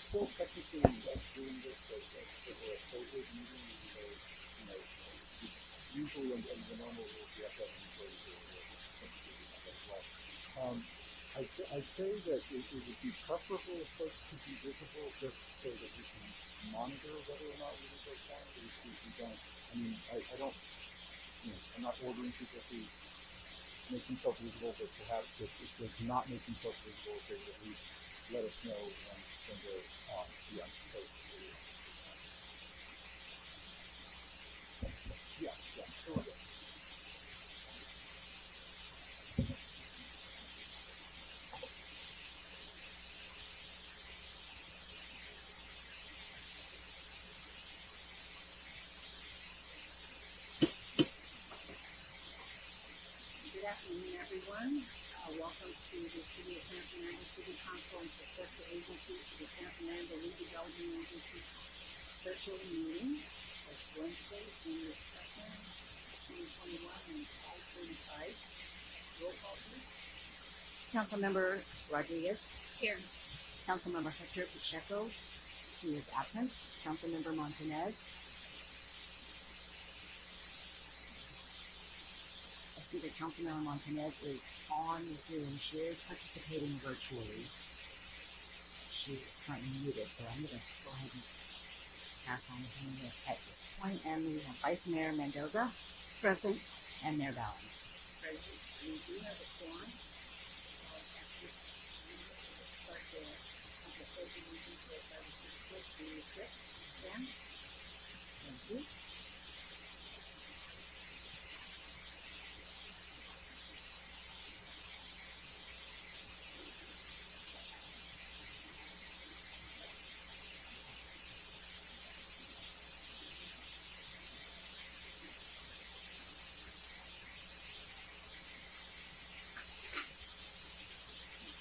still technically doing this as a COVID meeting, even though, usually under the normal rules we have to have an employee here, or technically we have that as well. I'd say that it would be preferable if folks could be visible just so that we can monitor whether or not we need those cameras. We don't, I don't, I'm not ordering people to make themselves visible, but perhaps if they cannot make themselves visible, if they would at least let us know when they're on. Yeah, so yeah, yeah, sure. Good afternoon, everyone. Welcome to the City of San Fernando City Council and Successor Agency for the San Fernando Redevelopment Agency special meeting. It's Wednesday, January 2nd, 2021, and 5:35. Roll call, please. Councilmember Rodriguez. Here. Councilmember Hector Pacheco. He is absent. Councilmember Montanez. I see that Councilmember Montanez is on Zoom. She is participating virtually. She is currently muted, so I'm going to go ahead and pass on to him at this point. And we have Vice Mayor Mendoza. Present. And Mayor Ballin. Present. We do have a quorum. At this meeting, we'll start the pledge of allegiance by the city clerk. Will you sit? Stand. Thank you.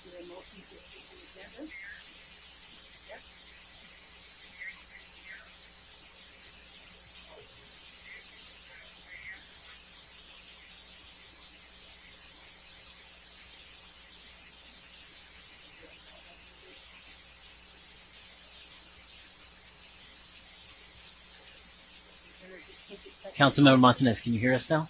Is there a motion to approve the agenda? Yes. Councilmember Montanez, can you hear us now?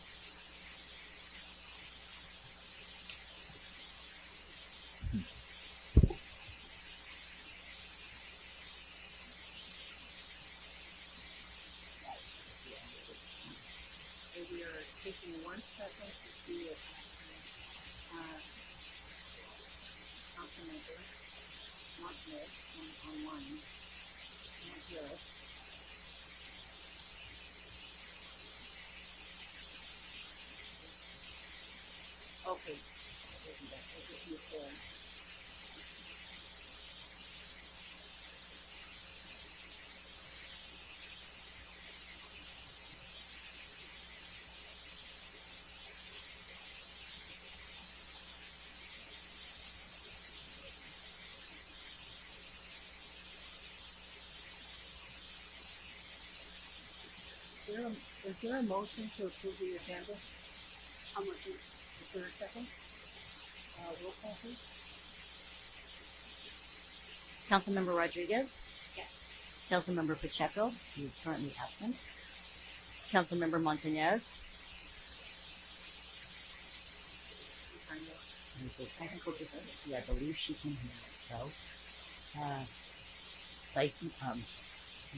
We are taking 1 second to see if Councilmember Montanez online can't hear us. Okay. Is there a motion to approve the agenda? I'll motion. Is there a second? Roll call, please. Councilmember Rodriguez? Yes. Councilmember Pacheco? He is currently absent. Councilmember Montanez? There's a technical difficulty. I believe she can hear us, though.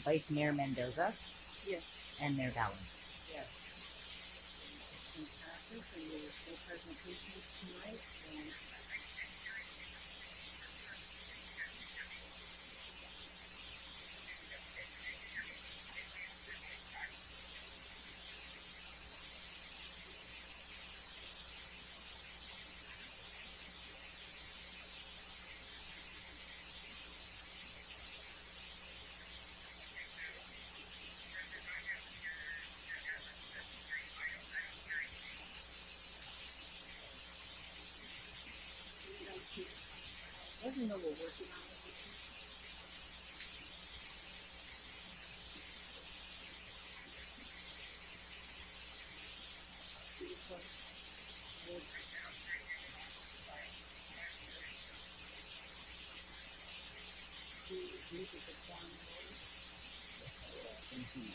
Vice Mayor Mendoza? Yes. And Mayor Ballin? Yes. Motion passes, and there's no presentations tonight. And let me know we're working on it. to read the quorum in order? Yes, I will. Thank you.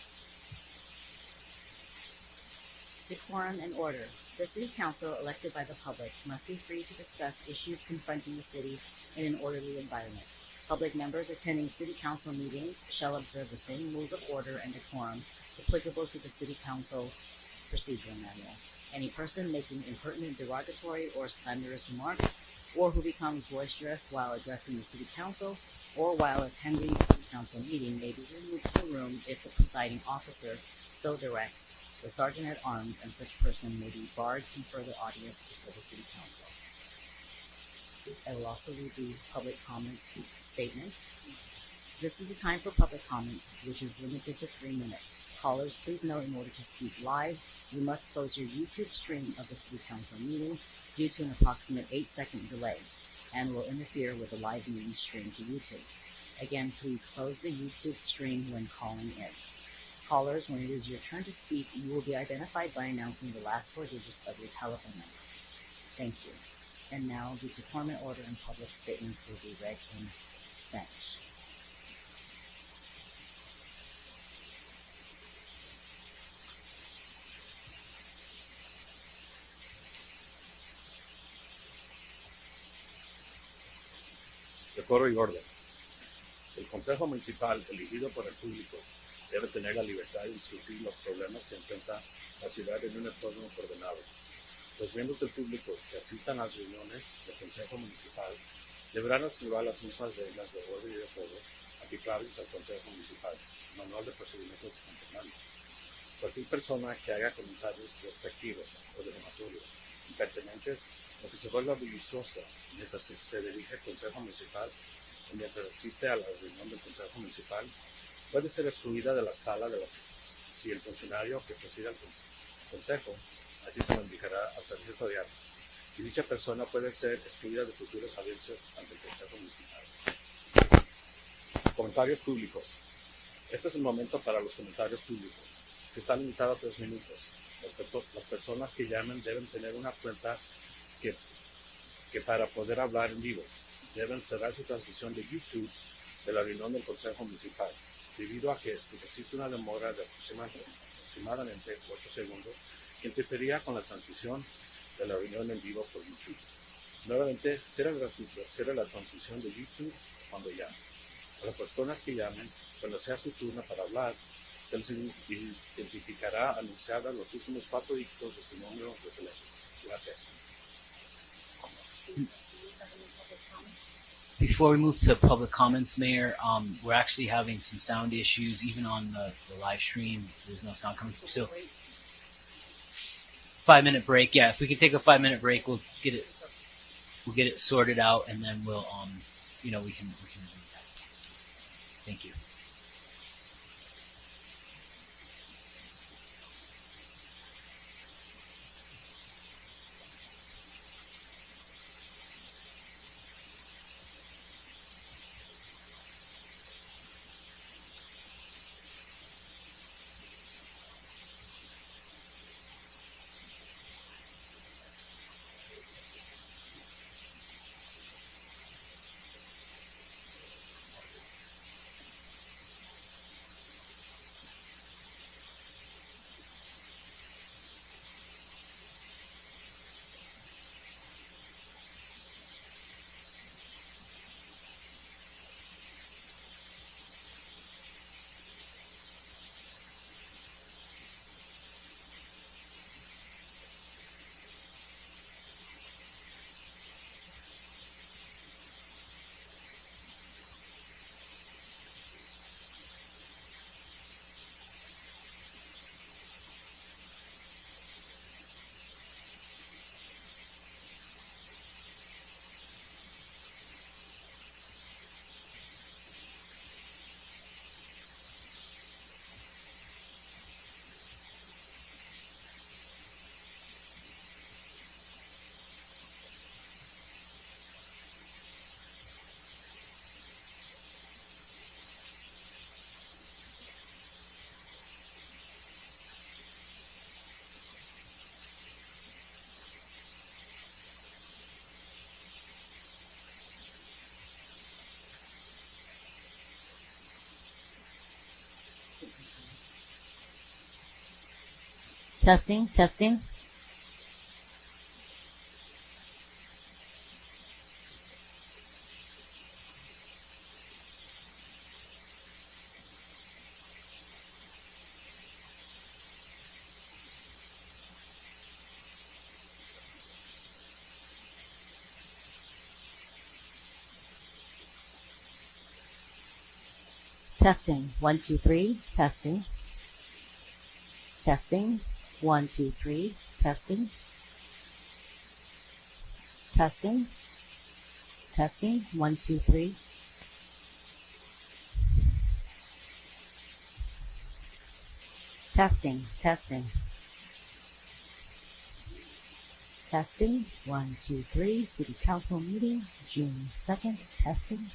Decorum and order. The City Council, elected by the public, must be free to discuss issues confronting the city in an orderly environment. Public members attending City Council meetings shall observe the same rules of order and decorum applicable to the City Council Procedural Manual. Any person making impertinent, derogatory, or slanderous remarks, or who becomes boisterous while addressing the City Council or while attending a City Council meeting may be removed from the room if the presiding officer so directs. The Sergeant at Arms and such person may be barred from further audience before the City Council. I will also read the public comments statement. This is the time for public comments, which is limited to 3 minutes. Callers, please note, in order to speak live, you must close your YouTube stream of the City Council meeting due to an approximate 8-second delay and will interfere with the live meeting stream to YouTube. Again, please close the YouTube stream when calling in. Callers, when it is your turn to speak, you will be identified by announcing the last 4 digits of your telephone number. Thank you. And now the decorum and order and public statements will be read in Spanish. Decoro y orden. El Consejo Municipal, elegido por el público, debe tener la libertad de discutir los problemas que enfrenta la ciudad en un entorno ordenado. Los miembros del público que asistan a las reuniones del Consejo Municipal deberán observar las mismas reglas de orden y decoro aplicables al Consejo Municipal, Manual de Procedimientos de San Fernando. Cualquier persona que haga comentarios despectivos o difamatorios, impertinentes o que se vuelva bulliciosa mientras se dirige al Consejo Municipal o mientras asiste a la reunión del Consejo Municipal puede ser excluida de la sala si el funcionario que presida el Consejo así se lo indicará al sargento de armas, y dicha persona puede ser excluida de futuras audiencias ante el Consejo Municipal. Comentarios públicos. Este es el momento para los comentarios públicos, que está limitado a 3 minutos. Las personas que llamen deben tener una cuenta que para poder hablar en vivo deben cerrar su transmisión de YouTube de la reunión del Consejo Municipal, debido a que existe una demora de aproximadamente 8 segundos que interfería con la transmisión de la reunión en vivo por YouTube. Nuevamente, cierre la transmisión de YouTube cuando llamen. A las personas que llamen, cuando sea su turno para hablar, se les identificará anunciada los últimos 4 dígitos de su número de teléfono. Gracias. Before we move to public comments, Mayor, we're actually having some sound issues, even on the live stream. There's no sound coming through. So, 5-minute break. Yeah, if we could take a 5-minute break, we'll get it sorted out, and then we'll we can resume that. Thank you. Testing, testing. Testing, 1, 2, 3, testing. Testing, 1, 2, 3, testing. Testing, testing, 1, 2, 3. Testing, testing. Testing, 1, 2, 3, City Council meeting, June 2nd, testing.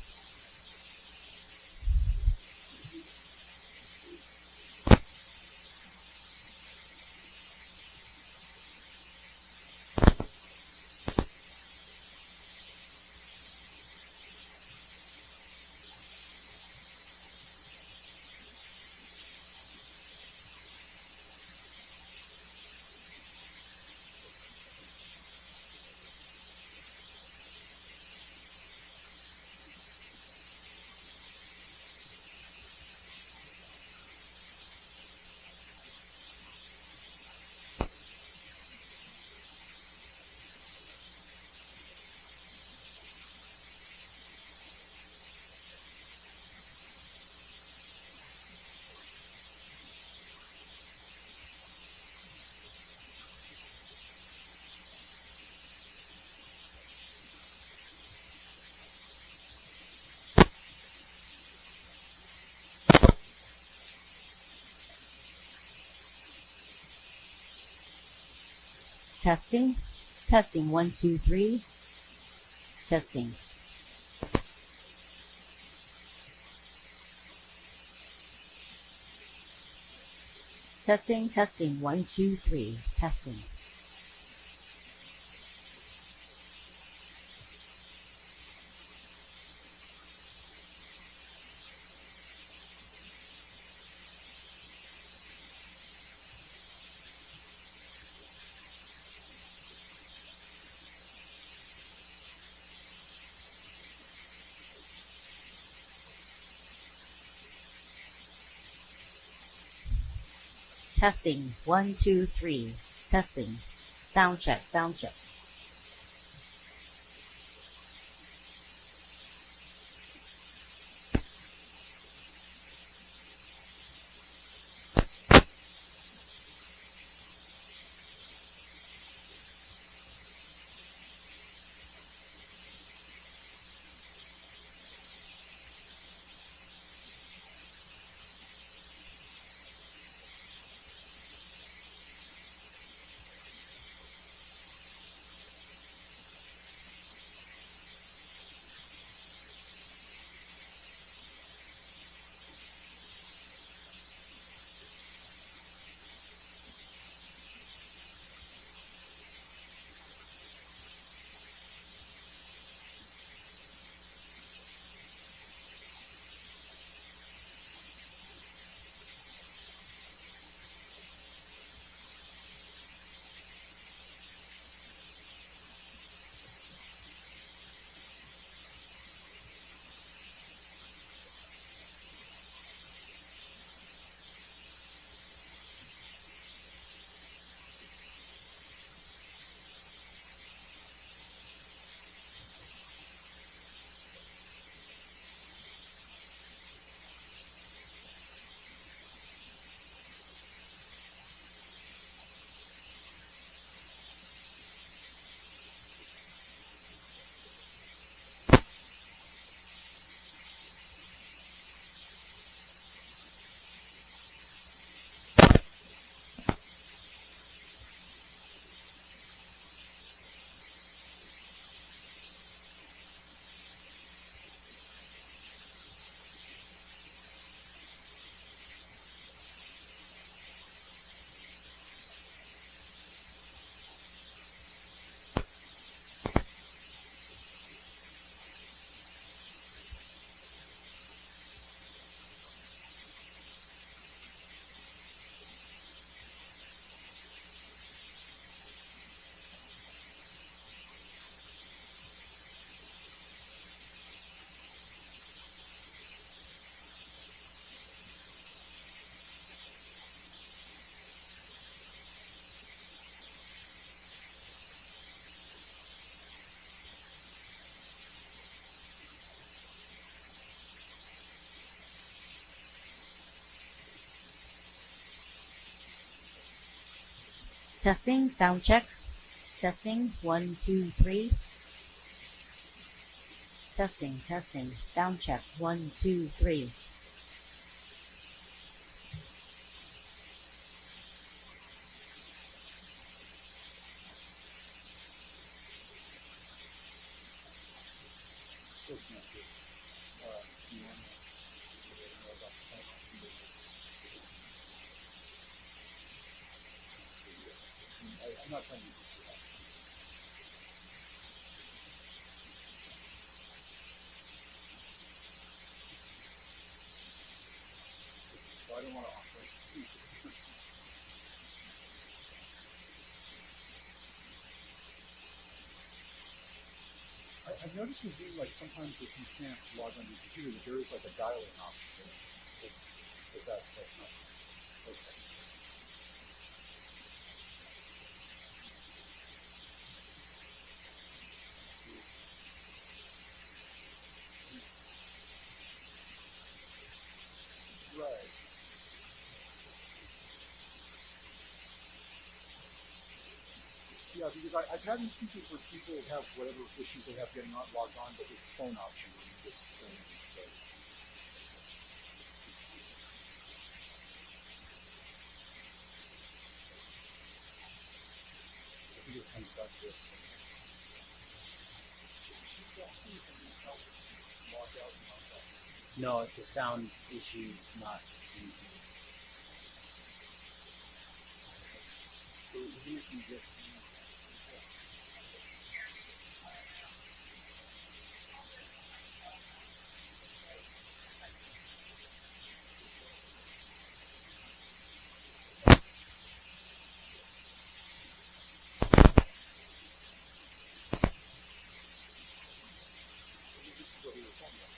Testing, testing, 1, 2, 3, testing. Testing, testing, 1, 2, 3, testing. Testing, 1, 2, 3, testing. Sound check, sound check. Testing, sound check. Testing, 1, 2, 3. Testing, testing, sound check, 1, 2, 3. Still can't hear. You want to know about the phone option business? I'm not trying to use it. Well, I don't want to offer it. I've noticed with Zoom, like sometimes if you can't log on your computer, that there is like a dial-in option there. If that's not okay. Right. Yeah, because I've had instances where people have whatever issues they have getting logged on, but with the phone option, where you just phone in. So I think it comes back to this. She's asking if I need help log out and log back. No, it's a sound issue, not anything. So even if you get this is what we were talking about.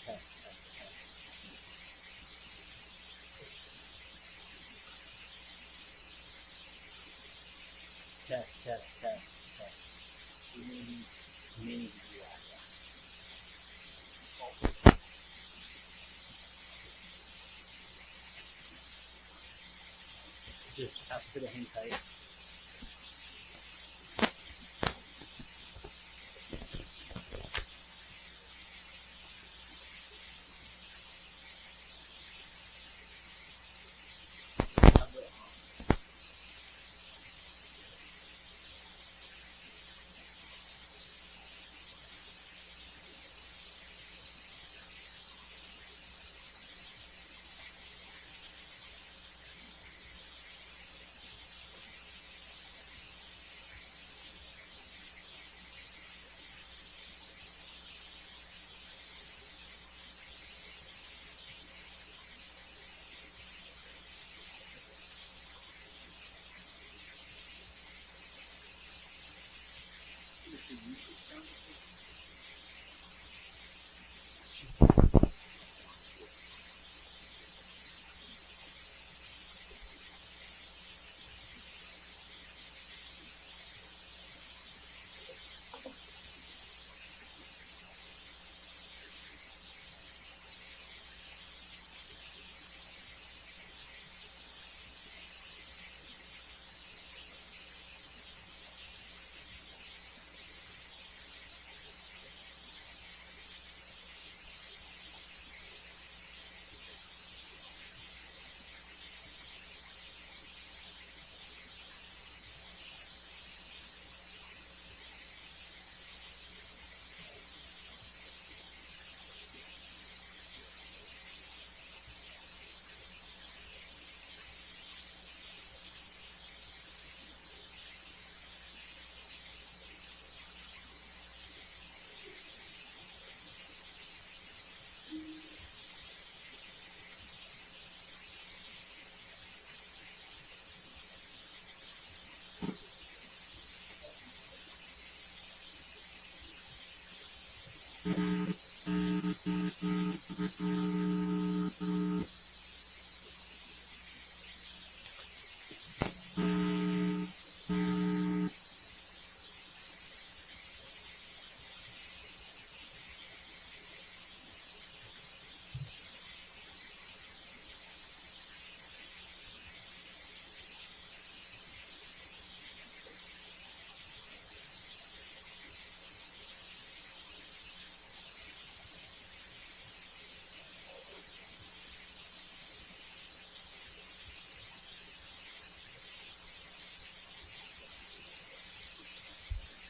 Test, test, test. Test, test, test, test. We may need You may need to do that, yeah. Just ask her to hang tight. Have it on. if the YouTube sound is working.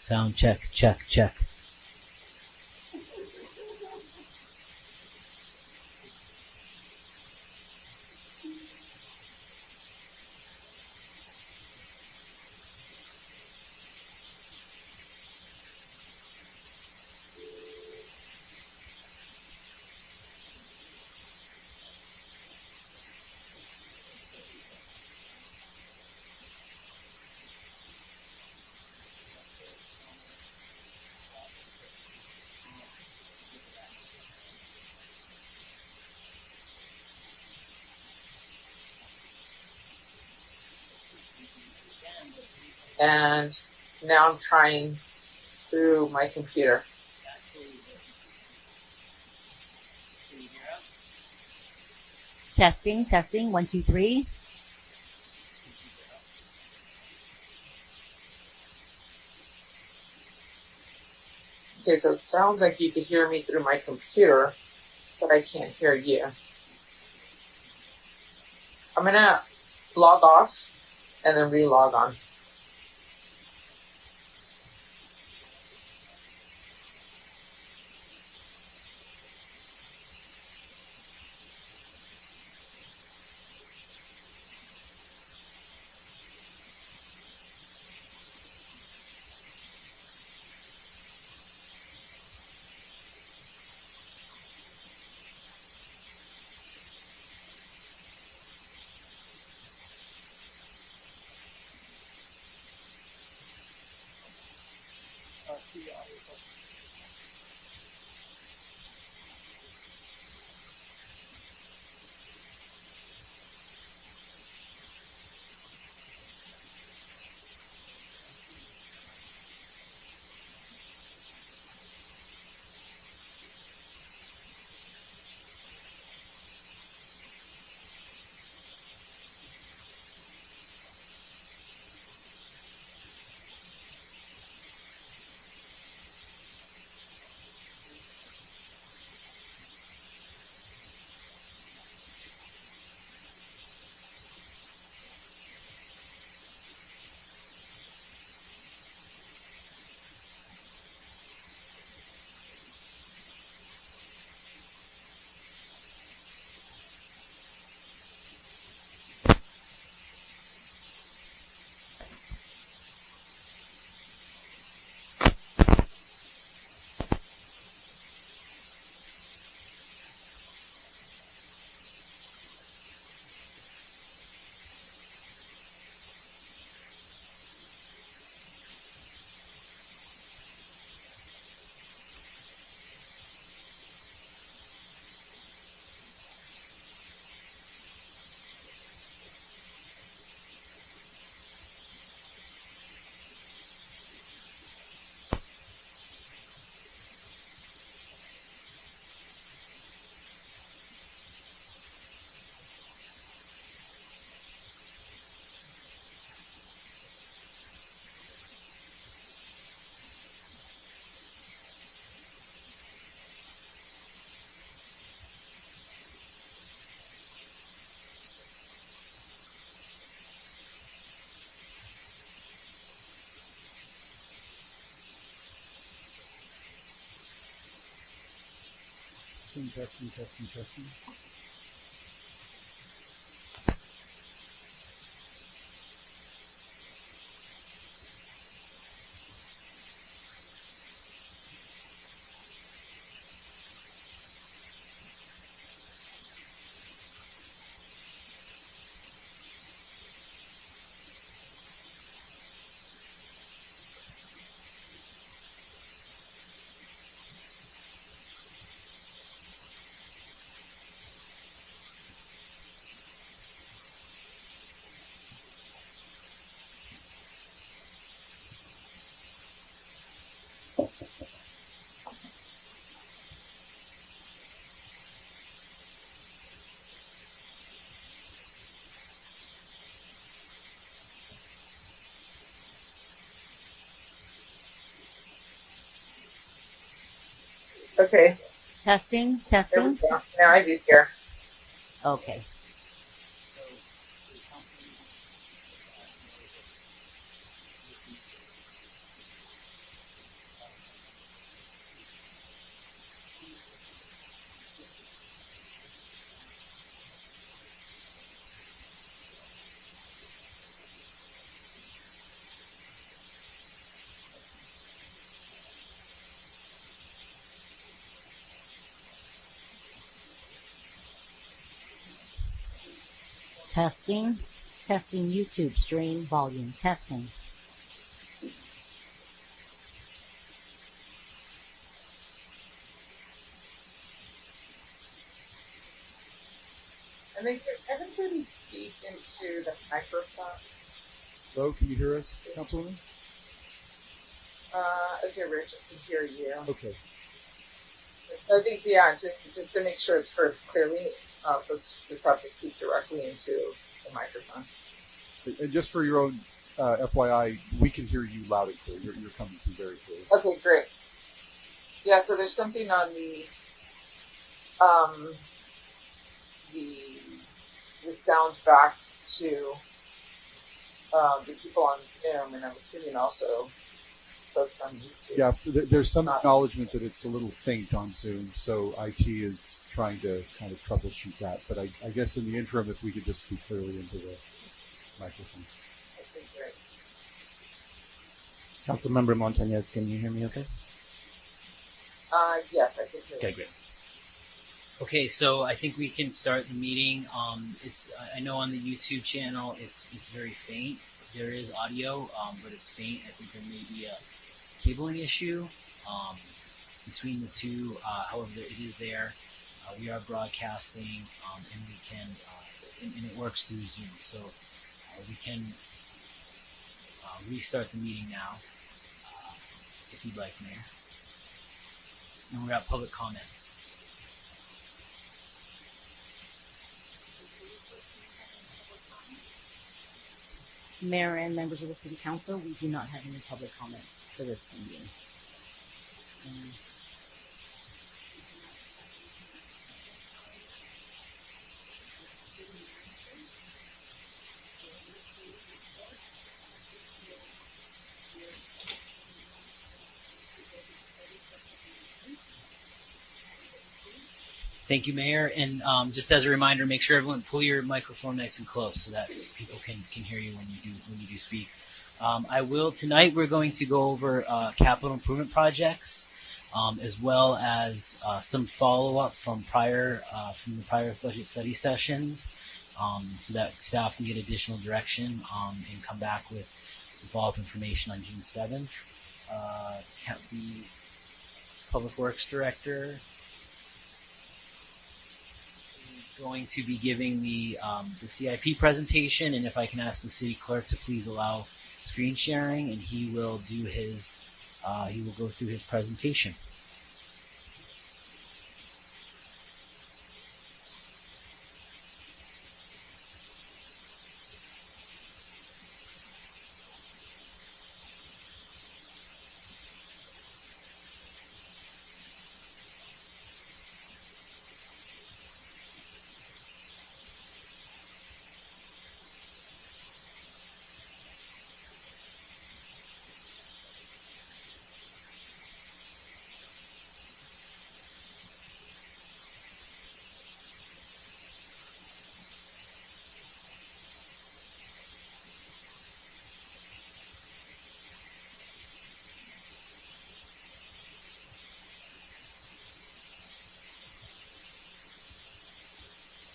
Sound check, check, check. And now I'm trying through my computer. Testing, testing, 1, 2, 3. Okay, so it sounds like you could hear me through my computer, but I can't hear you. I'm going to log off and then re-log on. Testing, testing, testing. Okay, Testing, there we testing. go. Now Ivy's here. Okay. So the council Testing, testing YouTube stream volume. Testing. And then could everybody speak into the microphone? Hello, can you hear us, Councilwoman? Okay, Rich, I can hear you. Okay. I think, yeah, just to make sure it's heard clearly, folks just have to speak directly into the microphone. And just for your own FYI, we can hear you loud and clear. You're coming through very clearly. Okay, great. Yeah, so there's something on um, the sound back to the people on Zoom, and I'm assuming also folks on YouTube. Yeah, there's some Not- acknowledgement that it's a little faint on Zoom, so IT is trying to kind of troubleshoot that. But I guess in the interim, if we could just speak clearly into the microphone. Okay, great. Councilmember Montañez, can you hear me okay? Yes, I can hear Okay, you. great. Okay, so I think we can start the meeting. It's I know on the YouTube channel it's very faint. There is audio, but it's faint. I think there may be a cabling issue between the two. However, it is there. We are broadcasting, and we can and it works through Zoom. So we can restart the meeting now if you'd like, Mayor. And we're at public comments. Mayor and members of the City Council, we do not have any public comments for this meeting. Thank you, Mayor. And just as a reminder, make sure everyone pull your microphone nice and close so that people can hear you when you do speak. Tonight we're going to go over capital improvement projects, as well as some follow up from the prior budget study sessions, so that staff can get additional direction and come back with some follow up information on June 7th. The Public Works Director going to be giving the CIP presentation, and if I can ask the city clerk to please allow screen sharing, and he will go through his presentation.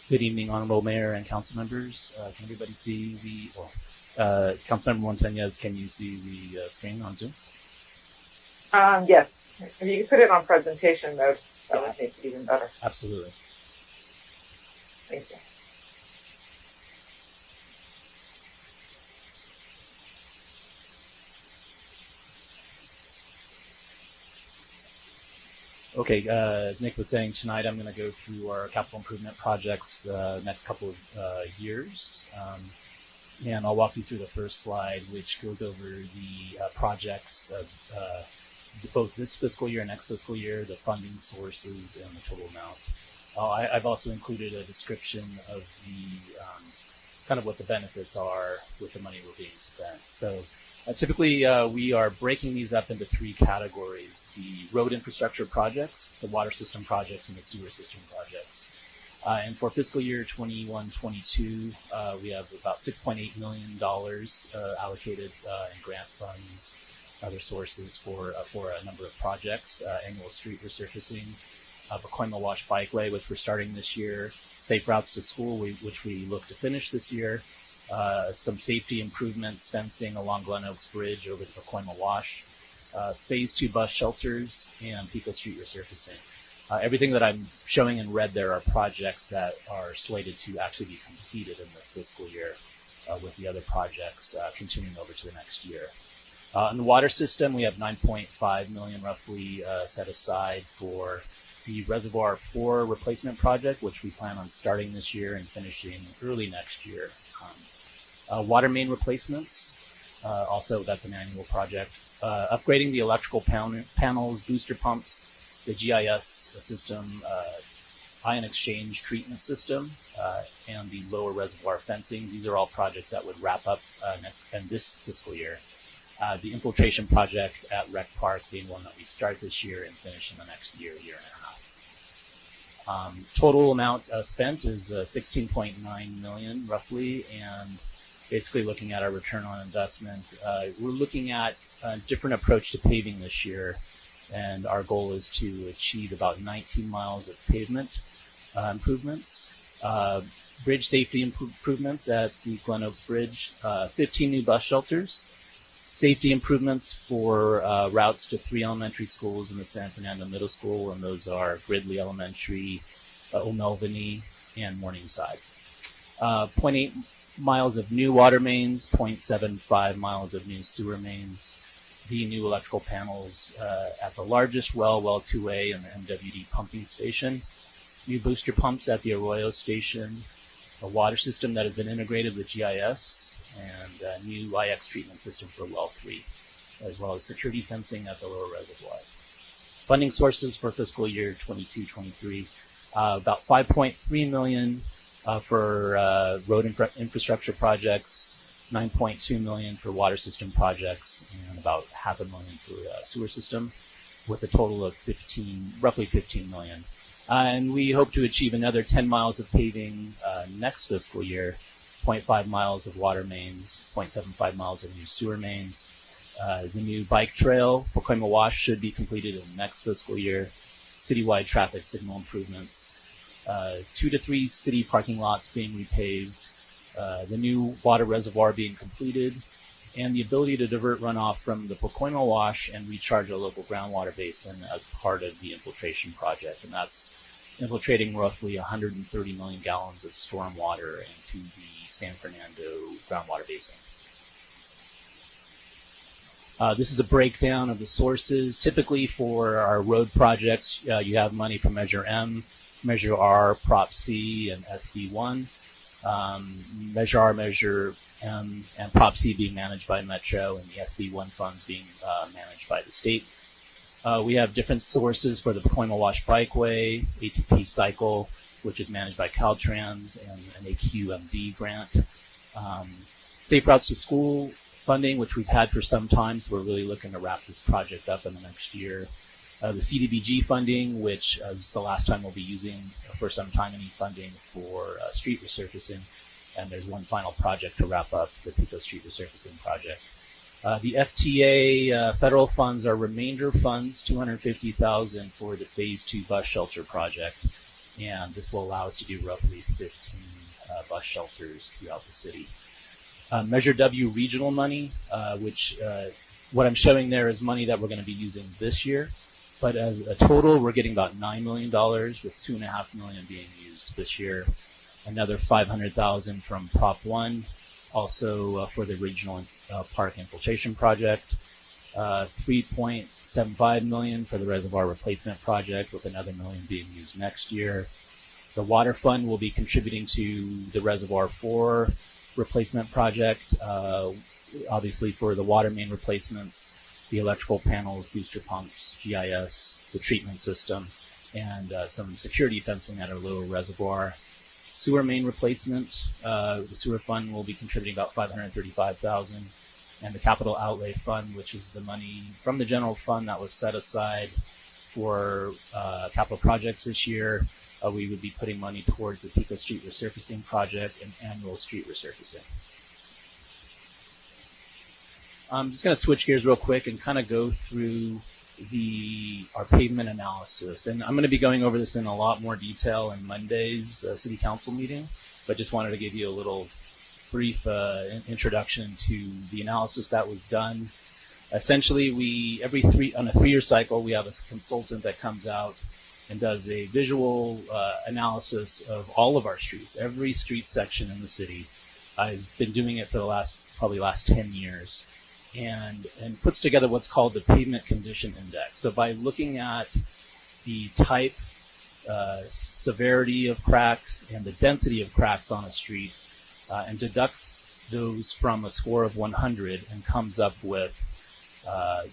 Good evening, Honorable Mayor and council members. Can everybody see Councilmember Montañez, can you see the screen on Zoom? Yes, if you could put it on presentation mode, that would make it even better. Absolutely. Thank you. Okay, as Nick was saying, tonight I'm going to go through our capital improvement projects next couple of years. And I'll walk you through the first slide, which goes over the projects of both this fiscal year and next fiscal year, the funding sources, and the total amount. I've also included a description of the kind of what the benefits are with the money we're being spent. So typically, we are breaking these up into three categories: the road infrastructure projects, the water system projects, and the sewer system projects. And for fiscal year 21-22, we have about $6.8 million allocated in grant funds, other sources for a number of projects: annual street resurfacing, Pacoima Wash Bikeway, which we're starting this year, Safe Routes to School, which we look to finish this year, some safety improvements, fencing along Glen Oaks Bridge over the Pacoima Wash, Phase 2 bus shelters, and Pico Street resurfacing. Everything that I'm showing in red there are projects that are slated to actually be completed in this fiscal year, with the other projects continuing over to the next year. In the water system, we have $9.5 million roughly set aside for the Reservoir 4 replacement project, which we plan on starting this year and finishing early next year. Water main replacements, also that's an annual project. Upgrading the electrical panels, booster pumps, the GIS system, ion exchange treatment system, and the lower reservoir fencing. These are all projects that would wrap up in this fiscal year. The infiltration project at Rec Park being one that we start this year and finish in the next year, year and a half. Total amount spent is $16.9 million roughly, and basically looking at our return on investment, we're looking at a different approach to paving this year, and our goal is to achieve about 19 miles of pavement improvements, bridge safety improvements at the Glen Oaks Bridge, 15 new bus shelters, safety improvements for routes to 3 elementary schools in the San Fernando Middle School, and those are Gridley Elementary, O'Melveny, and Morningside. 0.8 miles of new water mains, 0.75 miles of new sewer mains, the new electrical panels at the largest well 2A and the MWD pumping station, new booster pumps at the Arroyo station, a water system that has been integrated with GIS, and a new IX treatment system for well 3, as well as security fencing at the lower reservoir. Funding sources for fiscal year 22-23, about $5.3 million for road infrastructure projects, $9.2 million for water system projects, and about $500,000 for sewer system, with a total of roughly $15 million. And we hope to achieve another 10 miles of paving next fiscal year, 0.5 miles of water mains, 0.75 miles of new sewer mains. The new bike trail, Pacoima Wash, should be completed in the next fiscal year. Citywide traffic signal improvements, 2 to 3 city parking lots being repaved, the new water reservoir being completed, and the ability to divert runoff from the Pacoima Wash and recharge a local groundwater basin as part of the infiltration project. And that's infiltrating roughly 130 million gallons of storm water into the San Fernando groundwater basin. This is a breakdown of the sources. Typically for our road projects, you have money from Measure M, Measure R, Prop C, and SB1. Measure R, Measure M, and Prop C being managed by Metro, and the SB1 funds being managed by the state. We have different sources for the Pacoima Wash Bikeway, ATP Cycle, which is managed by Caltrans, and an AQMD grant. Safe Routes to School funding, which we've had for some time, so we're really looking to wrap this project up in the next year. The CDBG funding, which is the last time we'll be using for some time any funding for street resurfacing, and there's one final project to wrap up, the Pico Street resurfacing project. The FTA federal funds are remainder funds, $250,000 for the Phase 2 bus shelter project, and this will allow us to do roughly 15 bus shelters throughout the city. Measure W regional money, which what I'm showing there is money that we're going to be using this year, but as a total, we're getting about $9 million, with $2.5 million being used this year. Another $500,000 from Prop 1, also for the regional park infiltration project. $3.75 million for the reservoir replacement project, with another $1 million being used next year. The water fund will be contributing to the Reservoir 4 replacement project, obviously for the water main replacements, the electrical panels, booster pumps, GIS, the treatment system, and some security fencing at our lower reservoir. Sewer main replacement, the sewer fund will be contributing about $535,000, and the capital outlay fund, which is the money from the general fund that was set aside for capital projects this year. We would be putting money towards the Pico Street resurfacing project and annual street resurfacing. I'm just going to switch gears real quick and kind of go through our pavement analysis. And I'm going to be going over this in a lot more detail in Monday's City Council meeting, but just wanted to give you a little brief introduction to the analysis that was done. Essentially, on a 3-year cycle, we have a consultant that comes out and does a visual analysis of all of our streets, every street section in the city. Has been doing it for the last 10 years, and puts together what's called the pavement condition index. So by looking at the type, severity of cracks, and the density of cracks on a street, and deducts those from a score of 100 and comes up with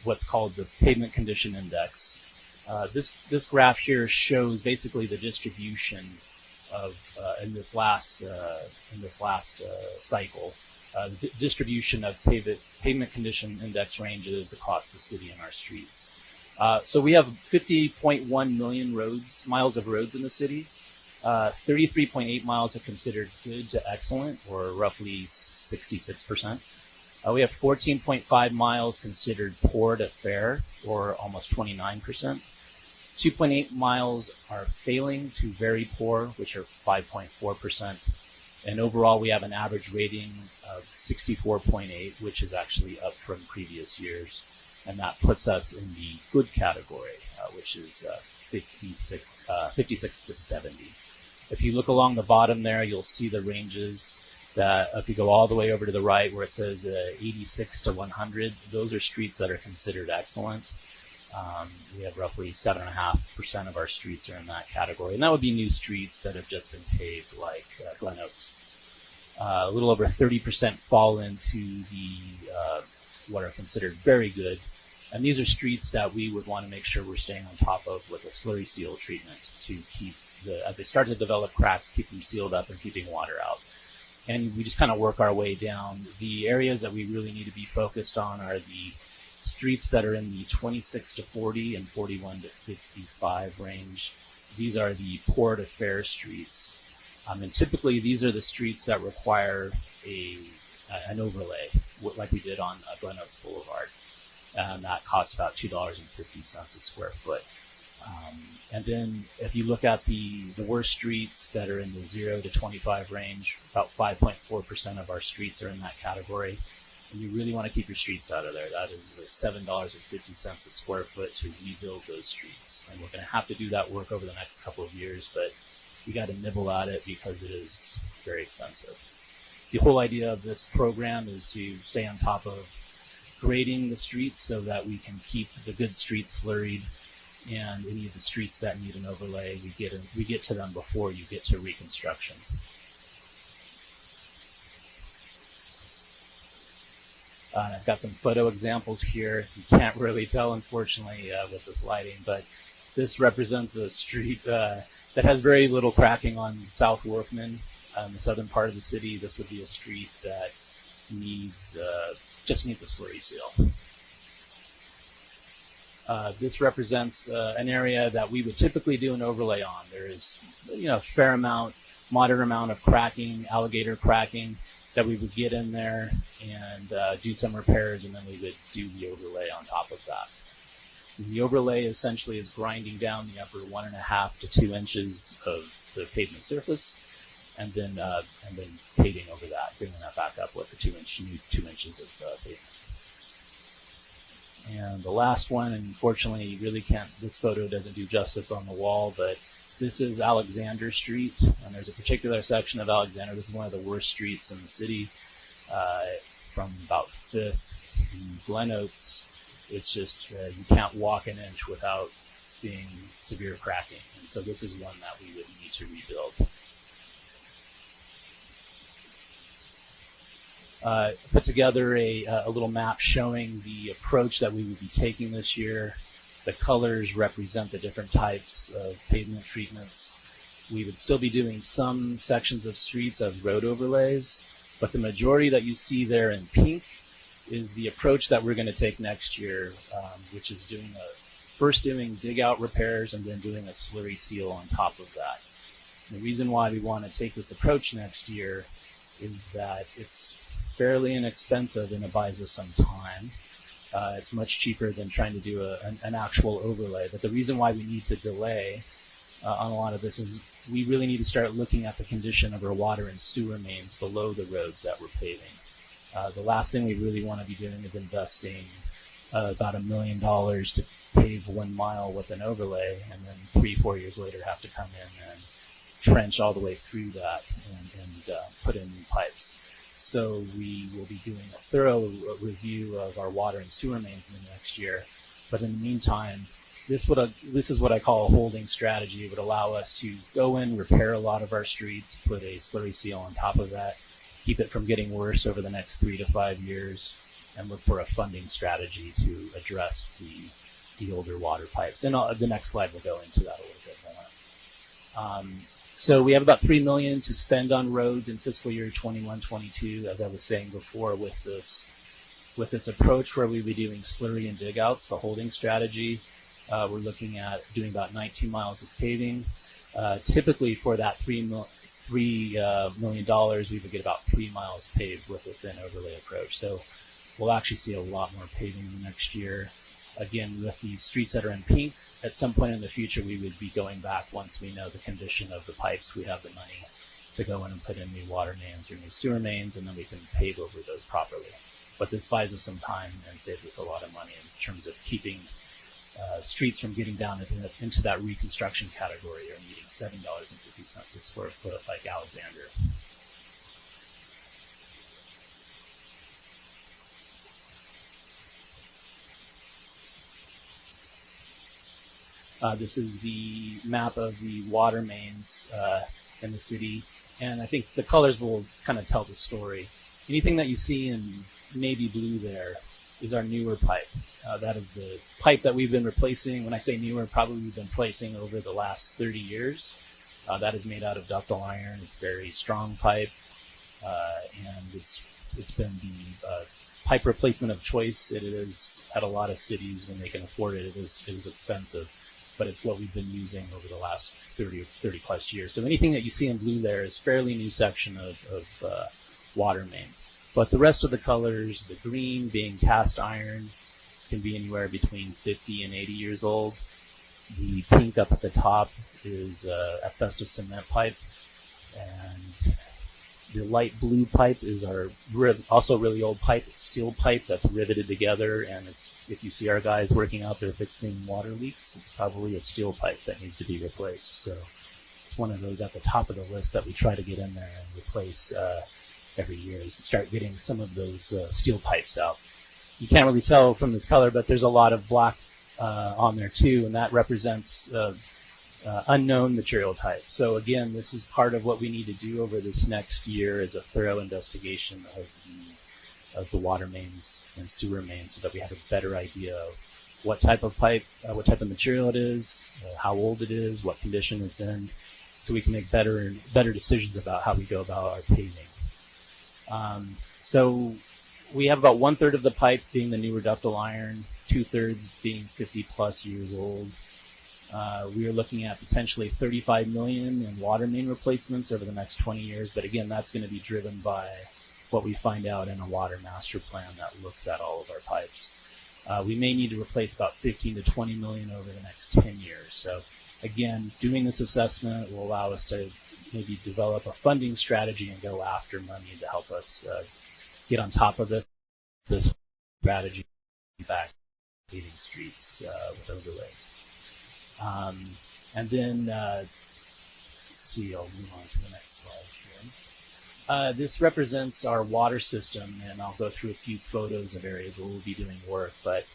what's called the pavement condition index. This graph here shows basically the distribution of in this last cycle, the distribution of pavement condition index ranges across the city and our streets. So we have 50.1 million miles of roads in the city. 33.8 miles are considered good to excellent, or roughly 66%. We have 14.5 miles considered poor to fair, or almost 29%. 2.8 miles are failing to very poor, which are 5.4%. And overall, we have an average rating of 64.8, which is actually up from previous years. And that puts us in the good category, which is 56 to 70. If you look along the bottom there, you'll see the ranges that if you go all the way over to the right where it says 86 to 100, those are streets that are considered excellent. We have roughly 7.5% of our streets are in that category. And that would be new streets that have just been paved, like Glen Oaks. A little over 30% fall into the what are considered very good. And these are streets that we would want to make sure we're staying on top of with a slurry seal treatment to keep as they start to develop cracks, keep them sealed up and keeping water out. And we just kind of work our way down. The areas that we really need to be focused on are the streets that are in the 26 to 40 and 41 to 55 range. These are the poor to fair streets. And typically these are the streets that require an overlay, like we did on Glen Oaks Boulevard. And that costs about $2.50 a square foot. And then if you look at the worst streets that are in the 0 to 25 range, about 5.4% of our streets are in that category. And you really want to keep your streets out of there. That is $7.50 a square foot to rebuild those streets. And we're going to have to do that work over the next couple of years, but we got to nibble at it because it is very expensive. The whole idea of this program is to stay on top of grading the streets so that we can keep the good streets slurried, and any of the streets that need an overlay, we get to them before you get to reconstruction. I've got some photo examples here. You can't really tell, unfortunately, with this lighting, but this represents a street that has very little cracking on South Workman, the southern part of the city. This would be a street that just needs a slurry seal. This represents an area that we would typically do an overlay on. There is, a fair amount, moderate amount of cracking, alligator cracking, that we would get in there and do some repairs, and then we would do the overlay on top of that. And the overlay essentially is grinding down the upper 1.5 to 2 inches of the pavement surface, and then paving over that, bringing that back up with the 2 inches of pavement. And the last one, and unfortunately, you really can't. This photo doesn't do justice on the wall, but this is Alexander Street, and there's a particular section of Alexander. This is one of the worst streets in the city, from about 5th to Glen Oaks. It's just you can't walk an inch without seeing severe cracking. And so this is one that we would need to rebuild. Put together a little map showing the approach that we would be taking this year. The colors represent the different types of pavement treatments. We would still be doing some sections of streets as road overlays, but the majority that you see there in pink is the approach that we're going to take next year, which is first doing dig out repairs and then doing a slurry seal on top of that. And the reason why we want to take this approach next year is that it's fairly inexpensive and it buys us some time. It's much cheaper than trying to do an actual overlay. But the reason why we need to delay on a lot of this is we really need to start looking at the condition of our water and sewer mains below the roads that we're paving. The last thing we really want to be doing is investing about $1 million to pave 1 mile with an overlay, and then 3-4 years later have to come in and trench all the way through that and put in new pipes. So we will be doing a thorough review of our water and sewer mains in the next year. But in the meantime, this is what I call a holding strategy. It would allow us to go in, repair a lot of our streets, put a slurry seal on top of that, keep it from getting worse over the next 3 to 5 years, and look for a funding strategy to address the older water pipes. And the next slide will go into that a little bit more. So we have about $3 million to spend on roads in fiscal year 21-22, as I was saying before, with this approach where we'll be doing slurry and dig outs, the holding strategy. We're looking at doing about 19 miles of paving. Typically for that $3 million, we would get about 3 miles paved with a thin overlay approach. So we'll actually see a lot more paving in the next year. Again, with the streets that are in pink, at some point in the future, we would be going back once we know the condition of the pipes. We have the money to go in and put in new water mains or new sewer mains, and then we can pave over those properly. But this buys us some time and saves us a lot of money in terms of keeping streets from getting down into that reconstruction category or needing $7.50 a square foot like Alexander. This is the map of the water mains in the city, and I think the colors will kind of tell the story. Anything that you see in navy blue there is our newer pipe. That is the pipe that we've been replacing. When I say newer, probably we've been replacing over the last 30 years. That is made out of ductile iron. It's very strong pipe, and it's been the pipe replacement of choice. It is at a lot of cities when they can afford it. It is expensive, but it's what we've been using over the last 30 plus years. So anything that you see in blue there is fairly new section of water main. But the rest of the colors, the green being cast iron, can be anywhere between 50 and 80 years old. The pink up at the top is asbestos cement pipe, and the light blue pipe is our also really old pipe. It's steel pipe that's riveted together, and if you see our guys working out there fixing water leaks, it's probably a steel pipe that needs to be replaced. So it's one of those at the top of the list that we try to get in there and replace every year, is to start getting some of those steel pipes out. You can't really tell from this color, but there's a lot of black on there too, and that represents unknown material type. So again, this is part of what we need to do over this next year, is a thorough investigation of the water mains and sewer mains, so that we have a better idea of what type of pipe, what type of material it is, how old it is, what condition it's in, so we can make better decisions about how we go about our paving. So we have about 1/3 of the pipe being the newer ductile iron, 2/3 being 50 plus years old. We are looking at potentially $35 million in water main replacements over the next 20 years, but again, that's going to be driven by what we find out in a water master plan that looks at all of our pipes. We may need to replace about 15 to 20 million over the next 10 years. So again, doing this assessment will allow us to maybe develop a funding strategy and go after money to help us get on top of this strategy back paving streets with overlays. And then, let's see, I'll move on to the next slide here. This represents our water system, and I'll go through a few photos of areas where we'll be doing work. But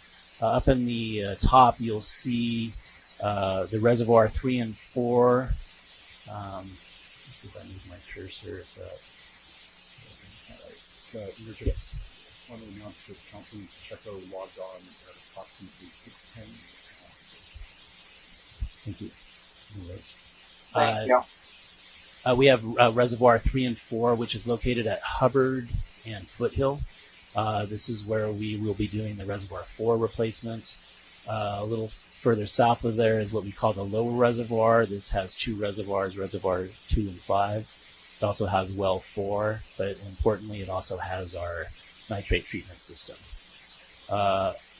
Up in the top, you'll see the reservoir 3 and 4. Let's see if I move my cursor. Yes. I want to announce that Councilman Pacheco logged on at approximately 6:10. Thank you. Thank you. We have Reservoir 3 and 4, which is located at Hubbard and Foothill. This is where we will be doing the Reservoir 4 replacement. A little further south of there is what we call the Lower Reservoir. This has 2 reservoirs, Reservoir 2 and 5. It also has Well 4, but importantly, it also has our nitrate treatment system.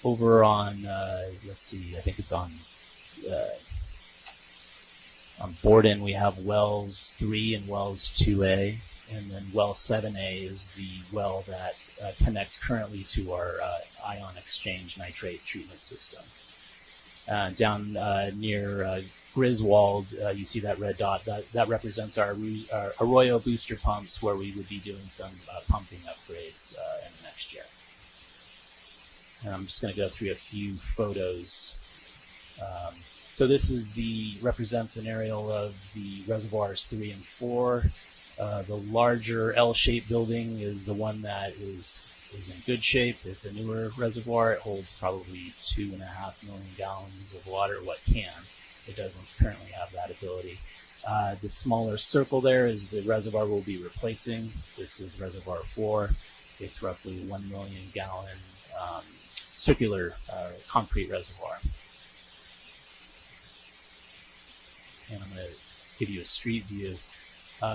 Over on, let's see, I think it's on Borden, we have Wells 3 and Wells 2A, and then Well 7A is the well that connects currently to our ion exchange nitrate treatment system. Down near Griswold, you see that red dot. That represents our Arroyo booster pumps, where we would be doing some pumping upgrades in the next year. And I'm just going to go through a few photos. So this represents an aerial of the reservoirs 3 and 4. The larger L-shaped building is the one that is in good shape. It's a newer reservoir. It holds probably 2.5 million gallons of water. What can. It doesn't currently have that ability. The smaller circle there is the reservoir we'll be replacing. This is Reservoir 4. It's roughly 1 million gallon circular concrete reservoir. And I'm going to give you a street view.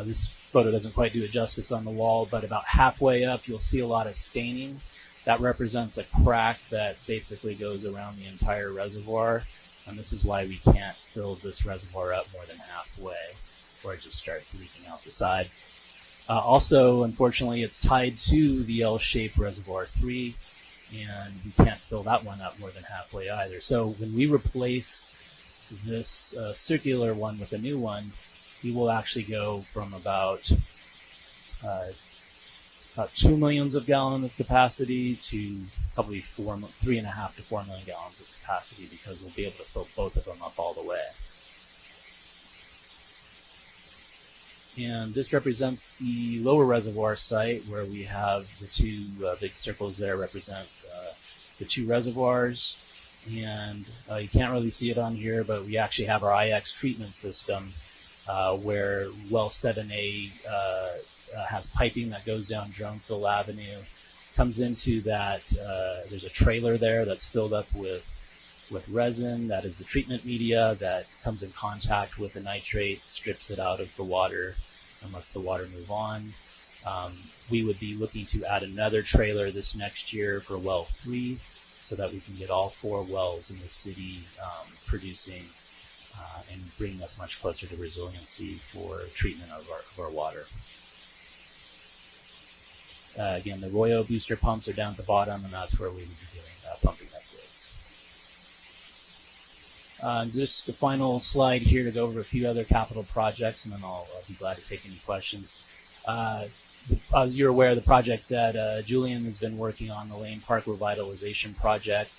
This photo doesn't quite do it justice on the wall, but about halfway up, you'll see a lot of staining. That represents a crack that basically goes around the entire reservoir, and this is why we can't fill this reservoir up more than halfway, or it just starts leaking out the side. Also, unfortunately, it's tied to the L-shaped Reservoir 3, and we can't fill that one up more than halfway either. So when we replace this circular one with a new one, we will actually go from about 2 millions of gallons of capacity to probably 3.5 to 4 million gallons of capacity, because we'll be able to fill both of them up all the way. And this represents the lower reservoir site, where we have the 2 big circles there represent the 2 reservoirs. And you can't really see it on here, but we actually have our IX treatment system, where Well 7A has piping that goes down Droneville Avenue, comes into that. There's a trailer there that's filled up with resin. That is the treatment media that comes in contact with the nitrate, strips it out of the water, and lets the water move on. We would be looking to add another trailer this next year for Well 3, so that we can get all 4 wells in the city producing and bringing us much closer to resiliency for treatment of our water. Again, the Arroyo booster pumps are down at the bottom, and that's where we would be doing pumping upgrades. Just the final slide here to go over a few other capital projects, and then I'll be glad to take any questions. As you're aware, the project that Julian has been working on, the Lane Park Revitalization Project,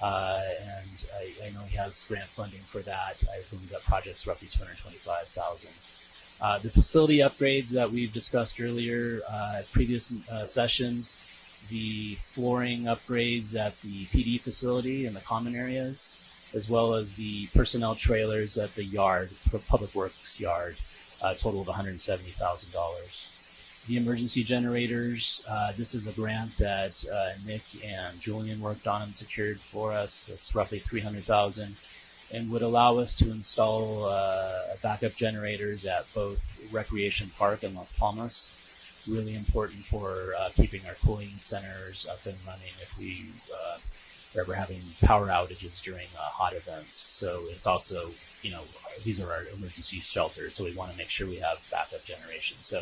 and I know he has grant funding for that. I believe that project's roughly $225,000. The facility upgrades that we've discussed earlier at previous sessions, the flooring upgrades at the PD facility and the common areas, as well as the personnel trailers at the yard, Public Works yard, a total of $170,000. The emergency generators, this is a grant that Nick and Julian worked on and secured for us. It's roughly $300,000, and would allow us to install backup generators at both Recreation Park and Las Palmas. Really important for keeping our cooling centers up and running if we are ever having power outages during hot events. So it's also, these are our emergency shelters, so we want to make sure we have backup generation. So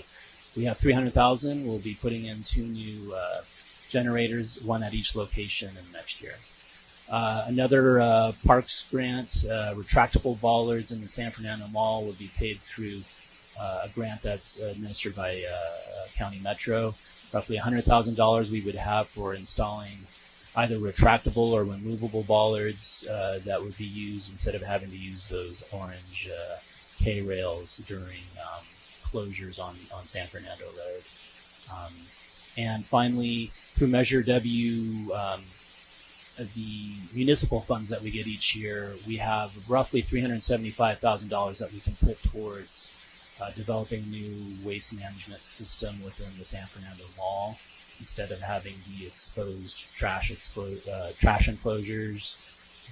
we have $300,000. We'll be putting in 2 new generators, 1 at each location in the next year. Another parks grant, retractable bollards in the San Fernando Mall will be paid through a grant that's administered by County Metro. Roughly $100,000 we would have for installing either retractable or removable bollards that would be used instead of having to use those orange K-rails during closures on San Fernando Road. And finally, through Measure W, the municipal funds that we get each year, we have roughly $375,000 that we can put towards developing a new waste management system within the San Fernando Mall, instead of having the exposed trash enclosures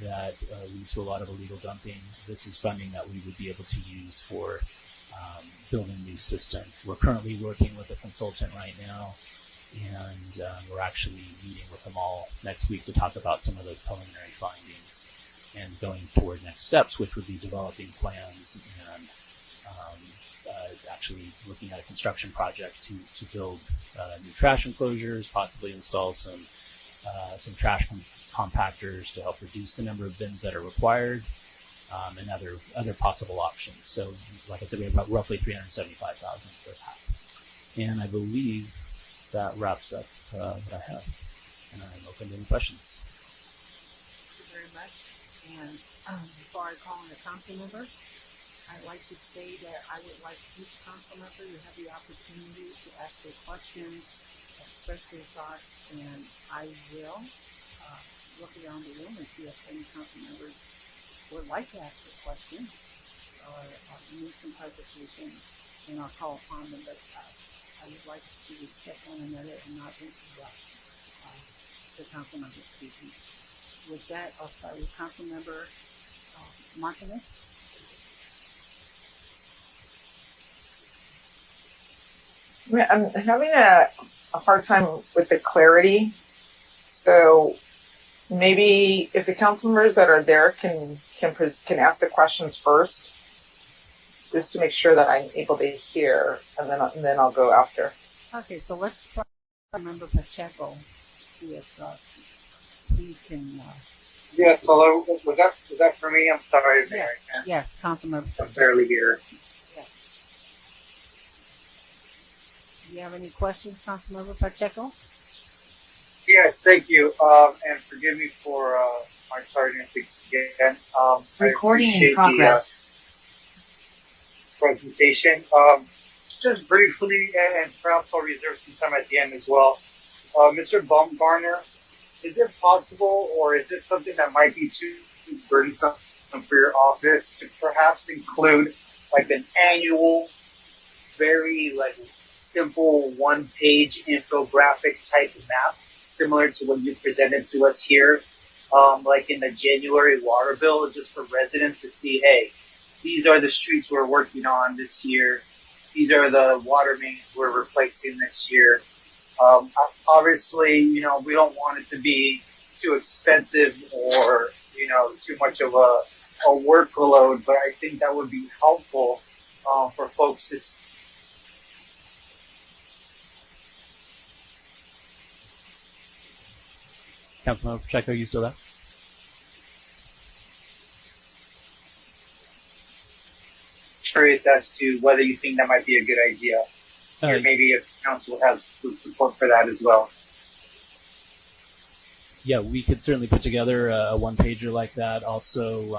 that lead to a lot of illegal dumping. This is funding that we would be able to use for building a new system. We're currently working with a consultant right now, and we're actually meeting with them all next week to talk about some of those preliminary findings and going toward next steps, which would be developing plans and actually looking at a construction project to build new trash enclosures, possibly install some trash compactors to help reduce the number of bins that are required, and other possible options. So, like I said, we have about roughly $375,000 for that. And I believe that wraps up what I have. And I'm open to any questions. Thank you very much. And before I call on the council member, I'd like to say that I would like each council member to have the opportunity to ask their questions, express their thoughts, and I will look around the room and see if any council members would like to ask a question or make some presentation, and I'll call upon them. But I would like to respect one another and not interrupt the council member speaking. With that, I'll start with council member Martinez. I'm having a hard time with the clarity. So maybe if the council members that are there can ask the questions first, just to make sure that I'm able to hear, and then I'll go after. Okay, so let's try Member Pacheco, see if he can. Yes, hello. Was that for me? I'm sorry, Mayor. Yes, council member. I'm barely here. Yes. Do you have any questions, Councilmember Pacheco? Yes, thank you. And forgive me for my tardiness again. Recording in progress. Presentation. Just briefly, and perhaps I'll reserve some time at the end as well. Mr. Baumgartner, is it possible, or is this something that might be too burdensome for your office to perhaps include like an annual, very simple one-page infographic type map, similar to what you presented to us here, like in the January water bill, just for residents to see, hey, these are the streets we're working on this year. These are the water mains we're replacing this year. Obviously, we don't want it to be too expensive or, too much of a workload, but I think that would be helpful for folks to Councilmember Pacheco, are you still there? curious as to whether you think that might be a good idea. Or maybe if council has some support for that as well. Yeah, we could certainly put together a one-pager like that. Also,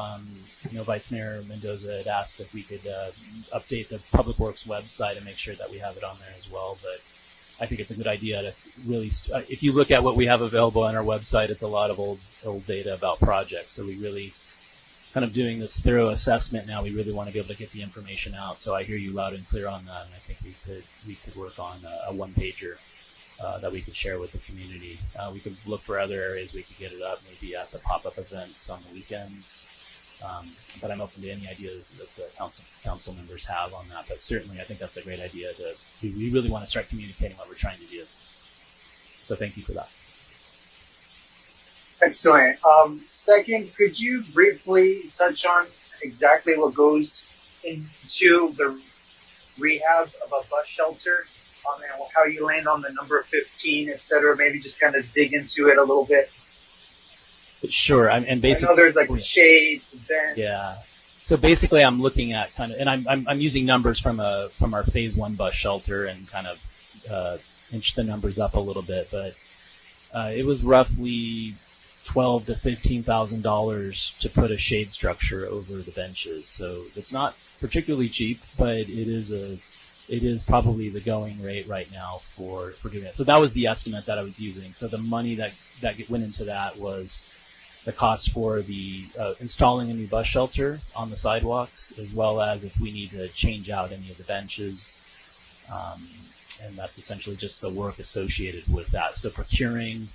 Vice Mayor Mendoza had asked if we could update the Public Works website and make sure that we have it on there as well. But I think it's a good idea to really, if you look at what we have available on our website, it's a lot of old data about projects. So we really kind of doing this thorough assessment now. We really want to be able to get the information out. So I hear you loud and clear on that, and I think we could work on a one-pager that we could share with the community. We could look for other areas we could get it up, maybe at the pop-up events on the weekends. But I'm open to any ideas that the council members have on that. But certainly, I think that's a great idea. We really want to start communicating what we're trying to do. So thank you for that. Excellent. Second, could you briefly touch on exactly what goes into the rehab of a bus shelter, and how you land on the number 15, et cetera? Maybe just kind of dig into it a little bit. Sure. And basically, I know there's like shades, vents. Yeah. So basically, I'm looking at kind of, and I'm using numbers from our phase 1 bus shelter and kind of inch the numbers up a little bit, but It was roughly $12,000 to $15,000 to put a shade structure over the benches. So it's not particularly cheap, but it is probably the going rate right now for doing it. So that was the estimate that I was using. So the money that went into that was the cost for the installing a new bus shelter on the sidewalks, as well as if we need to change out any of the benches. And that's essentially just the work associated with that. So procuring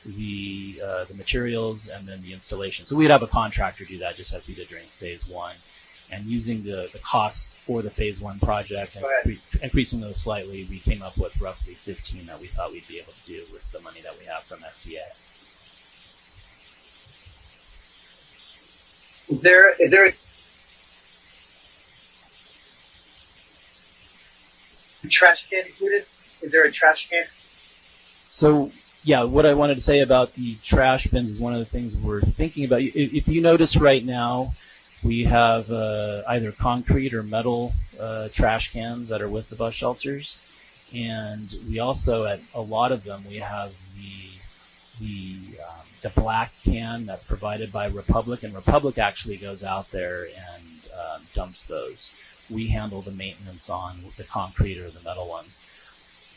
the materials and then the installation. So we'd have a contractor do that just as we did during phase one. And using the costs for the phase one project and increasing those slightly, we came up with roughly 15 that we thought we'd be able to do with the money that we have from FDA. Is there a trash can included? Is there a trash can? So, yeah, what I wanted to say about the trash bins is one of the things we're thinking about. If you notice right now, we have either concrete or metal trash cans that are with the bus shelters. And we also, at a lot of them, we have the black can that's provided by Republic, and Republic actually goes out there and dumps those. We handle the maintenance on the concrete or the metal ones.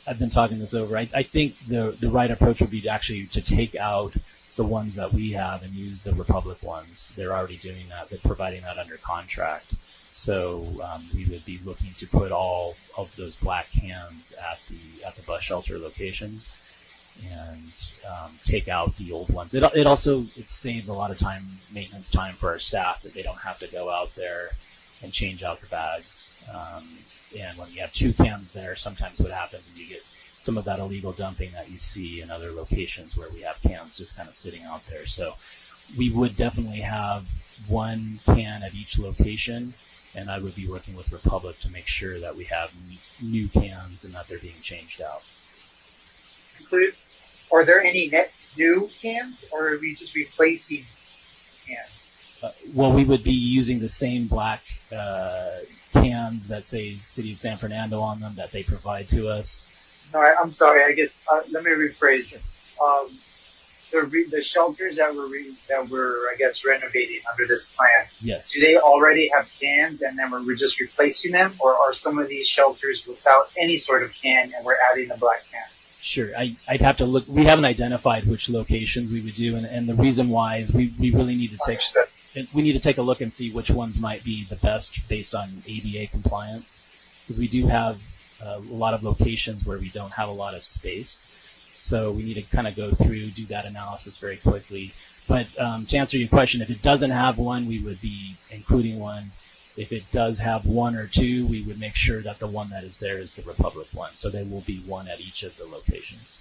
I've been talking this over. I think the right approach would be actually to take out the ones that we have and use the Republic ones. They're already doing that. They're providing that under contract. So we would be looking to put all of those black cans at the bus shelter locations and take out the old ones. It also saves a lot of maintenance time for our staff, that they don't have to go out there and change out the bags. And when you have two cans there, sometimes what happens is you get some of that illegal dumping that you see in other locations where we have cans just kind of sitting out there. So we would definitely have one can at each location, and I would be working with Republic to make sure that we have new cans and that they're being changed out. Are there any net new cans, or are we just replacing cans? Well, we would be using the same black cans that say City of San Fernando on them that they provide to us. No, I'm sorry. I guess let me rephrase. The shelters that we're I guess renovating under this plan. Yes. Do they already have cans, and then we're just replacing them, or are some of these shelters without any sort of can, and we're adding a black can? Sure. I'd have to look. We haven't identified which locations we would do, and the reason why is we really need to take a look and see which ones might be the best based on ADA compliance, because we do have a lot of locations where we don't have a lot of space. So we need to kind of go through, do that analysis very quickly. But to answer your question, if it doesn't have one, we would be including one. If it does have one or two, we would make sure that the one that is there is the Republic one. So there will be one at each of the locations.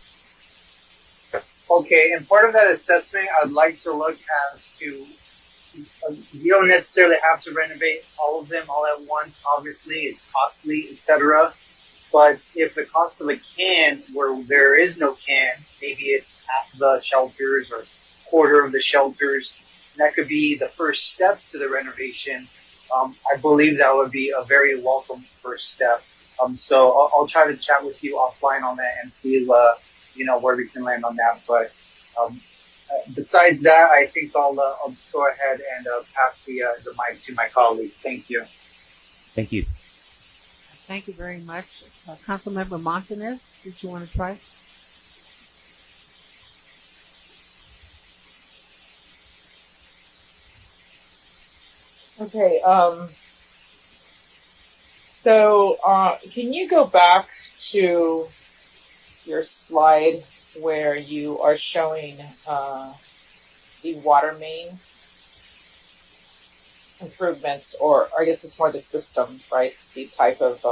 Okay, and part of that assessment, I'd like to look as to, you don't necessarily have to renovate all of them all at once. Obviously, it's costly, etc. But if the cost of a can, where there is no can, maybe it's half the shelters or quarter of the shelters, that could be the first step to the renovation. I believe that would be a very welcome first step. So I'll try to chat with you offline on that and see, where we can land on that. But besides that, I think I'll just go ahead and pass the mic to my colleagues. Thank you. Thank you. Thank you very much. Councilmember Montanez, did you want to try? Okay. So can you go back to your slide where you are showing the water main improvements, or I guess it's more the system, right? The type of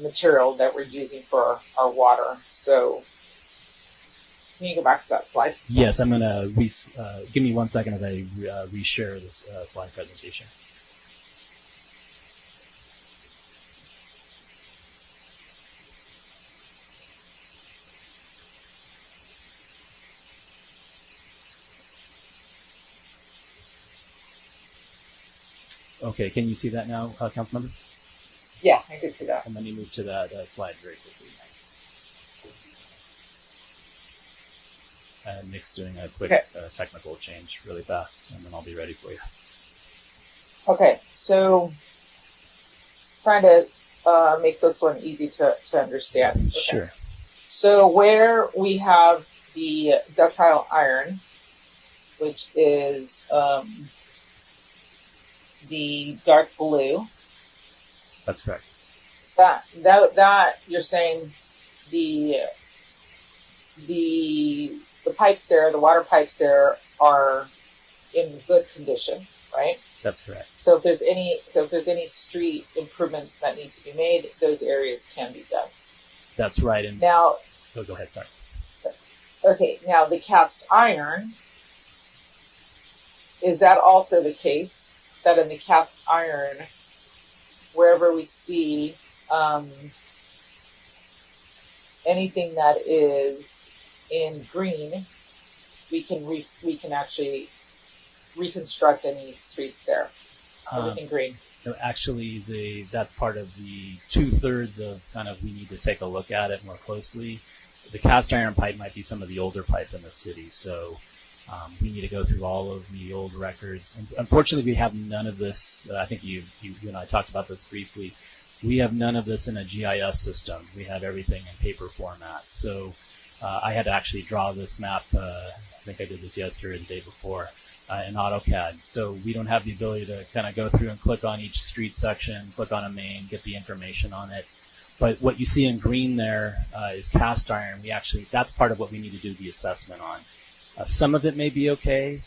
material that we're using for our water. So can you go back to that slide? Yes, I'm going to give me 1 second as I reshare this slide presentation. Okay, can you see that now, Councilmember? Yeah, I could see that. And let me move to that slide very quickly. and Nick's doing a quick Okay. technical change really fast, and then I'll be ready for you. Okay, so trying to make this one easy to understand. Okay. Sure. So where we have the ductile iron, which is the dark blue, That's correct. that you're saying the pipes there, the water pipes there are in good condition, right? That's correct. So if there's any street improvements that need to be made, those areas can be done. That's right. And Now, oh, go ahead. Sorry. okay, now the cast iron, is that also the case that in the cast iron, wherever we see anything that is in green, we can actually reconstruct any streets there. Everything green. No, actually, that's part of the 2/3 of kind of we need to take a look at it more closely. The cast iron pipe might be some of the older pipe in the city, so we need to go through all of the old records. And unfortunately, we have none of this. I think you and I talked about this briefly. We have none of this in a GIS system. We have everything in paper format. So I had to actually draw this map. I think I did this yesterday or the day before. In AutoCAD. So we don't have the ability to kind of go through and click on each street section, click on a main, get the information on it. But what you see in green there is cast iron. That's part of what we need to do the assessment on. Some of it may be okay,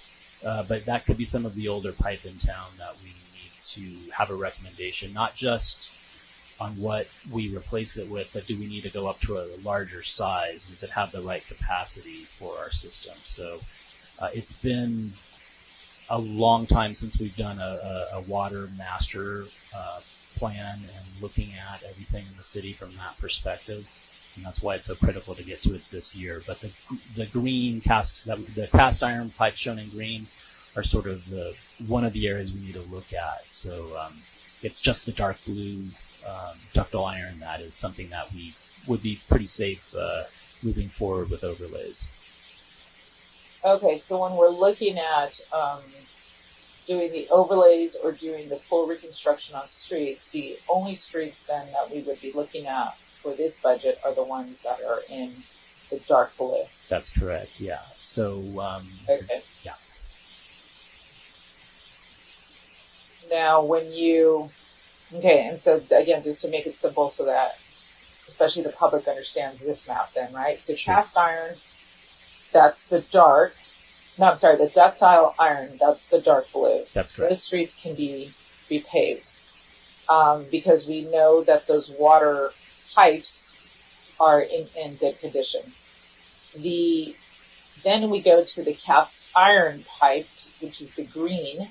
but that could be some of the older pipe in town that we need to have a recommendation, not just on what we replace it with, but do we need to go up to a larger size? Does it have the right capacity for our system? So it's been a long time since we've done a water master plan and looking at everything in the city from that perspective, and that's why it's so critical to get to it this year. But the cast iron pipes shown in green are sort of one of the areas we need to look at. So it's just the dark blue ductile iron that is something that we would be pretty safe moving forward with overlays. Okay, so when we're looking at doing the overlays or doing the full reconstruction on streets, the only streets then that we would be looking at for this budget are the ones that are in the dark blue. That's correct, yeah. So, okay. Yeah. Now, and so again, just to make it simple so that especially the public understands this map then, right? So Sure. Cast iron, that's the ductile iron, that's the dark blue. That's correct. Those streets can be repaved because we know that those water pipes are in good condition. Then we go to the cast iron pipe, which is the green.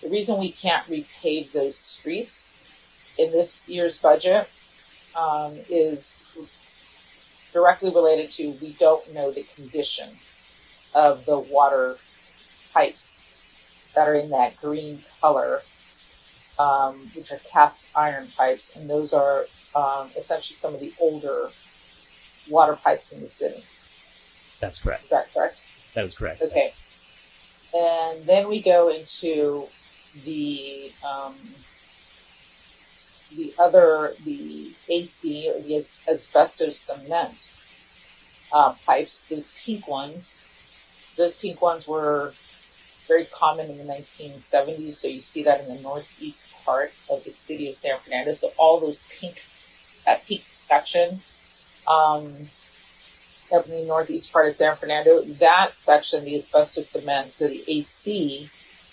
The reason we can't repave those streets in this year's budget is directly related to we don't know the condition of the water pipes that are in that green color, which are cast iron pipes, and those are essentially some of the older water pipes in the city. That's correct. Is that correct? That is correct. Okay. And then we go into the AC, or the asbestos cement pipes, those pink ones. Those pink ones were very common in the 1970s, so you see that in the northeast part of the city of San Fernando. So all those that pink section up in the northeast part of San Fernando, that section, the asbestos cement, so the AC,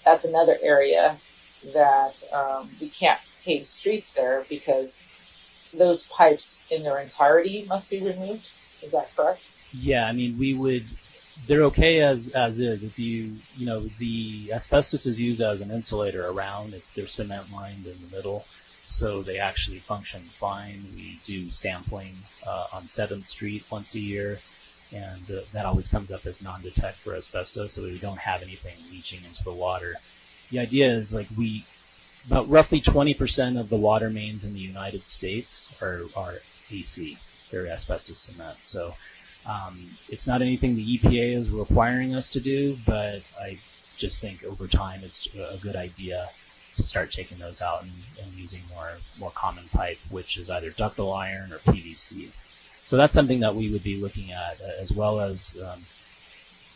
that's another area that we can't pave streets there because those pipes in their entirety must be removed. Is that correct? Yeah, I mean, they're okay as is. If the asbestos is used as an insulator around, they're cement lined in the middle, so they actually function fine. We do sampling on 7th Street once a year, and that always comes up as non-detect for asbestos, so we don't have anything leaching into the water. The idea is about roughly 20% of the water mains in the United States are AC. They're asbestos cement. So It's not anything the EPA is requiring us to do, but I just think over time it's a good idea to start taking those out and using more common pipe, which is either ductile iron or PVC. So that's something that we would be looking at, as well as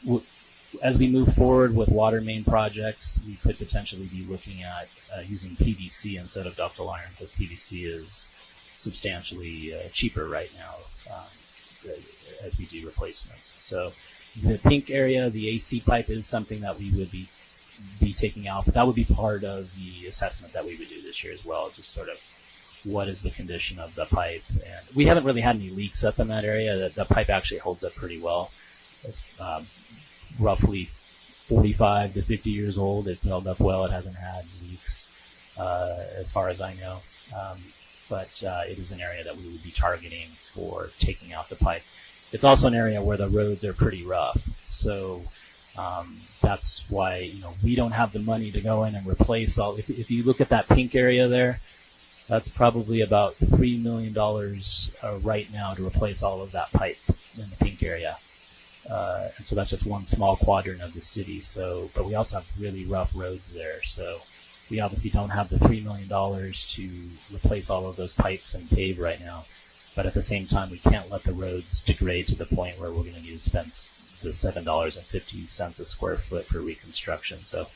we move forward with water main projects, we could potentially be looking at using PVC instead of ductile iron, because PVC is substantially cheaper right now as we do replacements. So the pink area, the AC pipe, is something that we would be taking out, but that would be part of the assessment that we would do this year as well, just sort of what is the condition of the pipe. And we haven't really had any leaks up in that area. The pipe actually holds up pretty well. It's roughly 45 to 50 years old. It's held up well. It hasn't had leaks as far as I know. But it is an area that we would be targeting for taking out the pipe. It's also an area where the roads are pretty rough. So that's why we don't have the money to go in and replace all. If you look at that pink area there, that's probably about $3 million right now to replace all of that pipe in the pink area. And so that's just one small quadrant of the city. So, but we also have really rough roads there. So we obviously don't have the $3 million to replace all of those pipes and pave right now. But at the same time, we can't let the roads degrade to the point where we're going to need to spend the $7.50 a square foot for reconstruction. So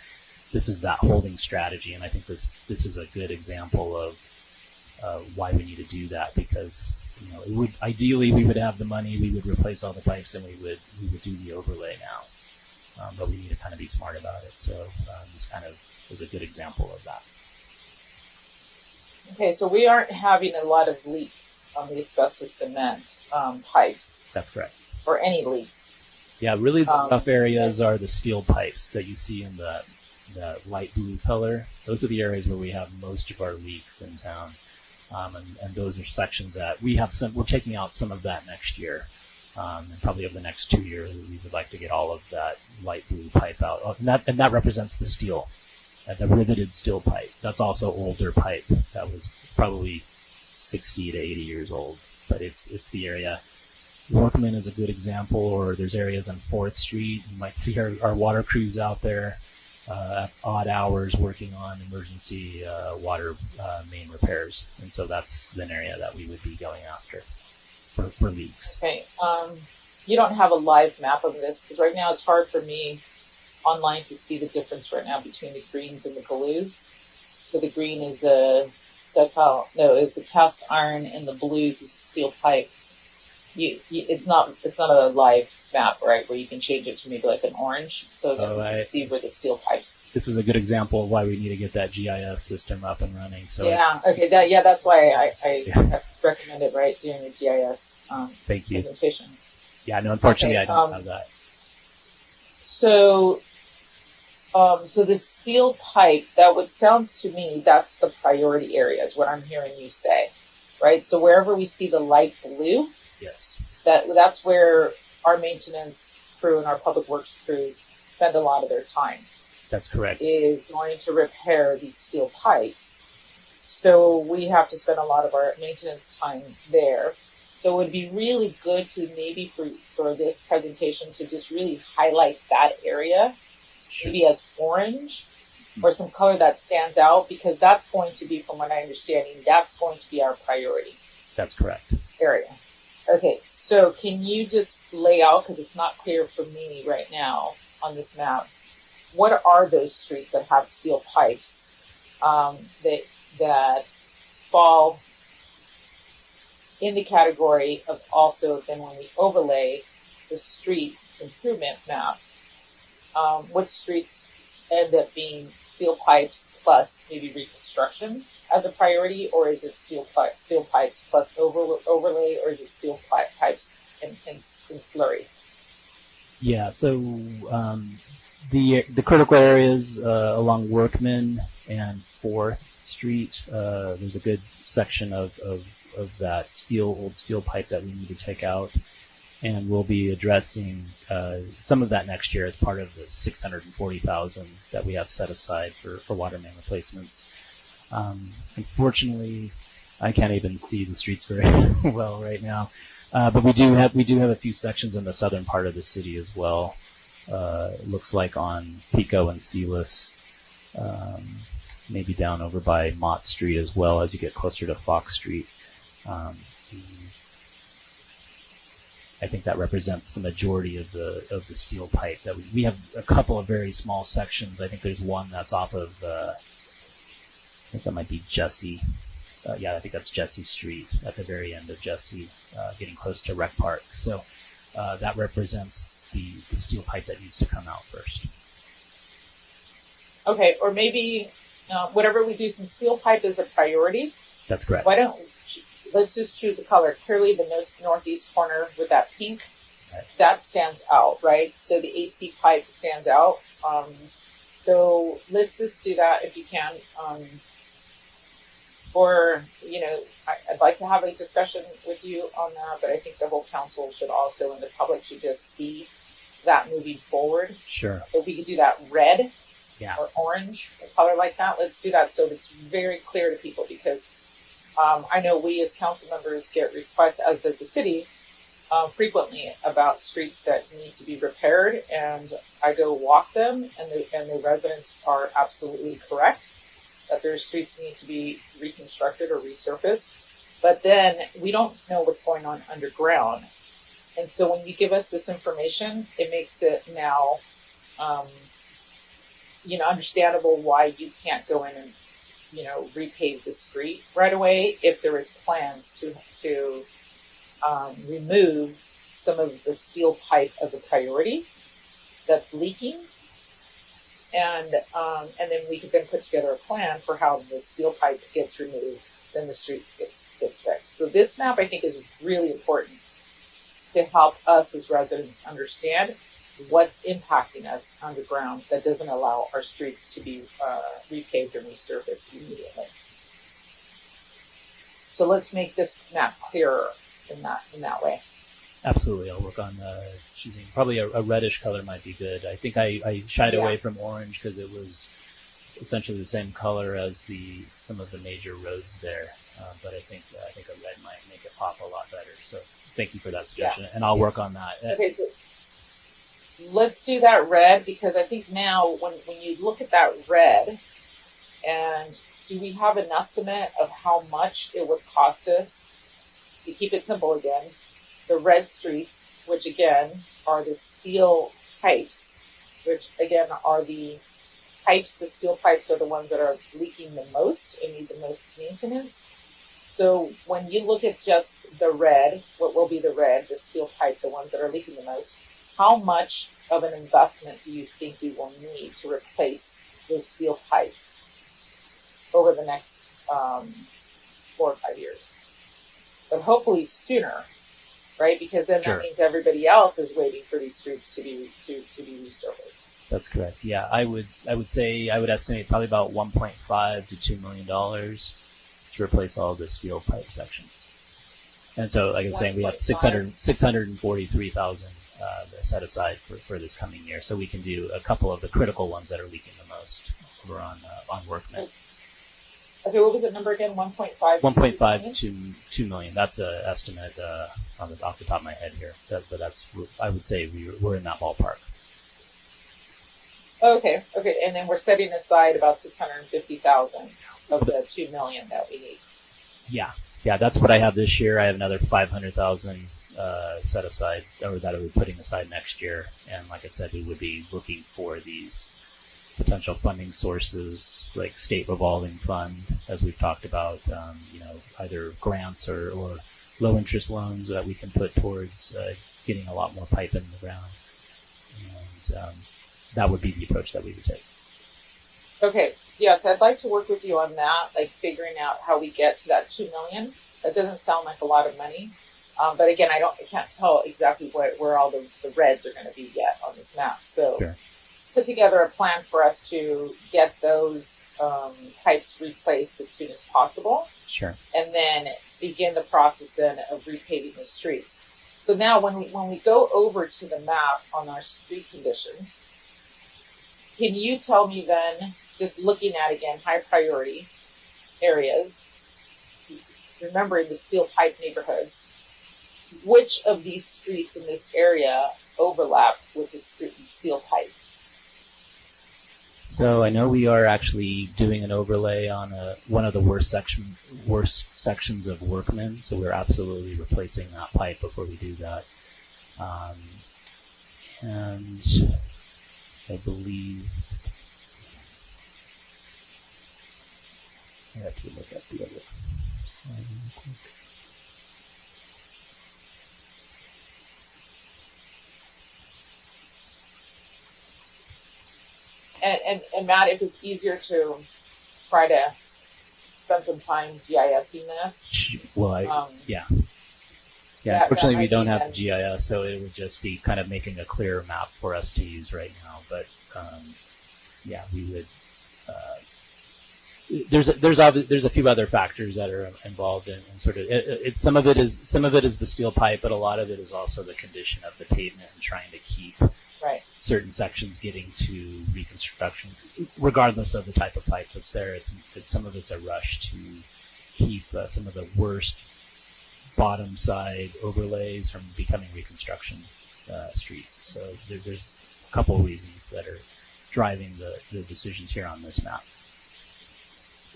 this is that holding strategy, and I think this is a good example of why we need to do that, because it would ideally we would have the money, we would replace all the pipes, and we would do the overlay now. But we need to kind of be smart about it. So this kind of is a good example of that. Okay, so we aren't having a lot of leaks on the asbestos cement pipes. That's correct. Or any leaks. Yeah, really the rough areas are the steel pipes that you see in the light blue color. Those are the areas where we have most of our leaks in town. And those are sections that we're taking out some of that next year. And probably over the next 2 years, we would like to get all of that light blue pipe out. And that represents the steel, the riveted steel pipe. That's also older pipe. It's probably 60 to 80 years old, but it's the area. Workman is a good example, or there's areas on 4th Street. You might see our water crews out there at odd hours working on emergency water main repairs. And so that's an area that we would be going after for leaks. Okay. You don't have a live map of this, because right now it's hard for me online to see the difference right now between the greens and the blues. So the green is is the cast iron, and the blues is the steel pipe. It's not a live map, right, where you can change it to maybe like an orange, so that you can see where the steel pipes. This is a good example of why we need to get that GIS system up and running. So that's why I recommend it, right, doing the GIS Thank you. presentation. Yeah, no, unfortunately I don't have that. So the steel pipe, sounds to me that's the priority area, is what I'm hearing you say, right? So wherever we see the light blue, yes, that's where our maintenance crew and our public works crews spend a lot of their time. That's correct. Is going to repair these steel pipes. So we have to spend a lot of our maintenance time there. So it would be really good to maybe for this presentation to just really highlight that area, maybe as orange or some color that stands out, because that's going to be, from what I understand, that's going to be our priority. That's correct. Area. Okay, so can you just lay out, because it's not clear for me right now on this map, what are those streets that have steel pipes that fall in the category of also, then when we overlay the street improvement map, which streets end up being steel pipes plus maybe reconstruction as a priority, or is it steel pipes plus overlay, or is it steel pipes and slurry? Yeah, so the critical areas along Workman and 4th Street, there's a good section of that old steel pipe that we need to take out, and we'll be addressing some of that next year as part of the $640,000 that we have set aside for water main replacements. Unfortunately, I can't even see the streets very well right now, But we do have a few sections in the southern part of the city as well. It looks like on Pico and Silas, maybe down over by Mott Street as well as you get closer to Fox Street. I think that represents the majority of the steel pipe that we have a couple of very small sections. I think there's one that's off of I think that might be Jesse. I think that's Jesse Street at the very end of Jesse, getting close to Rec Park. So that represents the steel pipe that needs to come out first. Okay, or maybe whatever we do, since steel pipe is a priority, That's correct. Let's just choose the color. Clearly the northeast corner with that pink, Right. that stands out, right? So the AC pipe stands out. So let's just do that if you can. Or, I'd like to have a discussion with you on that, but I think the whole council should also, and the public should just see that moving forward. Sure. If we could do that red Yeah. or orange, a color like that, let's do that so it's very clear to people, because I know we as council members get requests, as does the city, frequently about streets that need to be repaired, and I go walk them, and the residents are absolutely correct that their streets need to be reconstructed or resurfaced, but then we don't know what's going on underground. And so when you give us this information, it makes it now, understandable why you can't go in and, repave the street right away if there is plans to remove some of the steel pipe as a priority that's leaking. And then we could then put together a plan for how the steel pipe gets removed, then the street gets fixed. So this map, I think, is really important to help us as residents understand what's impacting us underground that doesn't allow our streets to be repaved and resurfaced immediately. So let's make this map clearer in that way. Absolutely. I'll work on choosing probably a reddish color might be good. I think I shied away from orange because it was essentially the same color as some of the major roads there. But I think a red might make it pop a lot better. So thank you for that suggestion, and I'll work on that. Okay, so let's do that red, because I think now when you look at that red, and do we have an estimate of how much it would cost us to keep it simple again? The red streets, which again are the steel pipes, which again are the pipes, the steel pipes are the ones that are leaking the most and need the most maintenance. So when you look at just the red, what will be the red, the steel pipe, the ones that are leaking the most, how much of an investment do you think we will need to replace those steel pipes over the next 4 or 5 years? But hopefully sooner, right? Because then that means everybody else is waiting for these streets to be resurfaced. That's correct. Yeah, I would estimate probably about $1.5 to $2 million to replace all the steel pipe sections. And so, like I was saying, we have 643,000 set aside for this coming year, so we can do a couple of the critical ones that are leaking the most. We're on Workman. Okay, what was the number again? 1.5. 1.5 to 2 million. That's an estimate off the top of my head here. But that's, I would say we're in that ballpark. Okay, and then we're setting aside about 650,000 of the 2 million that we need. Yeah, that's what I have this year. I have another 500,000 set aside, or that I would be putting aside next year. And like I said, we would be looking for these potential funding sources like state revolving fund, as we've talked about, either grants or low interest loans that we can put towards getting a lot more pipe in the ground. And that would be the approach that we would take. Okay, yes, I'd like to work with you on that, like figuring out how we get to that 2 million. That doesn't sound like a lot of money. But again, I can't tell exactly where all the reds are going to be yet on this map. So put together a plan for us to get those pipes replaced as soon as possible. Sure. And then begin the process then of repaving the streets. So now when we go over to the map on our street conditions, can you tell me then, just looking at again high priority areas, remembering the steel pipe neighborhoods, which of these streets in this area overlap with the steel pipe? So I know we are actually doing an overlay on one of the worst sections of Workman. So we're absolutely replacing that pipe before we do that. And I believe I have to look at the other slide real quick. And Matt, if it's easier to try to spend some time GISing this. Well, yeah. that Unfortunately, we might don't be have then- the GIS, so it would just be kind of making a clearer map for us to use right now. But yeah, we would. There's a few other factors that are involved in sort of some of it is the steel pipe, but a lot of it is also the condition of the pavement and trying to keep Right. certain sections getting to reconstruction, regardless of the type of pipe that's there. It's some of it's a rush to keep some of the worst bottom side overlays from becoming reconstruction streets. So there's a couple of reasons that are driving the decisions here on this map.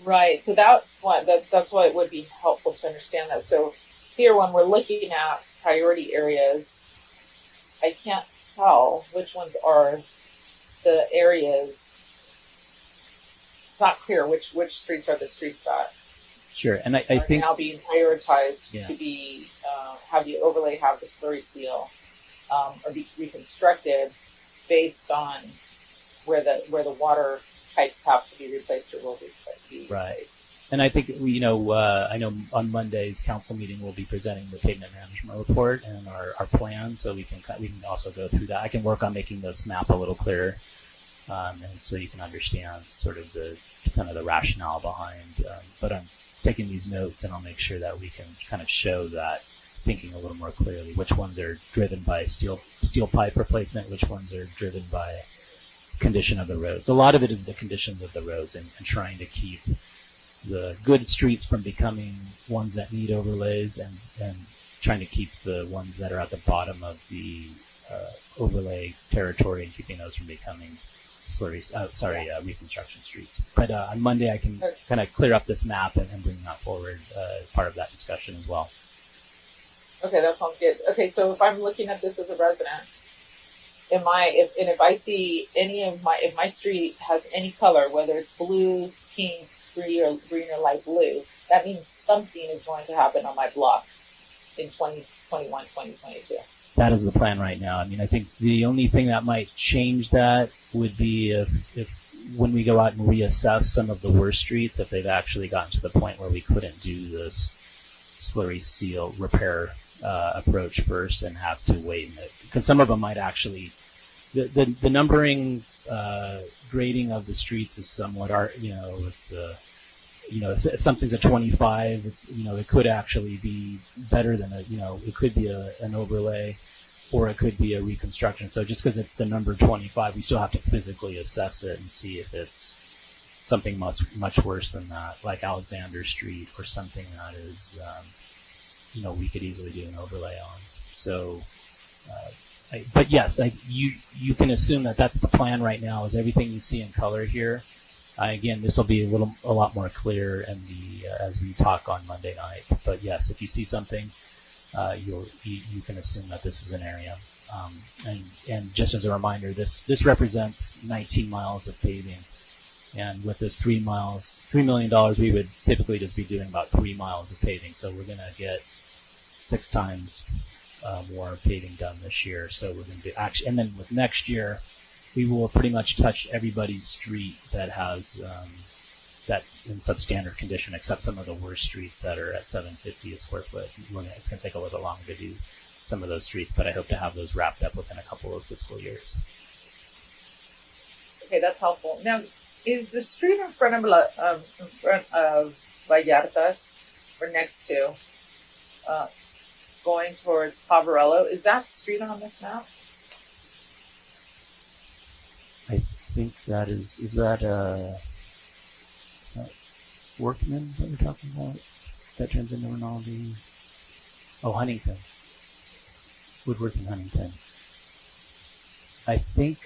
Right. So that's why it would be helpful to understand that. So here, when we're looking at priority areas, I can't tell which ones are the areas. It's not clear which streets are the streets that Sure, and I are think now being prioritized Yeah. to be have the overlay, have the slurry seal, or be reconstructed based on where the water pipes have to be replaced or will be Right. replaced. And I think I know on Monday's council meeting we'll be presenting the pavement management report and our plan, so we can also go through that. I can work on making this map a little clearer, and so you can understand sort of the kind of the rationale behind. But I'm taking these notes, and I'll make sure that we can kind of show that thinking a little more clearly. Which ones are driven by steel pipe replacement? Which ones are driven by condition of the roads? A lot of it is the conditions of the roads and trying to keep the good streets from becoming ones that need overlays and trying to keep the ones that are at the bottom of the overlay territory and keeping those from becoming reconstruction streets. But on Monday I can kind of clear up this map and bring that forward as part of that discussion as well. Okay, that sounds good. Okay, so if I'm looking at this as a resident, if I see if my street has any color, whether it's blue, pink, green or light blue, that means something is going to happen on my block in 2021, 2022. That is the plan right now. I mean, I think the only thing that might change that would be if when we go out and reassess some of the worst streets, if they've actually gotten to the point where we couldn't do this slurry seal repair approach first and have to wait, because some of them might actually the numbering grading of the streets is somewhat it's if something's a 25, it's it could actually be better than it could be an overlay or it could be a reconstruction. So just because it's the number 25, we still have to physically assess it and see if it's something much worse than that, like Alexander Street or something that is we could easily do an overlay on. So but yes, you can assume that that's the plan right now, is everything you see in color here. Again, this will be a lot more clear as we talk on Monday night. But yes, if you see something, you can assume that this is an area. And just as a reminder, this represents 19 miles of paving. And with this $3 million, we would typically just be doing about 3 miles of paving. So we're going to get 6 times more paving done this year. So we're going to do and then with next year, we will pretty much touch everybody's street that has that in substandard condition, except some of the worst streets that are at $750 a square foot. It's going to take a little bit longer to do some of those streets, but I hope to have those wrapped up within a couple of fiscal years. Okay, that's helpful. Now, is the street in front of Vallartas or next to going towards Pavarello? Is that street on this map? I think that is that Workman that we're talking about? That Veterans and Rinaldi. Oh, Huntington. Woodworth and Huntington. I think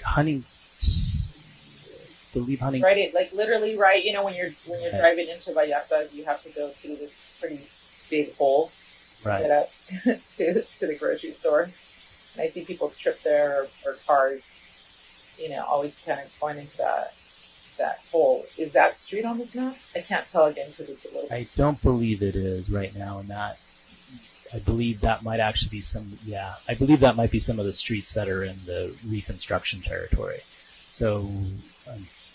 believe Huntington. Right, it, like literally, right. You know, when you're Right. driving into Vallartas, you have to go through this pretty big hole to Right. get up to the grocery store. And I see people trip there or cars, you know, always kind of going into that hole. Is that street on this map? I can't tell again because it's a little. I don't believe it is right now, and that I believe that might actually be some. Yeah, I believe that might be some of the streets that are in the reconstruction territory. So,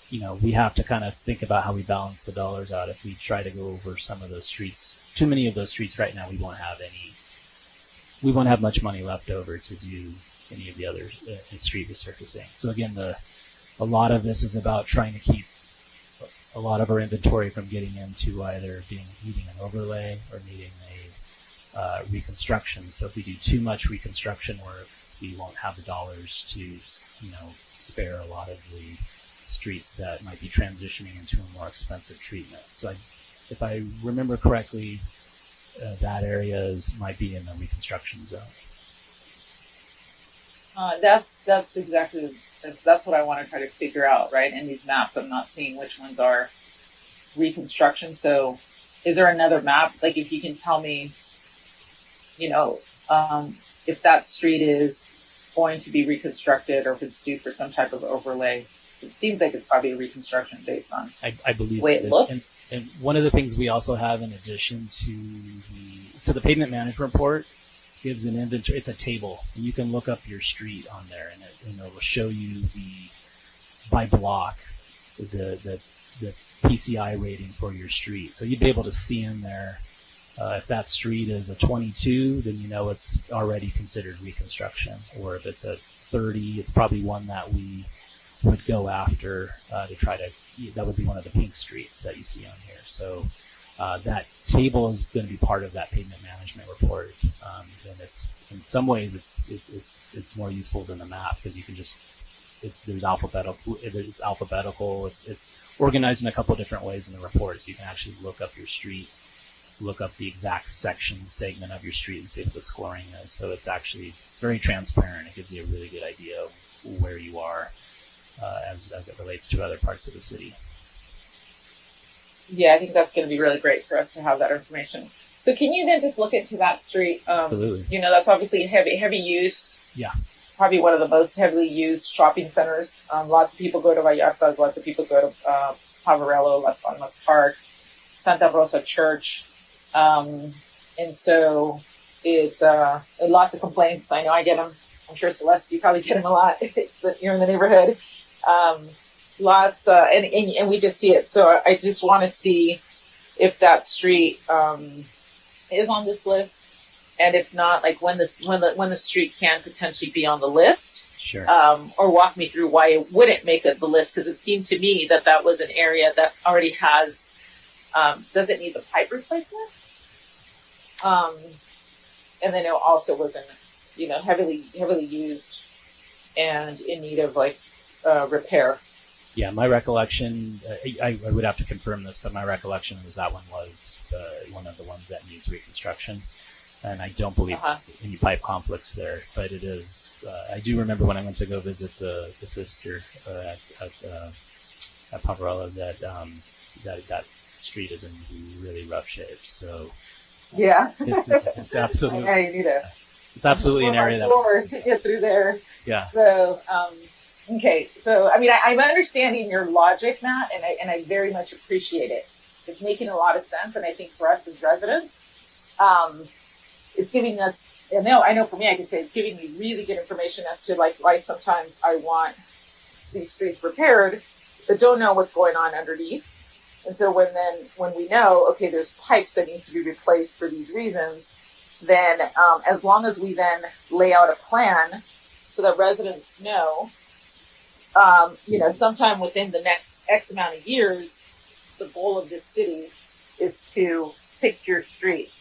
you know, we have to kind of think about how we balance the dollars out. If we try to go over some of those streets, too many of those streets right now, we won't have much money left over to do any of the other street resurfacing. So again, a lot of this is about trying to keep a lot of our inventory from getting into either needing an overlay or needing a reconstruction. So if we do too much reconstruction work, we won't have the dollars to, you know, spare a lot of the streets that might be transitioning into a more expensive treatment. So if I remember correctly, that area might be in the reconstruction zone. That's exactly that's what I want to try to figure out, right? In these maps, I'm not seeing which ones are reconstruction. So, is there another map? Like, if you can tell me, you know, if that street is going to be reconstructed or if it's due for some type of overlay. It seems like it's probably a reconstruction based on I believe the way it looks. And one of the things we also have in addition to the pavement management report gives an inventory. It's a table, and you can look up your street on there, and it will show you by block the PCI rating for your street. So you'd be able to see in there if that street is a 22, then you know it's already considered reconstruction, or if it's a 30, it's probably one that we would go after to try to. That would be one of the pink streets that you see on here. So that table is going to be part of that pavement management report, and it's in some ways it's more useful than the map because you can just it's alphabetical. It's organized in a couple of different ways in the report, so you can actually look up your street, look up the exact segment of your street, and see what the scoring is. So it's very transparent. It gives you a really good idea of where you are as it relates to other parts of the city. Yeah, I think that's going to be really great for us to have that information. So can you then just look into that street? Absolutely. You know, that's obviously heavy use. Yeah. Probably one of the most heavily used shopping centers. Lots of people go to Vallartas. Lots of people go to Pavarello, Las Palmas Park, Santa Rosa Church. And so it's lots of complaints. I know I get them. I'm sure Celeste, you probably get them a lot. You're in the neighborhood. Lots, and we just see it. So I just want to see if that street is on this list, and if not, like when the street can potentially be on the list. Sure. Or walk me through why it wouldn't make the list, because it seemed to me that was an area that already has doesn't need the pipe replacement, and then it also wasn't, you know, heavily used and in need of like repair. Yeah, my recollection, I would have to confirm this, but my recollection was that one was one of the ones that needs reconstruction. And I don't believe any pipe conflicts there, but it is. I do remember when I went to go visit the sister at Pavarello that street is in really rough shape. So yeah, it's absolutely. Yeah, you need it's absolutely an area that to get through there. Yeah. So okay, so I mean, I'm understanding your logic, Matt, and I very much appreciate it. It's making a lot of sense, and I think for us as residents, it's giving us. I know for me, I can say it's giving me really good information as to like why sometimes I want these streets repaired, but don't know what's going on underneath. And so when we know, okay, there's pipes that need to be replaced for these reasons, then as long as we then lay out a plan so that residents know, you know, sometime within the next X amount of years, the goal of this city is to fix your street,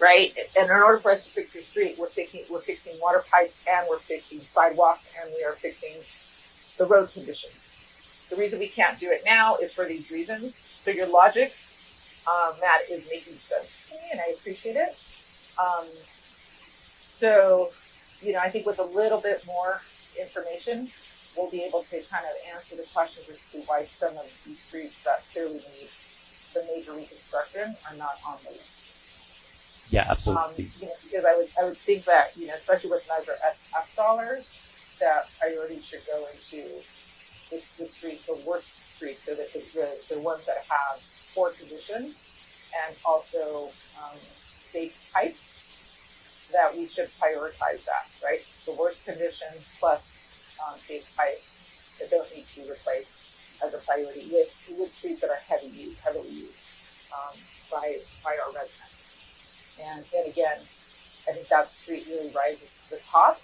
right? And in order for us to fix your street, we're fixing water pipes, and we're fixing sidewalks, and we are fixing the road conditions. The reason we can't do it now is for these reasons. So your logic, Matt, is making sense to me, and I appreciate it. So I think with a little bit more information, we'll be able to kind of answer the questions and see why some of these streets that clearly need the major reconstruction are not on the list. Yeah, absolutely. Because I would think that, especially with Measure SF dollars, that priority should go into the streets, the worst streets, so that the ones that have poor conditions and also safe pipes, that we should prioritize that, right? The worst conditions plus safe pipes that don't need to be replaced as a priority with streets that are heavily used by our residents. And again, I think that street really rises to the top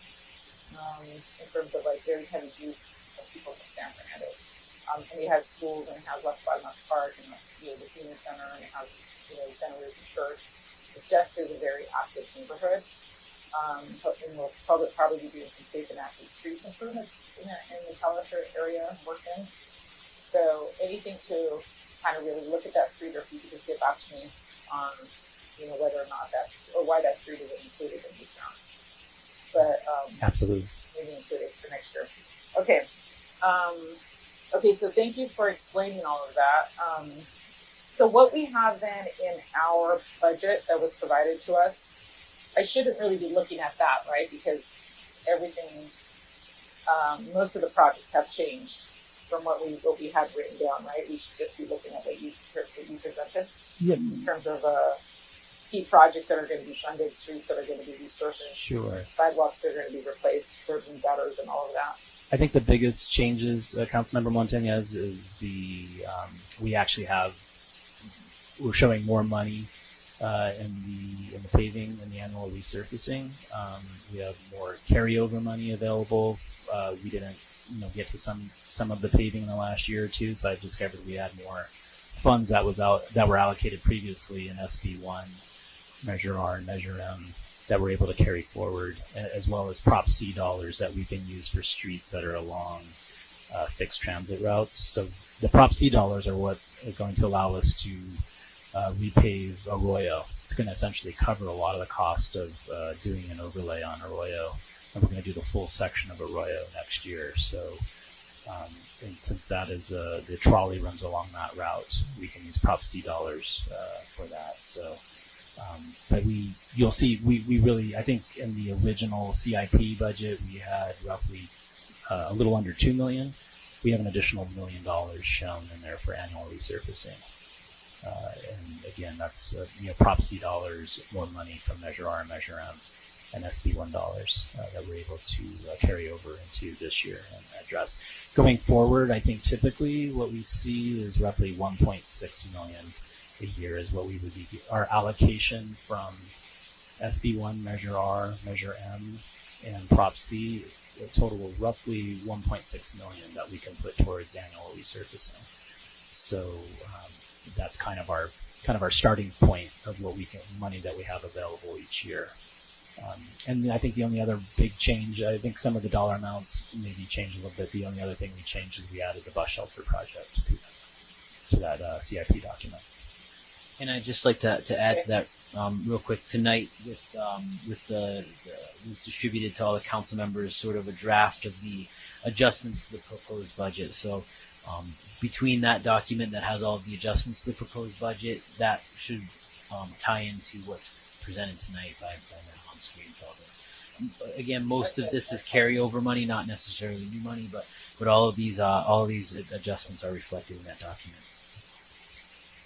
in terms of like very heavy use of people in San Fernando. And it has schools, and it has Las Palmas Park, and the senior center, and it has Santa Rosa Church. It just is a very active neighborhood. And we'll probably be doing some safe and active street improvements in the Calashur area work in. So anything to kind of really look at that street, or if you could just get back to me on whether or not why that street isn't included in these rounds. But absolutely, maybe include it for next year. Okay. Okay, so thank you for explaining all of that. So what we have then in our budget that was provided to us, I shouldn't really be looking at that, right? Because everything, most of the projects have changed from what we had written down, right? We should just be looking at what you presented in terms of key projects that are going to be funded, streets that are going to be resurfaced, sure, sidewalks that are going to be replaced, curbs and gutters, and all of that. I think the biggest changes, Councilmember Montañez, is we're showing more money in the paving and the annual resurfacing. We have more carryover money available. We didn't get to some of the paving in the last year or two, so I've discovered we had more funds that were allocated previously in SB1, Measure R, and Measure M, that we're able to carry forward, as well as Prop C dollars that we can use for streets that are along fixed transit routes. So the Prop C dollars are what are going to allow us to repave Arroyo. It's going to essentially cover a lot of the cost of doing an overlay on Arroyo, and we're going to do the full section of Arroyo next year. So and since that is the trolley runs along that route, we can use Prop C dollars for that. So but you'll see, we really, I think in the original CIP budget, we had roughly a little under $2 million. We have an additional $1 million shown in there for annual resurfacing. And again, that's Prop C dollars, more money from Measure R and Measure M, and SB1 dollars that we're able to carry over into this year and address. Going forward, I think typically what we see is roughly $1.6 million a year is what we would be our allocation from SB1, Measure R, Measure M, and Prop C. A total of roughly $1.6 million that we can put towards annual resurfacing. So that's kind of our starting point of money that we have available each year. And I think the only other big change, I think some of the dollar amounts maybe changed a little bit. The only other thing we changed is we added the bus shelter project to that CIP document. And I'd just like to add to that real quick. Tonight, with the was distributed to all the council members, sort of a draft of the adjustments to the proposed budget. So between that document that has all of the adjustments to the proposed budget, that should tie into what's presented tonight by the on-screen folder. Again, most of this is carryover money, not necessarily new money, but all of these adjustments are reflected in that document.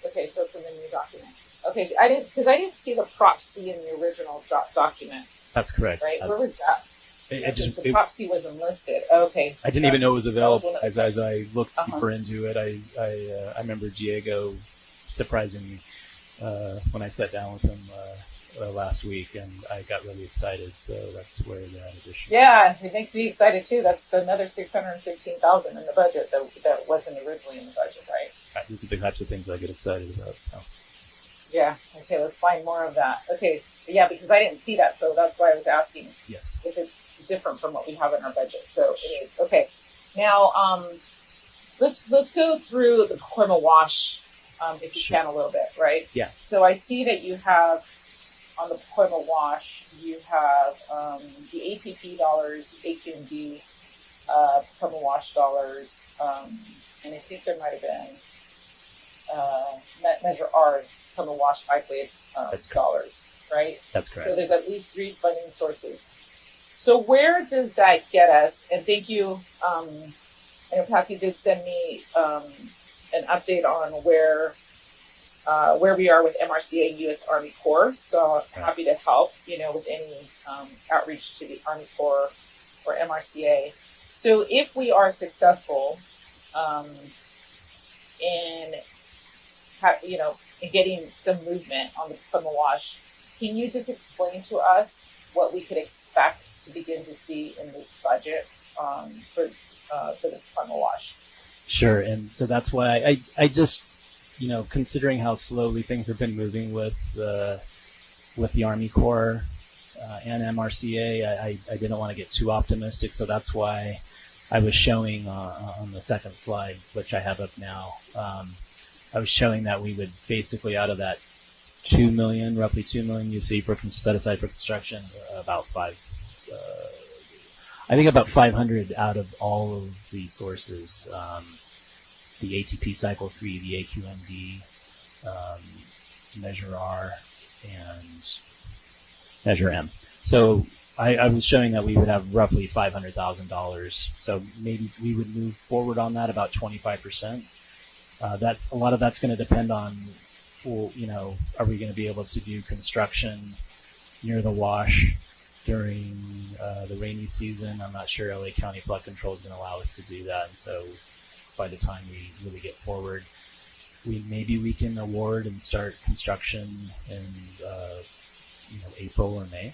Okay, so it's in the new document. Okay, I didn't see the Prop C in the original document. That's correct. Right? Where was that? The Prop C was enlisted. Okay. I didn't even know it was available. As I looked deeper into it, I remember Diego surprising me when I sat down with him last week, and I got really excited. So that's where that addition. Yeah, it makes me excited too. That's another $615,000 in the budget that wasn't originally in the budget, right? These are the types of things I get excited about. So. Yeah. Okay. Let's find more of that. Okay. Yeah, because I didn't see that, so that's why I was asking. Yes. If it's different from what we have in our budget, so it is. Okay. Now, let's go through the Pacoima Wash, if you can, a little bit, right? Yeah. So I see that you have on the Pacoima Wash you have the ATP dollars, AQMD, Potomac Wash dollars, and I think there might have been Measure R, Potomac Wash bike-weight dollars, right? That's So correct. there's at least 3 funding sources. So where does that get us? And thank you. I know Kathy did send me an update on where we are with MRCA and U.S. Army Corps. So I'm happy to help, with any outreach to the Army Corps or MRCA. So if we are successful in getting some movement on the Potomac Wash, can you just explain to us what we could expect to begin to see in this budget for the Potomac Wash? Sure, and so that's why I just, considering how slowly things have been moving with the Army Corps and MRCA, I didn't want to get too optimistic, so that's why I was showing on the second slide, which I have up now, I was showing that we would basically, out of that roughly 2 million you see set aside for construction, about 500 out of all of the sources, the ATP Cycle 3, the AQMD, Measure R, and Measure M. So I was showing that we would have roughly $500,000. So maybe we would move forward on that about 25%. That's a lot of that's going to depend on, are we going to be able to do construction near the wash during the rainy season? I'm not sure LA County Flood Control is going to allow us to do that. And so by the time we really get forward, maybe we can award and start construction in April or May.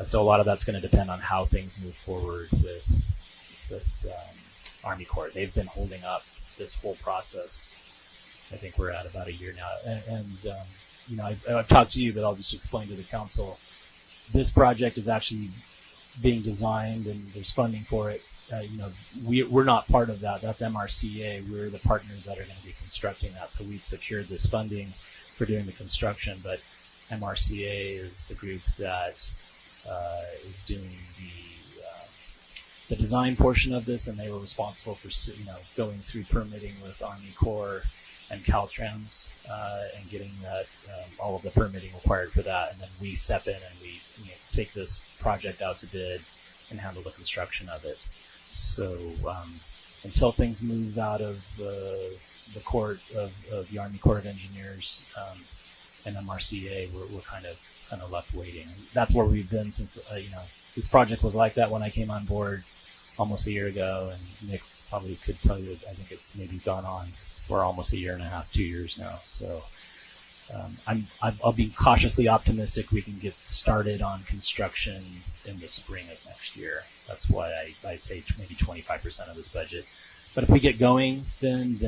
So a lot of that's going to depend on how things move forward with Army Corps. They've been holding up this whole process. I think we're at about a year now. And I've talked to you, but I'll just explain to the council. This project is actually being designed and there's funding for it. We're not part of that. That's MRCA. We're the partners that are going to be constructing that. So we've secured this funding for doing the construction, but MRCA is the group that is doing the design portion of this, and they were responsible for going through permitting with Army Corps and Caltrans and getting that all of the permitting required for that, and then we step in and we take this project out to bid and handle the construction of it. So until things move out of the court of the Army Corps of Engineers and MRCA, we're kind of left waiting. That's where we've been since this project was like that when I came on board almost a year ago, and Nick probably could tell you. I think it's maybe gone on for almost a year and a half, 2 years now. So I'll be cautiously optimistic we can get started on construction in the spring of next year. That's why I say maybe 25% of this budget. But if we get going, then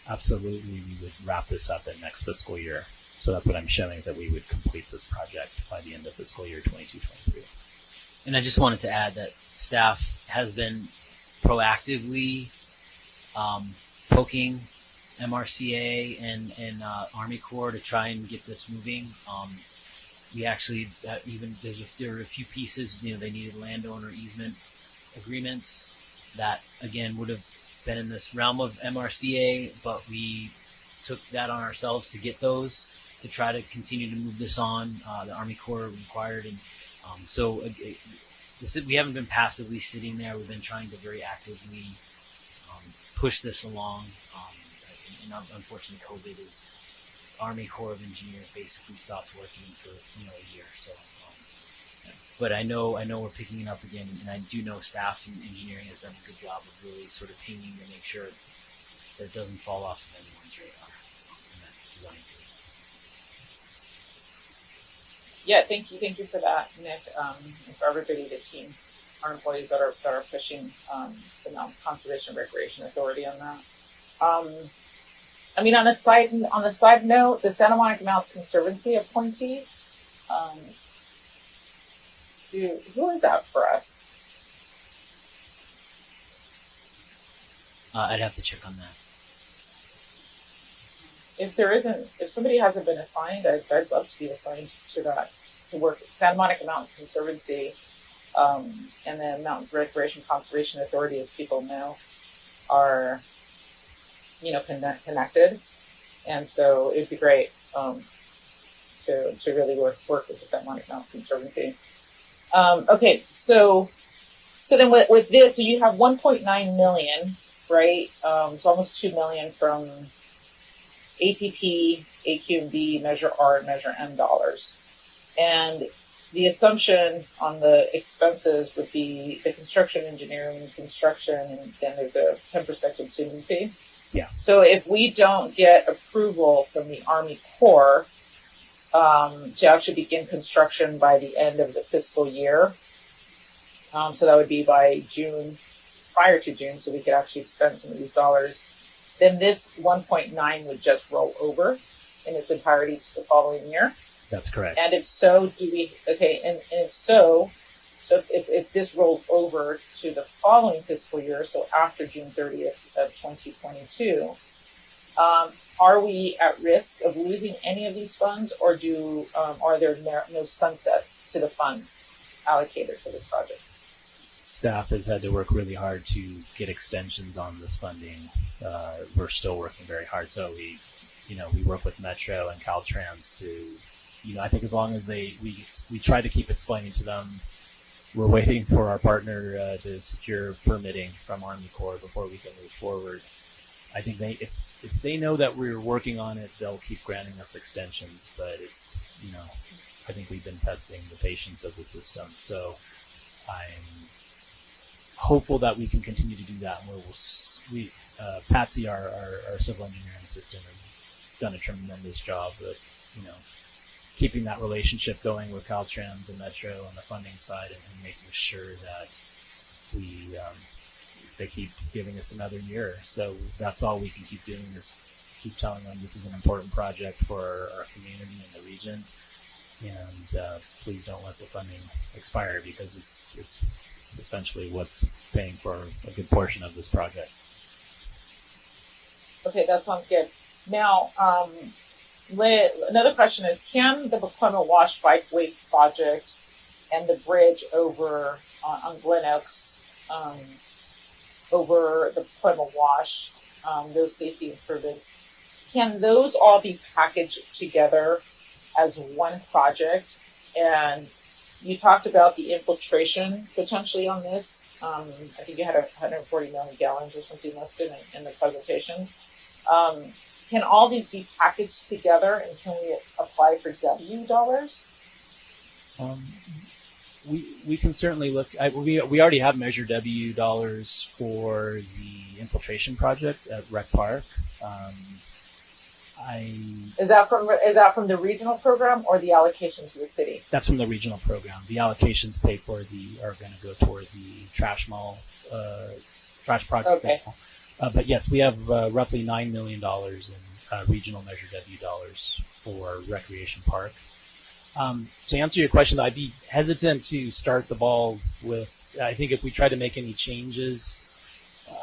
absolutely we would wrap this up in next fiscal year. So that's what I'm showing, is that we would complete this project by the end of fiscal year 22-23. And I just wanted to add that staff has been proactively poking MRCA and Army Corps to try and get this moving. We actually there were a few pieces. They needed landowner easement agreements that again would have been in this realm of MRCA, but we took that on ourselves to get those to try to continue to move this on. The Army Corps required, and so we haven't been passively sitting there. We've been trying to very actively push this along. And unfortunately, COVID is Army Corps of Engineers basically stopped working for a year. So, but I know we're picking it up again, and I do know staff in engineering has done a good job of really sort of pinging to make sure that it doesn't fall off of anyone's radar in that design phase. Yeah, thank you for that, Nick, and for everybody, the team, our employees that are pushing the Mountains Conservation and Recreation Authority on that. On a side note, the Santa Monica Mountains Conservancy appointee, who is that for us? I'd have to check on that. If somebody hasn't been assigned, I'd love to be assigned to that to work Santa Monica Mountains Conservancy, and then Mountains Recreation Conservation Authority, as people know, are, connected. And so it'd be great, to really work with the Santa Monica Mountains Conservancy. Okay, so then with this, so you have 1.9 million, right? It's almost 2 million from ATP, AQMD, Measure R, and Measure M dollars. And the assumptions on the expenses would be the construction, engineering, construction, and then there's a 10% contingency. Yeah. So if we don't get approval from the Army Corps to actually begin construction by the end of the fiscal year, so that would be by June, prior to June, so we could actually spend some of these dollars, then this 1.9 would just roll over in its entirety to the following year. That's correct. And if so, and if so if this rolls over to the following fiscal year, so after June 30th of 2022, are we at risk of losing any of these funds, or are there no sunsets to the funds allocated for this project? Staff has had to work really hard to get extensions on this funding. We're still working very hard. So we work with Metro and Caltrans to, I think as long as we try to keep explaining to them, we're waiting for our partner to secure permitting from Army Corps before we can move forward. I think if they know that we're working on it, they'll keep granting us extensions. But it's, I think we've been testing the patience of the system. So I'm hopeful that we can continue to do that. And Patsy, our civil engineering assistant, has done a tremendous job of, keeping that relationship going with Caltrans and Metro on the funding side, and making sure that they keep giving us another year. So that's all we can keep doing, is keep telling them this is an important project for our community and the region, and please don't let the funding expire, because it's essentially what's paying for a good portion of this project. Okay, that sounds good. Now, another question is, can the Pacoima Wash Bikeway project and the bridge over on Glen Oaks, over the Pacoima Wash, those safety improvements, can those all be packaged together as one project? And you talked about the infiltration potentially on this. I think you had 140 million gallons or something listed in the presentation. Can all these be packaged together, and can we apply for W dollars? We can certainly look. We already have Measure W dollars for the infiltration project at Rec Park. Is that from the regional program or the allocation to the city? That's from the regional program. The allocations paid for are going to go toward the trash project. Okay. But yes, we have roughly $9 million in regional Measure W dollars for Recreation Park. To answer your question, I'd be hesitant to start the ball with. I think if we try to make any changes,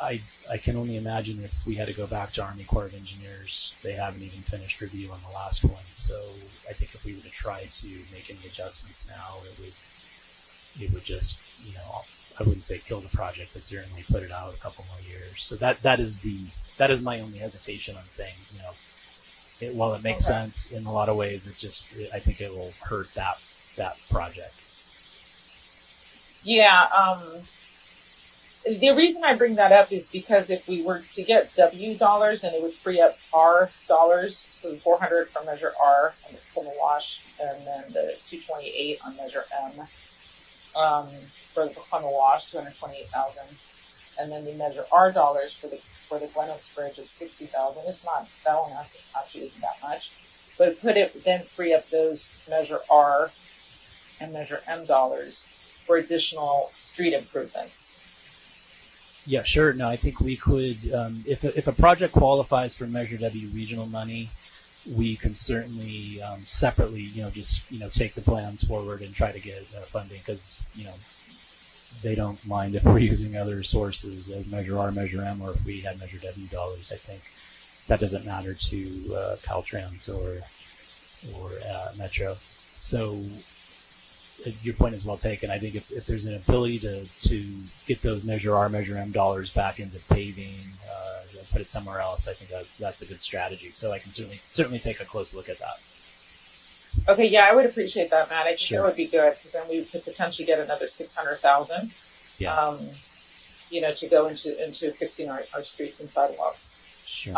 I can only imagine if we had to go back to Army Corps of Engineers. They haven't even finished review on the last one. So I think if we were to try to make any adjustments now, it would just, I wouldn't say kill the project, but certainly put it out a couple more years. So that is my only hesitation on saying, while it makes sense in a lot of ways, I think it will hurt that project. Yeah. The reason I bring that up is because if we were to get W dollars, and it would free up R dollars, so the 400 for Measure R and the Pacoima Wash, and then the 228 on Measure M for the Pacoima Wash, 228,000, and then the Measure R dollars for the Glen Oaks Bridge of 60,000. It's not, that one actually isn't that much, but then free up those Measure R and Measure M dollars for additional street improvements. Yeah, sure. No, I think we could, if a project qualifies for Measure W regional money, we can certainly separately, take the plans forward and try to get funding, because, they don't mind if we're using other sources as Measure R, Measure M, or if we had Measure W dollars. I think that doesn't matter to Caltrans or Metro. So your point is well taken. I think if there's an ability to get those Measure R, Measure M dollars back into paving, put it somewhere else, I think that's a good strategy. So I can certainly take a close look at that. Okay, yeah, I would appreciate that, Matt. I think Sure. that would be good because then we could potentially get another 600,000. Yeah. To go into fixing our streets and sidewalks. Sure.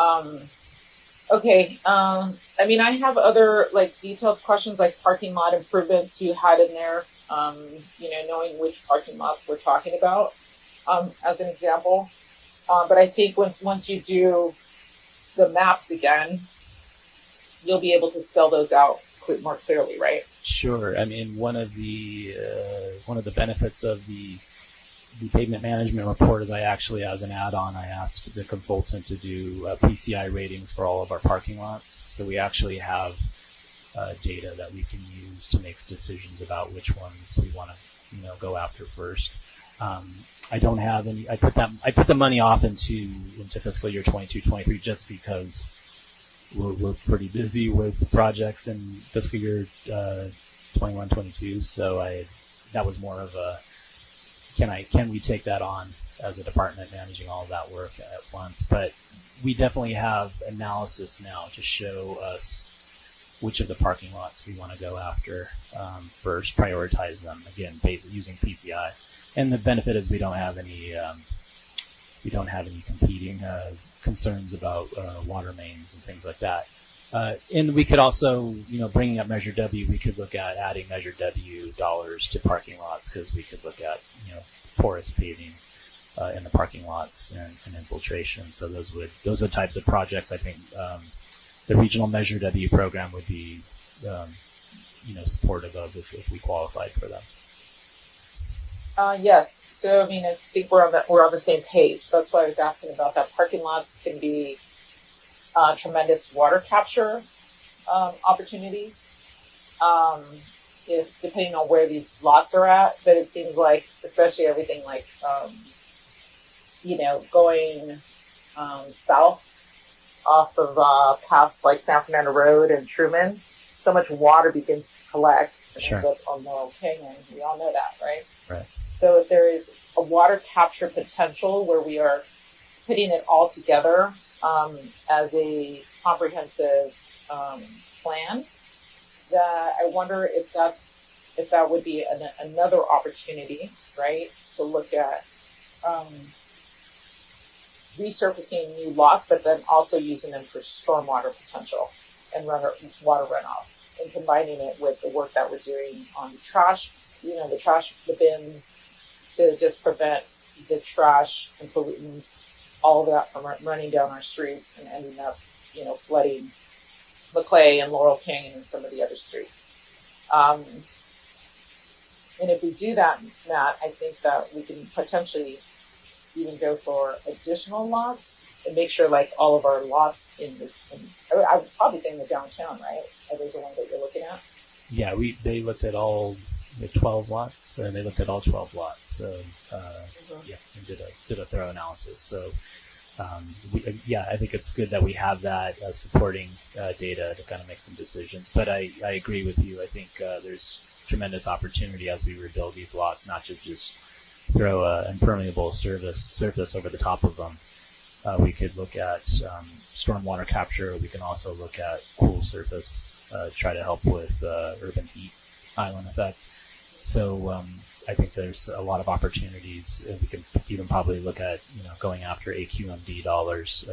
Okay. I mean, I have other like detailed questions like parking lot improvements you had in there. Knowing which parking lots we're talking about, as an example. But I think once you do the maps again, you'll be able to spell those out more clearly, right? Sure. I mean, one of the benefits of the pavement management report is I actually, as an add-on, I asked the consultant to do PCI ratings for all of our parking lots. So we actually have data that we can use to make decisions about which ones we want to, go after first. I don't have any. I put the money off into fiscal year 22-23 just because we're pretty busy with projects in fiscal year 21-22. So that was more of a can we take that on as a department managing all of that work at once? But we definitely have analysis now to show us which of the parking lots we want to go after first, prioritize them again, using PCI. And the benefit is we don't have any competing concerns about water mains and things like that. And we could also, bringing up Measure W, we could look at adding Measure W dollars to parking lots because we could look at, porous paving in the parking lots and infiltration. So those are types of projects I think the regional Measure W program would be, supportive of if we qualified for them. Yes. So I mean, I think we're on the same page. That's why I was asking about that. Parking lots can be tremendous water capture opportunities, if depending on where these lots are at. But it seems like, especially everything like going south off of past like San Fernando Road and Truman, so much water begins to collect and Sure. ends up on Laurel Canyon. We all know that, right? Right. So if there is a water capture potential where we are putting it all together as a comprehensive plan, that I wonder if that would be another opportunity, right, to look at resurfacing new lots, but then also using them for stormwater potential and water runoff, and combining it with the work that we're doing on the trash, the bins, to just prevent the trash and pollutants, all of that from running down our streets and ending up, flooding Maclay and Laurel Canyon and some of the other streets. And if we do that, Matt, I think that we can potentially even go for additional lots and make sure like all of our lots I would probably say in the downtown, right? Are those the ones that you're looking at? Yeah, they looked at all the 12 lots, and they looked at all 12 lots. So, yeah, and did a thorough analysis. So, I think it's good that we have that supporting data to kind of make some decisions. But I agree with you. I think there's tremendous opportunity as we rebuild these lots, not to just throw an impermeable surface over the top of them. We could look at stormwater capture. We can also look at cool surface, try to help with urban heat island effect. So I think there's a lot of opportunities. We can even probably look at going after AQMD dollars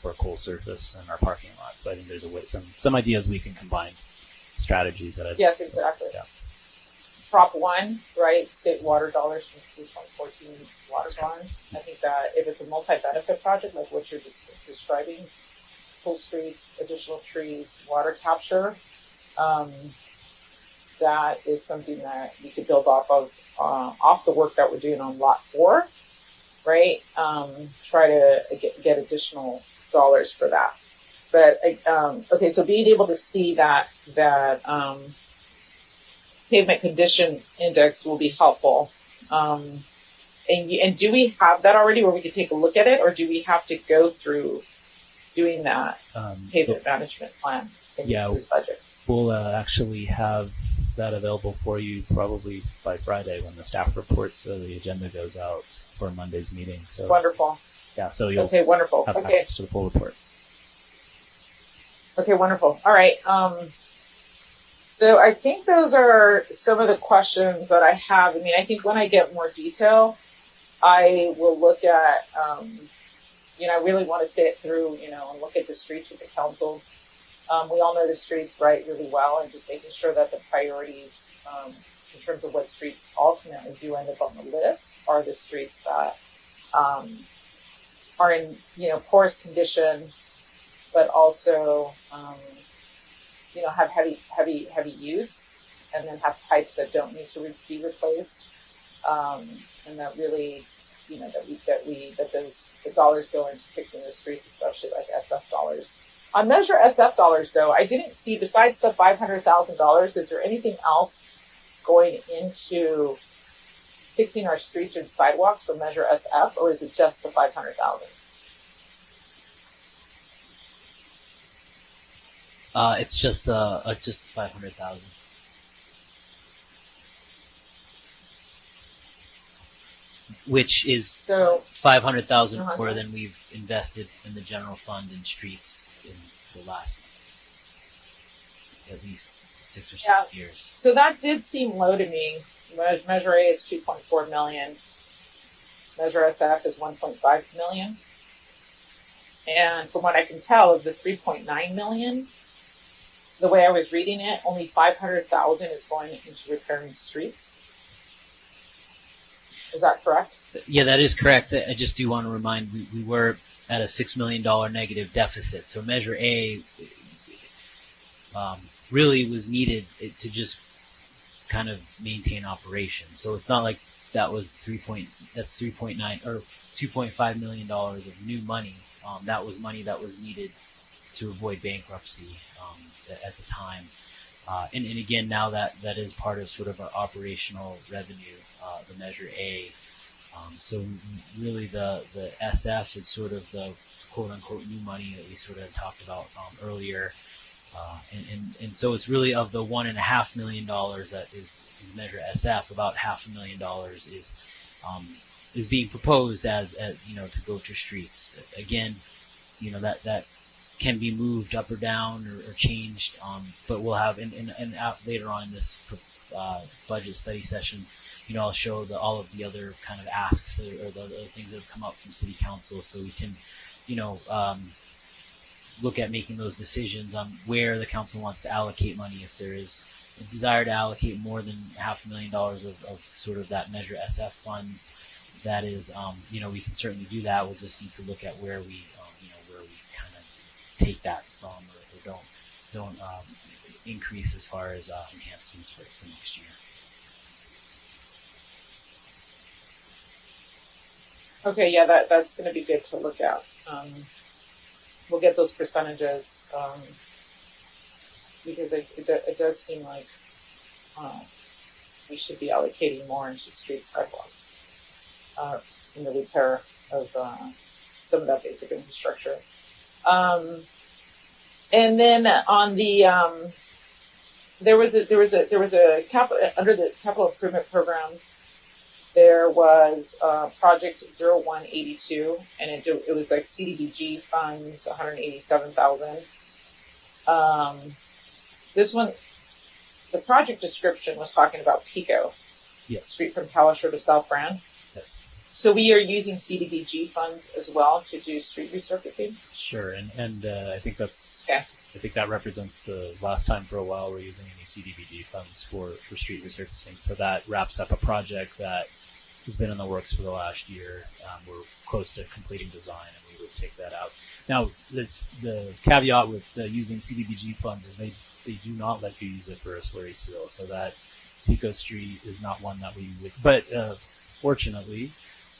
for cool surface in our parking lot. So I think there's some ideas we can combine strategies that Yes, exactly. Yeah. Prop 1, right? State water dollars from the 2014 water bond. I think that if it's a multi-benefit project like what you're describing, full streets, additional trees, water capture, that is something that we could build off the work that we're doing on Lot 4, right? Try to get additional dollars for that. But okay, so being able to see that pavement condition index will be helpful. And do we have that already where we could take a look at it, or do we have to go through doing that pavement management plan in this budget? We'll actually have that available for you probably by Friday when the staff reports, so the agenda goes out for Monday's meeting. So Wonderful. yeah, so you'll Okay, wonderful. have Okay. access to the full report. Okay, wonderful. All right. So I think those are some of the questions that I have. I mean, I think when I get more detail, I will look at, I really want to say it through, and look at the streets with the council. We all know the streets, right, really well, and just making sure that the priorities, in terms of what streets ultimately do end up on the list, are the streets that are in, poorest condition, but also, have heavy use, and then have pipes that don't need to be replaced, and that really, that the dollars go into fixing those streets, especially like SF dollars. On Measure SF dollars, though, I didn't see, besides the $500,000, is there anything else going into fixing our streets and sidewalks for Measure SF, or is it just the $500,000? It's just 500,000. Which is So 500,000 more than we've invested in the general fund and streets in the last at least 6 or 7 years. So that did seem low to me. Measure A is 2.4 million. Measure SF is 1.5 million. And from what I can tell, of the 3.9 million, the way I was reading it, only 500,000 is going into repairing streets. Is that correct? Yeah, that is correct. I just do want to remind we were at a $6 million negative deficit. So Measure A really was needed to just kind of maintain operations. So it's not like that was that's 3.9 or $2.5 million of new money. That was money that was needed to avoid bankruptcy at the time. And again, now that is part of sort of our operational revenue, the Measure A. So really the SF is sort of the quote unquote new money that we sort of talked about earlier. And so it's really of the $1.5 million that is Measure SF, about $500,000 is being proposed as to go to streets. Again, that can be moved up or down or changed, but we'll have and later on in this budget study session, I'll show all of the other kind of asks or the other things that have come up from City Council, so we can look at making those decisions on where the council wants to allocate money. If there is a desire to allocate more than $500,000 of sort of that Measure SF funds, that is, we can certainly do that. We'll just need to look at where we kind of take that from, or don't increase as far as enhancements for next year. Okay, yeah, that's going to be good to look at. We'll get those percentages because it does seem like we should be allocating more into street sidewalks in the repair of some of that basic infrastructure. And then on the there was a under the capital improvement program. There was Project 0182, and it was like CDBG funds, 187,000. This one, the project description was talking about Pico, yes. Street from Talasher to South Brand. Yes. So we are using CDBG funds as well to do street resurfacing. Sure, and I think that's. Okay. I think that represents the last time for a while we're using any CDBG funds for street resurfacing. So that wraps up a project that has been in the works for the last year. We're close to completing design, and we would take that out. Now, the caveat with using CDBG funds is they do not let you use it for a slurry seal, so that Pico Street is not one that we would. But fortunately,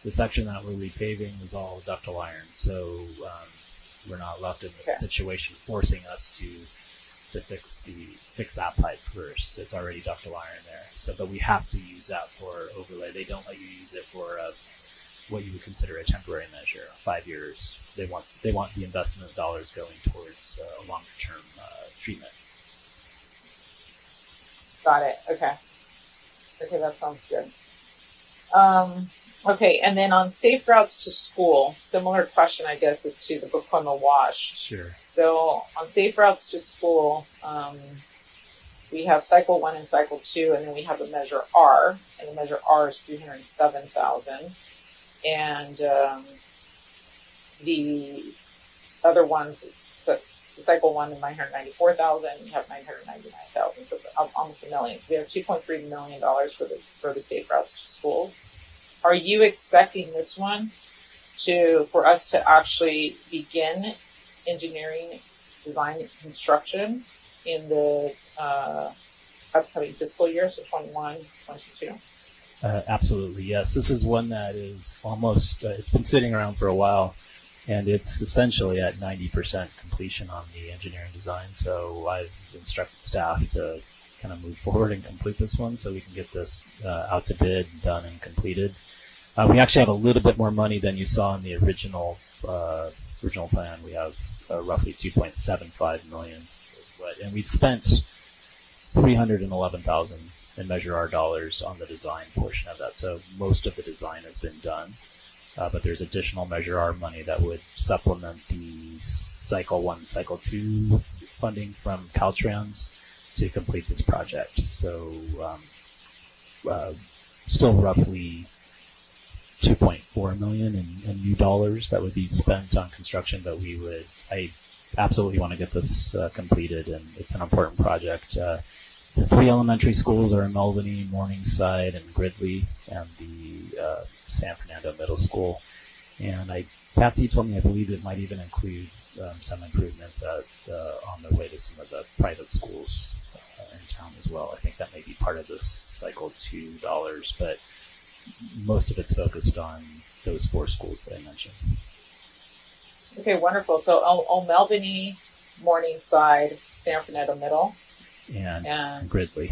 the section that we're repaving is all ductile iron, so we're not left in a situation forcing us to fix that pipe first. It's already ductile iron there. So, but we have to use that for overlay. They don't let you use it for what you would consider a temporary measure. 5 years. They want the investment dollars going towards a longer term treatment. Got it. Okay. Okay, that sounds good. Okay, and then on safe routes to school, similar question, I guess, is to the Baquema Wash. Sure. So on safe routes to school, we have cycle 1 and cycle 2, and then we have a measure R, and the measure R is 307,000, and the other ones, that's cycle 1 is 994,000. You have 999,000, so almost $1 million. So we have $2.3 million for the safe routes to school. Are you expecting this one for us to actually begin engineering, design, and construction in the upcoming fiscal year, so 21, 22? Absolutely, yes. This is one that is almost, it's been sitting around for a while, and it's essentially at 90% completion on the engineering design. So I've instructed staff to kind of move forward and complete this one so we can get this out to bid, done, and completed. We actually have a little bit more money than you saw in the original plan. We have roughly $2.75 million, and we've spent $311,000 in Measure R dollars on the design portion of that. So most of the design has been done, but there's additional Measure R money that would supplement the Cycle 1, Cycle 2 funding from Caltrans to complete this project. So still roughly $2.4 million in new dollars that would be spent on construction, but I absolutely want to get this completed, and it's an important project. The 3 elementary schools are in Melviny, Morningside, and Gridley, and the San Fernando Middle School. And Patsy told me, I believe it might even include some improvements on the way to some of the private schools in town as well. I think that may be part of this Cycle 2 dollars, but most of it's focused on those 4 schools that I mentioned. Okay, wonderful. So Melviny, Morningside, San Fernando Middle, and Gridley.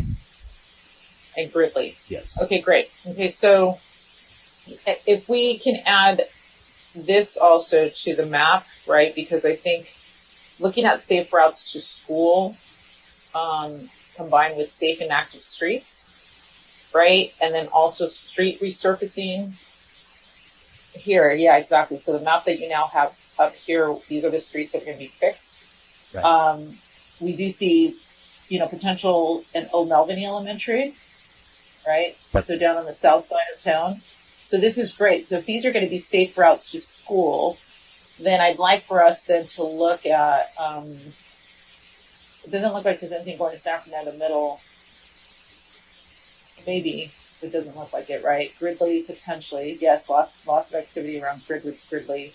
And Gridley. Yes. Okay, great. Okay, so if we can add this also to the map, right? Because I think looking at safe routes to school combined with safe and active streets, right? And then also street resurfacing here. Yeah, exactly. So the map that you now have up here, these are the streets that are going to be fixed. Right. We do see, potential in Old Melviny Elementary, right? So down on the south side of town. So this is great. So if these are going to be safe routes to school, then I'd like for us then to look at, it doesn't look like there's anything going to San Fernando Middle. Maybe. It doesn't look like it, right? Gridley, potentially. Yes, lots of activity around Gridley.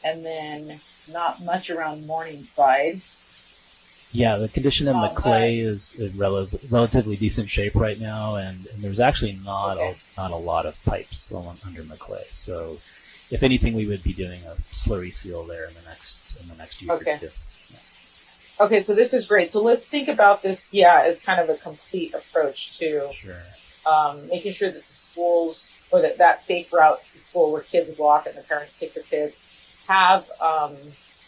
And then not much around Morningside. Yeah, the condition in Maclay is in relatively decent shape right now, and there's actually not a lot of pipes under Maclay. So, if anything, we would be doing a slurry seal there in the next year. Okay. Yeah. Okay, so this is great. So let's think about this, as kind of a complete approach to making sure that the schools, or that safe route to school where kids walk and the parents take their kids, have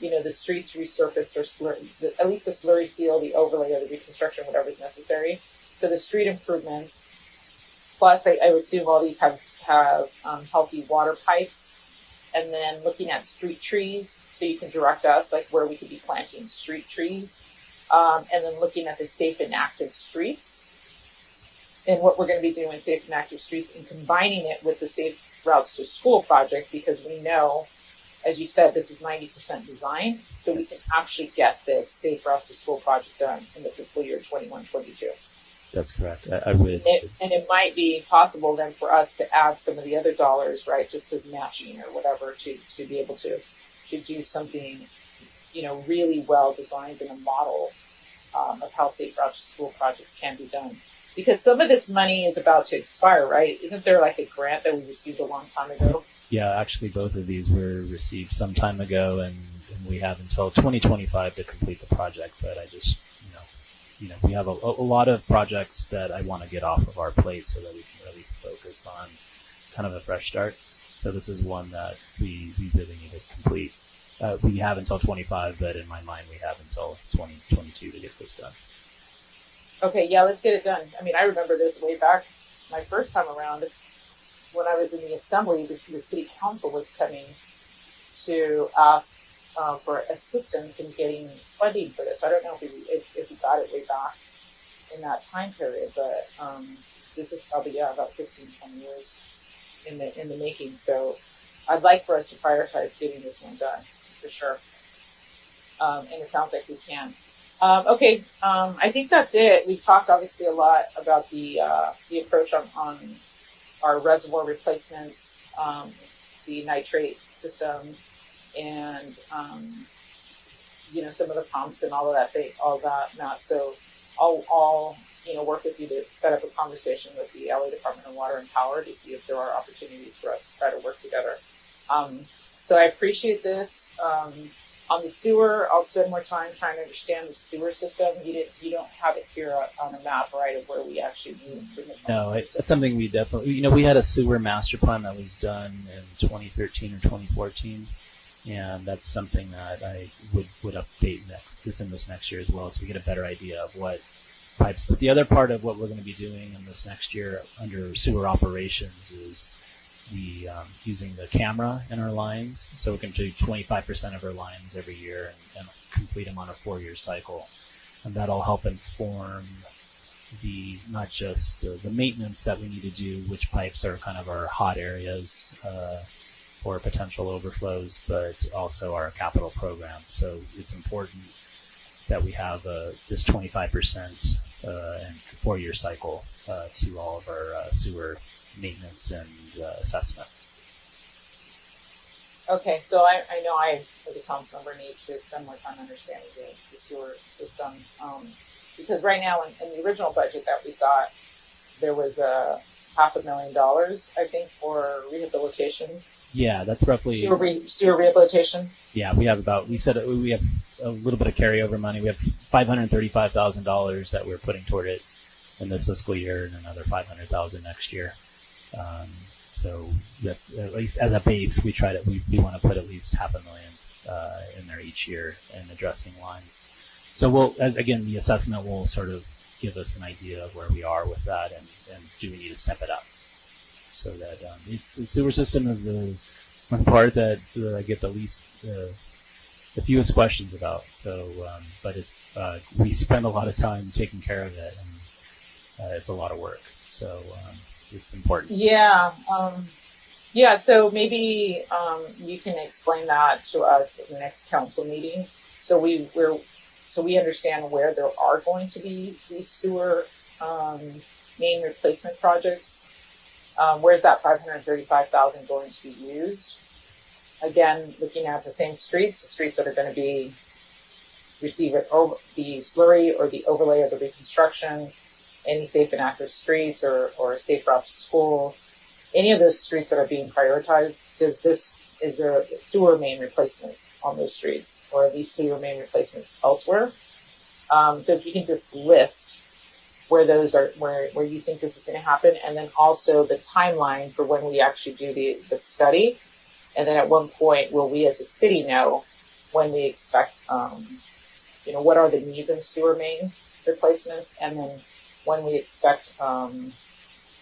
the streets resurfaced or at least the slurry seal, the overlay, or the reconstruction, whatever is necessary. So the street improvements, plus I would assume all these have healthy water pipes, and then looking at street trees, so you can direct us like where we could be planting street trees, and then looking at the safe and active streets and what we're going to be doing with safe and active streets, and combining it with the safe routes to school project, because we know, as you said, this is 90% design, so we can actually get this safe routes to school project done in the fiscal year 21-22. That's correct. I would. And it might be possible then for us to add some of the other dollars, right, just as matching or whatever, to be able to do something, really well designed in a model of how safe routes to school projects can be done. Because some of this money is about to expire, right? Isn't there like a grant that we received a long time ago? Yeah, actually both of these were received some time ago, and we have until 2025 to complete the project. But I just, we have a lot of projects that I want to get off of our plate so that we can really focus on kind of a fresh start. So this is one that we really need to complete. We have until 25, but in my mind we have until 2022 to get this done. Okay, yeah, let's get it done. I mean, I remember this way back my first time around when I was in the assembly. The city council was coming to ask for assistance in getting funding for this. I don't know if we got it way back in that time period, but this is probably about 15, 20 years in the making. So I'd like for us to prioritize getting this one done for sure. And it sounds like we can. Okay, I think that's it. We've talked obviously a lot about the approach on our reservoir replacements, the nitrate system, and some of the pumps and all of that Matt. So I'll work with you to set up a conversation with the LA Department of Water and Power to see if there are opportunities for us to try to work together. So I appreciate this. On the sewer, I'll spend more time trying to understand the sewer system. You don't have it here on a map, right, of where we actually need improvements. No, it's something we definitely, we had a sewer master plan that was done in 2013 or 2014, and that's something that I would update this next year as well, so we get a better idea of what pipes. But the other part of what we're going to be doing in this next year under sewer operations is using the camera in our lines, so we can do 25% of our lines every year and complete them on a 4-year cycle, and that'll help inform not just the maintenance that we need to do, which pipes are kind of our hot areas for potential overflows, but also our capital program. So it's important that we have this 25% and 4-year cycle to all of our sewer maintenance and assessment. Okay, so I know I, as a council member, need to spend more time understanding the sewer system, because right now in the original budget that we got, there was $500,000, I think, for rehabilitation. Yeah, that's roughly sewer rehabilitation. Yeah, we have we have a little bit of carryover money. We have $535,000 that we're putting toward it in this fiscal year, and another $500,000 next year. So that's, at least as a base, we want to put at least $500,000 in there each year in addressing lines. So again, the assessment will sort of give us an idea of where we are with that, and do we need to step it up? So that the sewer system is the one part that I get the fewest questions about. So, but we spend a lot of time taking care of it, and it's a lot of work. So it's important. Yeah. So maybe you can explain that to us at the next council meeting, so we understand where there are going to be these sewer main replacement projects. Where's that $535,000 going to be used? Again, looking at the same streets, the streets that are going to receive the slurry or the overlay of the reconstruction, any safe and active streets or safe route to school, any of those streets that are being prioritized, is there sewer main replacements on those streets, or are these sewer main replacements elsewhere? So if you can just list where those are, where you think this is going to happen, and then also the timeline for when we actually do the study, and then at one point will we as a city know when we expect, what are the needs in sewer main replacements, and then when we expect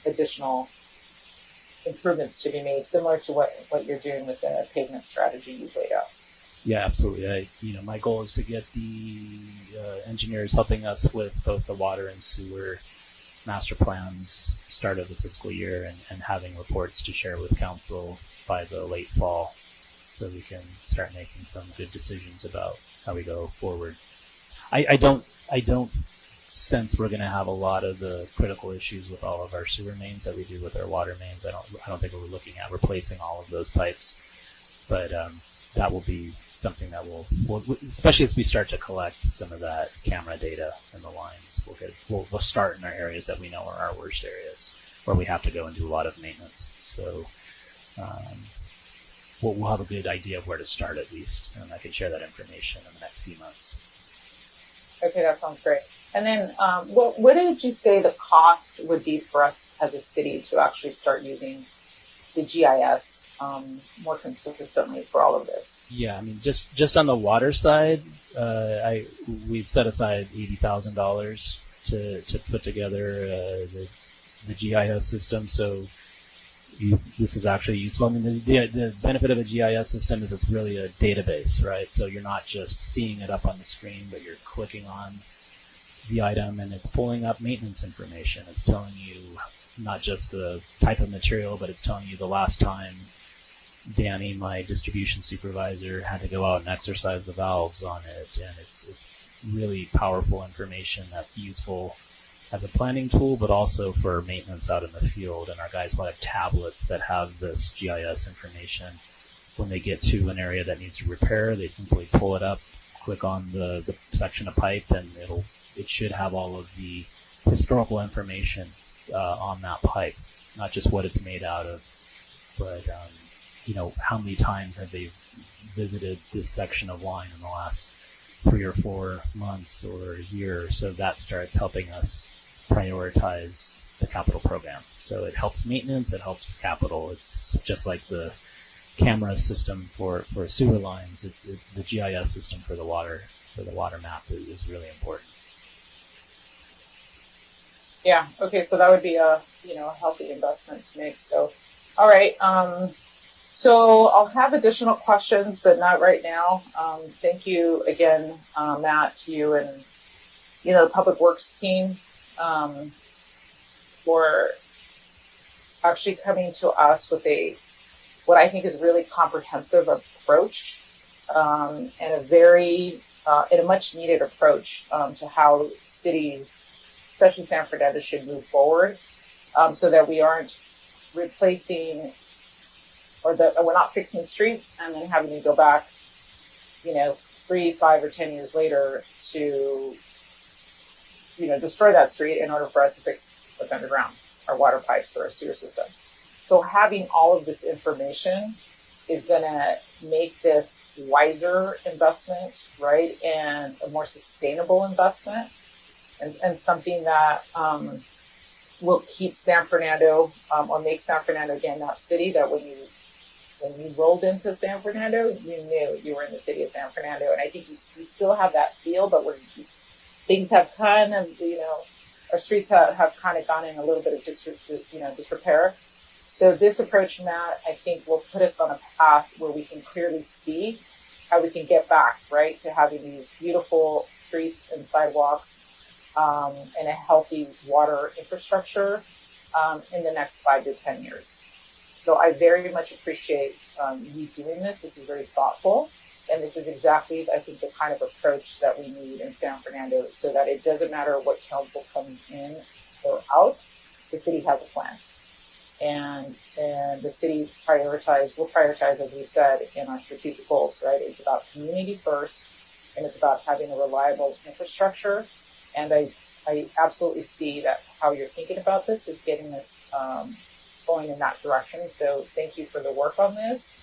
additional improvements to be made, similar to what you're doing with the pavement strategy you've laid out. Yeah, absolutely. My goal is to get the engineers helping us with both the water and sewer master plans start of the fiscal year, and having reports to share with council by the late fall, so we can start making some good decisions about how we go forward. I don't sense we're going to have a lot of the critical issues with all of our sewer mains that we do with our water mains. I don't think we're looking at replacing all of those pipes, but that will be something that we'll especially as we start to collect some of that camera data in the lines. We'll start in our areas that we know are our worst areas, where we have to go and do a lot of maintenance. So we'll have a good idea of where to start at least, and I can share that information in the next few months. Okay, that sounds great. And then what did you say the cost would be for us as a city to actually start using the GIS more consistently for all of this? Yeah, I mean, just on the water side, we've set aside $80,000 to put together the GIS system. So this is actually useful. I mean, the benefit of a GIS system is it's really a database, right? So you're not just seeing it up on the screen, but you're clicking on the item and it's pulling up maintenance information. It's telling you not just the type of material, but it's telling you the last time Danny, my distribution supervisor, had to go out and exercise the valves on it. And it's really powerful information that's useful as a planning tool, but also for maintenance out in the field. And our guys will have tablets that have this GIS information. When they get to an area that needs repair, they simply pull it up, click on the section of pipe, and it should have all of the historical information on that pipe, not just what it's made out of, but how many times have they visited this section of line in the last 3 or 4 months or a year. So that starts helping us prioritize the capital program. So it helps maintenance, it helps capital. It's just like the camera system for sewer lines. It's the GIS system for the water map is really important. Yeah. Okay. So that would be a healthy investment to make. So, all right. So I'll have additional questions, but not right now. Thank you again, Matt, to you and the Public Works team for actually coming to us with what I think is a really comprehensive approach and a much needed approach to how cities, especially San Fernando, should move forward, so that we aren't replacing or that we're not fixing streets and then having to go back, 3, 5, or 10 years later to, destroy that street in order for us to fix what's underground, our water pipes or our sewer system. So having all of this information is going to make this wiser investment, right, and a more sustainable investment, and something that will keep San Fernando or make San Fernando again that city that when you rolled into San Fernando, you knew you were in the city of San Fernando. And I think we still have that feel, but things have kind of, our streets have kind of gone in a little bit of disrepair. So this approach, Matt, I think will put us on a path where we can clearly see how we can get back, right, to having these beautiful streets and sidewalks and a healthy water infrastructure in the next 5 to 10 years. So I very much appreciate you doing this. This is very thoughtful. And this is exactly, I think, the kind of approach that we need in San Fernando, so that it doesn't matter what council comes in or out, the city has a plan. And the city will prioritize, as we said, in our strategic goals, right? It's about community first, and it's about having a reliable infrastructure. And I absolutely see that how you're thinking about this is getting this going in that direction. So thank you for the work on this.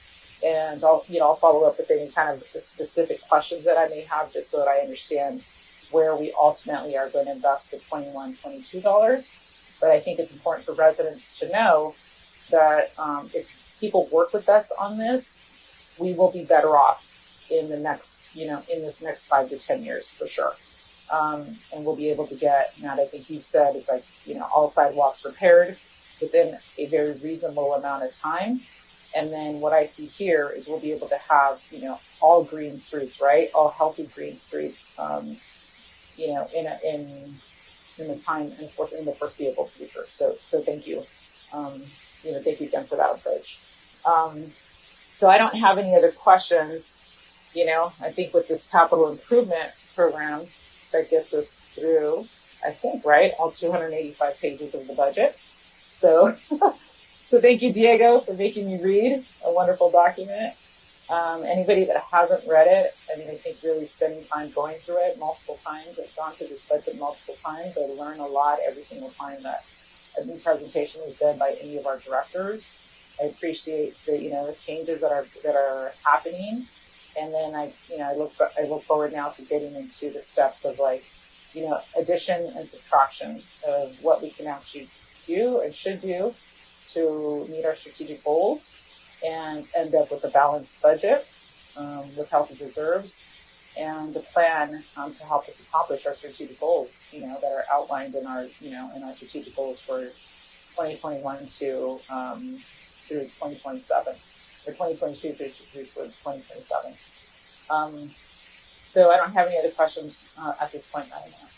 And I'll follow up with any kind of specific questions that I may have, just so that I understand where we ultimately are going to invest the $21, $22. But I think it's important for residents to know that if people work with us on this, we will be better off in the next, in this next 5 to 10 years for sure. And we'll be able to get, Matt, I think you've said, it's like, all sidewalks repaired within a very reasonable amount of time. And then what I see here is we'll be able to have, all green streets, right? All healthy green streets, in the foreseeable future. So thank you. Thank you again for that approach. So I don't have any other questions. I think with this capital improvement program that gets us through, I think, right, all 285 pages of the budget. So, so thank you, Diego, for making me read a wonderful document. Anybody that hasn't read it, I think really spending time going through it multiple times. I've gone through this budget multiple times. I learn a lot every single time that a new presentation is done by any of our directors. I appreciate the changes that are happening, and then I look forward now to getting into the steps of addition and subtraction of what we can actually do and should do to meet our strategic goals and end up with a balanced budget with healthy reserves and the plan to help us accomplish our strategic goals, that are outlined in our, in our strategic goals for 2021 to through 2027, or 2022 through 2027. So I don't have any other questions at this point, Madam Mayor.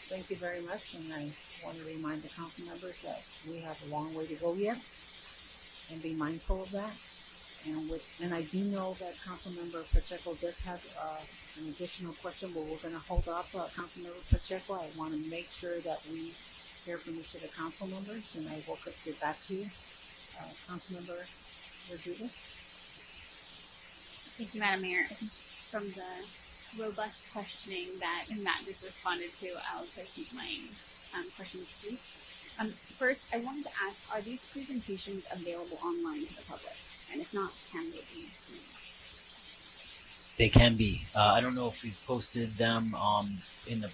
Thank you very much, and I want to remind the council members that we have a long way to go yet, and be mindful of that. And I do know that Councilmember Pacheco does have an additional question, but we're going to hold off Councilmember Pacheco. I want to make sure that we hear from each of the council members, and I will get back to you. Councilmember Rodriguez. Thank you, Madam Mayor. I think from the robust questioning that Matt just responded to, I'll keep my questions brief. First, I wanted to ask, are these presentations available online to the public? And if not, can they be seen? They can be. I don't know if we've posted them in the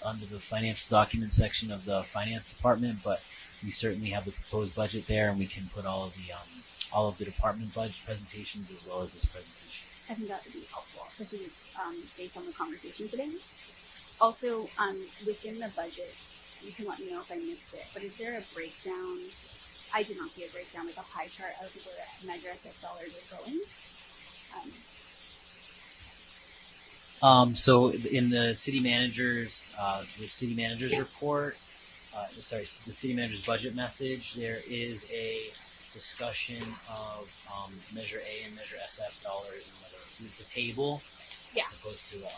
under the financial document section of the finance department, but we certainly have the proposed budget there, and we can put all of the department budget presentations as well as this presentation. I think that would be helpful, especially based on the conversation today. Also, within the budget, you can let me know if I missed it, but is there a breakdown? I did not see a breakdown, like a pie chart of where Measure SF dollars are going. So in the city manager's report, the city manager's budget message, there is a discussion of Measure A and Measure SF dollars, and whether it's a table, as opposed to a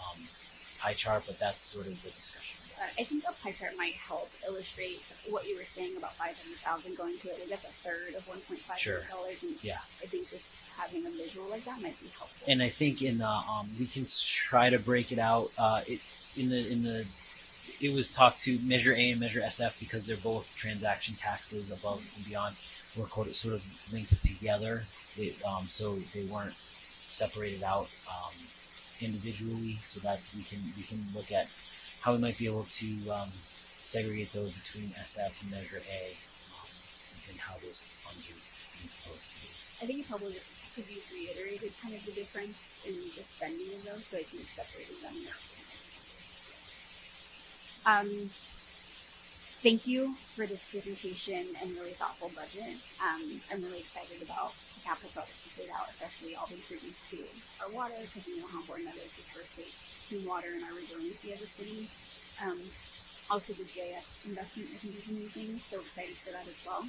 pie chart, but that's sort of the discussion. I think a pie chart might help illustrate what you were saying about 500,000 going to, I guess, a third of $1.5 million. And I think just having a visual like that might be helpful. And I think in the we can try to break it out. It was talked to Measure A and Measure SF because they're both transaction taxes above and beyond. We're sort of linked together, so they weren't separated out individually. So that we can look at how we might be able to segregate those between SF and Measure A, and how those funds are being proposed to be used. I think it probably could be reiterated kind of the difference in the spending of those, so I think separating them. Thank you for this presentation and really thoughtful budget. I'm really excited about the capital projects you laid out, especially all the improvements to our water, because we know how important that is for safe clean water and our resiliency as a city. Also the JS investment I think is amazing, so excited for that as well.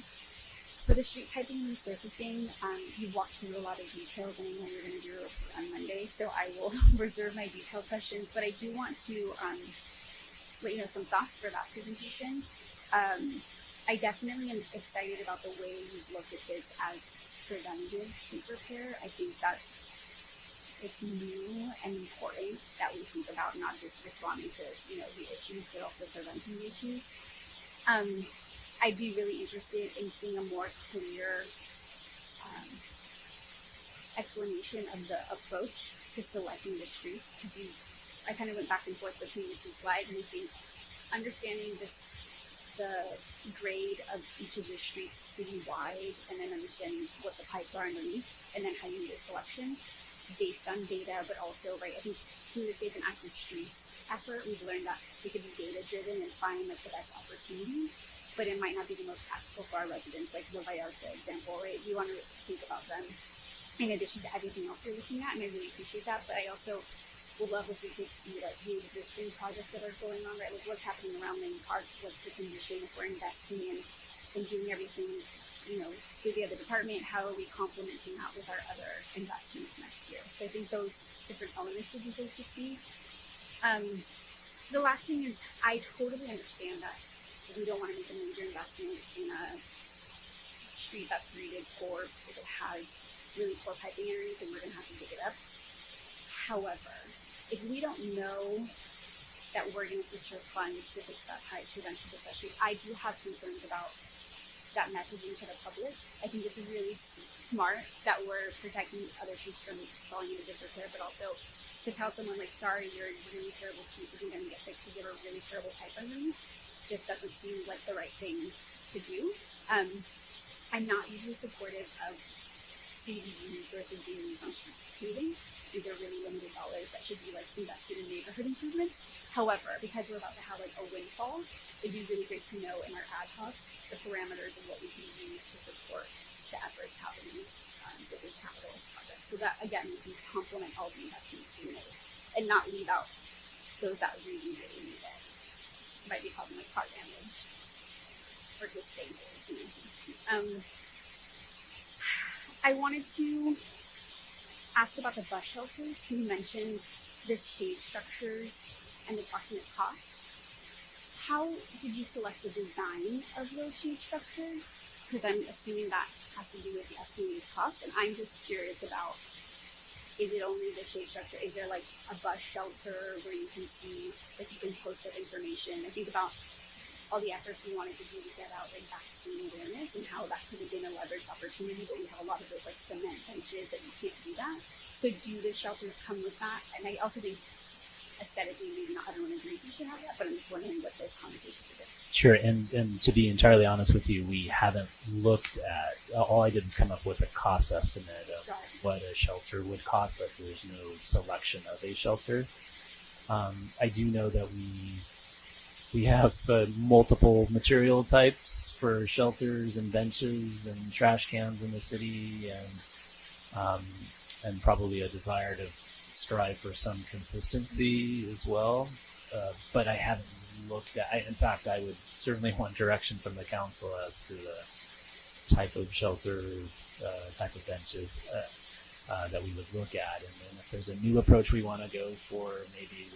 For the street piping and resurfacing, you walked through a lot of details, and I know you're going to do a report on Monday, so I will reserve my detailed questions, but I do want to let you know some thoughts for that presentation. I definitely am excited about the way you've looked at this as preventative street repair. I think that it's new and important that we think about not just responding to the issues, but also preventing the issues. I'd be really interested in seeing a more clear explanation of the approach to selecting the streets, because I kind of went back and forth between the two slides, and I think understanding the grade of each of the streets city-wide, and then understanding what the pipes are underneath, and then how you do a selection based on data, but also, I think through the Safe and Active Streets effort, we've learned that we could be data-driven and find the best opportunities, but it might not be the most practical for our residents, like the Vallarta example, right? You want to think about them in addition to everything else you're looking at, and I really appreciate that, but I also would love if we could see the existing projects that are going on, right? Like what's happening around Lane Park, what's the condition, if we're investing in and doing everything, through the other department, how are we complementing that with our other investments next year? So I think those different elements would be good to see. The last thing is, I totally understand that we don't want to make a major investment in a street that's rated poor if it has really poor piping areas, and we're going to have to dig it up. However, if we don't know that we're going to secure funds to fix that pipe to eventually fix that street, I do have concerns about that messaging to the public. I think it's really smart that we're protecting other streets from falling into disrepair, but also to tell someone, sorry, your really terrible street isn't going to get fixed because you have a really terrible pipe underneath, just doesn't seem like the right thing to do. I'm not usually supportive of CDBG resources being used on paving. These are really limited dollars that should be like invested in neighborhood improvements. However, because we're about to have like a windfall, it'd be really great to know in our ad hoc the parameters of what we can use to support the efforts happening with this capital project. So that again, we can complement all the investments we make and not leave out those that really, really need it. Might be called like car damage or disabled. I wanted to ask about the bus shelters. You mentioned the shade structures and the approximate cost. How did you select the design of those shade structures? Because I'm assuming that has to do with the estimated cost, and I'm just curious about, is it only the shade structure? Is there like a bus shelter where you can see, like you can post that information? I think about all the efforts we wanted to do to get out like vaccine awareness and how that could have been a leveraged opportunity, but we have a lot of those like cement benches that you can't do that. So do the shelters come with that? And I also think aesthetically, maybe not everyone agrees you should have that, but I'm just wondering what those conversations are. Sure, and to be entirely honest with you, we haven't looked at, all I did was come up with a cost estimate of what a shelter would cost, but there's no selection of a shelter. I do know that we have multiple material types for shelters and benches and trash cans in the city, and probably a desire to strive for some consistency as well. But I haven't looked at. In fact, I would certainly want direction from the council as to the type of shelter, type of benches that we would look at, and then if there's a new approach we want to go for, maybe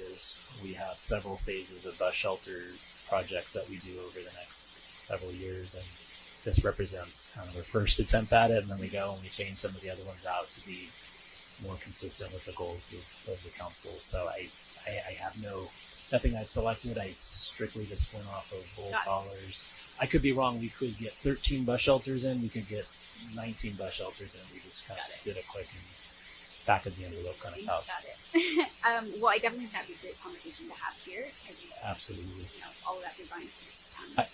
we have several phases of bus shelter projects that we do over the next several years, and this represents kind of our first attempt at it, and then we go and we change some of the other ones out to be more consistent with the goals of the council. So I have nothing I've selected. I strictly just went off of old dollars. I could be wrong. We could get 13 bus shelters in. We could get 19 bus shelters in. We just kind of did a quick and back of the envelope kind of calc. Got it. Well, I definitely think that'd be a great conversation to have here. I think, absolutely. All of that design.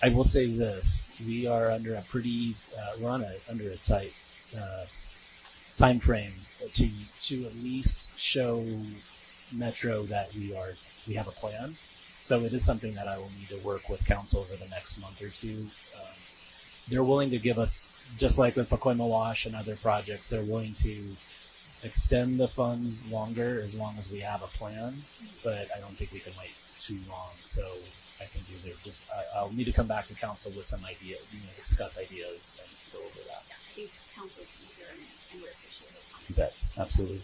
I will say this: we are under a pretty, under a tight time frame to at least show Metro that we have a plan. So it is something that I will need to work with council over the next month or two. They're willing to give us, just like with Pacoima Wash and other projects, they're willing to extend the funds longer as long as we have a plan, but I don't think we can wait too long. So I think these are just, I'll need to come back to council with some ideas, discuss ideas and go over that. Yeah, I think council can hear and would appreciate it. You bet, absolutely.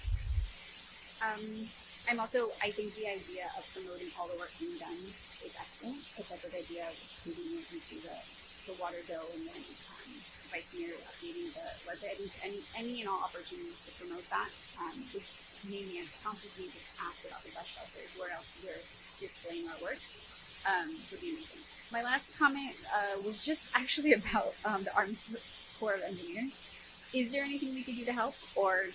I think the idea of promoting all the work being done is excellent. It's a good idea of convenience into the water bill and then Vice Mayor updating the website. I think any and all opportunities to promote that, which mainly I'm constantly just asked about the bus shelters, where else we're displaying our work, would be amazing. My last comment was just actually about the Army Corps of Engineers. Is there anything we could do to help, or?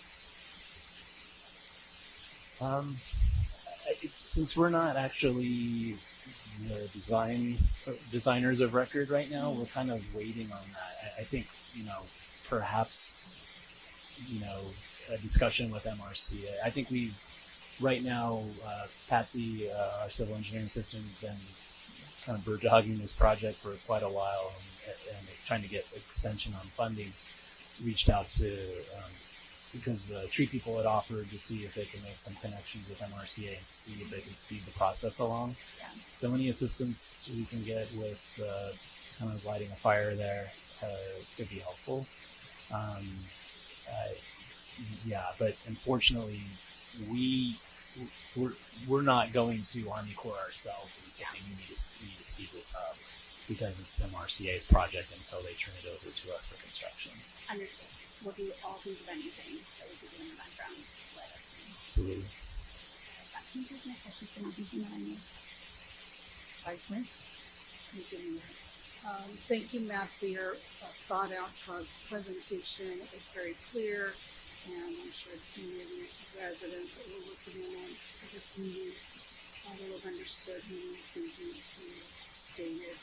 Since we're not actually the designers of record right now, we're kind of waiting on that. I think, perhaps, a discussion with MRCA. I think right now, Patsy, our civil engineering system, has been kind of bird dogging this project for quite a while and trying to get extension on funding. Reached out to, because Tree People had offered to see if they can make some connections with MRCA and see if they can speed the process along. Yeah. So any assistance we can get with kind of lighting a fire there could be helpful. But unfortunately, we're not going to Army Corps ourselves and saying we need to speed this up because it's MRCA's project until they turn it over to us for construction. Understood. We'll do all things of anything that we could do in the background. Let us know. Absolutely. That concludes my questions for now. Thank you, Melanie. Vice Mayor? Thank you, Matt, for your thought-out presentation. It was very clear, and I'm sure the community residents that were listening in to this meeting will have understood many things you stated.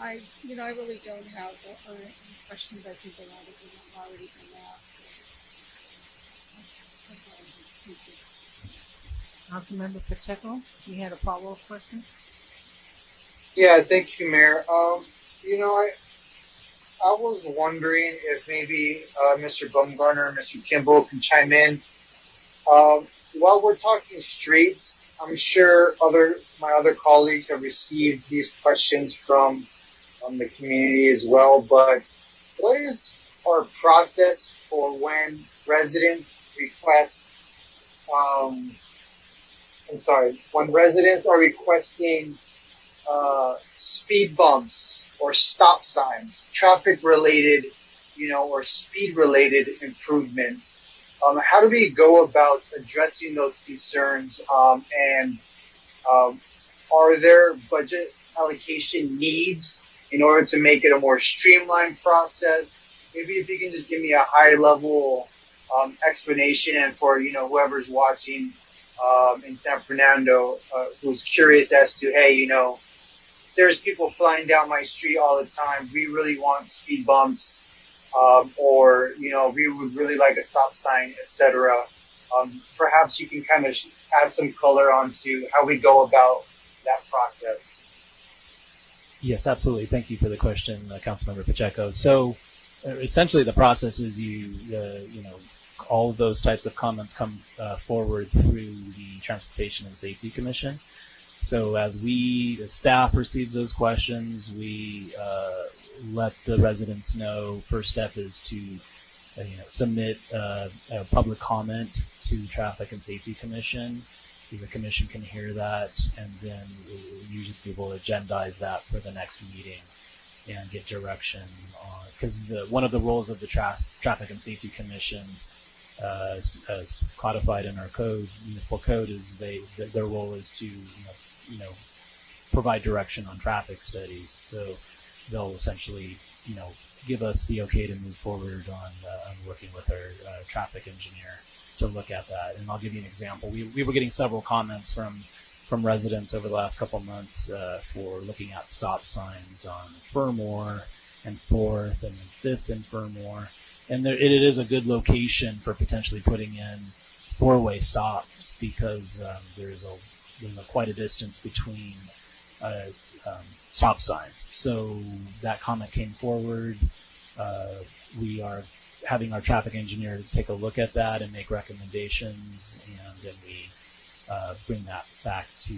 I really don't have any questions. I think a lot of them have already been asked. So that's all I have. Thank you. Councilmember Pacheco, you had a follow-up question? Yeah, thank you, Mayor. I was wondering if maybe Mr. Bumgarner and Mr. Kimball can chime in. Um, while we're talking streets, I'm sure my other colleagues have received these questions from the community as well. But what is our process for when residents request? Um, I'm sorry, when residents are requesting speed bumps or stop signs, traffic related, or speed related improvements. How do we go about addressing those concerns? And are there budget allocation needs in order to make it a more streamlined process? Maybe if you can just give me a high level explanation, and for whoever's watching in San Fernando who's curious as to, hey, there's people flying down my street all the time. We really want speed bumps, or we would really like a stop sign, etc. Perhaps you can kind of add some color onto how we go about that process. Yes, absolutely. Thank you for the question, Councilmember Pacheco. So, essentially, the process is all of those types of comments come forward through the Transportation and Safety Commission. So, as staff receives those questions, we let the residents know. First step is to submit a public comment to Traffic and Safety Commission. The commission can hear that, and then usually we'll agendize that for the next meeting and get direction on, because one of the roles of the Traffic and Safety Commission, as codified in our code, municipal code, is their role is to provide direction on traffic studies. So they'll essentially give us the okay to move forward on working with our traffic engineer to look at that. And I'll give you an example. We were getting several comments from residents over the last couple of months for looking at stop signs on Furmore and 4th and 5th and Furmore. And it is a good location for potentially putting in four-way stops, because there's quite a distance between stop signs. So that comment came forward. We are having our traffic engineer take a look at that and make recommendations, and then we bring that back to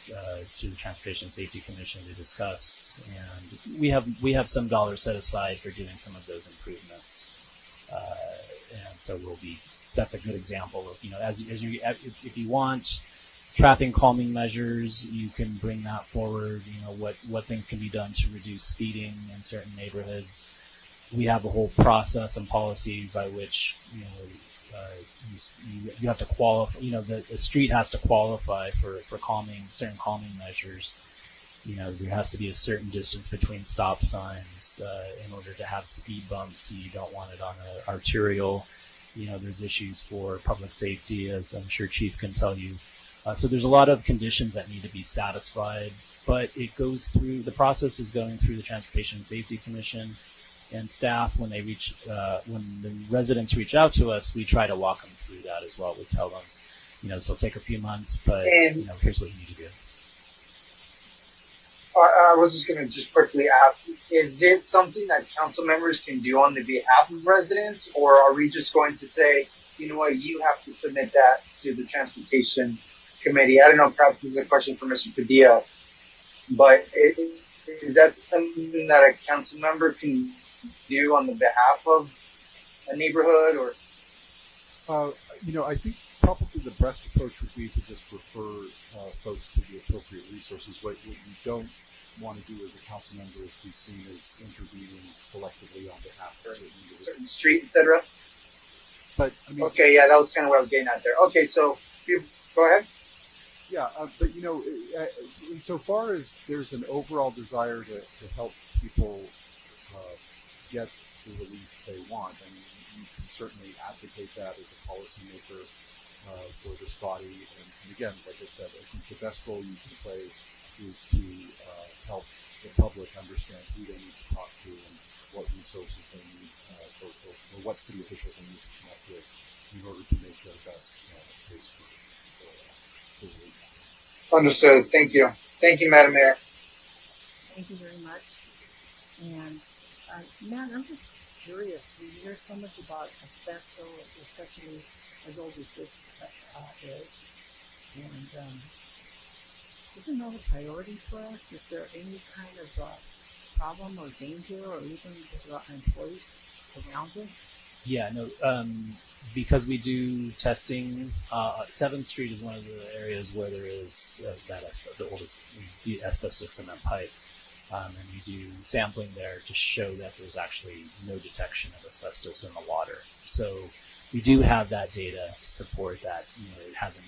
the Transportation Safety Commission to discuss. And we have some dollars set aside for doing some of those improvements, and so that's a good example of if you want traffic calming measures, you can bring that forward. What things can be done to reduce speeding in certain neighborhoods. We have a whole process and policy by which you have to qualify. The street has to qualify for certain calming measures. There has to be a certain distance between stop signs in order to have speed bumps. So you don't want it on an arterial. There's issues for public safety, as I'm sure Chief can tell you. So there's a lot of conditions that need to be satisfied, but the process is going through the Transportation and Safety Commission, and staff, when the residents reach out to us, we try to walk them through that as well. We tell them, this will take a few months, but here's what you need to do. I was just going to quickly ask, is it something that council members can do on the behalf of residents, or are we just going to say, you know what, you have to submit that to the Transportation Committee? I don't know, perhaps this is a question for Mr. Padilla, but is that something that a council member can do on the behalf of a neighborhood? Or I think probably the best approach would be to just refer folks to the appropriate resources. What you don't want to do as a council member is be seen as intervening selectively on behalf of certain street, etc. But okay, yeah, that was kind of what I was getting at there. Okay, so go ahead. Yeah, but insofar as there's an overall desire to help people get the relief they want, and you can certainly advocate that as a policymaker for this body. And again, like I said, I think the best role you can play is to help the public understand who they need to talk to and what resources they need, or what city officials they need to connect with in order to make their best case for relief. Understood. Thank you. Thank you, Madam Mayor. Thank you very much. And Matt, I'm just curious. We hear so much about asbestos, especially as old as this is. And isn't that a priority for us? Is there any kind of problem or danger, or even with our employees around it? Yeah, no, because we do testing, 7th Street is one of the areas where there is the asbestos cement pipe. And we do sampling there to show that there's actually no detection of asbestos in the water. So we do have that data to support that. It hasn't,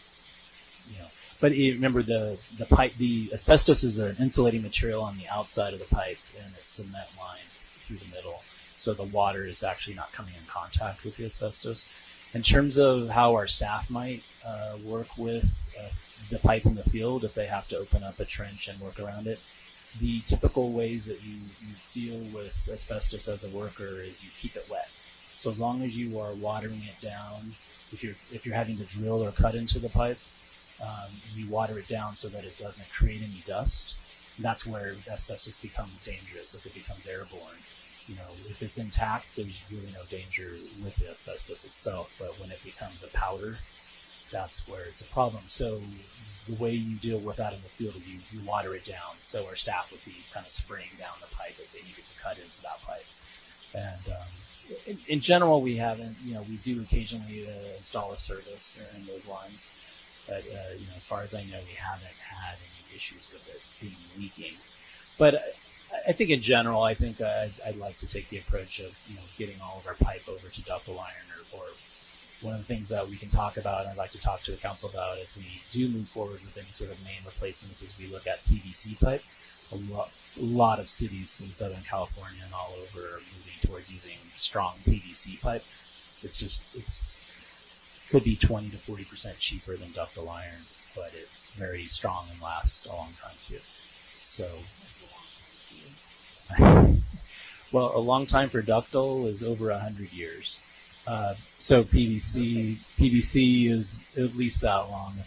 But remember, the pipe, the asbestos is an insulating material on the outside of the pipe, and it's cement lined through the middle. So the water is actually not coming in contact with the asbestos. In terms of how our staff might work with the pipe in the field, if they have to open up a trench and work around it, the typical ways that you deal with asbestos as a worker is you keep it wet. So as long as you are watering it down, if you're having to drill or cut into the pipe, you water it down so that it doesn't create any dust. That's where asbestos becomes dangerous, if it becomes airborne. If it's intact, there's really no danger with the asbestos itself, but when it becomes a powder, that's where it's a problem. So the way you deal with that in the field is you water it down. So our staff would be kind of spraying down the pipe if they needed to cut into that pipe. And in general, we haven't, we do occasionally install a service in those lines. But, as far as I know, we haven't had any issues with it being leaking. But I think in general, I'd like to take the approach of, getting all of our pipe over to ductile iron, or one of the things that we can talk about, and I'd like to talk to the council about as we do move forward with any sort of main replacements, is we look at PVC pipe. A lot of cities in Southern California and all over are moving towards using strong PVC pipe. It's could be 20 to 40% cheaper than ductile iron, but it's very strong and lasts a long time too. So, well, a long time for ductile is over 100 years. So PVC is at least that long,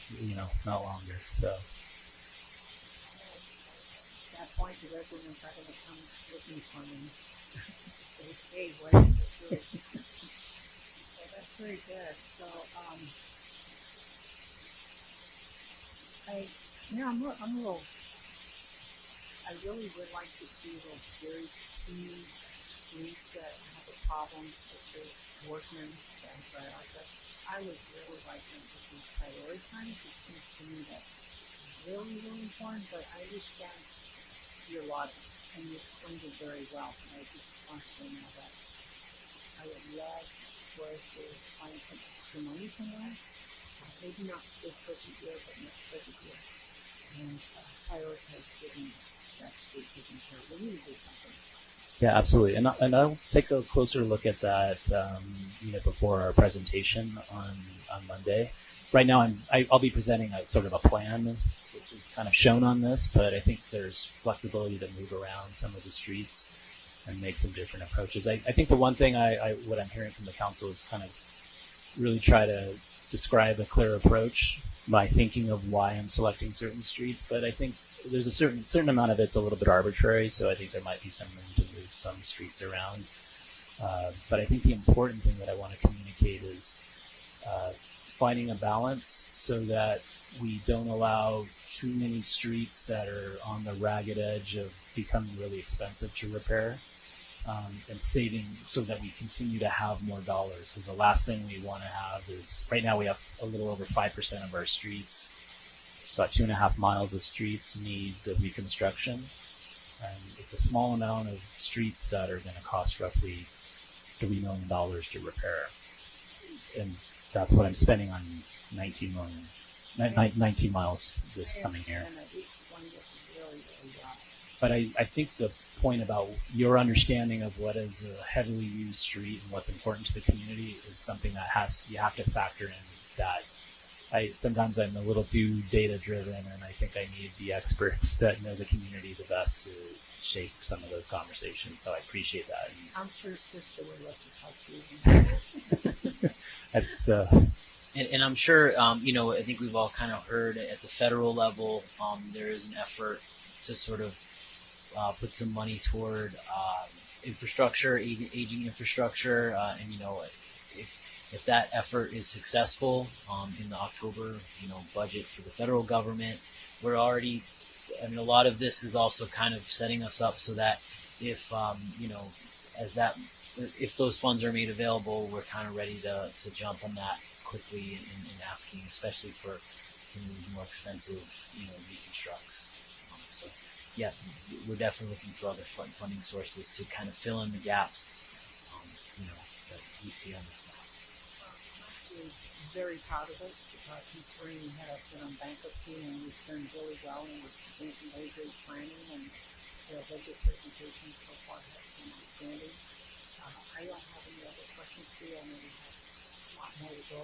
not longer. So. At that point, the residents are going to come looking for me to say, "Hey, what did you do?" So that's very good. So, I really would like to see those very key streets that have a problem, such as Workman and Broward. I would really like them to be prioritized. It seems to me that's really, really important, but I understand your logic, and you explained it very well. And I just want you to know that I would love for us to find some extra money somewhere, maybe not this budget year, but next budget year, and prioritize getting that street taken care of. We need to do something. Yeah, absolutely, and I'll take a closer look at that, before our presentation on Monday. Right now, I'll be presenting a sort of a plan, which is kind of shown on this, but I think there's flexibility to move around some of the streets and make some different approaches. I think the one thing what I'm hearing from the council is kind of really try to describe a clear approach by thinking of why I'm selecting certain streets, but I think there's a certain amount of it's a little bit arbitrary, so I think there might be some room to move some streets around. But I think the important thing that I want to communicate is finding a balance so that we don't allow too many streets that are on the ragged edge of becoming really expensive to repair, and saving so that we continue to have more dollars. Because the last thing we want to have is, right now we have a little over 5% of our streets, it's about 2.5 miles of streets, need the reconstruction. And it's a small amount of streets that are going to cost roughly $3 million to repair. And that's what I'm spending on 19 miles this coming year. But I think the point about your understanding of what is a heavily used street and what's important to the community is something that you have to factor in that sometimes I'm a little too data driven, and I think I need the experts that know the community the best to shape some of those conversations. So I appreciate that. I'm sure Sister would love to talk to you. It's, And I'm sure, I think we've all kind of heard at the federal level, there is an effort to sort of put some money toward infrastructure, aging infrastructure, and if that effort is successful in the October, budget for the federal government, we're already. I mean, a lot of this is also kind of setting us up so that if if those funds are made available, we're kind of ready to jump on that quickly and asking, especially for some of these more expensive, reconstructs. So, yeah, we're definitely looking for other funding sources to kind of fill in the gaps, that we see on this map. We're very proud of us because East Green has been on bankruptcy and we've done really well and we're doing some very great planning and the budget presentation so far has been outstanding. I don't have any other questions for you. I know we have a lot more to go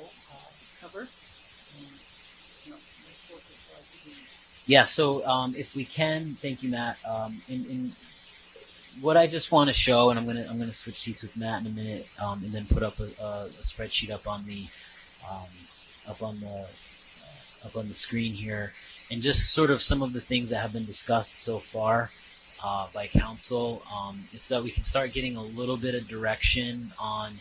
cover. And, my course is like to be. Yeah, so if we can, thank you, Matt. In what I just want to show, and I'm gonna switch seats with Matt in a minute, and then put up a spreadsheet up on the up on the screen here, and just sort of some of the things that have been discussed so far by council, so that we can start getting a little bit of direction on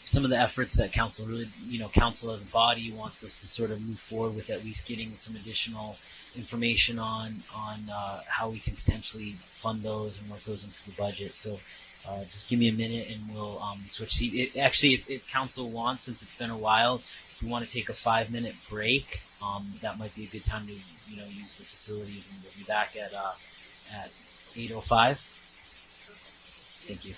some of the efforts that council really, council as a body wants us to sort of move forward with, at least getting some additional information on how we can potentially fund those and work those into the budget. So just give me a minute and we'll switch seat. Actually, if council wants, since it's been a while, if we want to take a 5-minute break, that might be a good time to use the facilities, and we'll be back at 8:05. Thank you.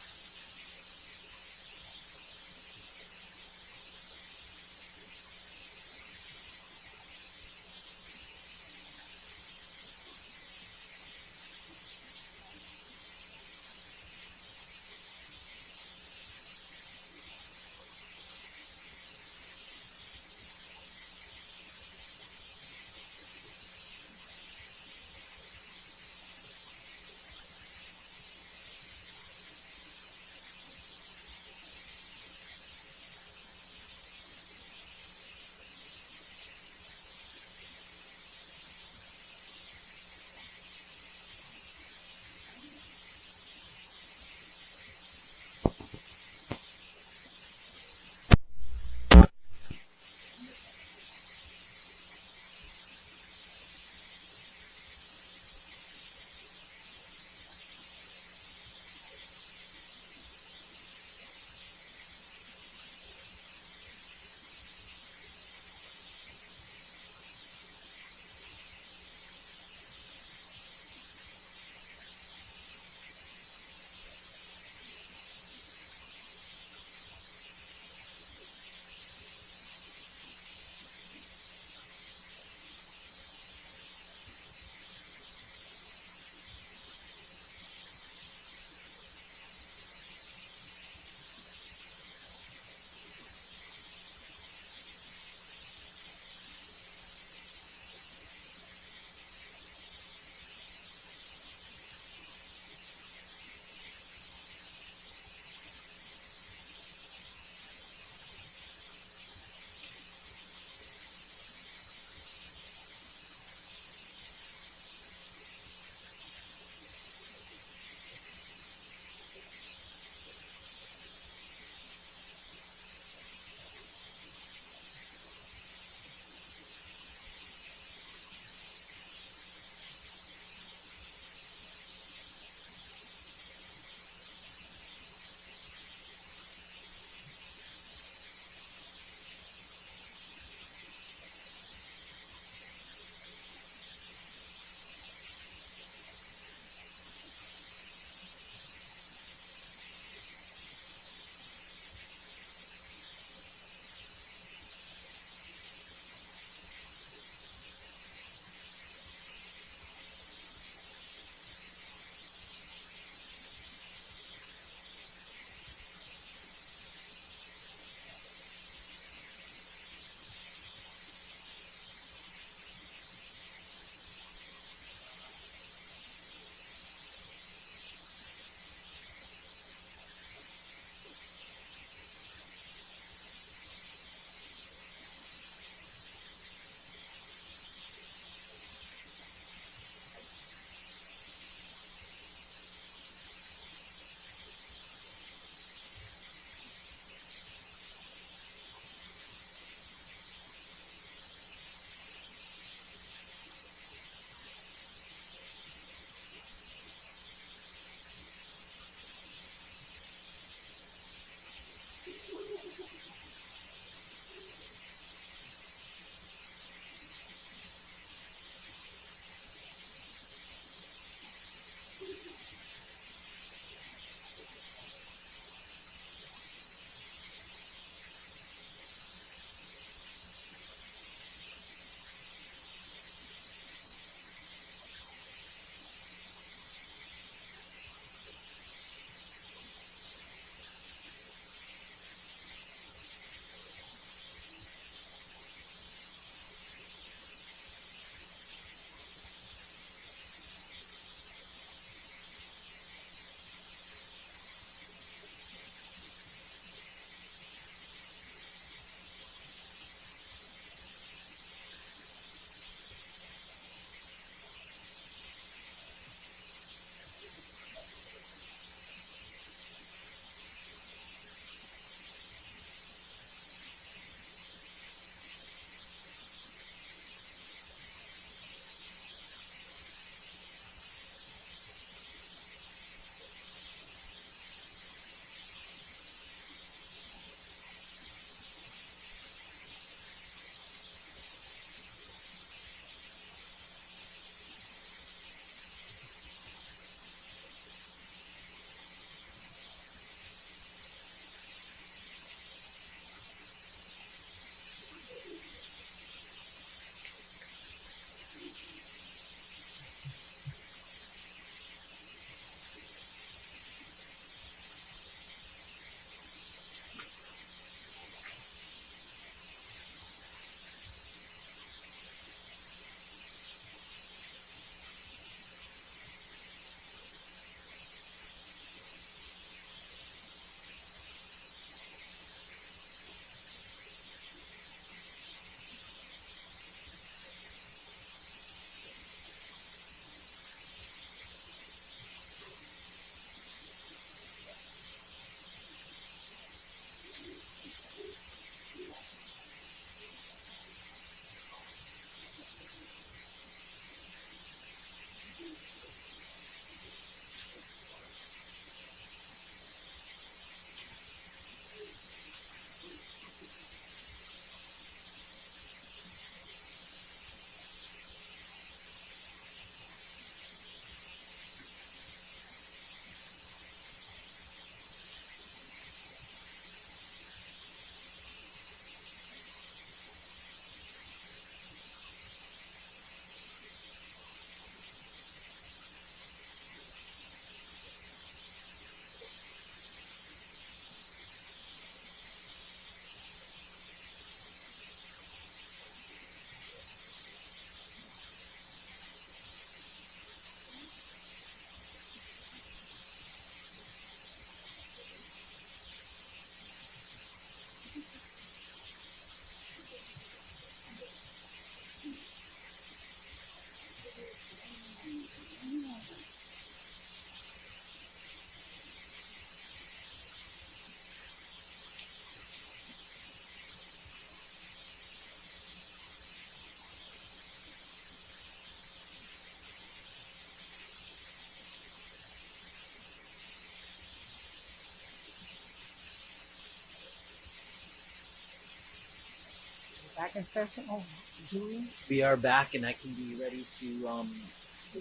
back in session. Oh, Julie, We are back, and I can be ready to. do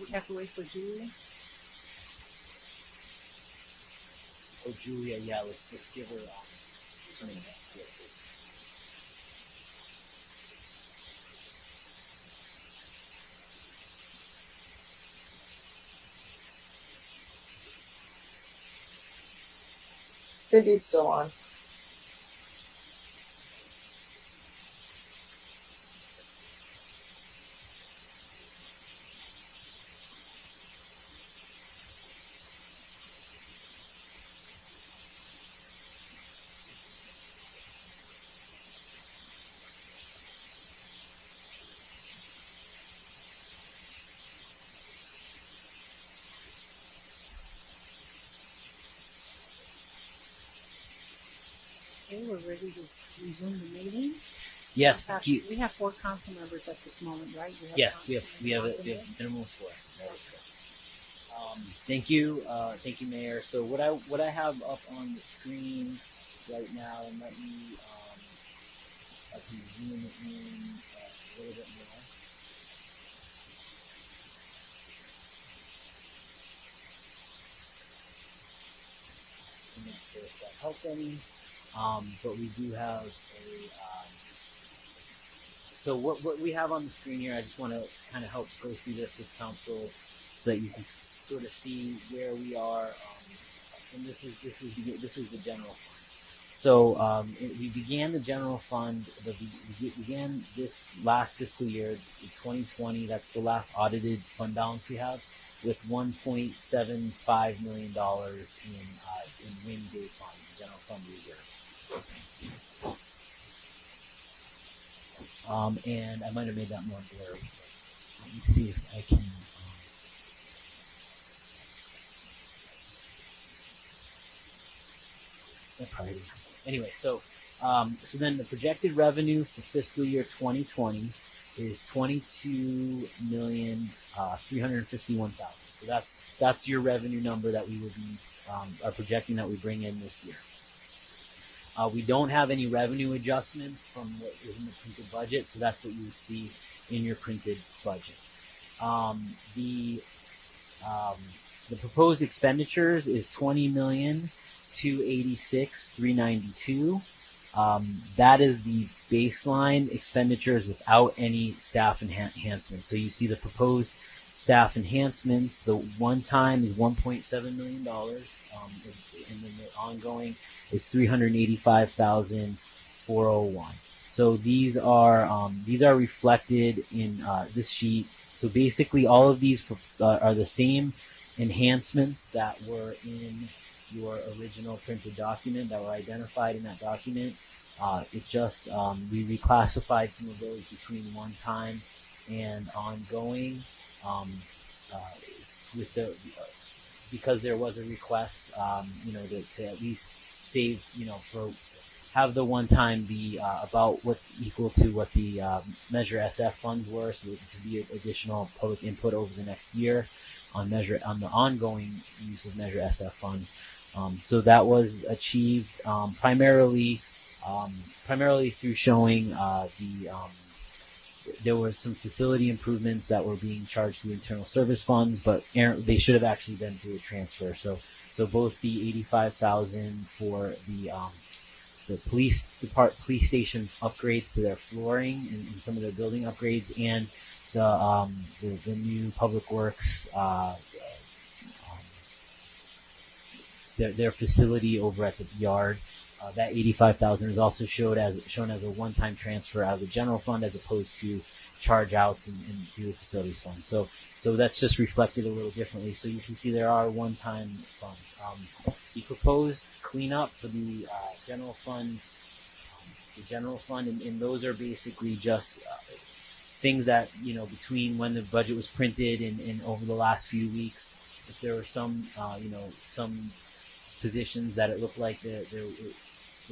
we have to wait for Julie? Oh, Julia, yeah. Let's give her. Her name. Yeah, Cindy's still on. Okay, we're ready to resume the meeting. Yes, thank you. We have 4 council members at this moment, right? Yes, we have a minimum of 4. That is correct. Thank you, Mayor. So what I have up on the screen right now, and let me I can zoom it in a little bit more. I'm not sure if that helped any, but we do have a. So what we have on the screen here, I just want to kind of help go through this with council so that you can sort of see where we are. And this is the general fund. So we began the general fund. We began this last fiscal year, 2020. That's the last audited fund balance we have, with $1.75 million in rainy day fund, general fund reserve. And I might have made that more blurry. Let me see if I can. Probably. Anyway, so then the projected revenue for fiscal year 2020 is $22,351,000. So that's your revenue number that we will be are projecting that we bring in this year. We don't have any revenue adjustments from what is in the printed budget, so that's what you would see in your printed budget. The proposed expenditures is $20,286,392. That is the baseline expenditures without any staff enhancements. So you see the proposed staff enhancements. The one time is $1.7 million, and then the ongoing is $385,401. So these are reflected in this sheet. So basically, all of these are the same enhancements that were in your original printed document, that were identified in that document. It just we reclassified some of those between one time and ongoing, with the because there was a request, to at least save, have the one time be about equal to what the Measure SF funds were, so there could be additional public input over the next year on the ongoing use of Measure SF funds. So that was achieved primarily through showing there were some facility improvements that were being charged through internal service funds, but they should have actually been through a transfer. So both the $85,000 for the police station upgrades to their flooring and some of their building upgrades, and the new public works their facility over at the yard. That $85,000 is also shown as a one-time transfer out of the general fund, as opposed to charge outs and through the facilities fund. So that's just reflected a little differently. So you can see there are one-time funds. The proposed cleanup for the general fund, and those are basically just things that, between when the budget was printed and over the last few weeks, if there were some positions that it looked like there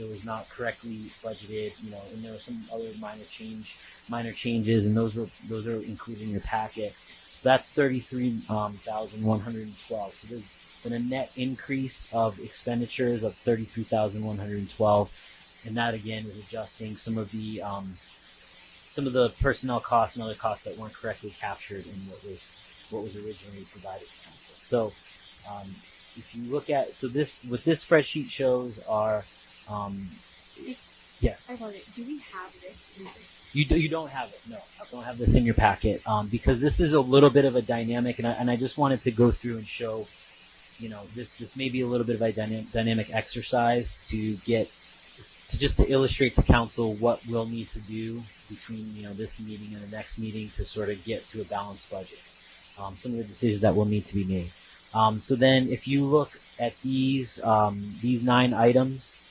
was not correctly budgeted, and there were some other minor changes, and those are included in your packet. So that's 33,112. So there's been a net increase of expenditures of 33,112, and that again is adjusting some of the some of the personnel costs and other costs that weren't correctly captured in what was originally provided to council. So if you look at what this spreadsheet shows are yes. I apologize. Do we have this in this? You don't have it. No, I don't have this in your packet because this is a little bit of a dynamic, and I just wanted to go through and show, this may be a little bit of a dynamic exercise to illustrate to council what we'll need to do between this meeting and the next meeting to sort of get to a balanced budget. Some of the decisions that will need to be made. So then, if you look at these 9 items,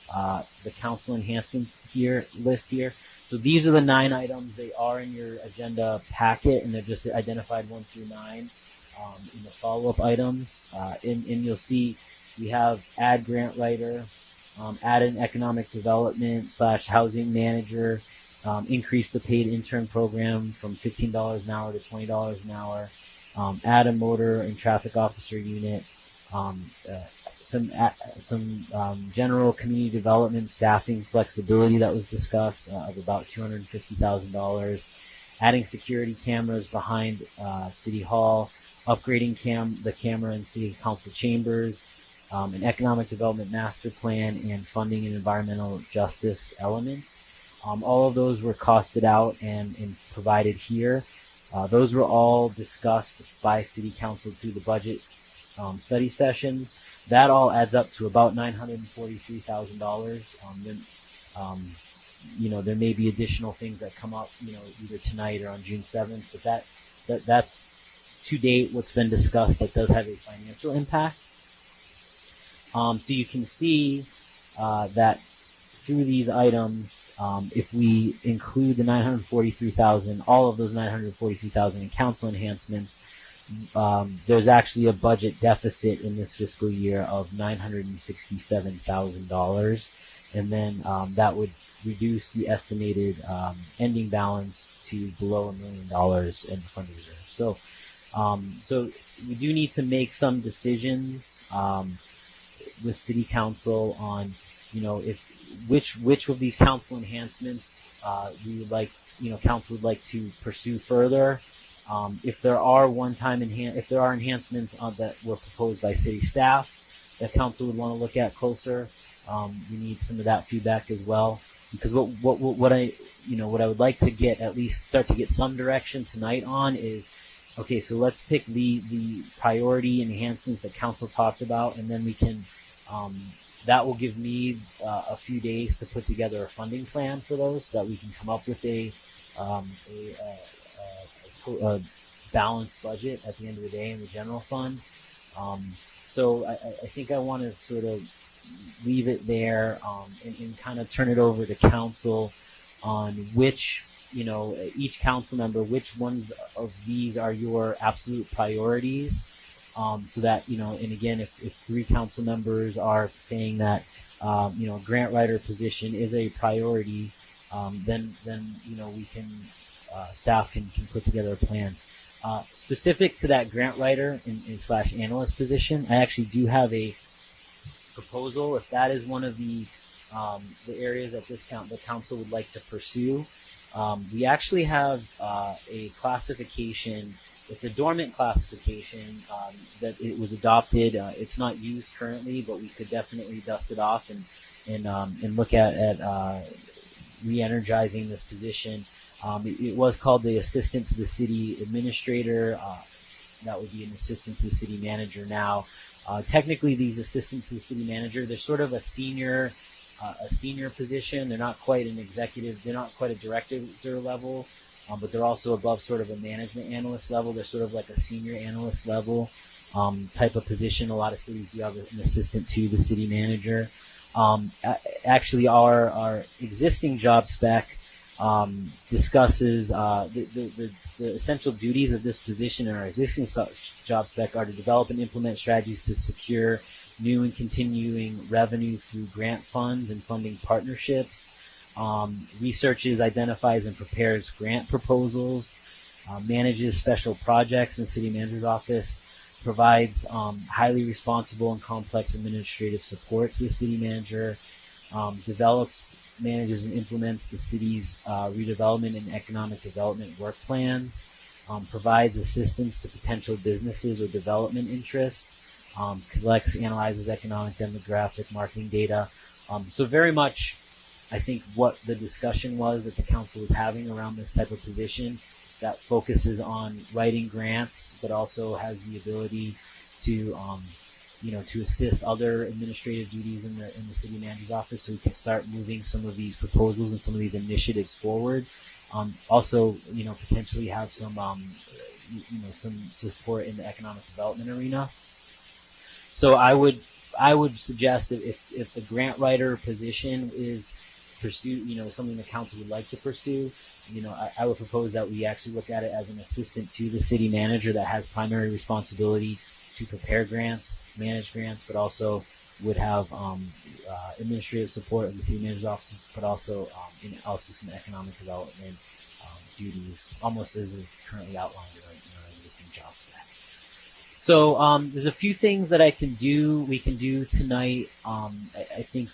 the council enhancement list here. So these are the 9 items. They are in your agenda packet, and they're just identified 1 through 9 in the follow-up items. And you'll see we have add grant writer, add an economic development / housing manager, increase the paid intern program from $15 an hour to $20 an hour, add a motor and traffic officer unit, some general community development staffing flexibility that was discussed of about $250,000, adding security cameras behind City Hall, upgrading the camera in City Council chambers, an economic development master plan, and funding and environmental justice elements. All of those were costed out and provided here. Those were all discussed by City Council through the budget study sessions. That all adds up to about $943,000. There may be additional things that come up, either tonight or on June 7th, but that's to date what's been discussed that does have a financial impact. So you can see that through these items, if we include the $943,000, all of those $943,000 in council enhancements, there's actually a budget deficit in this fiscal year of $967,000, and then that would reduce the estimated ending balance to below $1 million in the fund reserve. So we do need to make some decisions with City Council on, which of these council enhancements we would like, council would like to pursue further. If there are enhancements that were proposed by city staff that council would want to look at closer, we need some of that feedback as well. Because what I would like to start to get some direction tonight on is, okay, so let's pick the priority enhancements that council talked about, and then we can, that will give me a few days to put together a funding plan for those, so that we can come up with a balanced budget at the end of the day in the general fund. So I think I want to sort of leave it there and kind of turn it over to council on which, each council member, which ones of these are your absolute priorities, so that, and again, if 3 council members are saying that, grant writer position is a priority, then we can, staff can put together a plan. Specific to that grant writer and / analyst position, I actually do have a proposal. If that is one of the areas that the council would like to pursue, we actually have a classification. It's a dormant classification that it was adopted. It's not used currently, but we could definitely dust it off and look at re-energizing this position. It was called the Assistant to the City Administrator. That would be an Assistant to the City Manager now. Technically, these Assistants to the City Manager, they're sort of a senior position. They're not quite an executive. They're not quite a director level, but they're also above sort of a management analyst level. They're sort of like a senior analyst level type of position. A lot of cities do have an assistant to the city manager. Actually, our existing job spec discusses the essential duties of this position in our existing job spec are to develop and implement strategies to secure new and continuing revenue through grant funds and funding partnerships, researches, identifies, and prepares grant proposals, manages special projects in the city manager's office, provides highly responsible and complex administrative support to the city manager, develops, manages, and implements the city's redevelopment and economic development work plans, provides assistance to potential businesses or development interests, collects, analyzes economic, demographic, marketing data. So very much, I think, what the discussion was that the council was having around this type of position that focuses on writing grants, but also has the ability to, to assist other administrative duties in the city manager's office, so we can start moving some of these proposals and some of these initiatives forward. Also, potentially have some, some support in the economic development arena. So I would suggest that if the grant writer position is pursued, something the council would like to pursue, I would propose that we actually look at it as an assistant to the city manager that has primary responsibility to prepare grants, manage grants, but also would have administrative support of the city manager's office, but also some economic development duties, almost as is currently outlined in our existing job spec. So there's a few things that we can do tonight. I think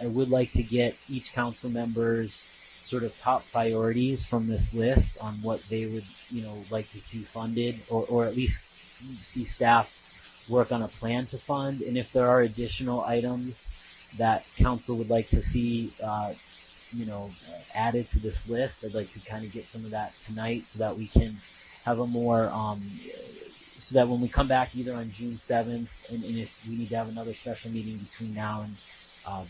I would like to get each council member's sort of top priorities from this list on what they would, like to see funded, or at least see staff work on a plan to fund. And if there are additional items that council would like to see, added to this list, I'd like to kind of get some of that tonight so that we can have a more, so that when we come back either on June 7th, and if we need to have another special meeting between now and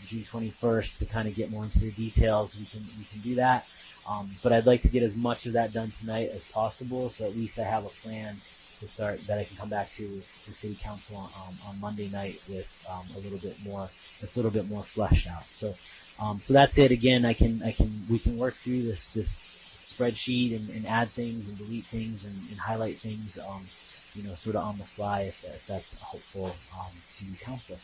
June 21st to kind of get more into the details, we can do that. But I'd like to get as much of that done tonight as possible, so at least I have a plan to start that I can come back to City Council on Monday night with a little bit more fleshed out. So that's it. Again, we can work through this spreadsheet and add things and delete things and highlight things, sort of on the fly if that's helpful to council.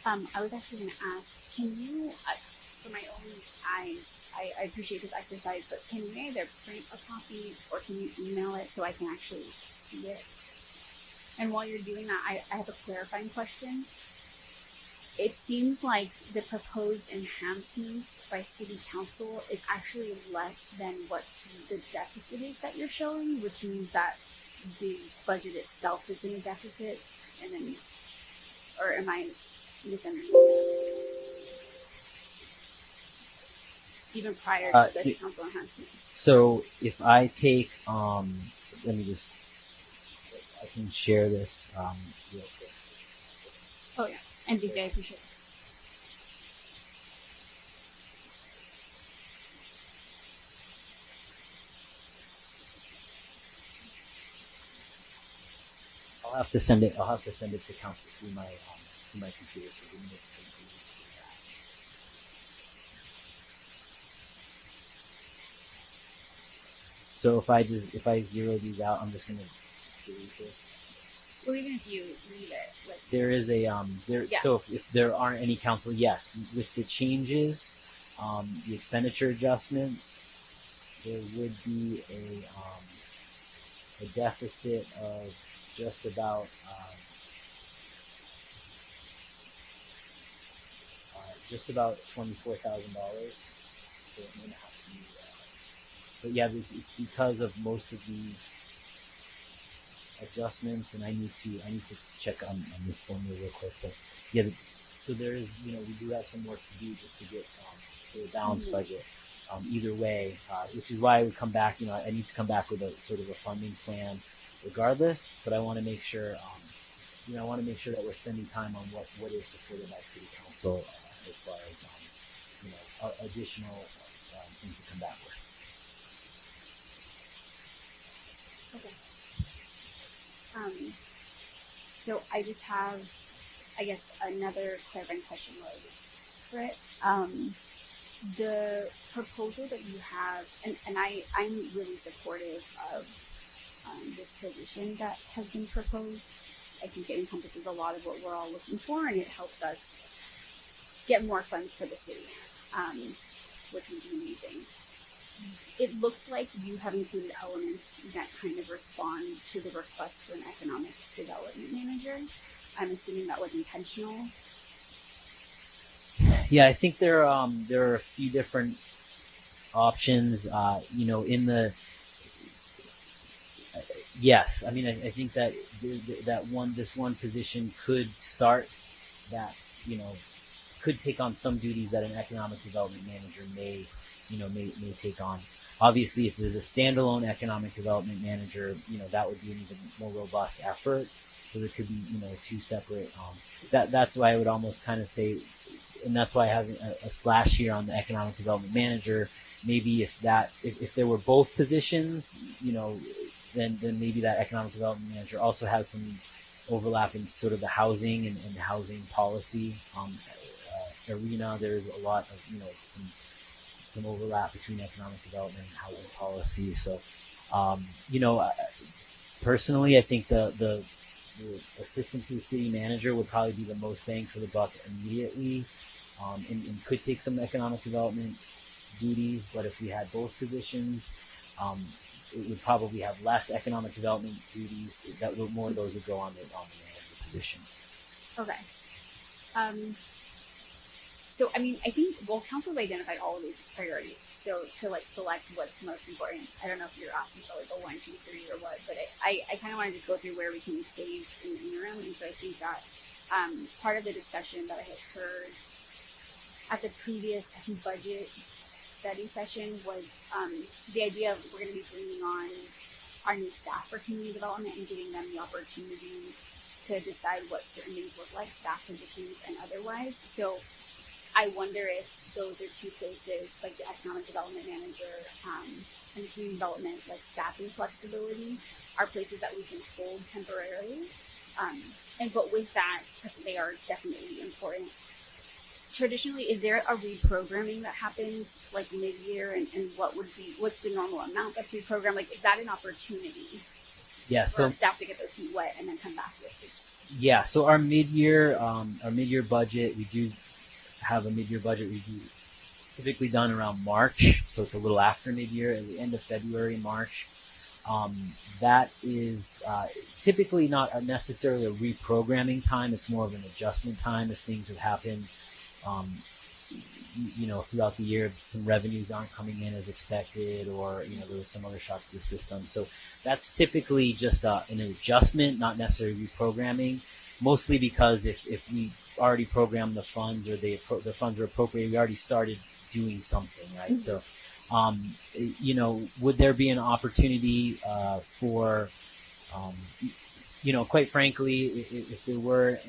I was actually going to ask, can you, for my own I appreciate this exercise, but can you either print a copy or can you email it so I can actually see it? And while you're doing that, I have a clarifying question. It seems like the proposed enhancements by City Council is actually less than what the deficit is that you're showing, which means that the budget itself is in a deficit, and then, or am I misunderstanding? Even prior to the council enhancement. So if I take, let me just, I can share this real quick. Oh yeah, and DJ, I appreciate it. I'll have to send it to council through my computer. So give me a second. So if I zero these out, I'm just gonna delete this. Well, even if you leave it, like there is a Yeah. So if there aren't any council, yes, with the changes, the expenditure adjustments, there would be a deficit of just about $24,000. So it may not have to be, but yeah, it's because of most of the adjustments, and I need to check on this formula real quick. But yeah, so there is, we do have some work to do just to get to a balanced budget. Either way, which is why I would come back. I need to come back with a sort of a funding plan, regardless. But I want to make sure, that we're spending time on what is supported by City Council as far as additional things to come back with. Okay. So I just have, I guess, another clarifying question for it. The proposal that you have, and I'm really supportive of this position that has been proposed. I think it encompasses a lot of what we're all looking for, and it helps us get more funds for the city, which would be amazing. it looks like you have included elements that kind of respond to the request for an economic development manager. I'm assuming that was intentional. Yeah, I think there are a few different options. In the yes, I mean I think that this one position could start that could take on some duties that an economic development manager may take on. Obviously, if there's a standalone economic development manager, that would be an even more robust effort. So there could be, two separate. That's why I would almost kind of say, and that's why I have a slash here on the economic development manager. Maybe if there were both positions, then maybe that economic development manager also has some overlap in sort of the housing and the housing policy arena. There's a lot of some overlap between economic development and housing policy. So, personally, I think the assistant to the city manager would probably be the most bang for the buck immediately, and could take some economic development duties. But if we had both positions, it would probably have less economic development duties. More of those would go on the manager position. Okay. So, I mean, I think, council identified all of these priorities. So, to select what's most important. I don't know if you're asking for a 1, 2, 3 or what, but I kind of wanted to go through where we can save in the interim. And so I think that part of the discussion that I had heard at the previous budget study session was the idea of we're going to be bringing on our new staff for community development and giving them the opportunity to decide what certain things look like, staff positions and otherwise. So I wonder if those are two places, like the economic development manager and the community development, like staffing flexibility, are places that we can hold temporarily. But with that, because they are definitely important. Traditionally, is there a reprogramming that happens like mid-year, and what's the normal amount that's reprogrammed? Like, is that an opportunity? Yeah. So for staff to get their feet wet and then come back with it? Yeah. So our mid-year budget, we do have a mid-year budget review typically done around March, so it's a little after mid-year, at the end of February, March. That is typically not necessarily a reprogramming time. It's more of an adjustment time if things have happened, throughout the year. Some revenues aren't coming in as expected, or there was some other shocks to the system. So that's typically just an adjustment, not necessarily reprogramming. Mostly because if we already programmed the funds, or the funds were appropriated, we already started doing something, right? Mm-hmm. So, would there be an opportunity for, quite frankly, if there were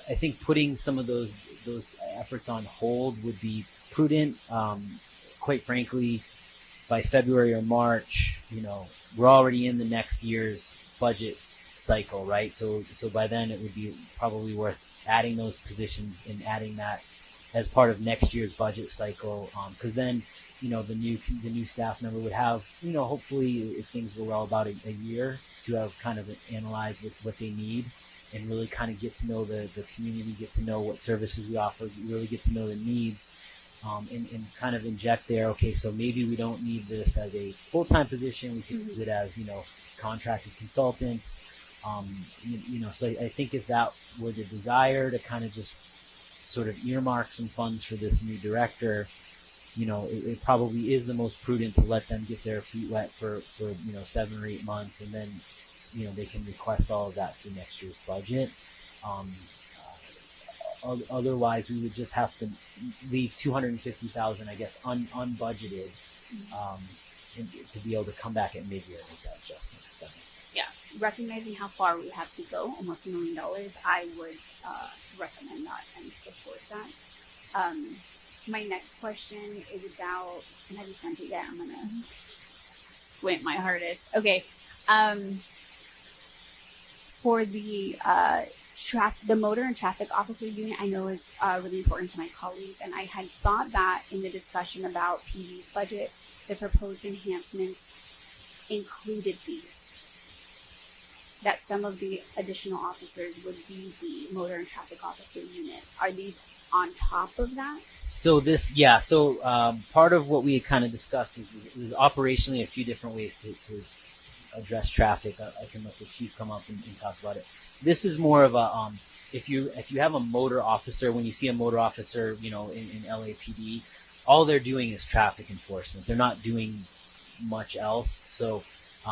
I think putting some of those efforts on hold would be prudent. Quite frankly, by February or March, we're already in the next year's budget cycle, right? So by then it would be probably worth adding those positions and adding that as part of next year's budget cycle, because then the new staff member would have hopefully, if things go well, about a year to have kind of analyzed what they need and really kind of get to know the community, get to know what services we offer, really get to know the needs. And kind of inject there, okay, so maybe we don't need this as a full-time position, we could use it as, contracted consultants. So I think if that were the desire to kind of just sort of earmark some funds for this new director, it probably is the most prudent to let them get their feet wet for 7 or 8 months, and then, they can request all of that for next year's budget. Otherwise, we would just have to leave $250,000, I guess, unbudgeted, to be able to come back at mid-year and make that adjustment. If that makes sense. Yeah, recognizing how far we have to go, almost $1 million, I would recommend that and support that. My next question is about, and I haven't sent it yet, I'm going to squint my hardest. Okay. For the motor and traffic officer unit, I know is really important to my colleagues, and I had thought that in the discussion about PD's budget, the proposed enhancements included these. That some of the additional officers would be the motor and traffic officer unit. Are these on top of that? So part of what we had kind of discussed is operationally a few different ways to address traffic. I can let the chief come up and talk about it. This is more of a if you have a motor officer, when you see a motor officer, in LAPD, all they're doing is traffic enforcement. They're not doing much else. So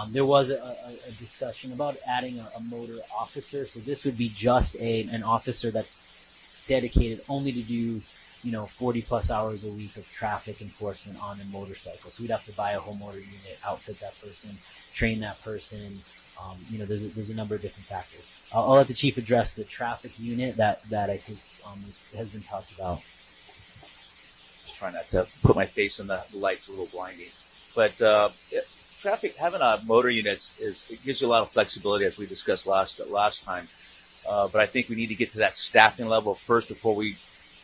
there was a discussion about adding a motor officer. So this would be just an officer that's dedicated only to do 40 plus hours a week of traffic enforcement on a motorcycle. So we'd have to buy a whole motor unit, outfit that person, train that person. There's a number of different factors. I'll let the chief address the traffic unit that I think has been talked about. Just trying not to put my face in the lights, a little blinding. But traffic, having a motor unit it gives you a lot of flexibility, as we discussed last time. But I think we need to get to that staffing level first before we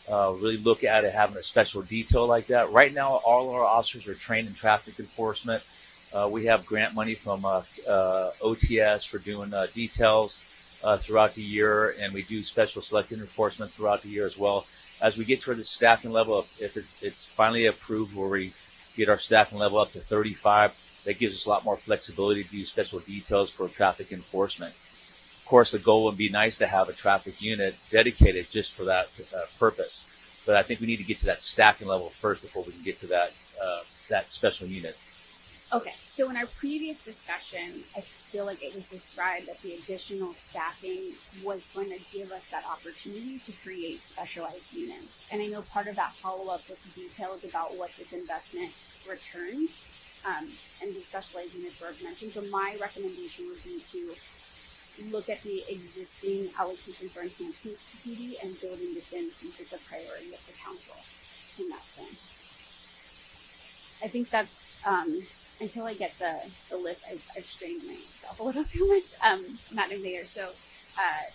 really look at it having a special detail like that. Right now, all our officers are trained in traffic enforcement. We have grant money from OTS for doing details throughout the year, and we do special selected enforcement throughout the year as well. As we get toward the staffing level, if it's finally approved where we get our staffing level up to 35, that gives us a lot more flexibility to do special details for traffic enforcement. Of course, the goal would be nice to have a traffic unit dedicated just for that purpose. But I think we need to get to that staffing level first before we can get to that special unit. Okay, so in our previous discussion, I feel like it was described that the additional staffing was going to give us that opportunity to create specialized units. And I know part of that follow-up was details about what this investment returns, and the specialized units were mentioned. So my recommendation would be to look at the existing allocation for enhanced PD and building this in since it's a priority of the council in that sense. I think that's, until I get the list, I've strained myself a little too much, Madam Mayor. So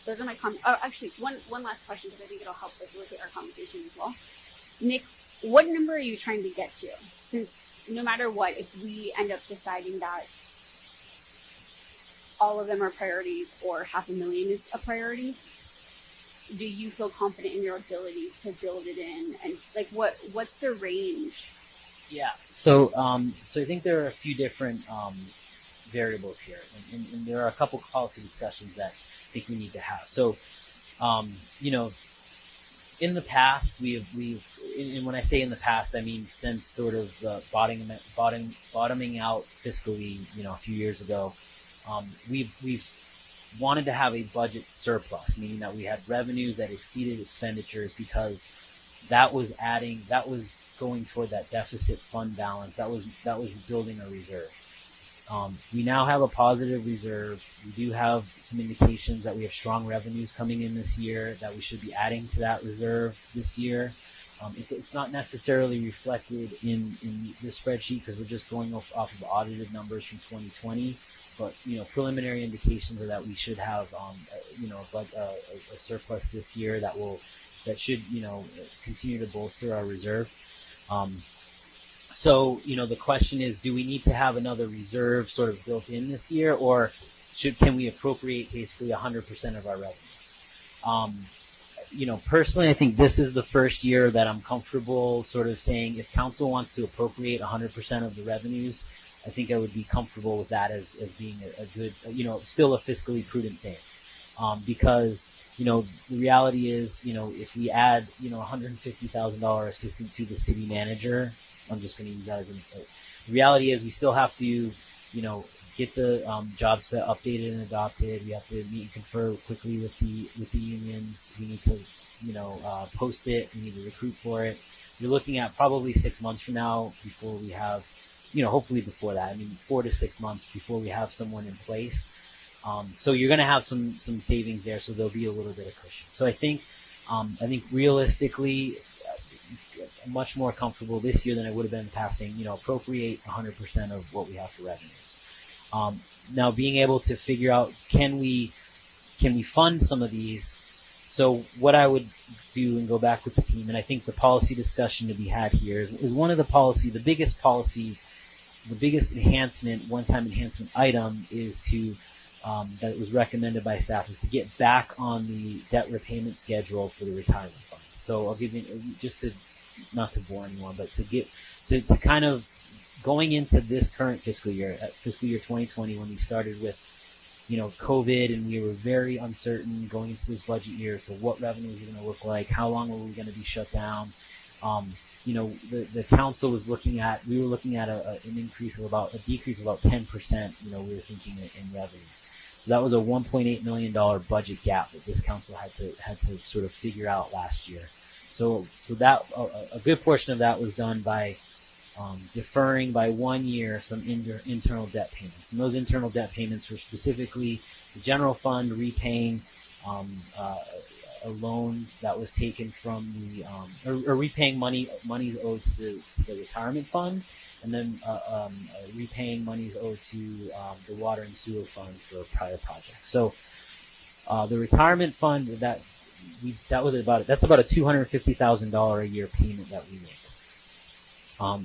those are my comments. Oh, actually, one last question, because I think it'll help facilitate our conversation as well. Nick, what number are you trying to get to? Since no matter what, if we end up deciding that all of them are priorities or $500,000 is a priority, do you feel confident in your ability to build it in? And like, what's the range? Yeah. So I think there are a few different variables here, and there are a couple policy discussions that I think we need to have. So, in the past, we've, and when I say in the past, I mean since sort of bottoming out fiscally, a few years ago, we've wanted to have a budget surplus, meaning that we had revenues that exceeded expenditures, because that was going toward that deficit fund balance. That was building a reserve. We now have a positive reserve. We do have some indications that we have strong revenues coming in this year, that we should be adding to that reserve this year. It's not necessarily reflected in the spreadsheet because we're just going off of audited numbers from 2020. But preliminary indications are that we should have a surplus this year that should continue to bolster our reserve. So the question is, do we need to have another reserve sort of built in this year, or can we appropriate basically 100% of our revenues? Personally, I think this is the first year that I'm comfortable sort of saying if council wants to appropriate 100% of the revenues, I think I would be comfortable with that as being a good, still a fiscally prudent thing. Because, the reality is, if we add, $150,000 assistant to the city manager, I'm just going to use that as the reality is we still have to, get the job spec updated and adopted. We have to meet and confer quickly with the unions. We need to, post it. We need to recruit for it. You're looking at probably 6 months from now before we have, hopefully before that. 4 to 6 months before we have someone in place. So you're going to have some savings there, so there'll be a little bit of cushion. So I think realistically, I'm much more comfortable this year than I would have been in the past saying, appropriate 100% of what we have for revenues. Now being able to figure out, can we fund some of these? So what I would do and go back with the team, and I think the policy discussion to be had here is one of the biggest enhancement, one-time enhancement item is to, that was recommended by staff, is to get back on the debt repayment schedule for the retirement fund. So I'll give you just to not to bore anyone, but to kind of going into this current fiscal year, fiscal year 2020, when we started with COVID, and we were very uncertain going into this budget year as to what revenues were going to look like, how long were we going to be shut down. The council was looking at, we were looking at a decrease of about 10%, we were thinking in revenues. So that was a $1.8 million budget gap that this council had to sort of figure out last year. So that a good portion of that was done by deferring by 1 year some internal debt payments. And those internal debt payments were specifically the general fund repaying a loan that was taken from the, or repaying monies owed to the retirement fund, and then repaying monies owed to the water and sewer fund for prior projects. So the retirement fund, that's about a $250,000 a year payment that we make.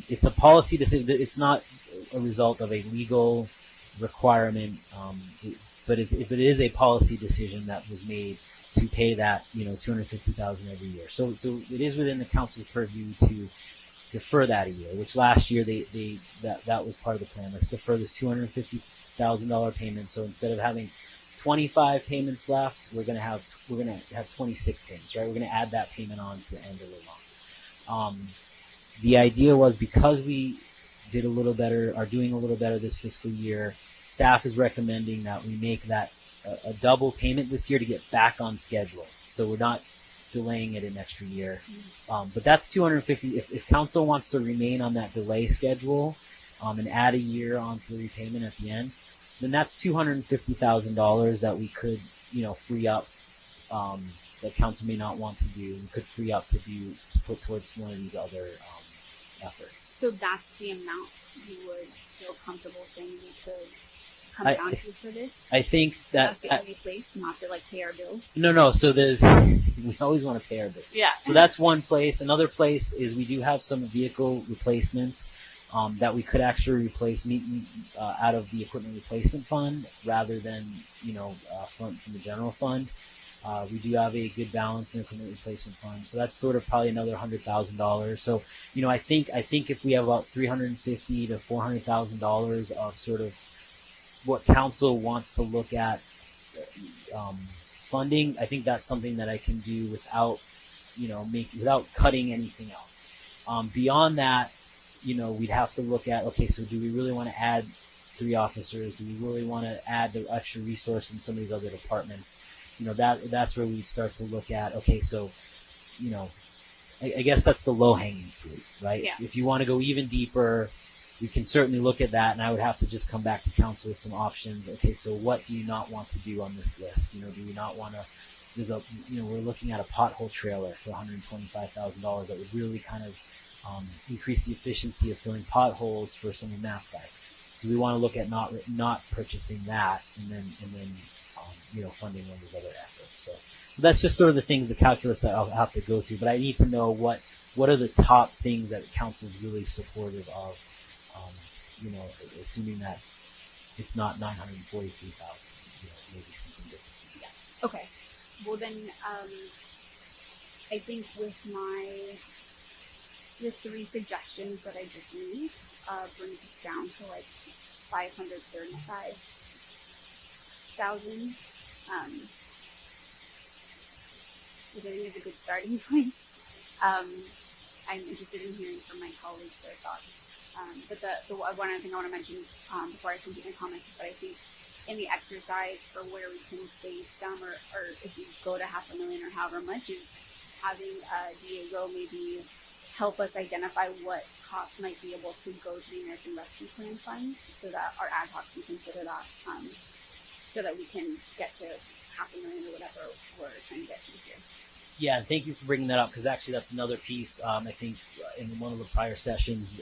It's a policy decision. It's not a result of a legal requirement, but if it is a policy decision that was made to pay that, $250,000 every year. So it is within the council's purview to defer that a year, which last year that was part of the plan. Let's defer this $250,000 payment. So instead of having 25 payments left, we're gonna have 26 payments, right? We're gonna add that payment on to the end of the loan. The idea was, because we did a little better, are doing a little better this fiscal year, staff is recommending that we make that a double payment this year to get back on schedule. So we're not delaying it an extra year. But that's $250,000. If council wants to remain on that delay schedule and add a year onto the repayment at the end, then that's $250,000 that we could, free up, that council may not want to do. We could free up to put towards one of these other efforts. So that's the amount you would feel comfortable saying we could come down to for this? I think that's the only place, not to pay our bills. No. So we always want to pay our bills. Yeah. So that's one place. Another place is we do have some vehicle replacements that we could actually replace out of the equipment replacement fund rather than from the general fund. We do have a good balance in the equipment replacement fund, so that's sort of probably another $100,000. So I think if we have about $350,000 to $400,000 of sort of what council wants to look at funding, I think that's something that I can do without cutting anything else. Beyond that, we'd have to look at, okay, so do we really want to add 3 officers? Do we really want to add the extra resource in some of these other departments? That's where we start to look at, okay, so I guess that's the low hanging fruit, right? Yeah. If you want to go even deeper, we can certainly look at that, and I would have to just come back to council with some options. Okay, so what do you not want to do on this list? Do you not want to? We're looking at a pothole trailer for $125,000 that would really kind of increase the efficiency of filling potholes for some of Matt's guys. Do we want to look at not purchasing that and then funding one of those other efforts? So that's just sort of the things, the calculus that I'll have to go through. But I need to know what are the top things that council is really supportive of. Assuming that it's not 942,000, maybe something different. Yeah. Okay. Well then, I think with the 3 suggestions that I just made, brings us down to $535,000. Which I think is a good starting point. I'm interested in hearing from my colleagues their thoughts. But the one other thing I want to mention before I complete my comments is that I think in the exercise for where we can save some, or if we go to $500,000 or however much, is having Diego maybe help us identify what costs might be able to go to the American Rescue Plan Fund, so that our ad hoc can consider that, so that we can get to $500,000 or whatever we're trying to get to here. Yeah, and thank you for bringing that up, because actually that's another piece. I think in one of the prior sessions,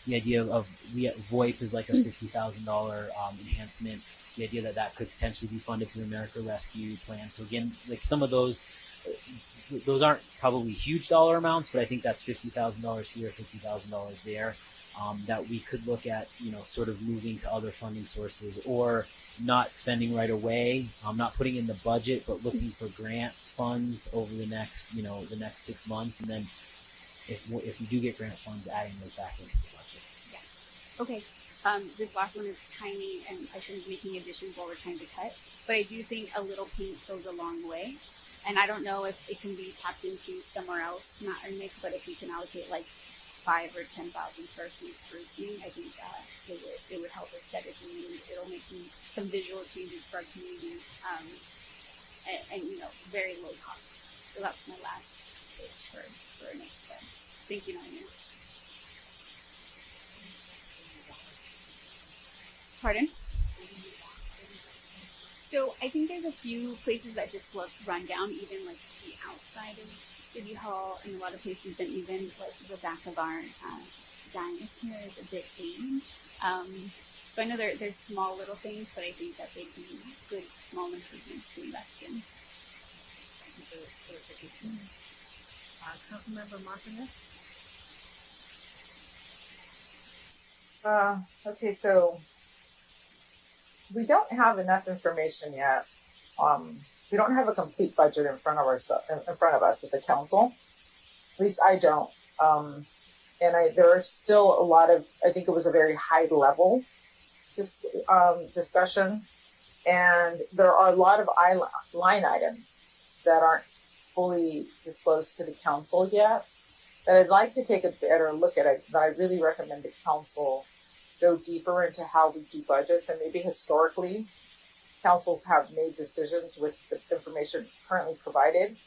the idea of VoIP is like a $50,000 enhancement. The idea that could potentially be funded through America Rescue Plan. So again, some of those, those aren't probably huge dollar amounts, but I think that's $50,000 here, $50,000 there. That we could look at, sort of moving to other funding sources, or not spending right away, not putting in the budget, but looking for grant funds over the next 6 months, and then if we do get grant funds, adding those back into the budget. Yeah. Okay. This last one is tiny, and I shouldn't be making additions while we're trying to cut, but I do think a little paint goes a long way. And I don't know if it can be tapped into somewhere else, not RMIC, but if you can allocate like 5,000 or 10,000 square feet sprucing, I think it would help aesthetically, and it'll make some visual changes for our community, and very low cost. So that's my last pitch for RMIC. So thank you, Naomi. Pardon? So I think there's a few places that just look run down, even like the outside of City Hall, and a lot of places, and even like the back of our dines here is a bit aged. So I know there's small little things, but I think that they'd be good small improvements to invest in. Thank you for the clarification. Councilmember Martinez? Okay, so we don't have enough information yet. We don't have a complete budget in front of us as a council. At least I don't. There are still a lot of, I think it was a very high level discussion, and there are a lot of line items that aren't fully disclosed to the council yet, that I'd like to take a better look at it, that I really recommend the council go deeper into how we do budgets, and maybe historically councils have made decisions with the information currently provided.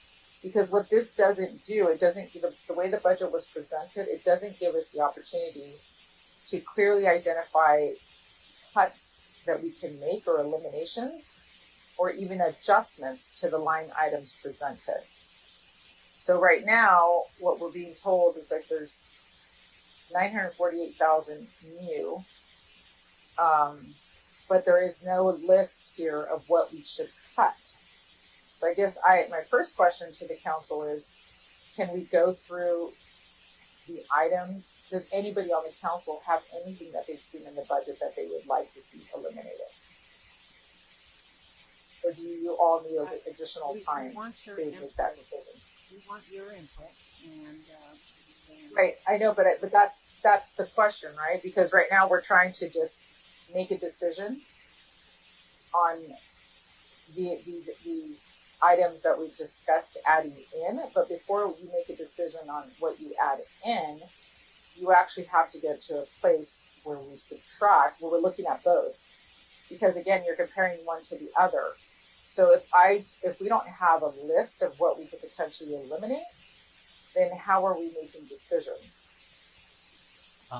Because what this doesn't do, it doesn't give the way the budget was presented, it doesn't give us the opportunity to clearly identify cuts that we can make, or eliminations, or even adjustments to the line items presented. So right now, what we're being told is like there's 948,000 new, but there is no list here of what we should cut. So I guess my first question to the council is, can we go through the items? Does anybody on the council have anything that they've seen in the budget that they would like to see eliminated? Or do you all need additional time to make that decision? We want your input, and right, I know, but that's the question, right? Because right now we're trying to just make a decision on these items that we've discussed adding in, but before we make a decision on what you add in, you actually have to get to a place where we subtract, where we're looking at both. Because again, you're comparing one to the other. So if we don't have a list of what we could potentially eliminate, then how are we making decisions?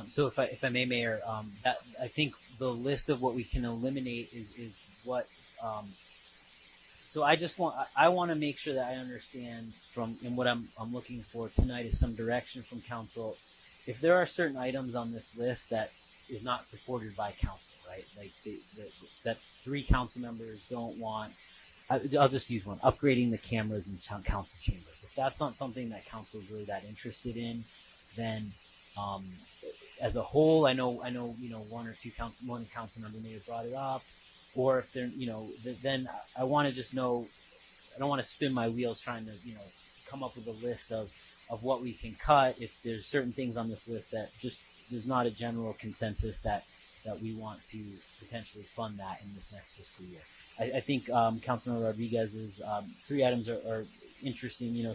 So if I may, Mayor, that I think the list of what we can eliminate is what. So I want to make sure that I understand and what I'm looking for tonight is some direction from council. If there are certain items on this list that is not supported by council, right? Like that 3 council members don't want. I'll just use one: upgrading the cameras in council chambers. If that's not something that council is really that interested in, then as a whole, I know one or two council member may have brought it up, or if they're then I want to just know. I don't want to spin my wheels trying to come up with a list of what we can cut if there's certain things on this list that just there's not a general consensus that we want to potentially fund that in this next fiscal year. I think Councilmember Rodriguez's 3 items are interesting.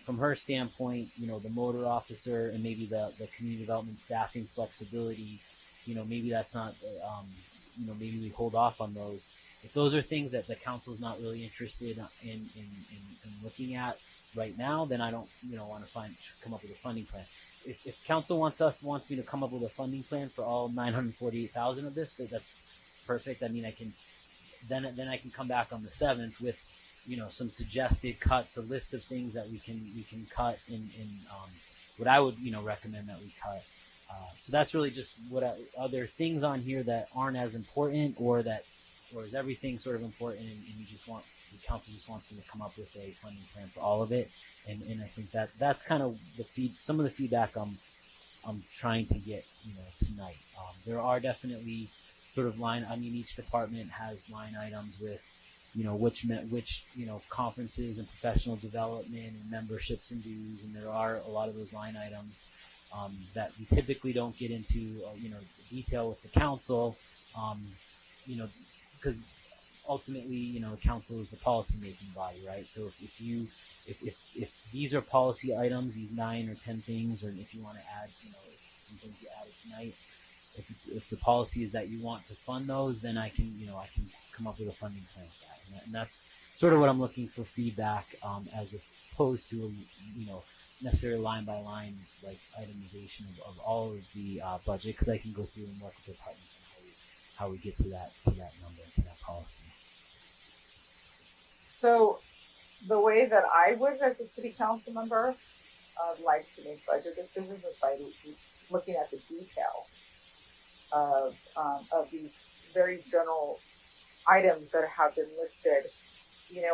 From her standpoint, the motor officer and maybe the community development staffing flexibility, maybe that's not, maybe we hold off on those. If those are things that the council is not really interested in looking at right now, then I don't, want to come up with a funding plan. If council wants me to come up with a funding plan for all 948,000 of this, that's perfect. I mean, I can come back on the 7th with, some suggested cuts, a list of things that we can cut in what I would, recommend that we cut. So that's really just are there things on here that aren't as important, or is everything sort of important and you just want the council just wants me to come up with a funding plan for all of it, and I think that's kind of some of the feedback I'm trying to get, tonight. There are definitely sort of each department has line items with, which conferences and professional development and memberships and dues, and there are a lot of those line items that we typically don't get into, detail with the council, because ultimately, the council is the policy-making body, right? So if these are policy items, these 9 or 10 things, or if you want to add, some things you added tonight, if the policy is that you want to fund those, then I can come up with a funding plan for that, and that's sort of what I'm looking for feedback, as opposed to necessarily line by line like itemization of all of the budget, because I can go through and work with the departments on how we get to that number, to that policy. So the way that I would, as a city council member, like to make budget decisions is by looking at the detail of these very general items that have been listed.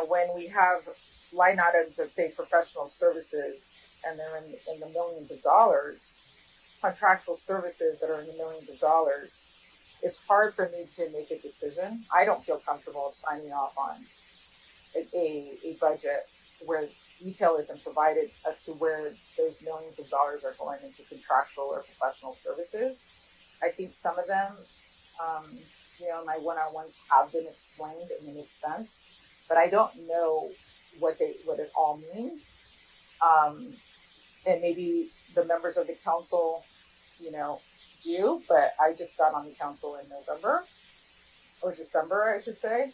When we have line items that say professional services and they're in the millions of dollars, contractual services that are in the millions of dollars, it's hard for me to make a decision. I don't feel comfortable signing off on a budget where detail isn't provided as to where those millions of dollars are going into contractual or professional services. I think some of them, my one-on-ones have been explained and they make sense, but I don't know what it all means. And maybe the members of the council, do, but I just got on the council in November or December, I should say.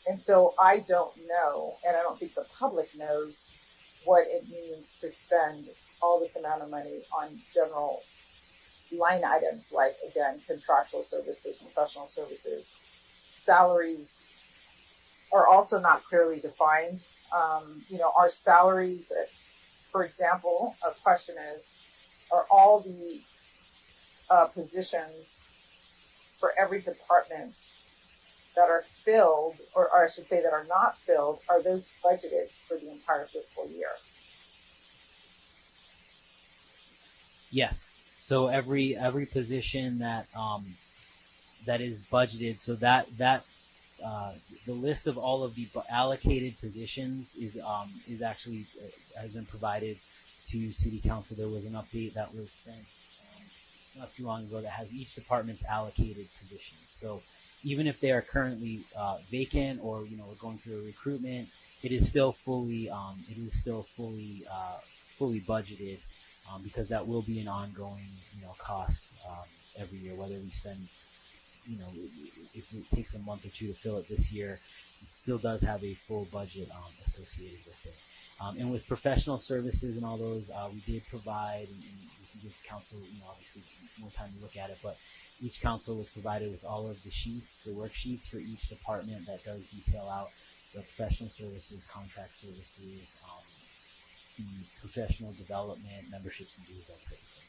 And so I don't know, and I don't think the public knows what it means to spend all this amount of money on general line items like, again, contractual services, professional services. Salaries are also not clearly defined. Our salaries, for example, a question is, are all the positions for every department that are filled, or I should say that are not filled, are those budgeted for the entire fiscal year? Yes. So every position that is budgeted, so that the list of all of the allocated positions is actually has been provided to City Council. There was an update that was sent not too long ago that has each department's allocated positions. So even if they are currently vacant or we're going through a recruitment, it is still fully budgeted, because that will be an ongoing cost every year, whether we spend if it takes a month or two to fill it this year, it still does have a full budget associated with it. And with professional services and all those, we did provide, and we can give council, obviously more time to look at it, but each council was provided with all of the sheets, the worksheets for each department that does detail out the professional services, contract services, the professional development, memberships and dues, that type of thing.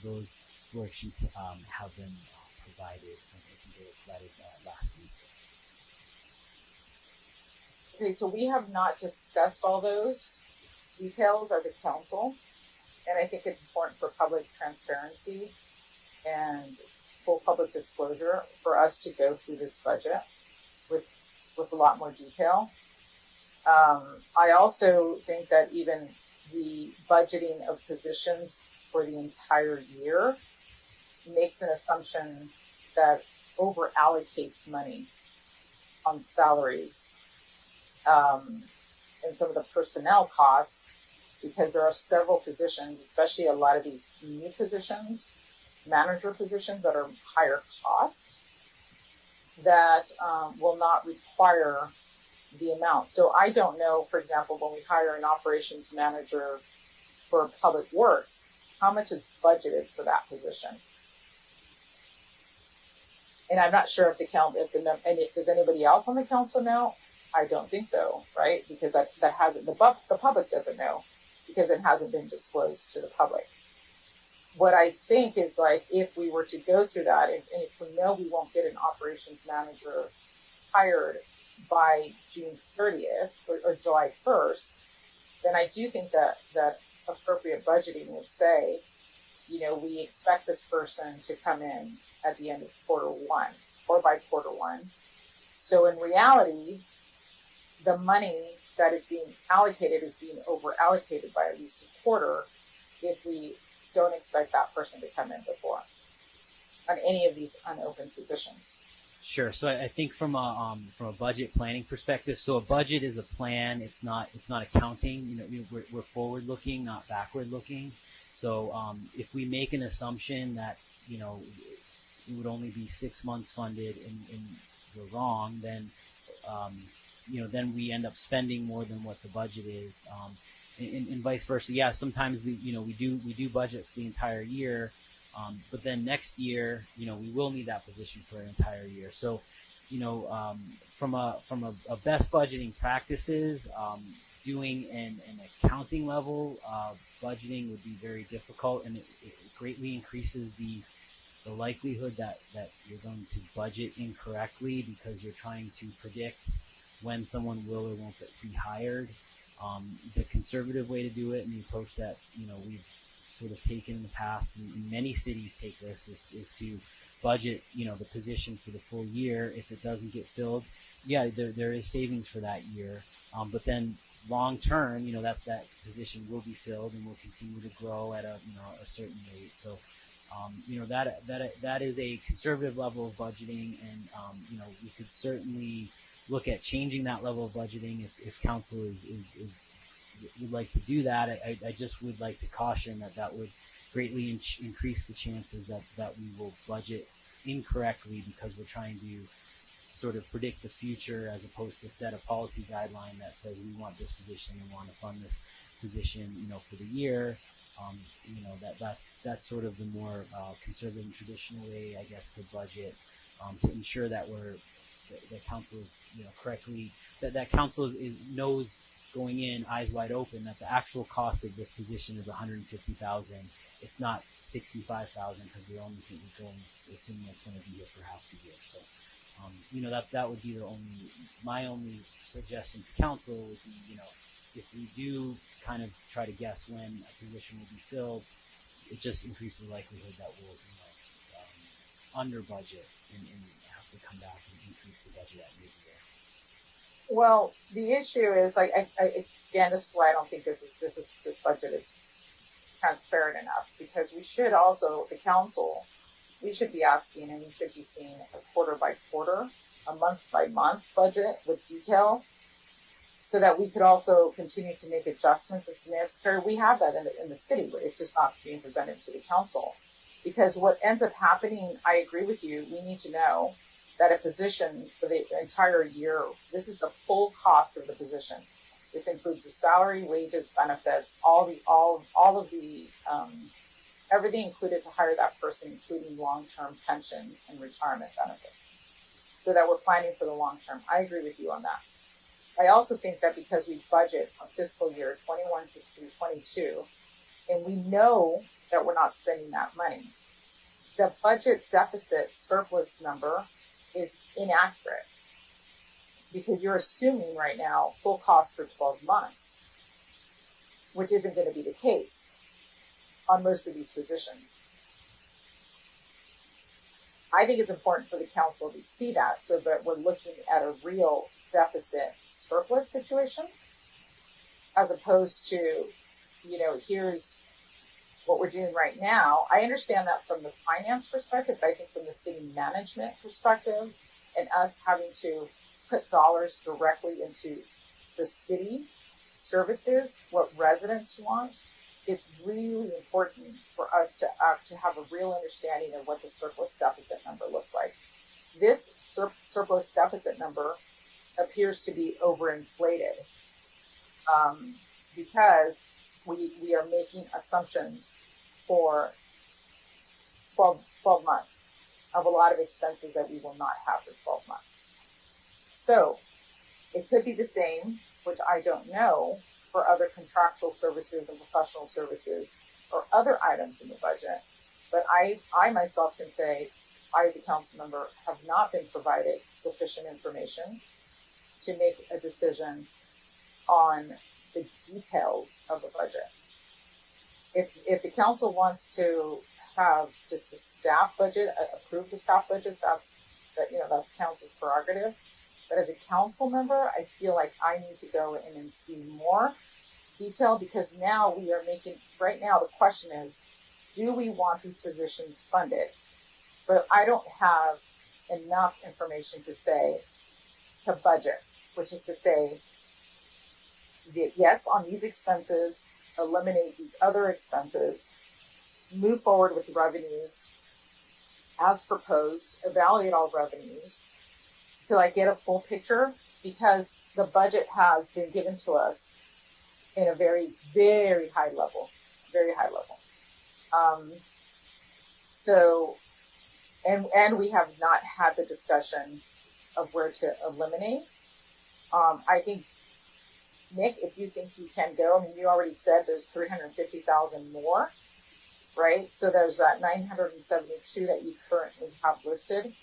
So those worksheets have been provided, and I think they were provided last week. Okay, so we have not discussed all those details as a council, and I think it's important for public transparency and full public disclosure for us to go through this budget with a lot more detail. I also think that even the budgeting of positions for the entire year makes an assumption that over allocates money on salaries and some of the personnel costs, because there are several positions, especially a lot of these new positions, manager positions that are higher cost, that will not require the amount. So I don't know, for example, when we hire an operations manager for public works, how much is budgeted for that position? And I'm not sure if does anybody else on the council know? I don't think so, right? Because that hasn't, the public doesn't know, because it hasn't been disclosed to the public. What I think is, like, if we were to go through that, and if we know we won't get an operations manager hired by June 30th or July 1st, then I do think that appropriate budgeting would say, we expect this person to come in at the end of quarter one or by quarter one. So in reality, the money that is being allocated is being over allocated by at least a quarter if we don't expect that person to come in before on any of these unopened positions. Sure. So I think from a budget planning perspective, so a budget is a plan. It's not accounting. We're forward looking, not backward looking. So if we make an assumption that it would only be 6 months funded and we're wrong, then then we end up spending more than what the budget is, and vice versa. Yeah, sometimes we do budget for the entire year. But then next year, we will need that position for an entire year. So, from a best budgeting practices, doing an accounting level budgeting would be very difficult, and it greatly increases the likelihood that you're going to budget incorrectly because you're trying to predict when someone will or won't be hired. The conservative way to do it, and the approach that we've sort of taken in the past, and many cities take this, is to budget the position for the full year. If it doesn't get filled, yeah, there is savings for that year, but then long term, that position will be filled and will continue to grow at a certain rate. So that is a conservative level of budgeting, and we could certainly look at changing that level of budgeting if council would like to do that. I just would like to caution that would greatly increase the chances that we will budget incorrectly because we're trying to sort of predict the future as opposed to set a policy guideline that says we want this position and want to fund this position, for the year. That's sort of the more conservative and traditional way, I guess, to budget, to ensure that that council is, correctly, that council knows going in eyes wide open that the actual cost of this position is $150,000. It's not $65,000 because we're only assuming it's going to be here for half the year. So, that would be my only suggestion to council would be, if we do kind of try to guess when a position will be filled, it just increases the likelihood that we'll, under budget and have to come back and increase the budget at mid-year. Well, the issue is, again, this is why I don't think this budget is transparent enough, because we should also, the council, we should be asking and we should be seeing a quarter by quarter, a month by month budget with detail, so that we could also continue to make adjustments if necessary. We have that in the city, but it's just not being presented to the council. Because what ends up happening, I agree with you, we need to know that a position for the entire year, this is the full cost of the position. This includes the salary, wages, benefits, everything included to hire that person, including long-term pension and retirement benefits, so that we're planning for the long term. I agree with you on that. I also think that because we budget a fiscal year 21 through 22, and we know that we're not spending that money, the budget deficit surplus number is inaccurate, because you're assuming right now full cost for 12 months, which isn't going to be the case on most of these positions. I think it's important for the council to see that, so that we're looking at a real deficit surplus situation, as opposed to, here's what we're doing right now. I understand that from the finance perspective, but I think from the city management perspective, and us having to put dollars directly into the city services, what residents want, it's really important for us to have a real understanding of what the surplus deficit number looks like. This surplus deficit number appears to be overinflated, because we are making assumptions for 12 months of a lot of expenses that we will not have for 12 months. So it could be the same, which I don't know, for other contractual services and professional services or other items in the budget. But I myself can say, I as a council member have not been provided sufficient information to make a decision on the details of the budget. If the council wants to have just the staff budget, approve the staff budget, that's council's prerogative. But as a council member, I feel like I need to go in and see more detail, because now right now the question is, do we want these positions funded? But I don't have enough information to budget, which is to say, yes, on these expenses, eliminate these other expenses, move forward with the revenues as proposed, evaluate all revenues till I get a full picture, because the budget has been given to us in a very, very high level, very high level. And we have not had the discussion of where to eliminate. I think, Nick, if you think you can go, I mean, you already said there's 350,000 more, right? So there's that 972 that you currently have listed,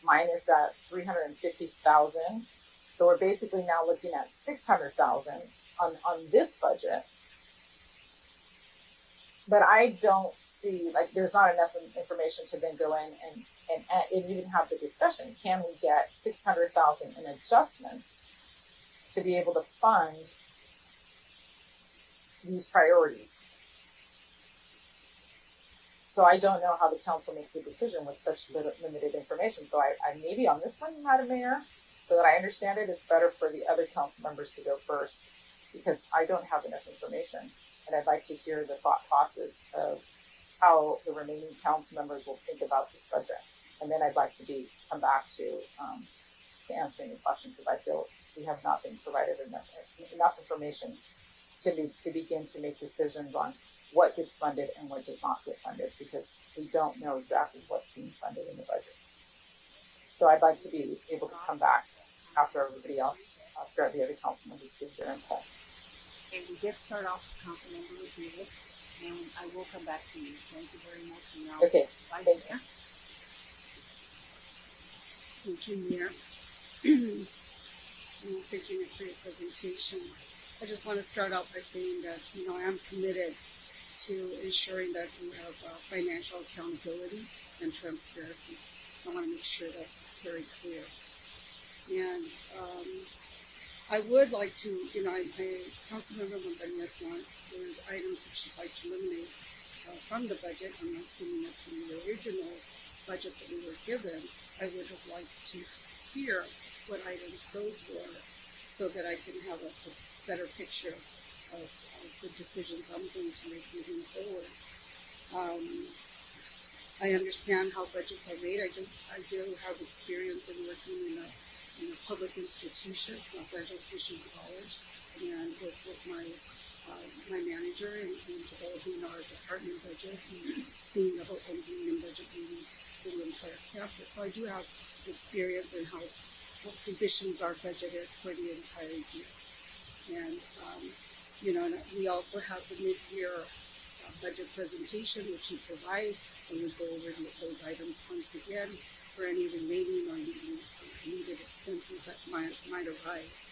minus that 350,000. So we're basically now looking at 600,000 on this budget. But I don't see, like, there's not enough information to then go in and even have the discussion. Can we get 600,000 in adjustments to be able to fund these priorities? So I don't know how the council makes a decision with such limited information. So I maybe on this one, Madam Mayor, so that I understand it, it's better for the other council members to go first, because I don't have enough information. And I'd like to hear the thought process of how the remaining council members will think about this budget. And then I'd like to come back to answering your question, because I feel we have not been provided enough information to begin to make decisions on what gets funded and what does not get funded, because we don't know exactly what's being funded in the budget. So I'd like to be able to come back after everybody else, after the other council members give their input. Okay, we did start off with Councilmember Rodriguez, and I will come back to you. Thank you very much. And now, okay, thank you. Thank you, Mayor. Thank you for your presentation. I just want to start out by saying that, I am committed to ensuring that we have financial accountability and transparency. I want to make sure that's very clear. And I would like to, Councilmember Montañez there's items that she'd like to eliminate from the budget. I'm assuming that's from the original budget that we were given. I would have liked to hear what items those were, so that I can have a better picture of the decisions I'm going to make moving forward. I understand how budgets are made. I do have experience in working in a public institution, Los Angeles Christian College, and with my manager in developing our department budget and seeing the whole and budget meetings for the entire campus. So I do have experience in how positions are budgeted for the entire year. And, and we also have the mid-year budget presentation, which you provide, and we go over those items once again for any remaining or needed expenses that might arise.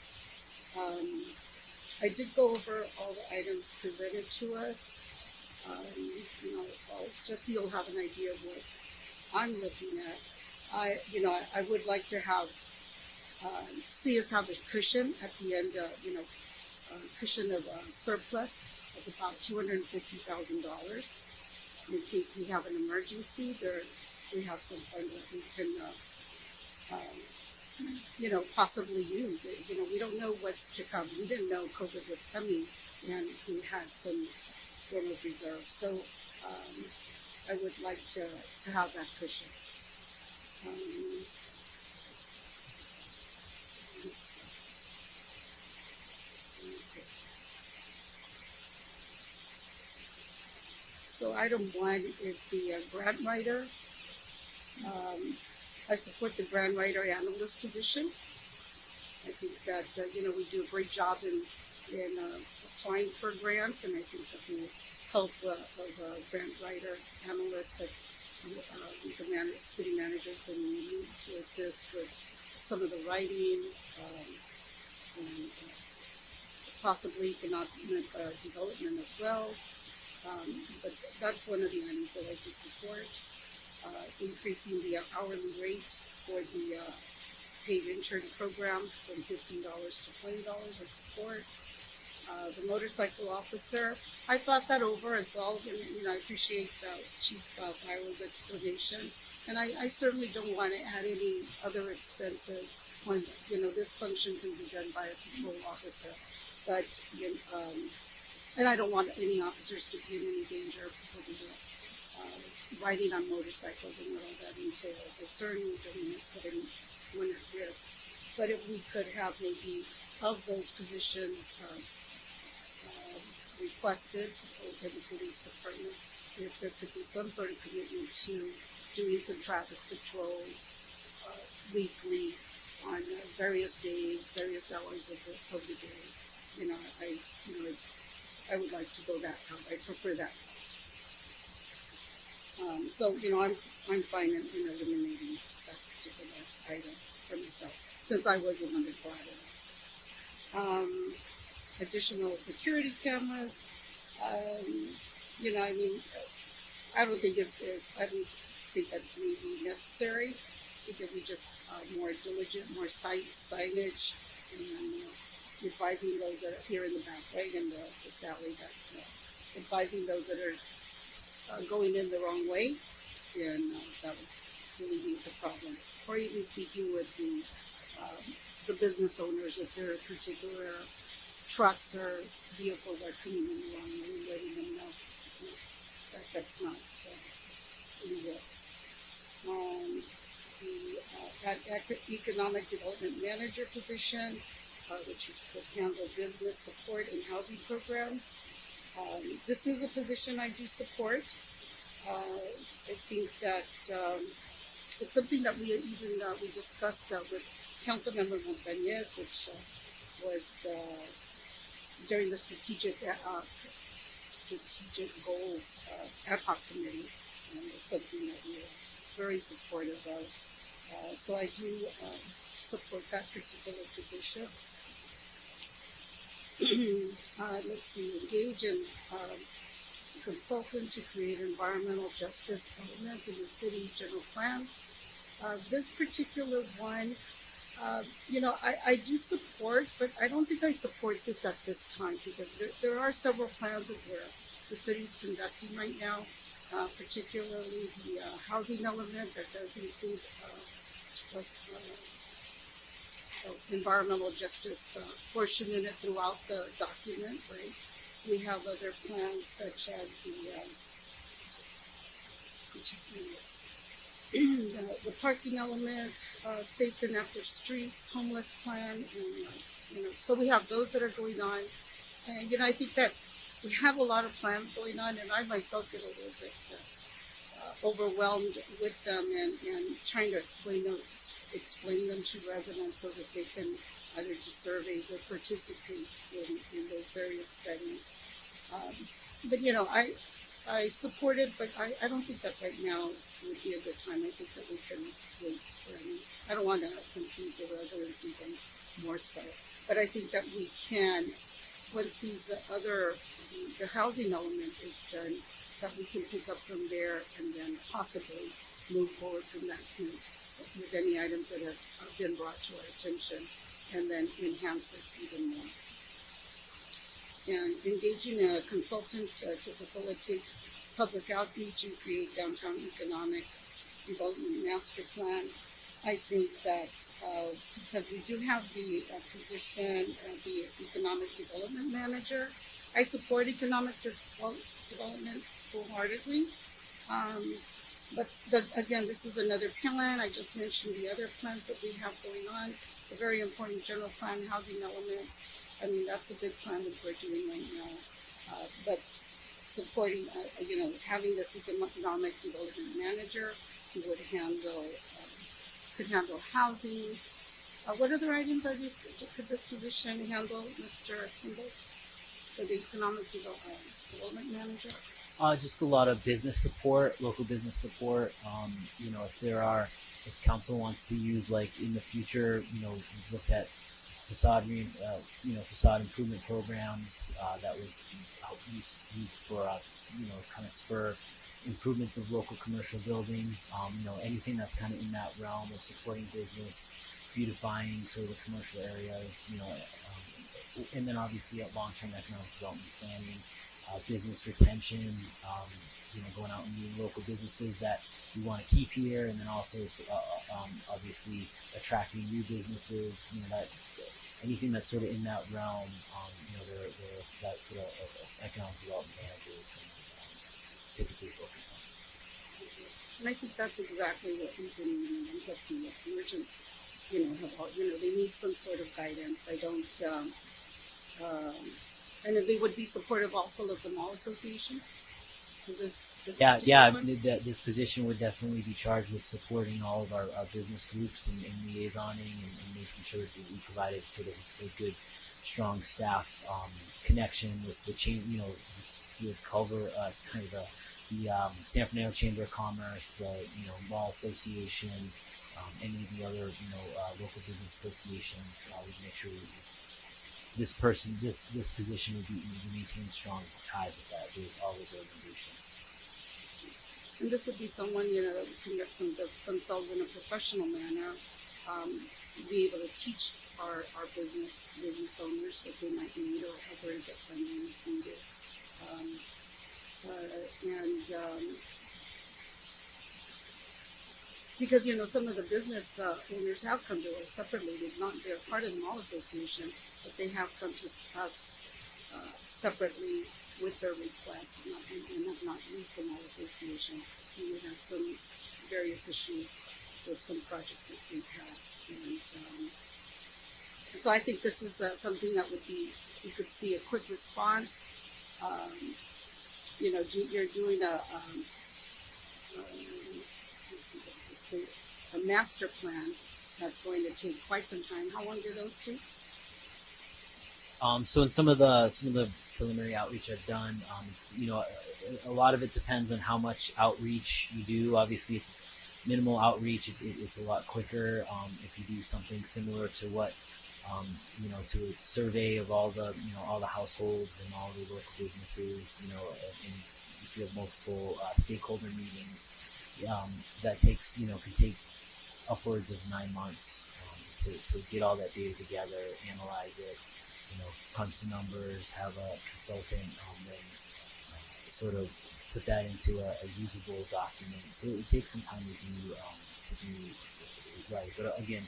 I did go over all the items presented to us. Just so you'll have an idea of what I'm looking at. I would like to have see us have a cushion at the end, cushion of surplus of about $250,000 in case we have an emergency. We have some funds that we can, possibly use. We don't know what's to come. We didn't know COVID was coming, and we had some form of reserve. So I would like to have that cushion. So item 1 is the grant writer. I support the grant writer analyst position. I think that, we do a great job in applying for grants, and I think that the help of a grant writer analyst that the city manager has been using to assist with some of the writing, and possibly economic development as well. But that's one of the items that I do support. Increasing the hourly rate for the paid intern program from $15 to $20 I support. The motorcycle officer, I thought that over as well. And, I appreciate Chief Byro's explanation. And I certainly don't want to add any other expenses when, this function can be done by a patrol officer. But, and I don't want any officers to be in any danger because of the riding on motorcycles and what all that entails. I certainly don't want to put anyone at risk. But if we could have maybe of those positions requested in the police department, if there could be some sort of commitment to doing some traffic patrol weekly on various days, various hours of the day. I would like to go that route. I prefer that route. So, I'm fine in eliminating that particular item for myself, since I was the one that brought it up. Additional security cameras. I don't think that may be necessary. I think if we just more diligent, more signage, and advising those that are here in the back, right, in the Sally, that advising those that are going in the wrong way, then that would alleviate the problem. Or even speaking with the business owners if their particular trucks or vehicles are coming in the wrong way, letting them know that that's not legal. The economic development manager position, which would handle business support and housing programs. This is a position I do support. I think that it's something that we discussed with Councilmember Montañez, which was during the strategic goals ad hoc committee, and it's something that we are very supportive of. So I do support that particular position. Let's see, engage in consultant to create environmental justice element in the city general plan. This particular one, I do support, but I don't think I support this at this time because there are several plans that the city's conducting right now, particularly the housing element that does include environmental justice portion in it throughout the document, right? We have other plans such as the parking element, safe and active streets, homeless plan, and so we have those that are going on. And I think that we have a lot of plans going on, and I myself get a little bit overwhelmed with them and trying to explain them to residents so that they can either do surveys or participate in those various studies. But I support it, but I don't think that right now would be a good time. I think that we can wait. I don't want to confuse the residents even more so. But I think that we can, once the housing element is done, that we can pick up from there and then possibly move forward from that point with any items that have been brought to our attention and then enhance it even more. And engaging a consultant to facilitate public outreach and create downtown economic development master plan. I think that because we do have the position of the economic development manager, I support economic development wholeheartedly. But again, this is another plan. I just mentioned the other plans that we have going on. The very important general plan housing element. I mean, that's a big plan that we're doing right now. But supporting, having this economic development manager who would could handle housing. What other items could this position handle, Mr. Kimball, for the economic development manager? Just a lot of business support, local business support. If council wants to use, like in the future, we've looked at facade improvement programs that would help use for kind of spur improvements of local commercial buildings. Anything that's kind of in that realm of supporting business, beautifying sort of the commercial areas. And then obviously at long-term economic development planning, business retention. Going out and meeting local businesses that we want to keep here, and then also obviously attracting new businesses. That anything that's sort of in that realm. That sort of economic development managers can typically focus on. And I think that's exactly what we've been needing. And that the merchants, they need some sort of guidance. I don't, and if they would be supportive also of the mall association. This This position would definitely be charged with supporting all of our business groups and liaisoning and making sure that we provided sort of a good, strong staff connection with the chain, with Culver, kind of the San Fernando Chamber of Commerce, the Mall Association, any of the other local business associations. We'd make sure this position would maintain strong ties with all those organizations. And this would be someone, that would conduct themselves in a professional manner, be able to teach our business owners what they might need or how to get funding if needed. Because some of the business owners have come to us separately. They're part of the mall association, but they have come to us separately with their requests, and have not used the mall association. And we have some various issues with some projects that we've had, and so I think this is something that would be, you could see a quick response. You're doing a master plan that's going to take quite some time. How long do those take? So in some of the preliminary outreach I've done, a lot of it depends on how much outreach you do. Obviously, minimal outreach, it's a lot quicker. If you do something similar to what, to a survey of all the households and all the local businesses, and if you have multiple stakeholder meetings, that takes, can take upwards of 9 months to get all that data together, analyze it, punch the numbers, have a consultant, then sort of put that into a usable document. So it takes some time to do right. But again,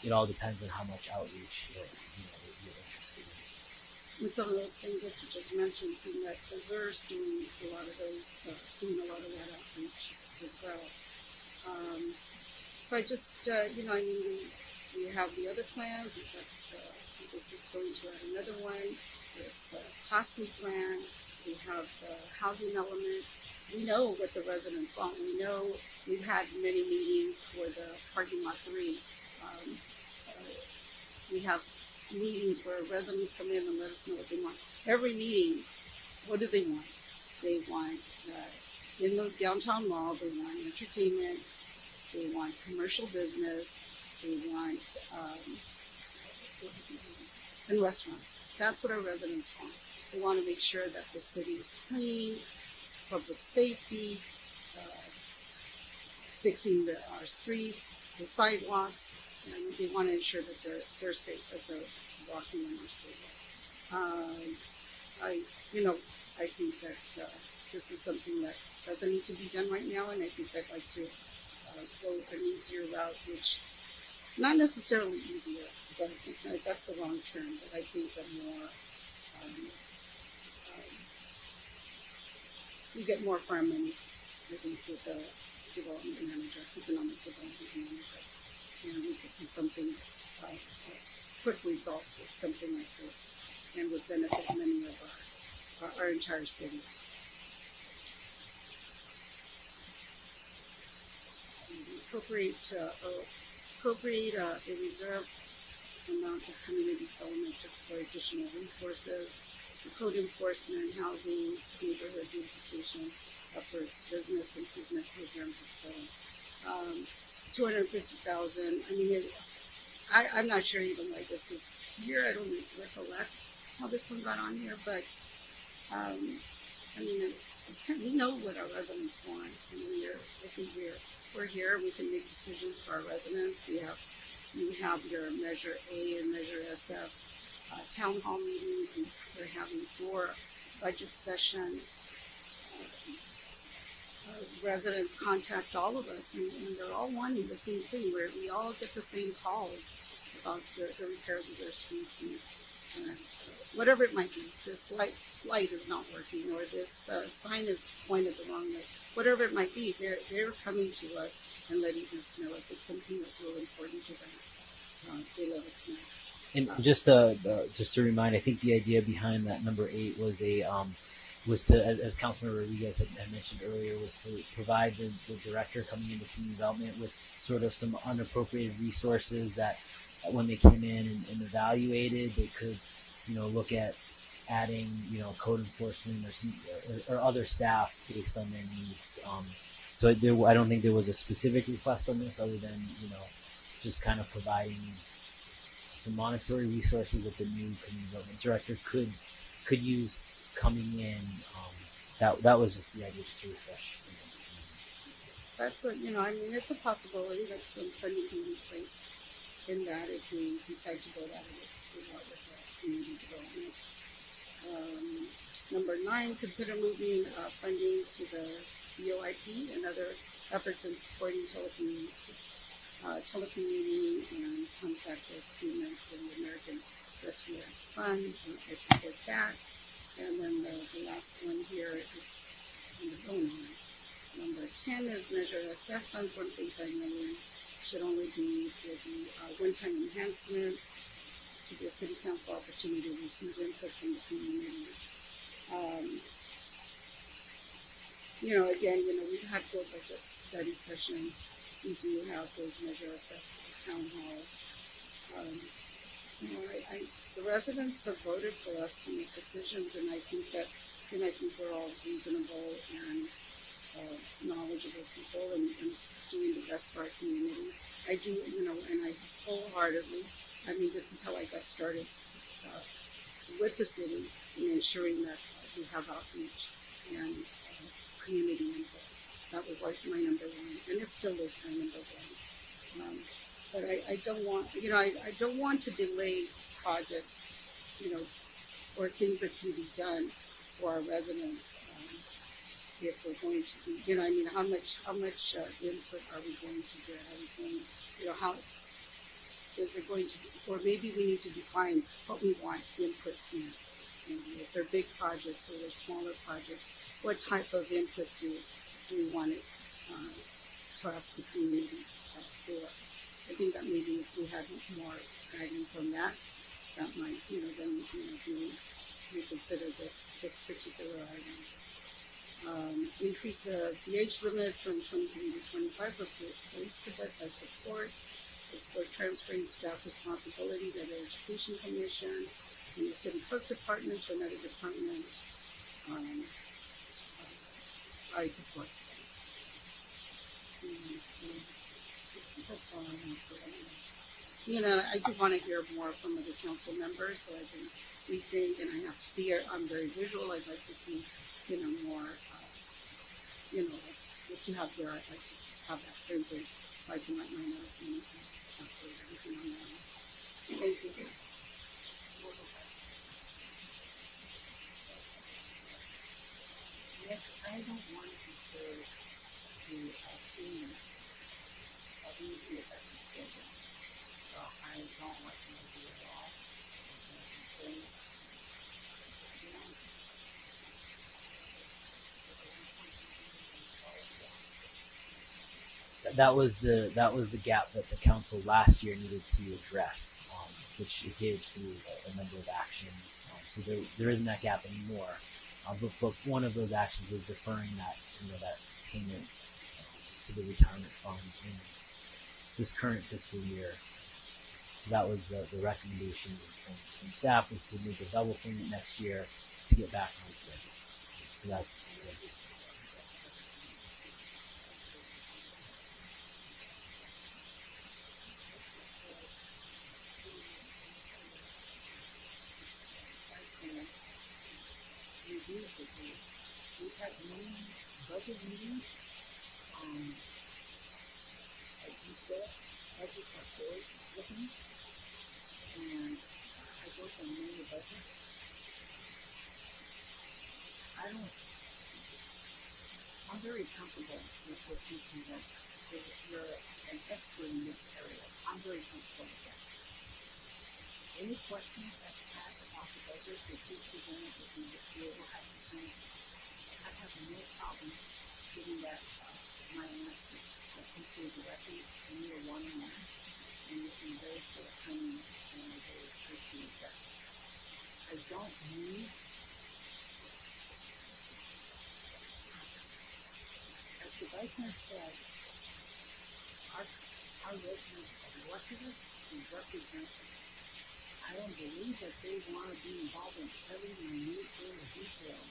it all depends on how much outreach you're interested in. And some of those things that you just mentioned seem like deserves doing a lot of that outreach as well. So I just, we have the other plans. We've got, this is going to add another one. It's the costly plan. We have the housing element. We know what the residents want. We know we've had many meetings for the parking lot 3. We have meetings where residents come in and let us know what they want. Every meeting, what do they want? They want, in the downtown mall, they want entertainment, they want commercial business, they want, and restaurants. That's what our residents want. They want to make sure that the city is clean, public safety, fixing our streets, the sidewalks, and they want to ensure that they're safe as they're walking in our city. I think that this is something that doesn't need to be done right now, and I think I'd like to go an easier route, which not necessarily easier, but that's the wrong term, but I think a more we get more for our money, I think, with the development manager, economic development manager, and we could see something, quick results with something like this, and would benefit many of our entire city. Appropriate a reserve amount of community development to explore additional resources, for code enforcement, housing, neighborhood beautification efforts, business improvement programs, etc. $250,000. I mean, I'm not sure even why this is year. I don't recollect how this one got on here, but I mean, we know what our residents want, and I think we're here. We can make decisions for our residents. You have your Measure A and Measure SF town hall meetings, and we're having 4 budget sessions. Residents contact all of us, and they're all wanting the same thing, where we all get the same calls about the repairs of their streets and whatever it might be. This light is not working, or this sign is pointed the wrong way. Whatever it might be, they're coming to us and letting us know if it's something that's really important to them. They let us know. And just to remind, I think the idea behind that number 8 was to, as Councilmember Rodriguez had mentioned earlier, was to provide the director coming into community development with sort of some unappropriated resources that when they came in and evaluated, they could, look at adding, code enforcement or other staff based on their needs. So I don't think there was a specific request on this other than, just kind of providing some monetary resources that the new community development director could use coming in. That was just the idea, just to refresh. That's it's a possibility that some funding can be placed in that if we decide to go that route with the community development. Number 9, consider moving funding to the VoIP and other efforts in supporting telecommuting and contactless agreement for the American Rescue Act funds. And I support that. And then the last one here is number 10 is Measure SF funds, 1.5 million should only be for the one-time enhancements to the city council opportunity to receive input from the community. Again, we've had 4 budget study sessions. We do have those Measure SF town halls. The residents have voted for us to make decisions, and I think we're all reasonable and knowledgeable people and doing the best for our community. I do, and I wholeheartedly, this is how I got started with the city in ensuring that we have outreach and community input. That was like my number 1, and it still is my number 1. But I don't want, I don't want to delay projects, or things that can be done for our residents. If we're going to be, how much input are we going to get? Are we going, how is it going to be, or maybe we need to define what we want input in. Maybe if they're big projects or they're smaller projects, what type of input do we want it to ask the community for? I think that maybe if we had more guidance on that, that might, then, reconsider this particular item. Increase the age limit from 23 to 25 for police cadets, I support. It's for transferring staff responsibility to the Education Commission and the City Clerk Department to another department. I support that. That's all I have for that. I do want to hear more from other council members so I can rethink, and I have to see it. I'm very visual. I'd like to see, more, what you have there. I'd like to have that printed so I can write my notes and calculate everything on that. Thank you. Yes, I don't want to disturb the opinion of anything that's scheduled. So I don't want to do it all. That was the gap that the council last year needed to address, which it did through a number of actions. So there isn't that gap anymore. But one of those actions was deferring that payment to the retirement fund in this current fiscal year. So that was the recommendation from staff, was to make a double payment next year to get back on schedule. So that's. with you. We've had many budget meetings. As you said, budgets are forward looking, and I've worked on many budgets. I'm very comfortable with what you present. You're an expert in this area. I'm very comfortable with that. Any questions that you have about the budget that you presented with me this year will have to change. I have no problem giving that my answer to directly and you are one on one. And you've been very forthcoming and I very appreciate that. I don't need, as the Vice Mayor said, our residents have elected us to represent them. I don't believe that they want to be involved in every minute little detail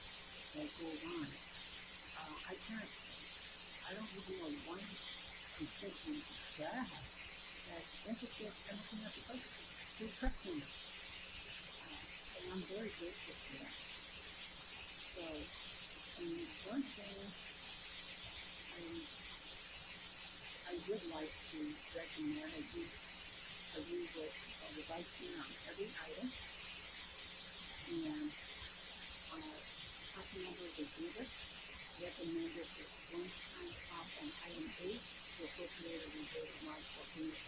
that goes on. I don't even know one constituent that I have that's interested in looking at the budget. They're trusting us. And I'm very grateful for that. So, one thing I would like to recommend is you agree with the Vice Mayor on every item. And Councilmember Rodriguez recommended this one-time cost on item 8 to appropriate a reserve amount for police.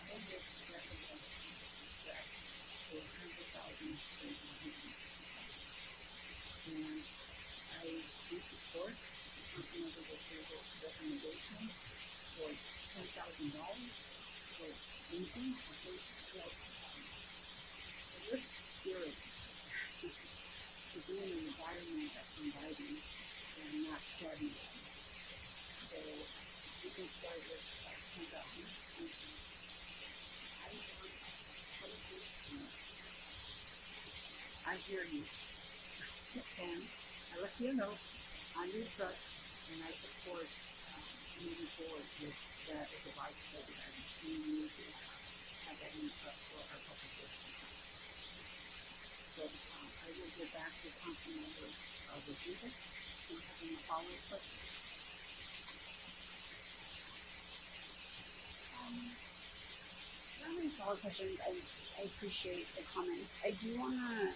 I would recommend that for 100,000 and I do support the Councilmember Rodriguez's recommendation for $10,000 for anything. I think that the risk spirit to be in an environment that's inviting and not stagnant. So you can start with $10,000. I hear you. And I let you know I'm your trust and I support moving forward with that as a vice president. We need to have that input for our public works. So I will go back to Councilmember Rodriguez. Do you have any follow-up questions? Not many follow-up questions. I appreciate the comments. I do want to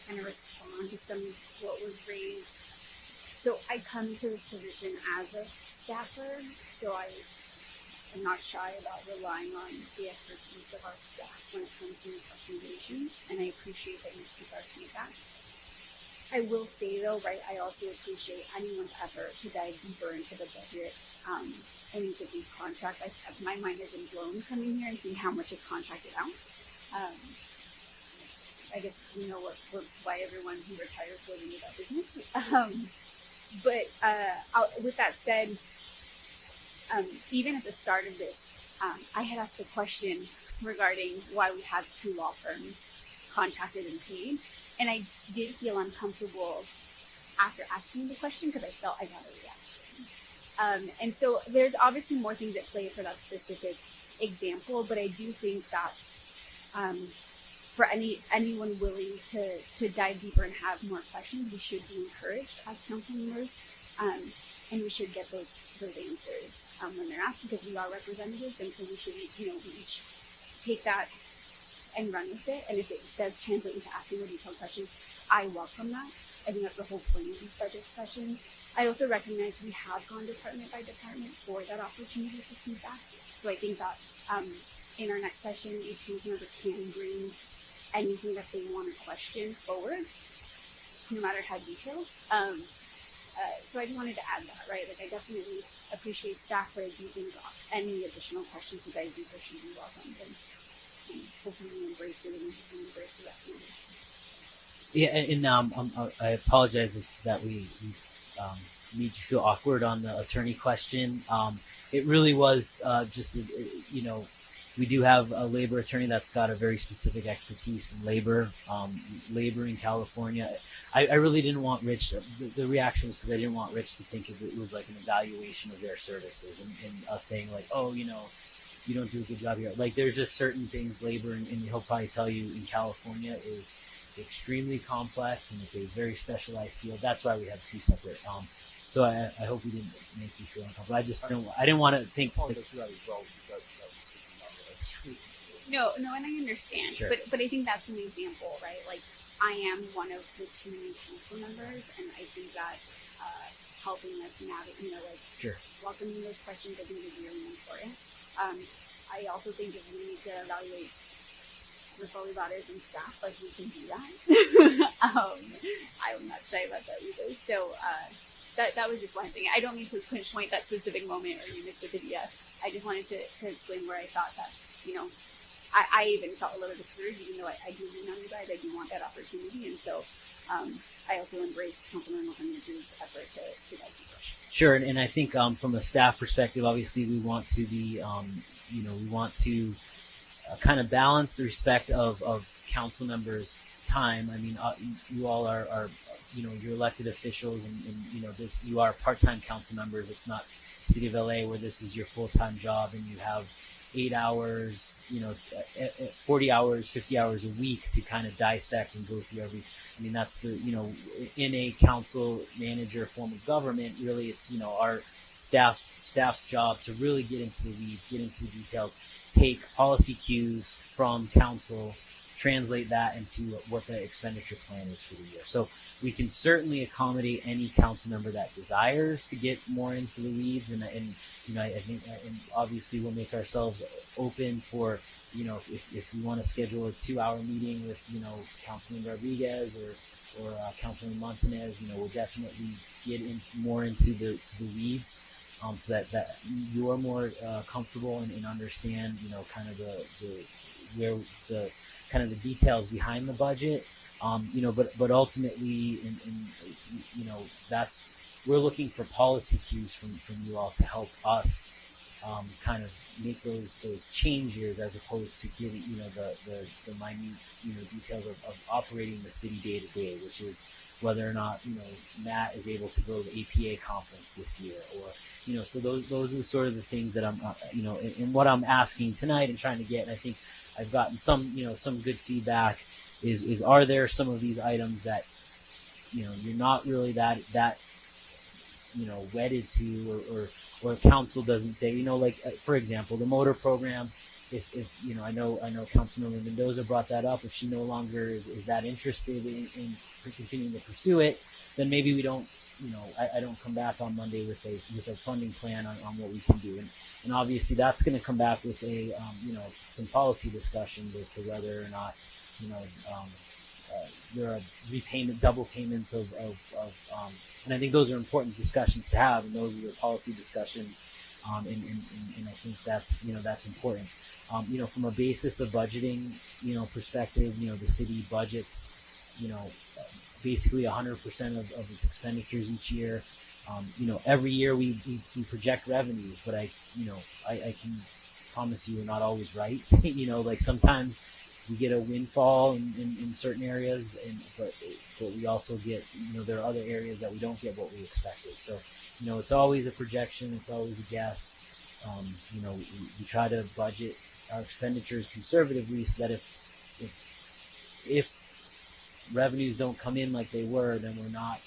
kind of respond to some of what was raised. So I come to this position as a staffer, so I am not shy about relying on the expertise of our staff when it comes to these recommendations, and I appreciate that you keep our feedback. I will say though, right, I also appreciate anyone's effort to dive deeper into the budget and each of these contracts. My mind has been blown coming here and seeing how much is contracted out. I guess you know why everyone who retires goes into that business. But with that said, even at the start of this, I had asked a question regarding why we have 2 law firms contracted and paid, and I did feel uncomfortable after asking the question because I felt I got a reaction. And so there's obviously more things at play for that specific example, but I do think that for anyone willing to dive deeper and have more questions, we should be encouraged as council members, and we should get those answers when they're asked, because we are representatives, and so we should each take that and run with it. And if it does translate into asking more detailed questions, I welcome that. I think that's the whole point of these budget sessions. I also recognize we have gone department by department for that opportunity for feedback. So I think that in our next session, each council member can bring anything that they want to question forward, no matter how detailed. So I just wanted to add that, right? Like I definitely appreciate staff, but I do think any additional questions you guys do should be welcomed, and hopefully you embrace it and embrace the recommendation. Yeah, and I apologize that we made you feel awkward on the attorney question. It really was just We do have a labor attorney that's got a very specific expertise in labor, labor in California. I really didn't want Rich, the reaction was because I didn't want Rich to think it was like an evaluation of their services and us saying like, oh, you know, you don't do a good job here. Like there's just certain things, labor, and he'll probably tell you in California is extremely complex and it's a very specialized field. That's why we have two separate. So I hope we didn't make you feel uncomfortable. I didn't want to think. Like, No, and I understand, Sure. but I think that's an example, right? Like I am one of the 2 new council members, and I think that helping us navigate, like Sure. welcoming those questions, I think is really important. I also think if we need to evaluate referral evaluators and staff, like we can do that. I'm not shy about that either. So that was just one thing. I don't need to pinpoint that specific moment or you missed it, yes. I just wanted to explain where I thought that, I even felt a little discouraged, even though I do lean on you guys. I do want that opportunity, and so I also embrace Councilmember Mohamed's effort to guide people. Sure, and I think from a staff perspective, obviously we want to be, we want to kind of balance the respect of council members' time. I mean, you all are you're elected officials, and you are part-time council members. It's not City of LA where this is your full-time job and you have 8 hours, 40 hours, 50 hours a week to kind of dissect and go through that's in a council manager form of government, really it's, our staff's job to really get into the weeds, get into the details, take policy cues from council, translate that into what the expenditure plan is for the year. So we can certainly accommodate any council member that desires to get more into the weeds, and I think, and obviously we'll make ourselves open for, if we want to schedule a 2-hour meeting with, Councilman Rodriguez or Councilman Montanez, we'll definitely get more into the weeds, so that you're more comfortable and understand, kind of the kind of the details behind the budget. But ultimately, we're looking for policy cues from you all to help us kind of make those changes, as opposed to giving the minute details of operating the city day to day, which is whether or not Matt is able to go to the APA conference this year, or so those are sort of the things that I'm and what I'm asking tonight and trying to get. And I think I've gotten some good feedback. Is are there some of these items that you're not really that wedded to, or council doesn't say, for example, the motor program. If I know Councilmember Mendoza brought that up. If she no longer is that interested in continuing to pursue it, then maybe we don't. I don't come back on Monday with a funding plan on what we can do, and obviously that's going to come back with some policy discussions as to whether or not there are double payments of and I think those are important discussions to have, and those are the policy discussions, and I think that's important. From a basis of budgeting, perspective, the city budgets, basically 100% of its expenditures each year. Every year we project revenues, but I can promise you we're not always right. Like sometimes we get a windfall in certain areas, but we also get, there are other areas that we don't get what we expected. So, it's always a projection, it's always a guess. We try to budget our expenditures conservatively so that if revenues don't come in like they were, then we're not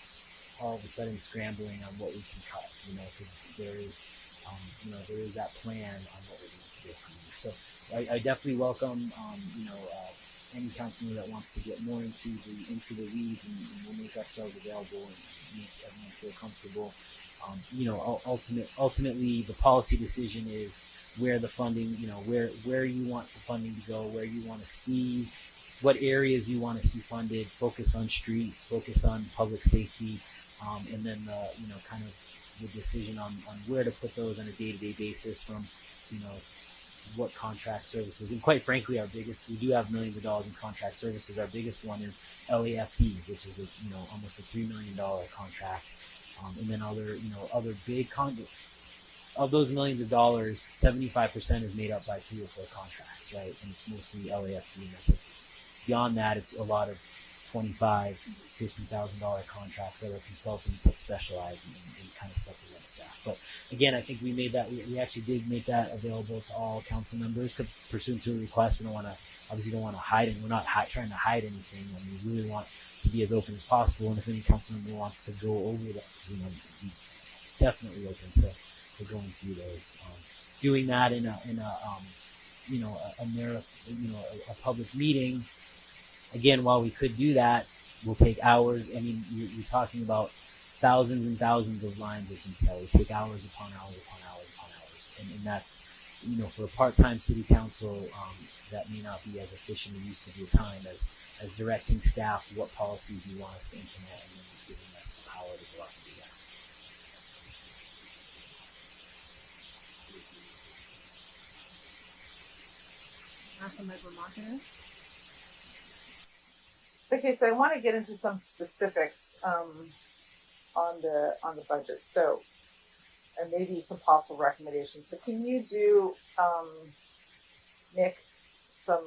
all of a sudden scrambling on what we can cut, because there is that plan on what we're going to do. So I definitely welcome, any councilman that wants to get more into the weeds, and we'll make ourselves available and make everyone feel comfortable. Ultimately, the policy decision is where the funding, where you want the funding to go, where you want to see, what areas you want to see funded, focus on streets, focus on public safety, and then kind of the decision on where to put those on a day-to-day basis from, what contract services. And quite frankly, we do have millions of dollars in contract services. Our biggest one is LAFD, which is almost a $3 million contract. And then other big of those millions of dollars, 75% is made up by 3 or 4 contracts, right? And it's mostly LAFD and that's it. Beyond that, it's a lot of $25,000, $50,000 contracts that are consultants that specialize in kind of supplement staff. But again, I think we actually did make that available to all council members pursuant to a request. We don't want to, obviously don't want to hide it. We're not trying to hide anything. I mean, we really want to be as open as possible. And if any council member wants to go over that, be definitely open to going through those. Doing that in a public meeting. Again, while we could do that, we'll take hours. I mean, you're talking about thousands and thousands of lines of detail. It take hours upon hours upon hours upon hours. And that's, for a part-time city council, that may not be as efficient a use of your time as directing staff what policies you want us to implement and then giving us the power to go out and do that. Councilmember Martinez? Okay, so I want to get into some specifics on the budget. So, and maybe some possible recommendations. So, can you do, Nick, some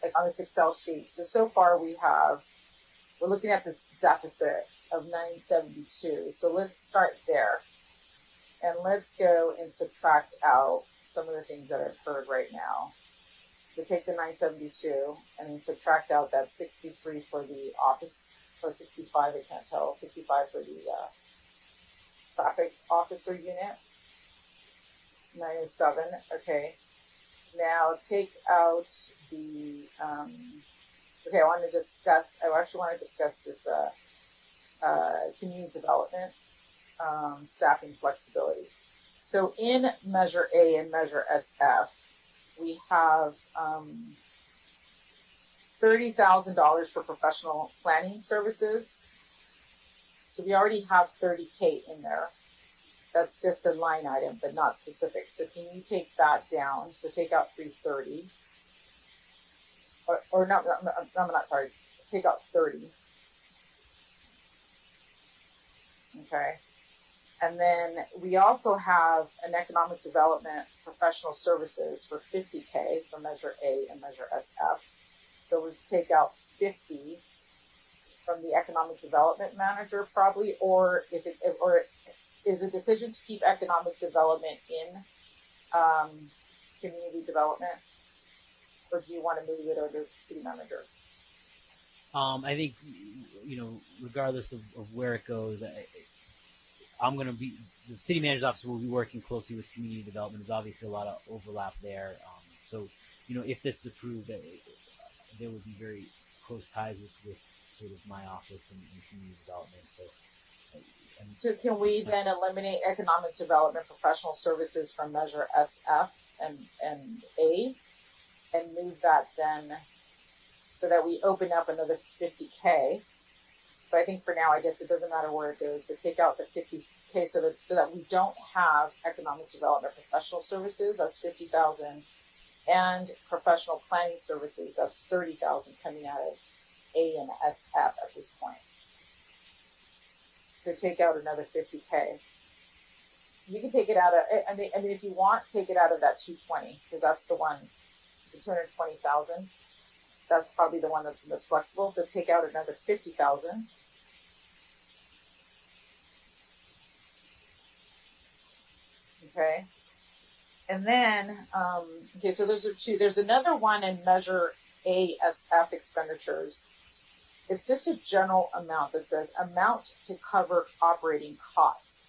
like on this Excel sheet? So far we're looking at this deficit of 972. So let's start there, and let's go and subtract out some of the things that have occurred right now. We take the 972 and then subtract out that 63 for the office, or 65, I can't tell, 65 for the traffic officer unit, 907, okay. Now take out the, I actually want to discuss this community development staffing flexibility. So in Measure A and Measure SF, we have $30,000 for professional planning services. So we already have 30K in there. That's just a line item, but not specific. So can you take that down? So take out 330. Or no, I'm not sorry. Take out 30. Okay. And then we also have an economic development professional services for 50K for Measure A and Measure SF. So we take out 50 from the economic development manager probably, or is the decision to keep economic development in community development, or do you want to move it over to city manager? I think, regardless of where it goes, the city manager's office will be working closely with community development. There's obviously a lot of overlap there. So, if it's approved, there would be very close ties with sort of my office and community development. So can we then eliminate economic development professional services from Measure SF and A and move that then so that we open up another 50K? So I think for now, I guess it doesn't matter where it goes, but take out the 50K so that we don't have economic development professional services. That's 50,000, and professional planning services. That's 30,000 coming out of A and SF at this point. So take out another 50K. You can take it out of. I mean, if you want, take it out of that 220 because that's the one, the 220,000. That's probably the one that's the most flexible. So take out another 50,000. Okay. And then, so those are two. There's another one in Measure ASF expenditures. It's just a general amount that says amount to cover operating costs.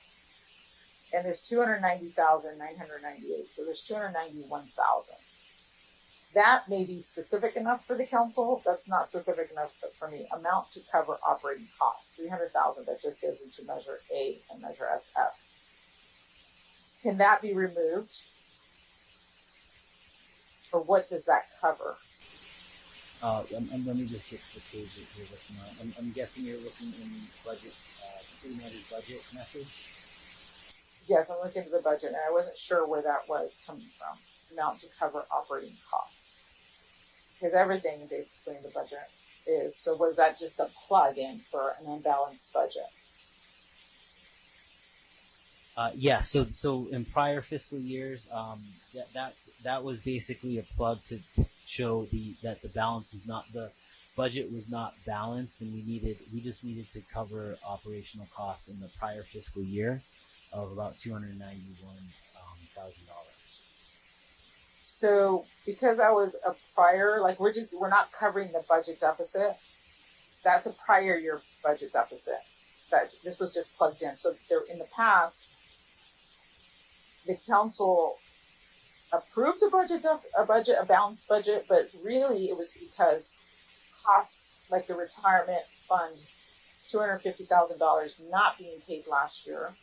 And there's 290,998. So there's 291,000. That may be specific enough for the council. That's not specific enough for me. Amount to cover operating costs, 300,000. That just goes into Measure A and Measure SF. Can that be removed? Or what does that cover? Let me just get the page that you're looking at. I'm guessing you're looking in budget, city manager's budget message. Yes, I'm looking at the budget, and I wasn't sure where that was coming from. Amount to cover operating costs. Because everything basically in the budget is, so was that just a plug-in for an unbalanced budget? Yeah, so in prior fiscal years, that was basically a plug to show that the balance was not, the budget was not balanced, and we just needed to cover operational costs in the prior fiscal year of about $291,000. So because that was a prior, like we're not covering the budget deficit. That's a prior year budget deficit. That this was just plugged in. So there in the past, the council approved a balanced budget, but really it was because costs like the retirement fund, $250,000 not being paid last year.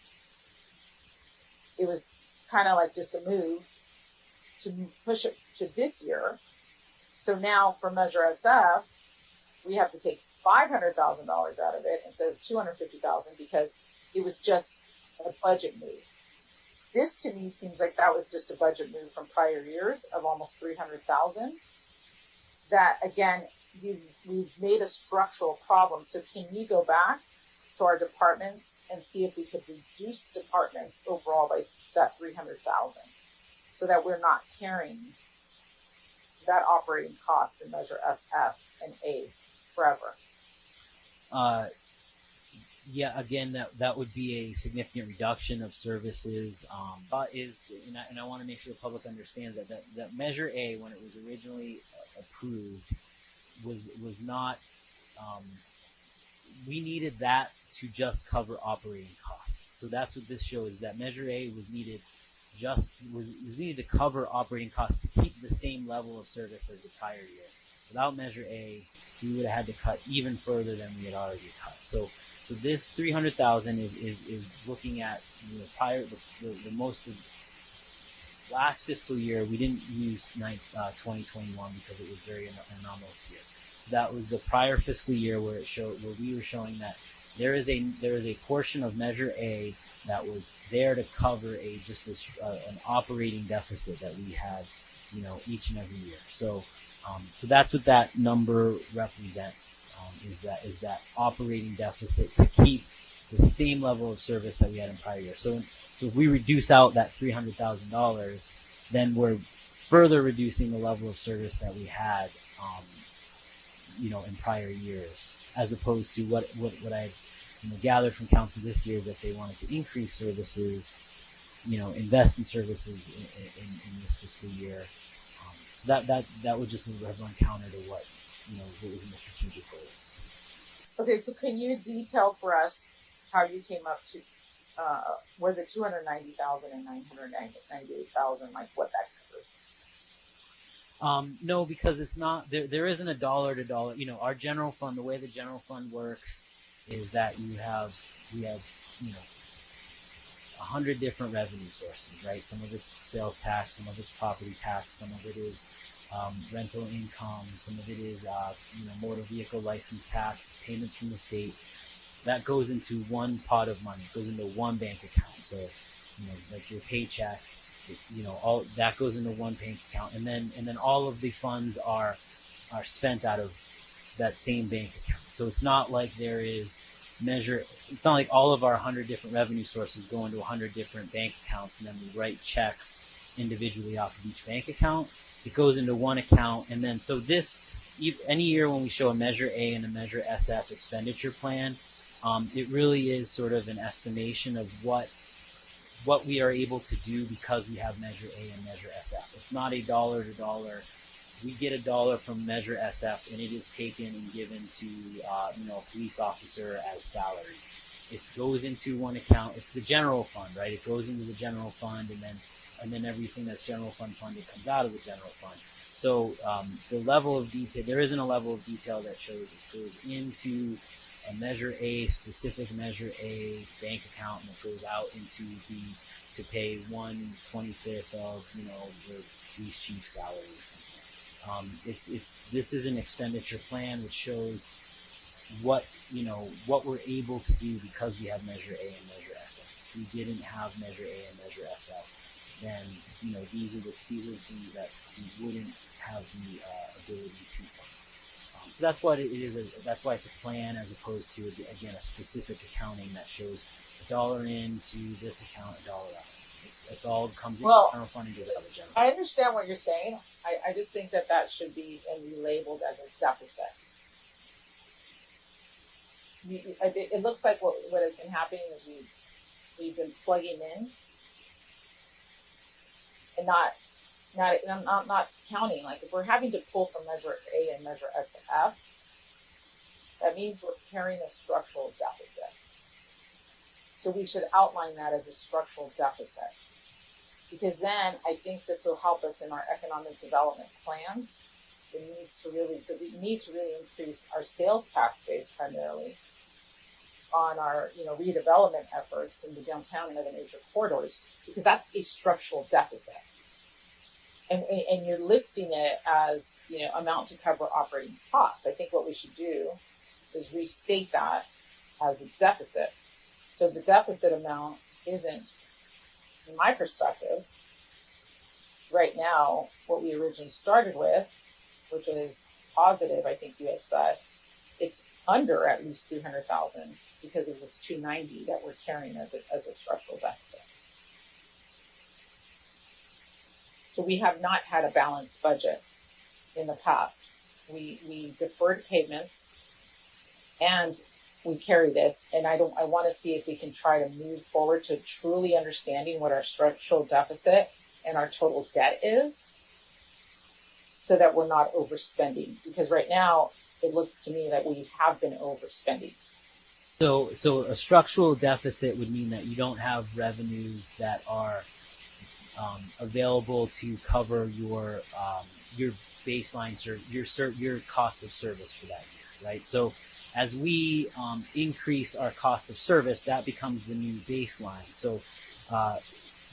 It was kind of like just a move to push it to this year. So now for Measure SF, we have to take $500,000 out of it instead of $250,000 because it was just a budget move. This to me seems like that was just a budget move from prior years of almost $300,000. That again, we've made a structural problem. So can you go back to our departments and see if we could reduce departments overall by that $300,000, so that we're not carrying that operating cost in Measure SF and A forever? Yeah, again, that would be a significant reduction of services. And I want to make sure the public understands that Measure A, when it was originally approved, was not. We needed that to just cover operating costs. So that's what this shows, is that Measure A was needed to cover operating costs to keep the same level of service as the prior year. Without Measure A, we would have had to cut even further than we had already cut. So this $300,000 is looking at the most of last fiscal year. We didn't use 2021 because it was very anomalous year. So that was the prior fiscal year where we were showing that there is a portion of Measure A that was there to cover an operating deficit that we had, each and every year. So that's what that number represents. Is that operating deficit to keep the same level of service that we had in prior years. So if we reduce out that $300,000, then we're further reducing the level of service that we had, in prior years, as opposed to what I gathered from council this year, that they wanted to increase services, invest in services in this fiscal year. So that would just run counter to what was in the strategic goals. Okay, so can you detail for us how you came up to where the $290,000 and $998,000, like what that covers? No, because it's not. There isn't a dollar to dollar. Our general fund. The way the general fund works is that we have 100 different revenue sources, right? Some of it's sales tax, some of it's property tax, some of it is rental income, some of it is motor vehicle license tax, payments from the state. That goes into one pot of money. It goes into one bank account. So like your paycheck, all that goes into one bank account, and then all of the funds are spent out of that same bank account. So it's not like it's not like all of our 100 different revenue sources go into 100 different bank accounts, and then we write checks individually off of each bank account. It goes into one account, and then any year when we show a Measure A and a Measure SF expenditure plan, it really is sort of an estimation of what we are able to do because we have Measure A and Measure SF. It's not a dollar to dollar. We get $1 from Measure SF, and it is taken and given to a police officer as salary. It goes into one account. It's the general fund, right? It goes into the general fund, and then everything that's general fund funded comes out of the general fund. So the level of detail, there isn't a level of detail that shows it goes into a Measure A, specific Measure A bank account, and it goes out into to pay 1/25 of the police chief's salary. This is an expenditure plan which shows what we're able to do because we have Measure A and Measure SF. If we didn't have Measure A and Measure SF, then these are the things that we wouldn't have the ability to fund. So that's what it is. That's why it's a plan as opposed to, again, a specific accounting that shows $1 into this account, $1 out. It's all comes in general fund and goes out of general. I understand what you're saying. I just think that should be relabeled as a deficit. It looks like what has been happening is we've been plugging in and not counting. Like if we're having to pull from Measure A and Measure SF, that means we're carrying a structural deficit. So we should outline that as a structural deficit. Because then I think this will help us in our economic development plans. We need to really increase our sales tax base primarily on our redevelopment efforts in the downtown and other major corridors, because that's a structural deficit. And you're listing it as amount to cover operating costs. I think what we should do is restate that as a deficit. So the deficit amount isn't, in my perspective, right now, what we originally started with, which is positive, I think you had said, it's under at least 300,000 because it was 290 that we're carrying as a structural deficit. So we have not had a balanced budget in the past. We deferred payments and we carry this, and I want to see if we can try to move forward to truly understanding what our structural deficit and our total debt is, so that we're not overspending. Because right now, it looks to me that we have been overspending. So a structural deficit would mean that you don't have revenues that are available to cover your baselines or your cost of service for that year, right? So as we increase our cost of service, that becomes the new baseline. So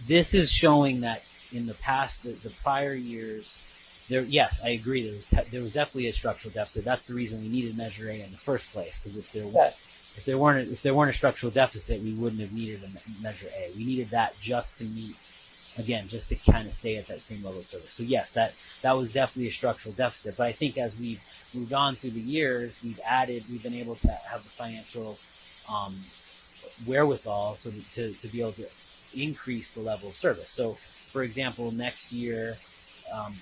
this is showing that in the past, the prior years, yes, I agree. There was definitely a structural deficit. That's the reason we needed Measure A in the first place. Because if there weren't a structural deficit, we wouldn't have needed a Measure A. We needed that just to meet, again, just to kind of stay at that same level of service. So yes, that was definitely a structural deficit. But I think as we've moved on through the years, we've been able to have the financial wherewithal to be able to increase the level of service. So, for example, next year,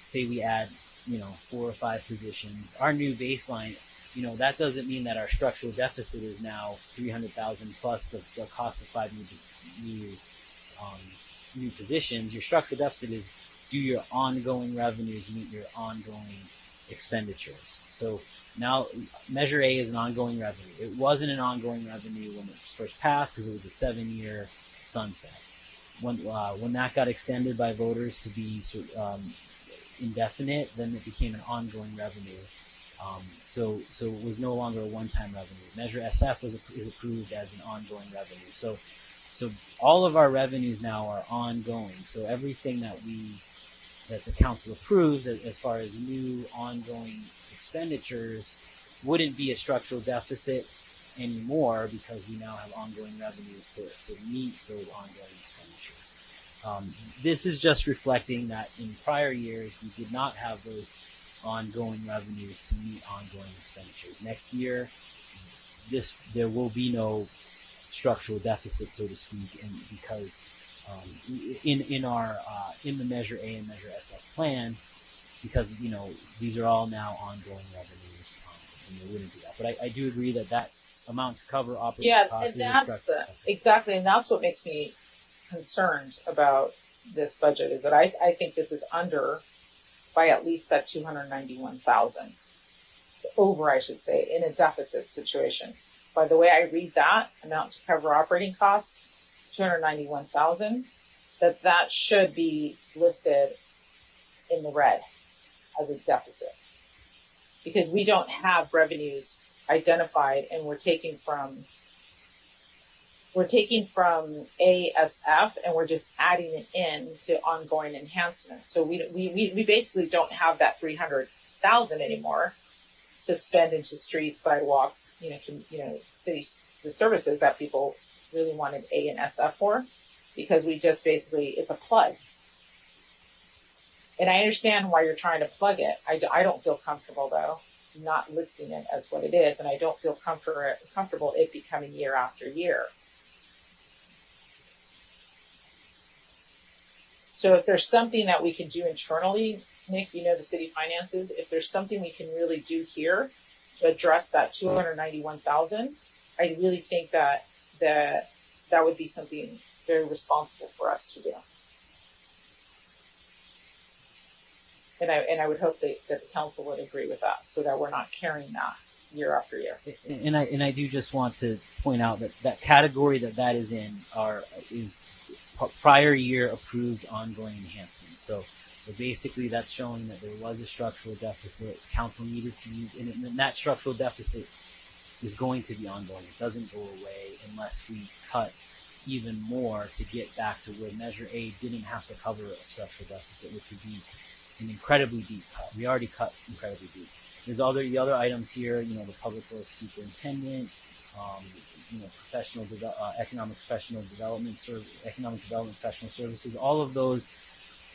say we add 4 or 5 positions, our new baseline, that doesn't mean that our structural deficit is now 300,000 plus the cost of 5 new positions. Your structural deficit is, do your ongoing revenues meet your ongoing expenditures? So now Measure A is an ongoing revenue. It wasn't an ongoing revenue when it was first passed because it was a 7-year sunset. When that got extended by voters to be indefinite, then it became an ongoing revenue. So it was no longer a one-time revenue. Measure SF is approved as an ongoing revenue. So all of our revenues now are ongoing. So everything that the council approves as far as new ongoing expenditures wouldn't be a structural deficit anymore because we now have ongoing revenues to meet those ongoing expenditures. This is just reflecting that in prior years we did not have those ongoing revenues to meet ongoing expenditures. Next year, there will be no structural deficit, so to speak, and because in the Measure A and Measure SF plan, because these are all now ongoing revenues, and they wouldn't do that. But I do agree that amount to cover operating costs is exactly, and that's what makes me concerned about this budget, is that I think this is under by at least that 291,000, over, I should say, in a deficit situation. By the way I read that amount to cover operating costs, 291,000, that should be listed in the red as a deficit, because we don't have revenues identified, and we're taking from ASF and we're just adding it in to ongoing enhancement. So we basically don't have that 300,000 anymore to spend into streets, sidewalks, cities, the services that people really wanted A and SF for, because we just basically, it's a plug. And I understand why you're trying to plug it. I don't feel comfortable though not listing it as what it is, and I don't feel comfortable it becoming year after year. So if there's something that we can do internally, Nick, you know the city finances, if there's something we can really do here to address that 291,000, I really think that would be something very responsible for us to do. And I would hope that the council would agree with that, so that we're not carrying that year after year. And I do just want to point out that category that is in is prior year approved ongoing enhancements. So basically that's showing that there was a structural deficit. Council needed to use, and that structural deficit is going to be ongoing. It doesn't go away unless we cut even more to get back to where Measure A didn't have to cover a structural deficit, which would be an incredibly deep cut. We already cut incredibly deep. There's the other items here, the public works superintendent, economic development professional services. All of those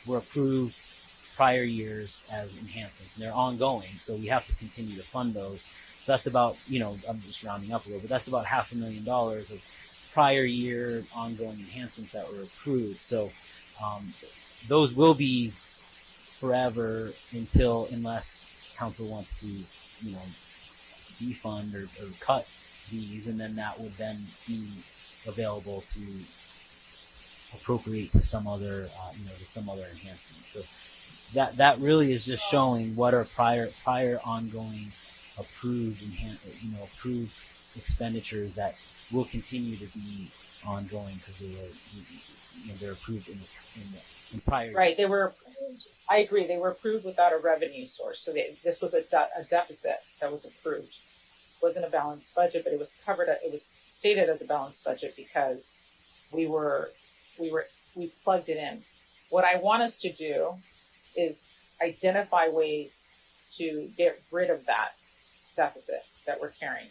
were approved prior years as enhancements, and they're ongoing. So we have to continue to fund those. So that's about, I'm just rounding up a little, but that's about $500,000 of prior year ongoing enhancements that were approved. So those will be forever unless council wants to, defund or cut these, and then that would then be available to appropriate to some other, enhancement. So that really is just showing what are prior ongoing approved expenditures that will continue to be ongoing because they're approved in prior years. Right, they were approved. I agree, they were approved without a revenue source. So this was a deficit that was approved. It wasn't a balanced budget, but it was covered. It was stated as a balanced budget because we plugged it in. What I want us to do is identify ways to get rid of that deficit that we're carrying.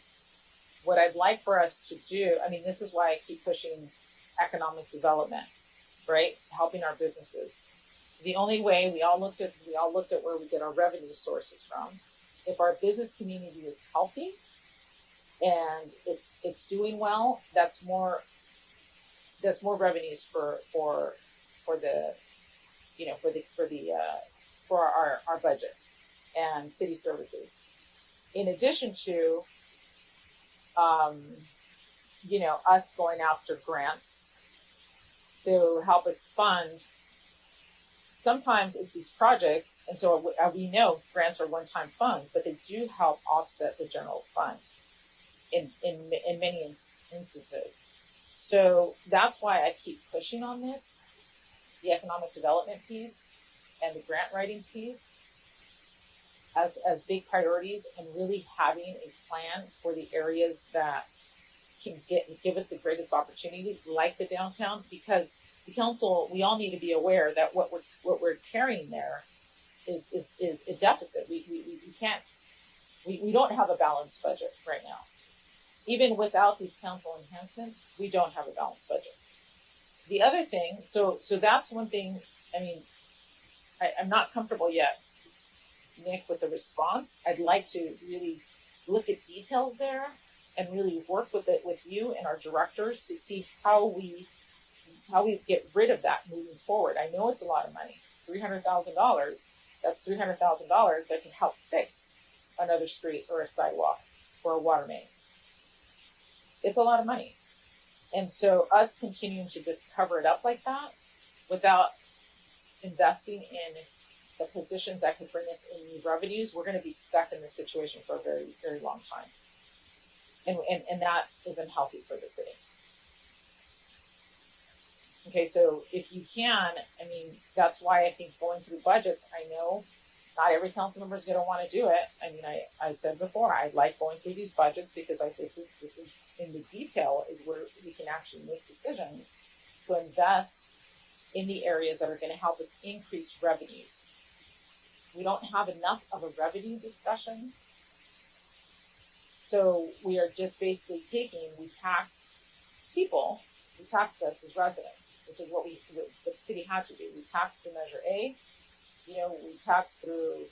What I'd like for us to do, this is why I keep pushing economic development, right? Helping our businesses. The only way we all looked at where we get our revenue sources from. If our business community is healthy and it's doing well, that's more revenues for our budget and city services. In addition to us going after grants to help us fund. Sometimes it's these projects, and so we know grants are one-time funds, but they do help offset the general fund in many instances. So that's why I keep pushing on this, the economic development piece and the grant writing piece as big priorities, and really having a plan for the areas that can give us the greatest opportunity, like the downtown, because the council, we all need to be aware that what we're carrying there is a deficit. We don't have a balanced budget right now. Even without these council enhancements, we don't have a balanced budget. The other thing, so that's one thing. I'm not comfortable yet, Nick, with the response. I'd like to really look at details there and really work with you and our directors to see how we get rid of that moving forward. I know it's a lot of money, $300,000. That's $300,000 that can help fix another street or a sidewalk or a water main. It's a lot of money. And so us continuing to just cover it up like that without investing in the positions that could bring us in new revenues, we're going to be stuck in this situation for a very, very long time. And that isn't healthy for the city. Okay, so if you can, that's why I think going through budgets, I know not every council member is going to want to do it. I said before, I like going through these budgets because this is in the detail is where we can actually make decisions to invest in the areas that are going to help us increase revenues. We don't have enough of a revenue discussion. So we are just basically we tax people, we tax us as residents, which is what the city had to do. We taxed through Measure A, we taxed through,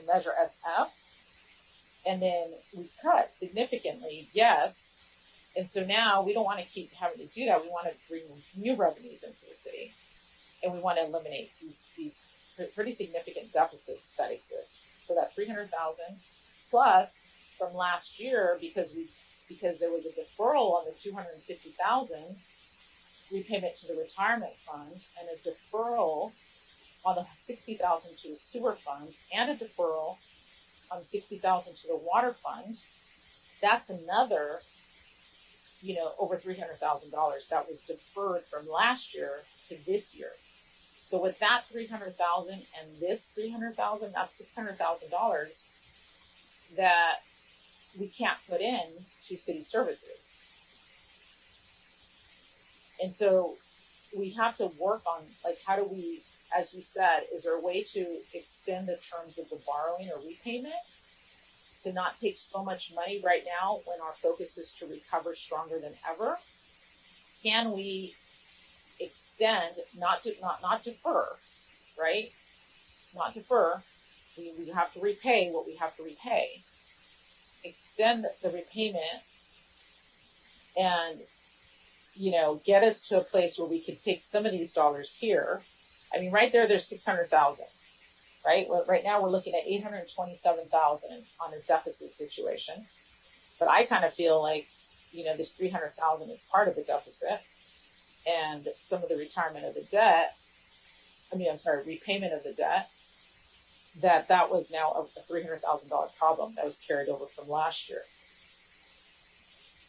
Measure SF, and then we cut significantly, yes. And so now we don't want to keep having to do that. We want to bring new revenues into the city, and we want to eliminate these pretty significant deficits that exist. So that 300,000 plus from last year, because there was a deferral on the 250,000 repayment to the retirement fund, and a deferral on the 60,000 to the sewer fund, and a deferral on 60,000 to the water fund. That's another, over $300,000 that was deferred from last year to this year. So with that 300,000 and this 300,000, that's $600,000 that we can't put in to city services. And so we have to work on, how do we, as you said, is there a way to extend the terms of the borrowing or repayment to not take so much money right now when our focus is to recover stronger than ever? Can we extend, not defer, right? Not defer. We have to repay what we have to repay. Extend the repayment and, get us to a place where we can take some of these dollars here. I mean, right there's 600,000, right? Well, right now we're looking at 827,000 on a deficit situation. But I kind of feel like, this 300,000 is part of the deficit, and some of the repayment of the debt, that was now a $300,000 problem that was carried over from last year.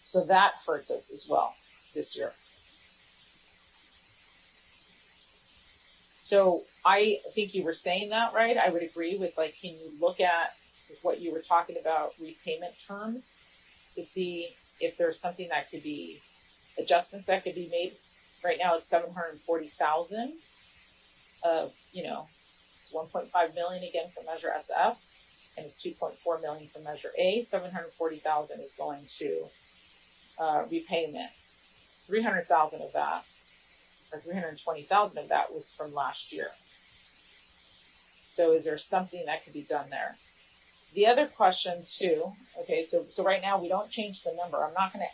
So that hurts us as well this year. So I think you were saying that, right? I would agree with, can you look at what you were talking about, repayment terms, to see if there's something that could be, adjustments that could be made. Right now it's 740,000 of, it's 1.5 million again for Measure SF, and it's 2.4 million for Measure A. 740,000 is going to repayment. 300,000 of that, or 320,000 of that, was from last year. So is there something that could be done there? The other question too, okay, so right now we don't change the number. I'm not going to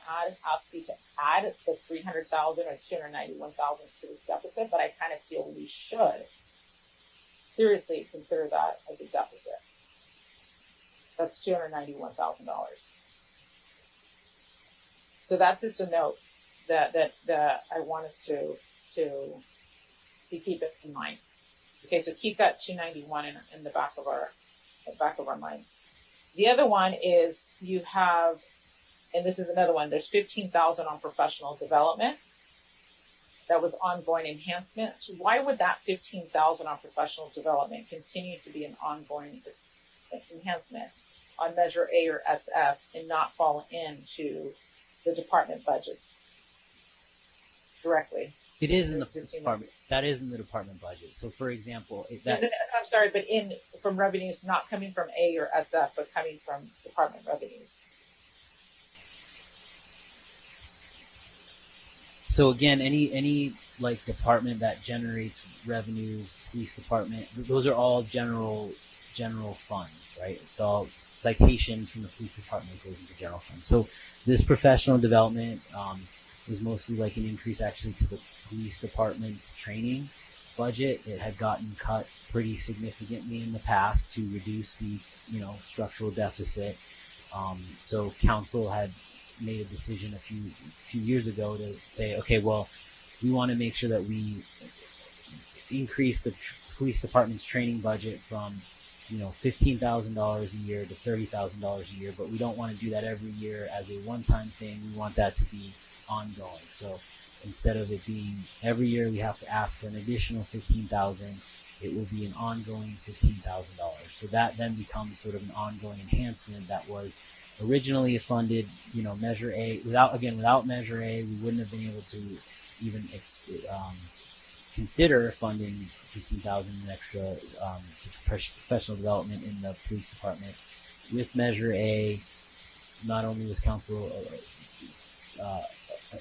ask you to add the 300,000 or 291,000 to this deficit, but I kind of feel we should seriously consider that as a deficit. That's $291,000. So that's just a note that I want us to keep it in mind. Okay, so keep that 291 in the back of our minds. The other one is you have, and this is another one, there's 15,000 on professional development. That was ongoing enhancement. So why would that 15,000 on professional development continue to be an ongoing enhancement on Measure A or SF and not fall into the department budgets directly? It is in the department. That is in the department budget. So, for example, I'm sorry, but from revenues not coming from A or SF, but coming from department revenues. So again, any department that generates revenues, police department, those are all general funds, right? It's all citations from the police department goes into general funds. So this professional development was mostly an increase actually to the police department's training budget. It had gotten cut pretty significantly in the past to reduce the structural deficit. So council had made a decision a few years ago to say, okay, well, we want to make sure that we increase the police department's training budget from $15,000 a year to $30,000 a year, but we don't want to do that every year as a one-time thing. We want that to be ongoing. So instead of it being every year we have to ask for an additional $15,000, it will be an ongoing $15,000. So that then becomes sort of an ongoing enhancement that was originally funded, Measure A. Without Measure A, we wouldn't have been able to even consider funding $15,000 in extra professional development in the police department. With Measure A, not only was council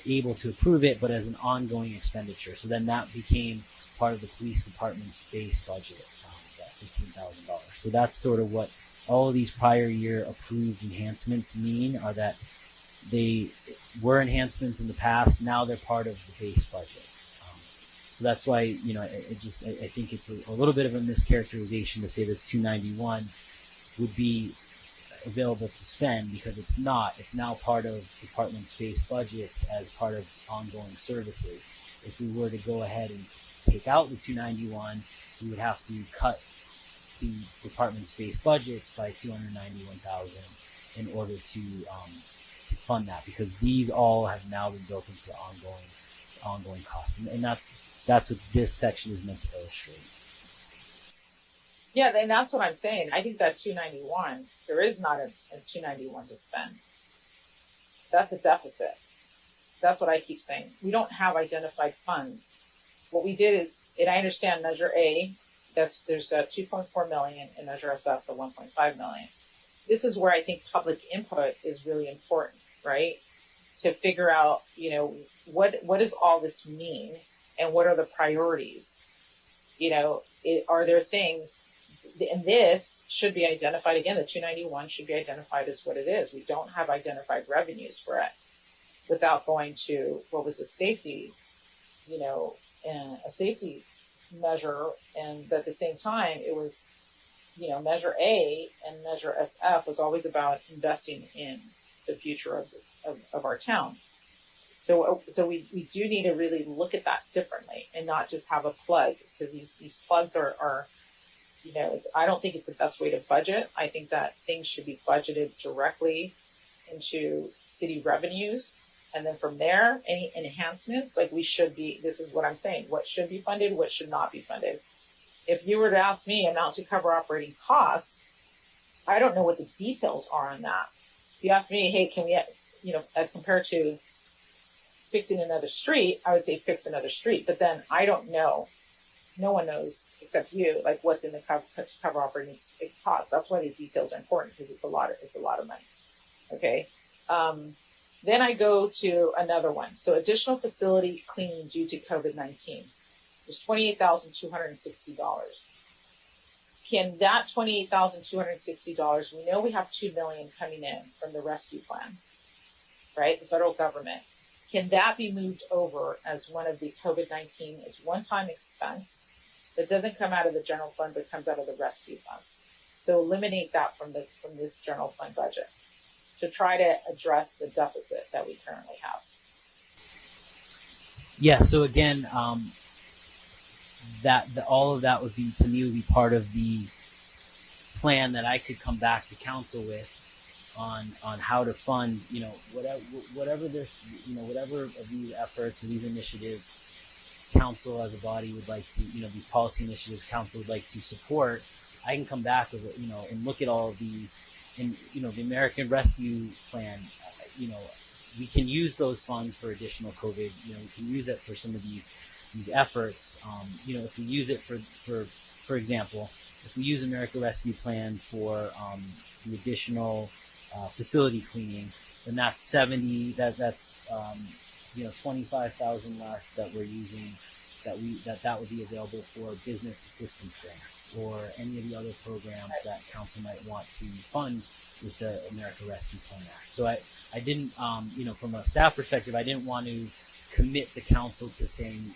able to approve it, but as an ongoing expenditure. So then that became part of the police department's base budget, that $15,000. So that's sort of what all of these prior year approved enhancements mean are that they were enhancements in the past. Now they're part of the base budget. So that's why, I think it's a little bit of a mischaracterization to say this 291 would be available to spend, because it's not. It's now part of department's base budgets as part of ongoing services. If we were to go ahead and take out the 291, we would have to cut the department's base budgets by 291,000 in order to fund that, because these all have now been built into the ongoing costs, and that's what this section is meant to illustrate. Yeah, and that's what I'm saying. I think that 291, there is not a 291 to spend. That's a deficit. That's what I keep saying. We don't have identified funds. What we did is, and I understand Measure A, there's 2.4 million, and Measure SF, the 1.5 million. This is where I think public input is really important, right? To figure out, what does all this mean, and what are the priorities? Are there things, and this should be identified again. The 291 should be identified as what it is. We don't have identified revenues for it without going to what was a safety, a safety measure, and at the same time it was, Measure A and Measure SF was always about investing in the future of our town. So we do need to really look at that differently and not just have a plug, because these plugs are I don't think it's the best way to budget. I think that things should be budgeted directly into city revenues. And then from there, any enhancements, this is what I'm saying, what should be funded, what should not be funded. If you were to ask me amount to cover operating costs, I don't know what the details are on that. If you ask me, hey, can we, as compared to fixing another street, I would say fix another street. But then I don't know. No one knows except you, what's in the cover operating costs. That's why these details are important, because it's a lot of money. Okay. Then I go to another one. So additional facility cleaning due to COVID-19. There's $28,260. Can that $28,260, we know we have $2 million coming in from the rescue plan, right? The federal government. Can that be moved over as one of the COVID-19? It's one-time expense that doesn't come out of the general fund, but comes out of the rescue funds. So eliminate that from this general fund budget to try to address the deficit that we currently have. Yeah. So again, all of that would be part of the plan that I could come back to council with on how to fund, whatever of these efforts or these initiatives council as a body would like to, these policy initiatives council would like to support. I can come back with it, and look at all of these, and the American Rescue Plan, we can use those funds for additional COVID. We can use it for some of these efforts. If we use it for example, if we use American Rescue Plan for the additional facility cleaning, then that's 70. That's 25,000 less that we're using. That would be available for business assistance grants or any of the other programs that council might want to fund with the American Rescue Plan Act. So I didn't, from a staff perspective, I didn't want to commit the council to saying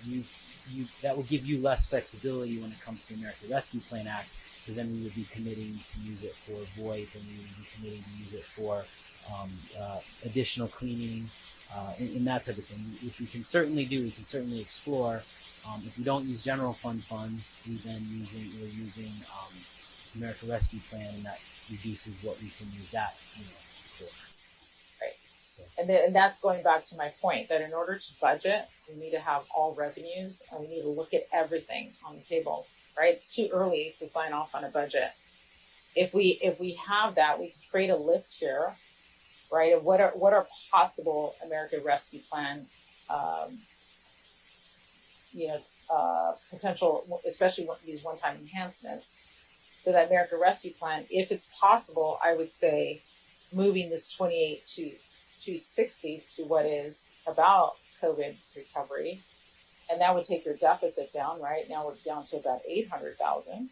that will give you less flexibility when it comes to the American Rescue Plan Act, because then we would be committing to use it for VoIP, and we would be committing to use it for additional cleaning and that type of thing, which we can certainly do. We can certainly explore. If we don't use general fund funds, we're using American Rescue Plan, and that reduces what we can use that for. Right. So. And that's going back to my point that in order to budget, we need to have all revenues, and we need to look at everything on the table. Right? It's too early to sign off on a budget. If we have that, we can create a list here, right, of what are possible American Rescue Plan potential, especially these one-time enhancements. So that American Rescue Plan, if it's possible, I would say moving this 28 to 260 to what is about COVID recovery, and that would take your deficit down. Right now we're down to about 800,000,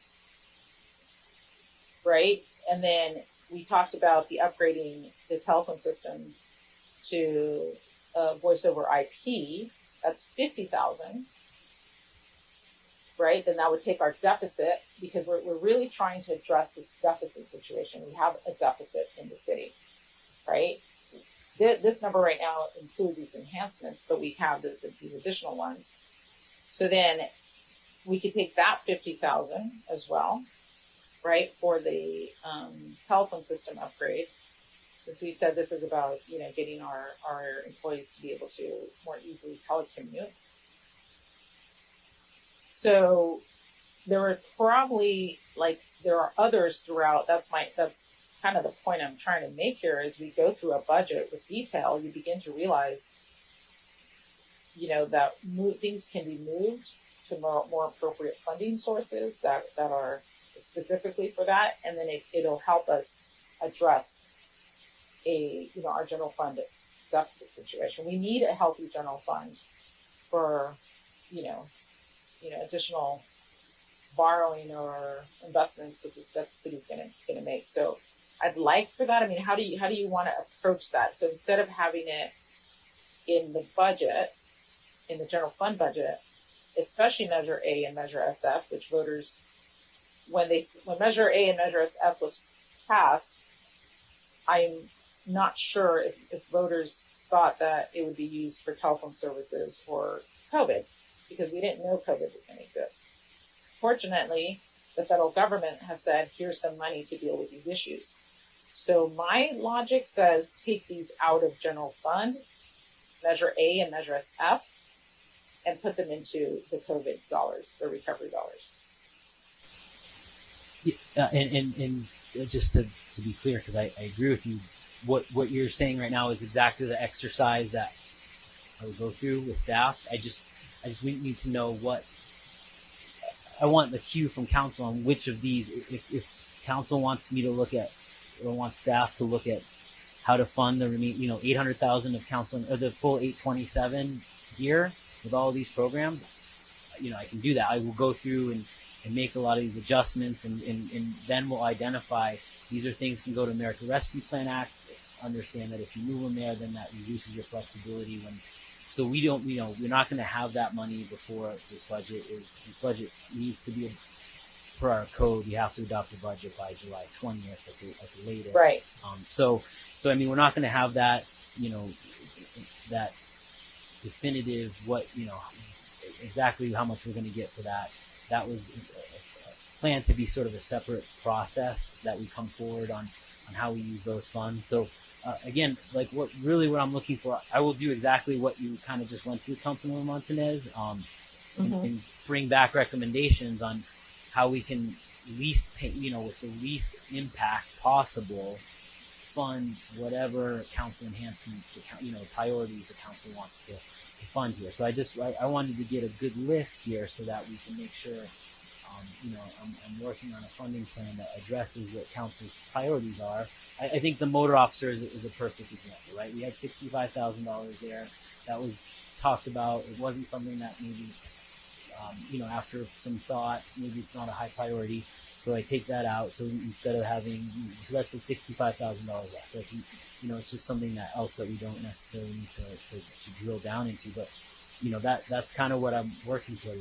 right? And then we talked about the upgrading the telephone system to voice over IP. That's 50,000, right? Then that would take our deficit, because we're really trying to address this deficit situation. We have a deficit in the city, right? This number right now includes these enhancements, but we have these additional ones. So then we could take that 50,000 as well, right, for the telephone system upgrade. Because we said this is about, getting our employees to be able to more easily telecommute. So there are probably, there are others throughout. That's kind of the point I'm trying to make here. As we go through a budget with detail, you begin to realize, that things can be moved to more appropriate funding sources that are specifically for that, and then it'll help us address our general fund deficit situation. We need a healthy general fund for additional borrowing or investments that the city's going to make. So I'd like for that. I mean, how do you want to approach that? So instead of having it in the budget, in the general fund budget, especially Measure A and Measure SF, which voters, when Measure A and Measure SF was passed, I'm not sure if voters thought that it would be used for telephone services or COVID, because we didn't know COVID was going to exist. Fortunately, the federal government has said, here's some money to deal with these issues. So my logic says take these out of general fund, Measure A and Measure SF, and put them into the COVID dollars, the recovery dollars. And just to be clear, because I agree with you, what you're saying right now is exactly the exercise that I would go through with staff. I just need to know what I want the cue from council on which of these. If council wants me to look at, or wants staff to look at how to fund the 800,000 of council, or the full 827 here with all of these programs, I can do that. I will go through and make a lot of these adjustments, and then we'll identify these are things that can go to American Rescue Plan Act. Understand that if you move them there, then that reduces your flexibility. So we don't, we're not going to have that money before this budget needs to be, per our code, we have to adopt a budget by July 20th at the latest. Right. So I mean, we're not going to have that, that definitive exactly how much we're going to get for that. That was planned to be sort of a separate process that we come forward on how we use those funds. So again, what I'm looking for, I will do exactly what you kind of just went through, Councilmember Montanez, and bring back recommendations on how we can least pay, with the least impact possible, fund whatever council enhancements, priorities the council wants to fund here. So I wanted to get a good list here so that we can make sure, I'm working on a funding plan that addresses what council's priorities are. I think the motor officer is a perfect example, right? We had $65,000 there. That was talked about. It wasn't something that maybe, after some thought, maybe it's not a high priority. So I take that out. So instead of having, so that's the $65,000 left. So if it's just something else that we don't necessarily need to drill down into. But, that's kind of what I'm working toward.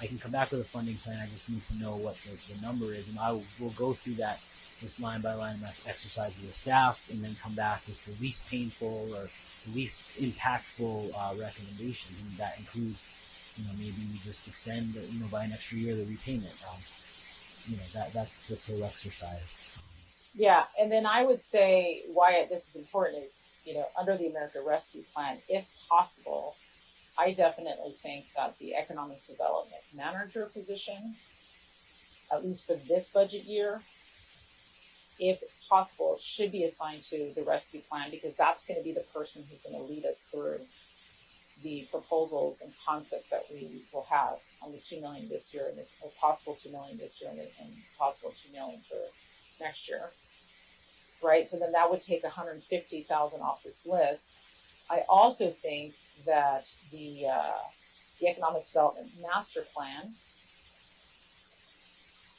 I can come back with a funding plan. I just need to know what the number is, and we'll go through this line by line exercise with the staff, and then come back with the least painful or the least impactful recommendations, and that includes, maybe we just extend, by an extra year the repayment. That's this whole exercise. Yeah, and then I would say why this is important is, under the American Rescue Plan, if possible, I definitely think that the economic development manager position, at least for this budget year, if possible, should be assigned to the rescue plan, because that's going to be the person who's going to lead us through the proposals and concepts that we will have on the $2 million this year, and the possible $2 million this year, and possible $2 million for next year. Right? So then that would take 150,000 off this list. I also think that the economic development master plan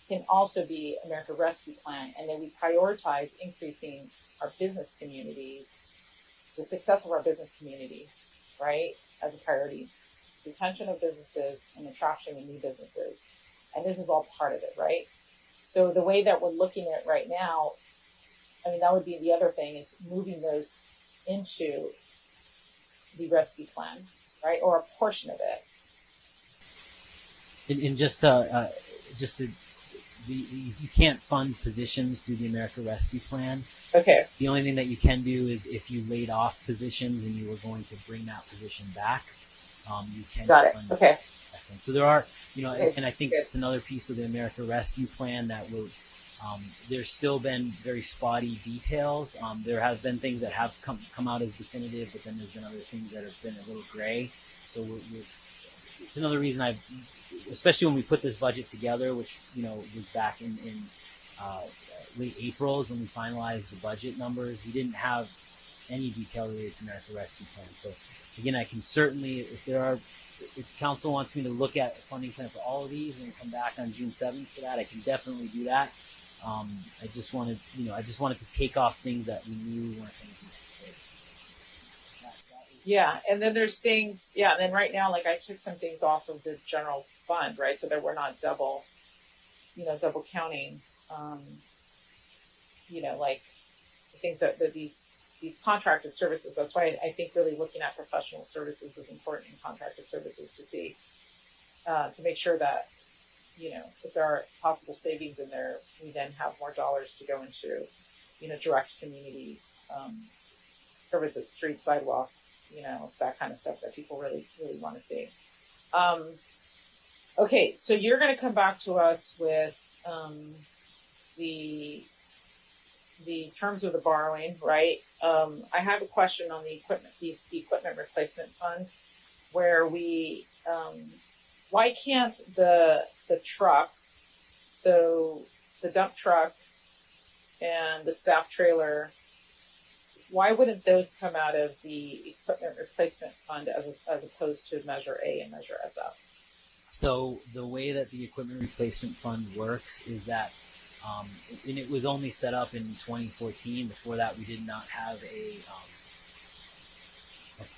can also be America Rescue Plan, and then we prioritize increasing our business communities, the success of our business community, right, as a priority, retention of businesses and attraction of new businesses. And this is all part of it, right? So the way that we're looking at it right now, I mean, that would be the other thing, is moving those into the rescue plan, right, or a portion of it. And you can't fund positions through the America Rescue Plan. Okay. The only thing that you can do is if you laid off positions and you were going to bring that position back, you can Got it. fund. Okay. Excellent. So there are, Okay. and I think it's another piece of the America Rescue Plan that will. There's still been very spotty details. There have been things that have come out as definitive, but then there's been other things that have been a little gray. So it's another reason especially when we put this budget together, which was back in late April is when we finalized the budget numbers. We didn't have any detail related to America Rescue Plan. So again, I can certainly, if council wants me to look at a funding plan for all of these and come back on June 7th for that, I can definitely do that. I just wanted to take off things that we knew weren't going to be necessary. Yeah, and then there's things, and then right now, like I took some things off of the general fund, right, so that we're not double counting, like I think that these contracted services, that's why I think really looking at professional services is important in contracted services to see, to make sure that, if there are possible savings in there, we then have more dollars to go into, direct community services, street sidewalks, that kind of stuff that people really, really want to see. Okay, so you're going to come back to us with the terms of the borrowing, right? I have a question on the equipment replacement fund, where we why can't the trucks, so the dump truck and the staff trailer, why wouldn't those come out of the equipment replacement fund as opposed to Measure A and Measure SF? So the way that the equipment replacement fund works is that, and it was only set up in 2014. Before that, we did not have a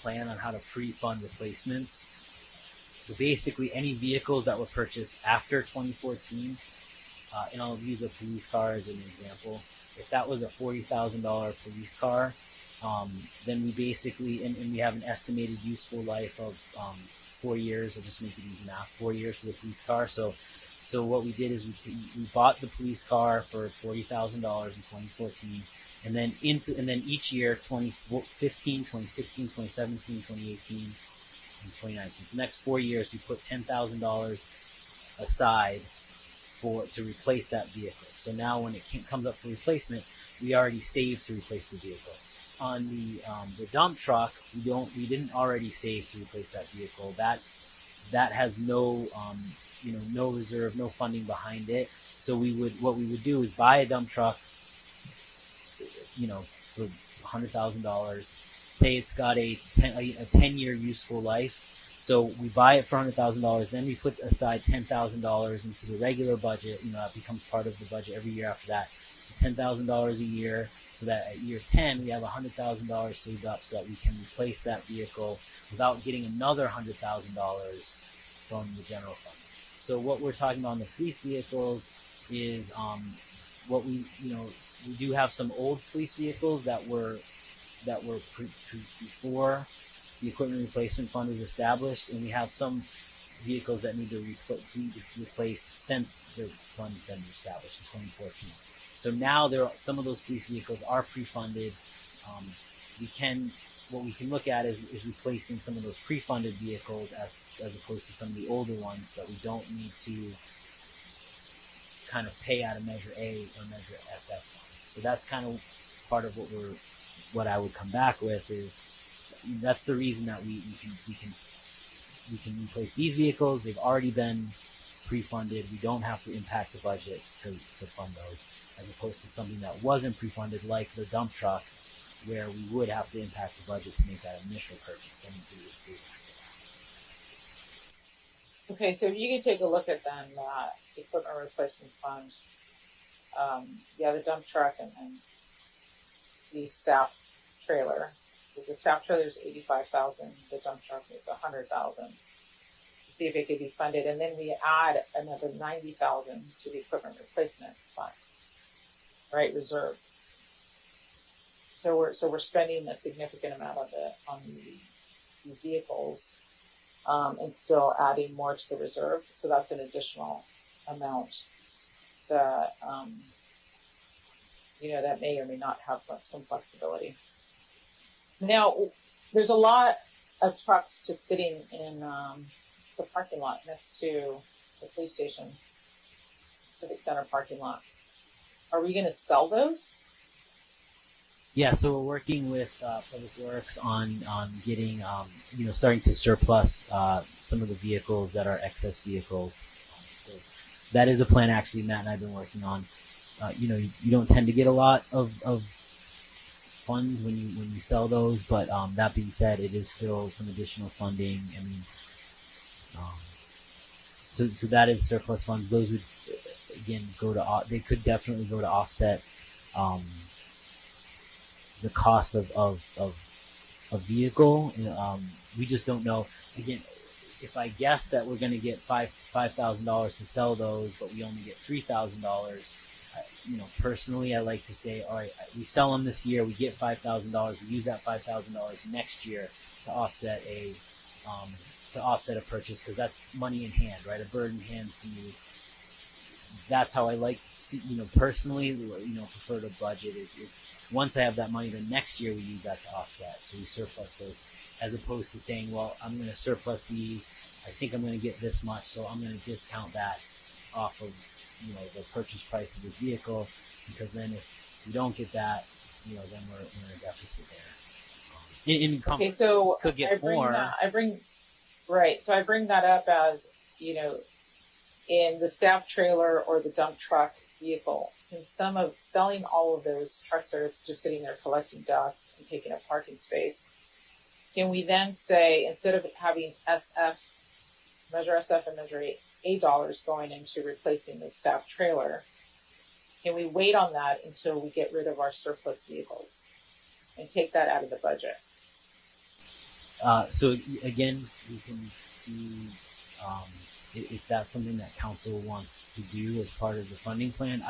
plan on how to pre-fund replacements. So basically, any vehicles that were purchased after 2014, and I'll use a police car as an example. If that was a $40,000 police car, then we basically, and we have an estimated useful life of 4 years. I'll just make it easy now. 4 years for the police car. So what we did is we bought the police car for $40,000 in 2014, and then each year, 2015, 2016, 2017, 2018, and 2019. The next 4 years, we put $10,000 aside to replace that vehicle. So now when it comes up for replacement, we already saved to replace the vehicle. On the dump truck, we didn't already save to replace that vehicle. That has no no reserve, no funding behind it. So what we would do is buy a dump truck, for $100,000. Say it's got a 10-year useful life. So we buy it for $100,000, then we put aside $10,000 into the regular budget. That becomes part of the budget every year after that. $10,000 a year, so that at year 10 we have $100,000 saved up, so that we can replace that vehicle without getting another $100,000 from the general fund. So what we're talking about on the police vehicles is what we do have some old police vehicles that were before the equipment replacement fund was established, and we have some vehicles that need to be replaced since the fund's been established in 2014. So now some of those police vehicles are pre-funded. What we can look at is replacing some of those pre-funded vehicles as opposed to some of the older ones that we don't need to kind of pay out of Measure A or Measure SF funds. So that's kind of part of what I would come back with is that's the reason that we can replace these vehicles. They've already been pre-funded. We don't have to impact the budget to fund those, as opposed to something that wasn't pre-funded, like the dump truck, where we would have to impact the budget to make that initial purchase. Then we would see Okay, so if you can take a look at then equipment replacement fund, the dump truck and the staff trailer. Because the staff trailer is 85,000, the dump truck is 100,000. See if it could be funded, and then we add another 90,000 to the equipment replacement fund, right? Reserve. So we're spending a significant amount of it on these vehicles, and still adding more to the reserve. So that's an additional amount that that may or may not have some flexibility. Now, there's a lot of trucks just sitting in the parking lot next to the police station, Civic Center parking lot. Are we going to sell those? Yeah, so we're working with Public Works on getting starting to surplus some of the vehicles that are excess vehicles. So that is a plan actually Matt and I've been working on. You don't tend to get a lot of funds when you sell those, but that being said, it is still some additional funding. I mean, so that is surplus funds. Those would again they could definitely go to offset the cost of a vehicle. We just don't know. Again, if I guess that we're going to get $5,000 to sell those, but we only get $3,000. Personally, I like to say, all right, we sell them this year, we get $5,000, we use that $5,000 next year to offset a purchase, because that's money in hand, right? A bird in hand to me. That's how I like to, personally, prefer to budget is once I have that money, then next year we use that to offset. So we surplus those, as opposed to saying, well, I'm going to surplus these. I think I'm going to get this much, so I'm going to discount that off of the purchase price of this vehicle, because then if we don't get that, then we're in a deficit there. Okay, so could get more. So I bring that up as, in the staff trailer or the dump truck vehicle, in some of selling all of those trucks that are just sitting there collecting dust and taking up parking space, can we then say, instead of having Measure SF and Measure A dollars going into replacing the staff trailer, can we wait on that until we get rid of our surplus vehicles and take that out of the budget? So again, we can do, if that's something that council wants to do as part of the funding plan.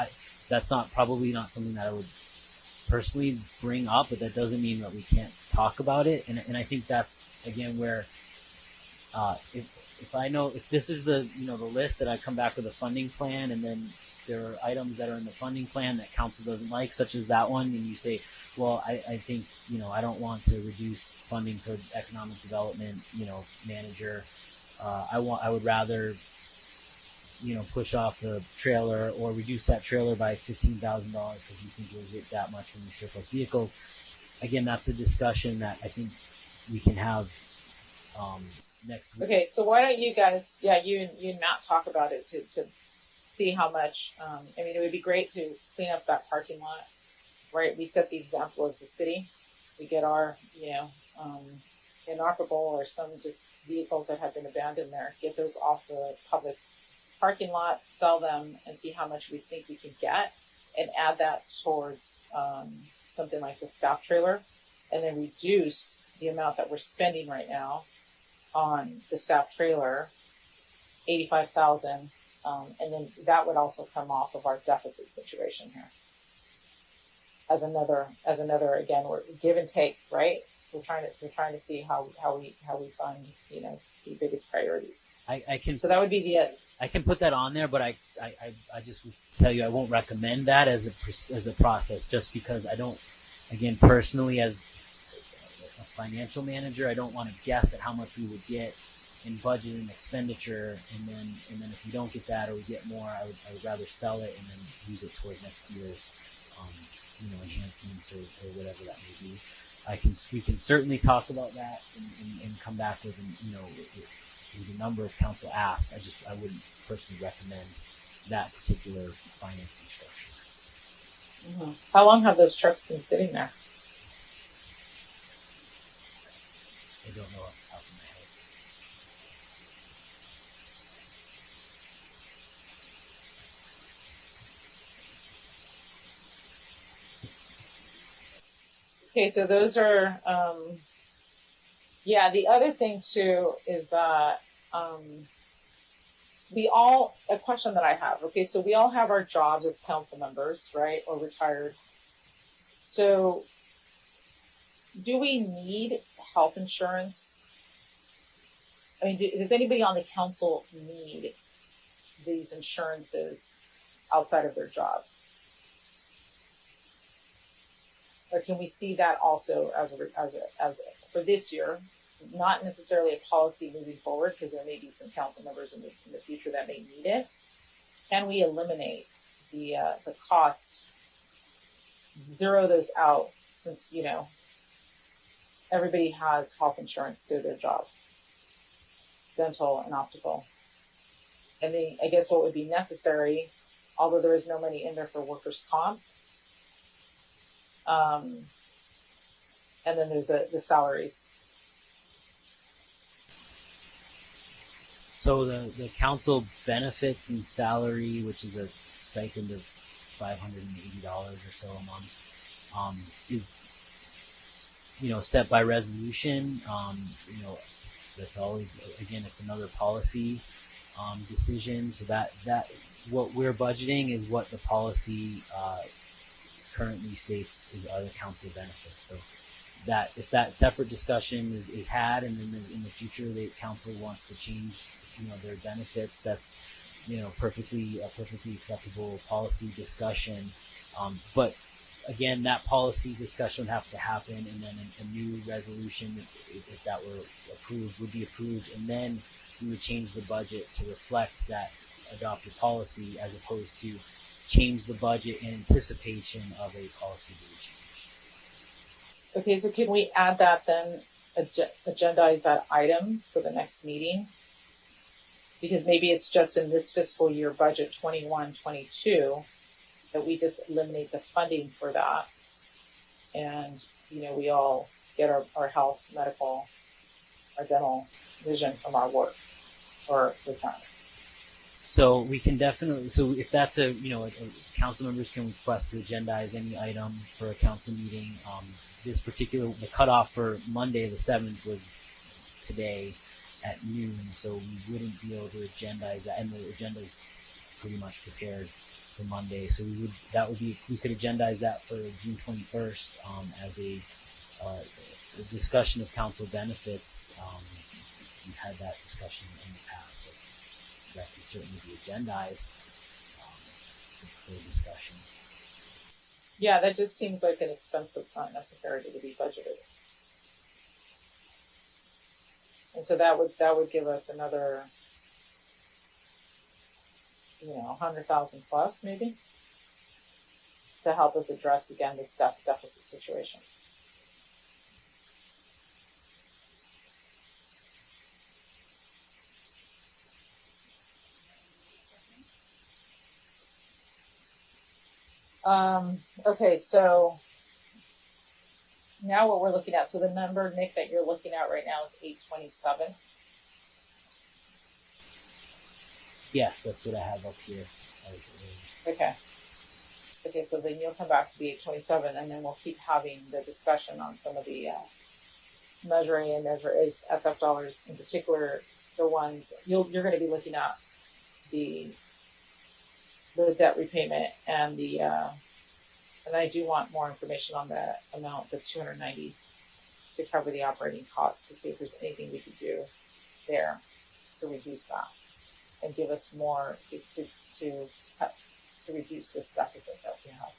That's probably not something that I would personally bring up, but that doesn't mean that we can't talk about it. And I think that's again where, if I know, if this is the list that I come back with a funding plan, and then there are items that are in the funding plan that council doesn't like, such as that one, and you say, well, I think, I don't want to reduce funding for economic development, manager. I would rather, push off the trailer or reduce that trailer by $15,000 because you think you'll get that much from the surplus vehicles. Again, that's a discussion that I think we can have next week. Okay, so why don't you guys, you and Matt talk about it to see how much, it would be great to clean up that parking lot, right? We set the example as a city. We get our, inoperable or some just vehicles that have been abandoned there, get those off the public parking lot, sell them, and see how much we think we can get, and add that towards something like the staff trailer, and then reduce the amount that we're spending right now on the staff trailer, 85,000, and then that would also come off of our deficit situation here. As another again, we're give and take, right? We're trying to see how we fund the biggest priorities. I can. So that would be I can put that on there, but I just would tell you I won't recommend that as a process, just because I don't. Again, personally, as a financial manager, I don't want to guess at how much we would get in budget and expenditure, and then if we don't get that or we get more, I would rather sell it and then use it toward next year's enhancements or whatever that may be. We can certainly talk about that and come back with with a number of council asks. I wouldn't personally recommend that particular financing structure. Mm-hmm. How long have those trucks been sitting there? I don't know off the top of my head. Okay, so those are, yeah, the other thing too is that a question that I have, okay, so we all have our jobs as council members, right, or retired. So do we need health insurance? I mean, does anybody on the council need these insurances outside of their job? Or can we see that also as for this year, not necessarily a policy moving forward, because there may be some council members in the future that may need it. Can we eliminate the cost, zero those out, since, you know, everybody has health insurance through their job, dental and optical. And then I guess what would be necessary, although there is no money in there for workers' comp, and then there's the salaries. So the council benefits and salary, which is a stipend of $580 or so a month, is, you know, set by resolution. You know, that's always, again, it's another policy decision. So that what we're budgeting is what the policy currently states are the council benefits. So that if that separate discussion is had, and then in the future the council wants to change, you know, their benefits, that's, you know, perfectly acceptable policy discussion. But again, that policy discussion would have to happen, and then a new resolution, if that were approved, would be approved, and then we would change the budget to reflect that adopted policy, as opposed to change the budget in anticipation of a policy being changed. Okay, so can we add that then, agendize that item for the next meeting? Because maybe it's just in this fiscal year budget 21-22 that we just eliminate the funding for that. And, you know, we all get our health, medical, our dental, vision from our work or retirement. So we can definitely, so if that's a council members can request to agendize any item for a council meeting. This particular, the cutoff for Monday the 7th was today at noon, so we wouldn't be able to agendize that, and the agenda is pretty much prepared for Monday. So we could agendize that for June 21st as a discussion of council benefits. We've had that discussion in the past. So that can certainly be agendized for discussion. Yeah, that just seems like an expense that's not necessary to be budgeted. And so that would give us another, you know, 100,000 plus maybe to help us address again this deficit situation. Okay, so now what we're looking at, so the number, Nick, that you're looking at right now is 827. Yes, that's what I have up here. Okay. Okay, so then you'll come back to the 827, and then we'll keep having the discussion on some of the Measure A and Measure A SF dollars, in particular the ones you're going to be looking at the debt repayment and the and I do want more information on the amount, the 290, to cover the operating costs, to see if there's anything we could do there to reduce that and give us more to reduce this deficit that we have.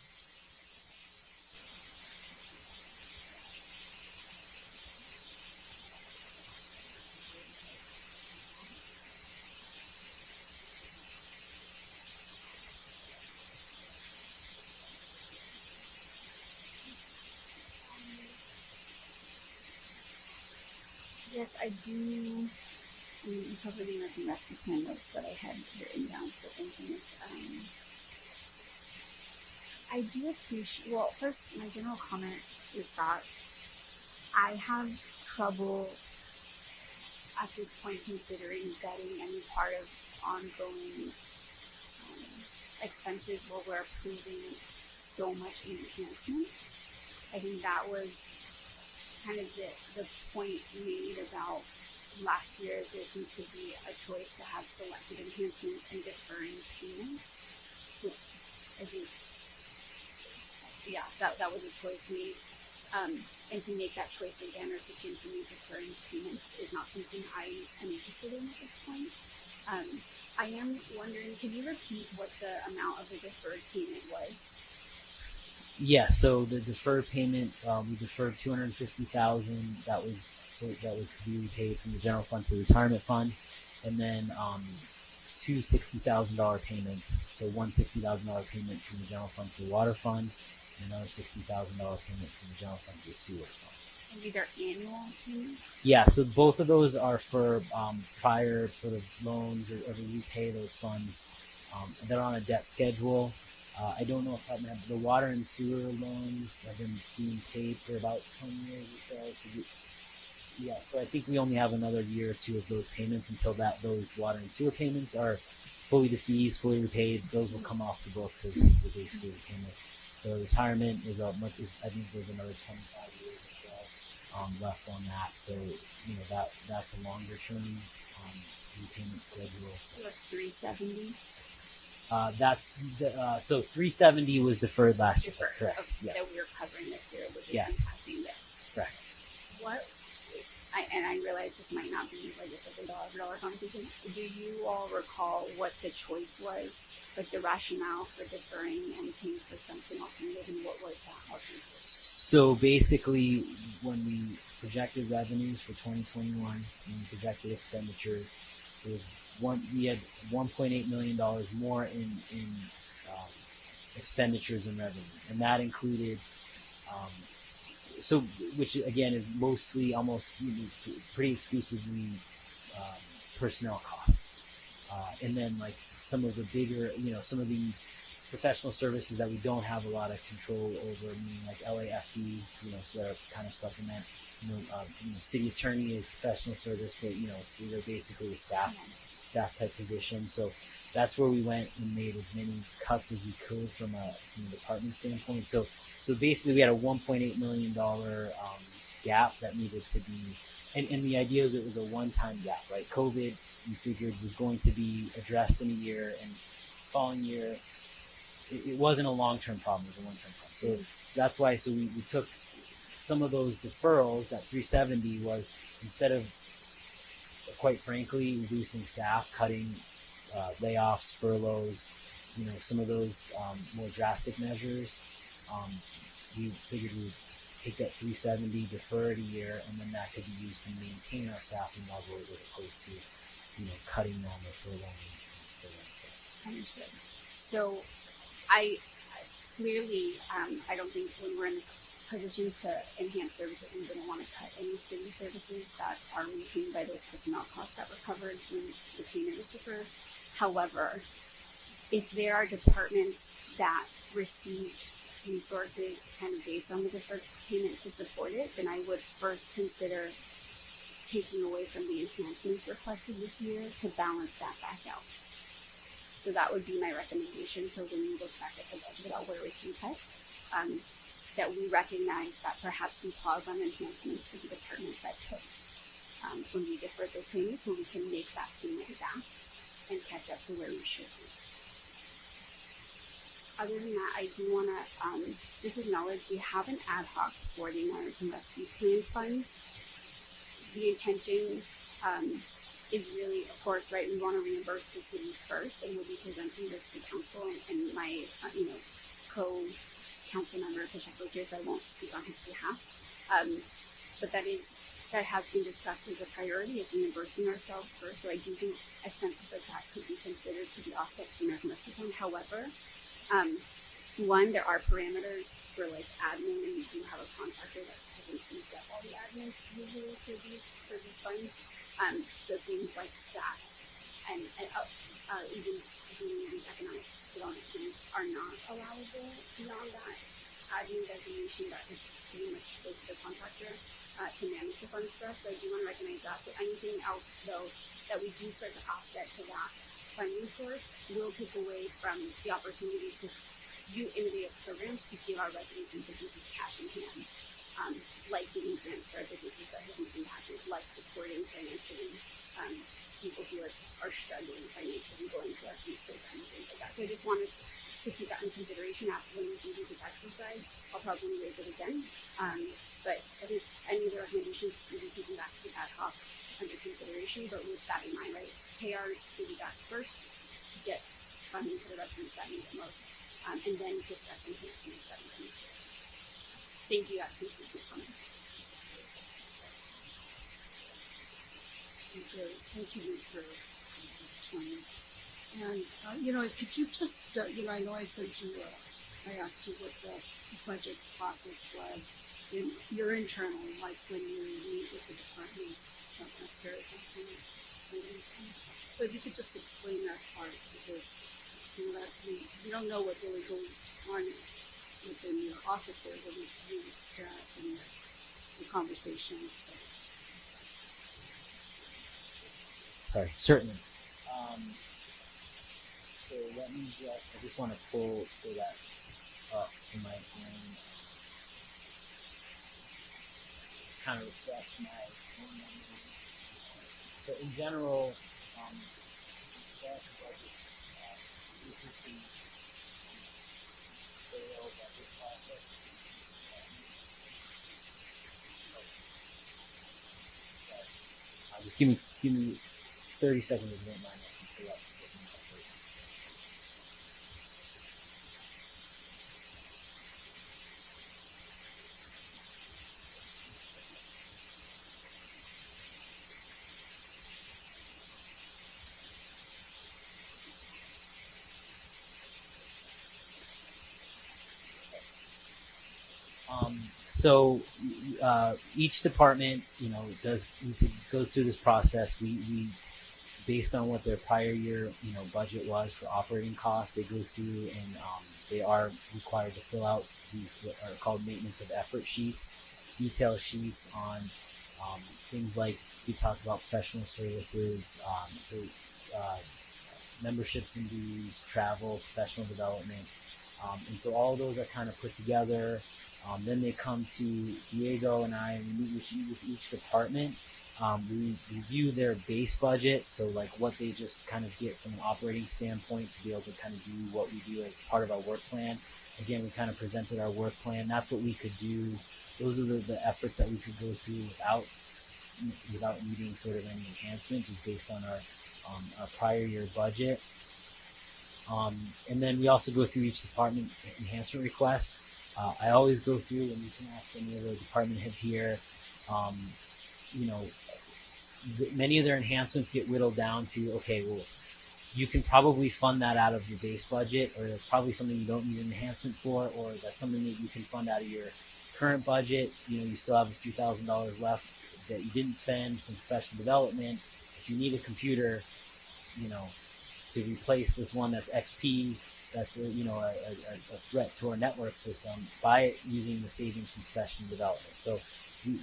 Yes, I do. I'm probably not the rest of my notes that I had written down, so thank you. I do appreciate, well, first, my general comment is that I have trouble at this point considering getting any part of ongoing expenses where we're approving so much enhancement. I think that was kind of the point made about last year. There seems to be a choice to have selective enhancements and deferring payments, which I think, yeah, that was a choice made. And to make that choice again or to continue deferring payments is not something I am interested in at this point. I am wondering, can you repeat what the amount of the deferred payment was? Yeah, so the deferred payment, we deferred $250,000. That was to be repaid from the general fund to the retirement fund, and then two $60,000 payments. So one $60,000 payment from the general fund to the water fund, and another $60,000 payment from the general fund to the sewer fund. And these are annual payments? Yeah, so both of those are for prior sort of loans or to repay those funds. They're on a debt schedule. I don't know if the water and sewer loans have been being paid for about 10 years or so. So I think we only have another year or two of those payments until those water and sewer payments are fully defeased, fully repaid. Those will come off the books as basically the payment. The retirement is I think there's another 25 years or so left on that. So that's a longer term repayment schedule. So it's 370. So 370 was deferred last year. Correct. Okay, Yes. that we're covering this year, which is Yes. impacting this. Correct. And I realize this might not be like a $1,000 conversation. Do you all recall what the choice was, like the rationale for deferring and paying for something alternative, and what was that alternative? So basically, when we projected revenues for 2021 and we projected expenditures, we had $1.8 million more in expenditures and revenues, and that included which again is mostly almost pretty exclusively personnel costs, and then like some of the bigger, some of the professional services that we don't have a lot of control over, meaning like LAFD, so that kind of supplement. City attorney is professional service, but they're basically a staff type position. So that's where we went and made as many cuts as we could from a department standpoint. So basically we had a $1.8 million gap that needed to be, and the idea is it was a one-time gap, right? COVID, we figured, was going to be addressed in a year, and following year, it wasn't a long-term problem, it was a one-term problem. So that's why, we took some of those deferrals. That 370 was, instead of, quite frankly, reducing staff, cutting layoffs, furloughs, some of those more drastic measures, we figured we would take that 370, defer it a year, and then that could be used to maintain our staffing levels as opposed to, cutting down or furloughing. Understood. So I clearly, I don't think when we're in this position to enhance services, we wouldn't want to cut any city services that are retained by those personnel costs that were covered when the payment was deferred. However, if there are departments that receive resources kind of based on the deferred payment to support it, then I would first consider taking away from the enhancements requested this year to balance that back out. So that would be my recommendation for when you look back at the budget about where we can cut, that we recognize that perhaps we pause on enhancements to the departments that took when we defer those payments, so we can make that payment back and catch up to where we should be. Other than that, I do want to just acknowledge we have an ad hoc for the American Rescue Plan Fund. The intention is really, of course, right, we want to reimburse the city first, and we'll be presenting this to council, and my, co-council member, Pacheco, is here, so I won't speak on his behalf. But that has been discussed as a priority, is reimbursing ourselves first, so I do think a sense that could be considered to be offset to the American Rescue Plan. However, one, there are parameters for like admin, and we do have a contractor that doesn't eat up all the admin usually for these funds. So things like that, and even doing these economic development plans are not allowable beyond that admin designation that is pretty much goes to the contractor to manage the funds for us. So I do want to recognize that. So anything else though that we do start to offset to that funding source will take away from the opportunity to do innovative programs to give our residents and businesses cash in hand, like giving grants to our businesses that haven't been impacted, like supporting financially people who are struggling financially, going to our food program and things like that. So I just wanted to keep that in consideration after when we do this exercise. I'll probably raise it again. But I think any of the recommendations will be taken back to ad hoc under consideration, but with that in mind, right? Pay our city back first, get funding to the residents that need it most, and then discuss enhancements that we need. Thank you. That concludes my comments. Thank you for explaining. And could you just, I know I said I asked you what the budget process was in your internal, like when you meet with the departments, as Carrie so if you could just explain that part, because that we don't know what really goes on within your office there, when you meet with staff and the conversations. Sorry, certainly. So let me I just want to pull that up in my own, kind of refresh my own memory. So in general, that budget, increasing sale budget process. Just give me 30 seconds if you don't mind. I can pull up. So each department, goes through this process. We based on what their prior year, budget was for operating costs, they go through and they are required to fill out these what are called maintenance of effort sheets, detail sheets on things like we talked about professional services, memberships and dues, travel, professional development, and so all of those are kind of put together. Then they come to Diego and I, and we meet with each department. We review their base budget, so like what they just kind of get from an operating standpoint to be able to kind of do what we do as part of our work plan. Again, we kind of presented our work plan. That's what we could do. Those are the efforts that we could go through without needing sort of any enhancement, just based on our prior year budget. And then we also go through each department enhancement request. I always go through, and you can ask any of the department heads here, many of their enhancements get whittled down to, okay, well, you can probably fund that out of your base budget, or there's probably something you don't need an enhancement for, or that's something that you can fund out of your current budget. You still have a few $1,000s left that you didn't spend from professional development. If you need a computer, to replace this one that's XP, that's a threat to our network system, buy it using the savings from professional development. So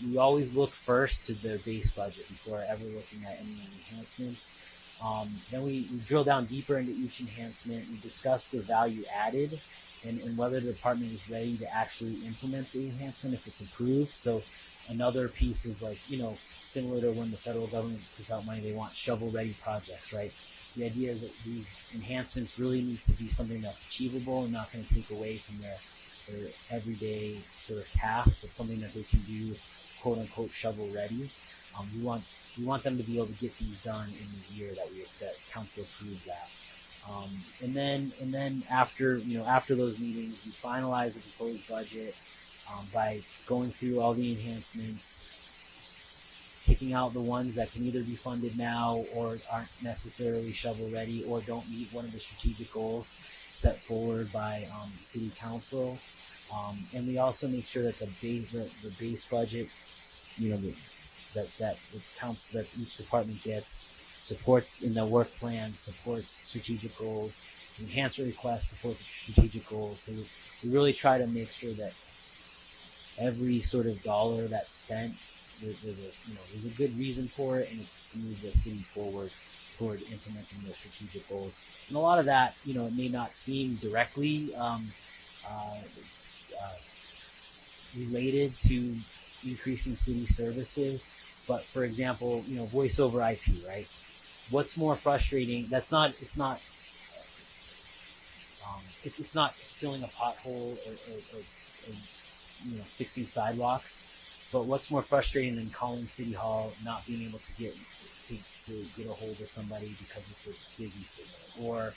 we always look first to their base budget before ever looking at any enhancements. Then we drill down deeper into each enhancement. We discuss the value added and whether the department is ready to actually implement the enhancement if it's approved. So another piece is like, similar to when the federal government puts out money, they want shovel-ready projects, right? The idea is that these enhancements really need to be something that's achievable and not going to take away from their everyday sort of tasks. It's something that they can do, quote unquote, shovel ready. We want them to be able to get these done in the year that council approves that. And then after those meetings, we finalize the proposed budget by going through all the enhancements, picking out the ones that can either be funded now or aren't necessarily shovel ready or don't meet one of the strategic goals set forward by city council. And we also make sure that the base budget, that each department gets, supports in the work plan, supports strategic goals. The enhancement request supports the strategic goals. So we really try to make sure that every sort of dollar that's spent, there's a good reason for it, and it's to move the city forward toward implementing those strategic goals. And a lot of that, it may not seem directly uh, uh, related to increasing city services. But for example, voice over IP, right? What's more frustrating? It's not filling a pothole or fixing sidewalks. But what's more frustrating than calling City Hall, not being able to get a hold of somebody because it's a busy signal, or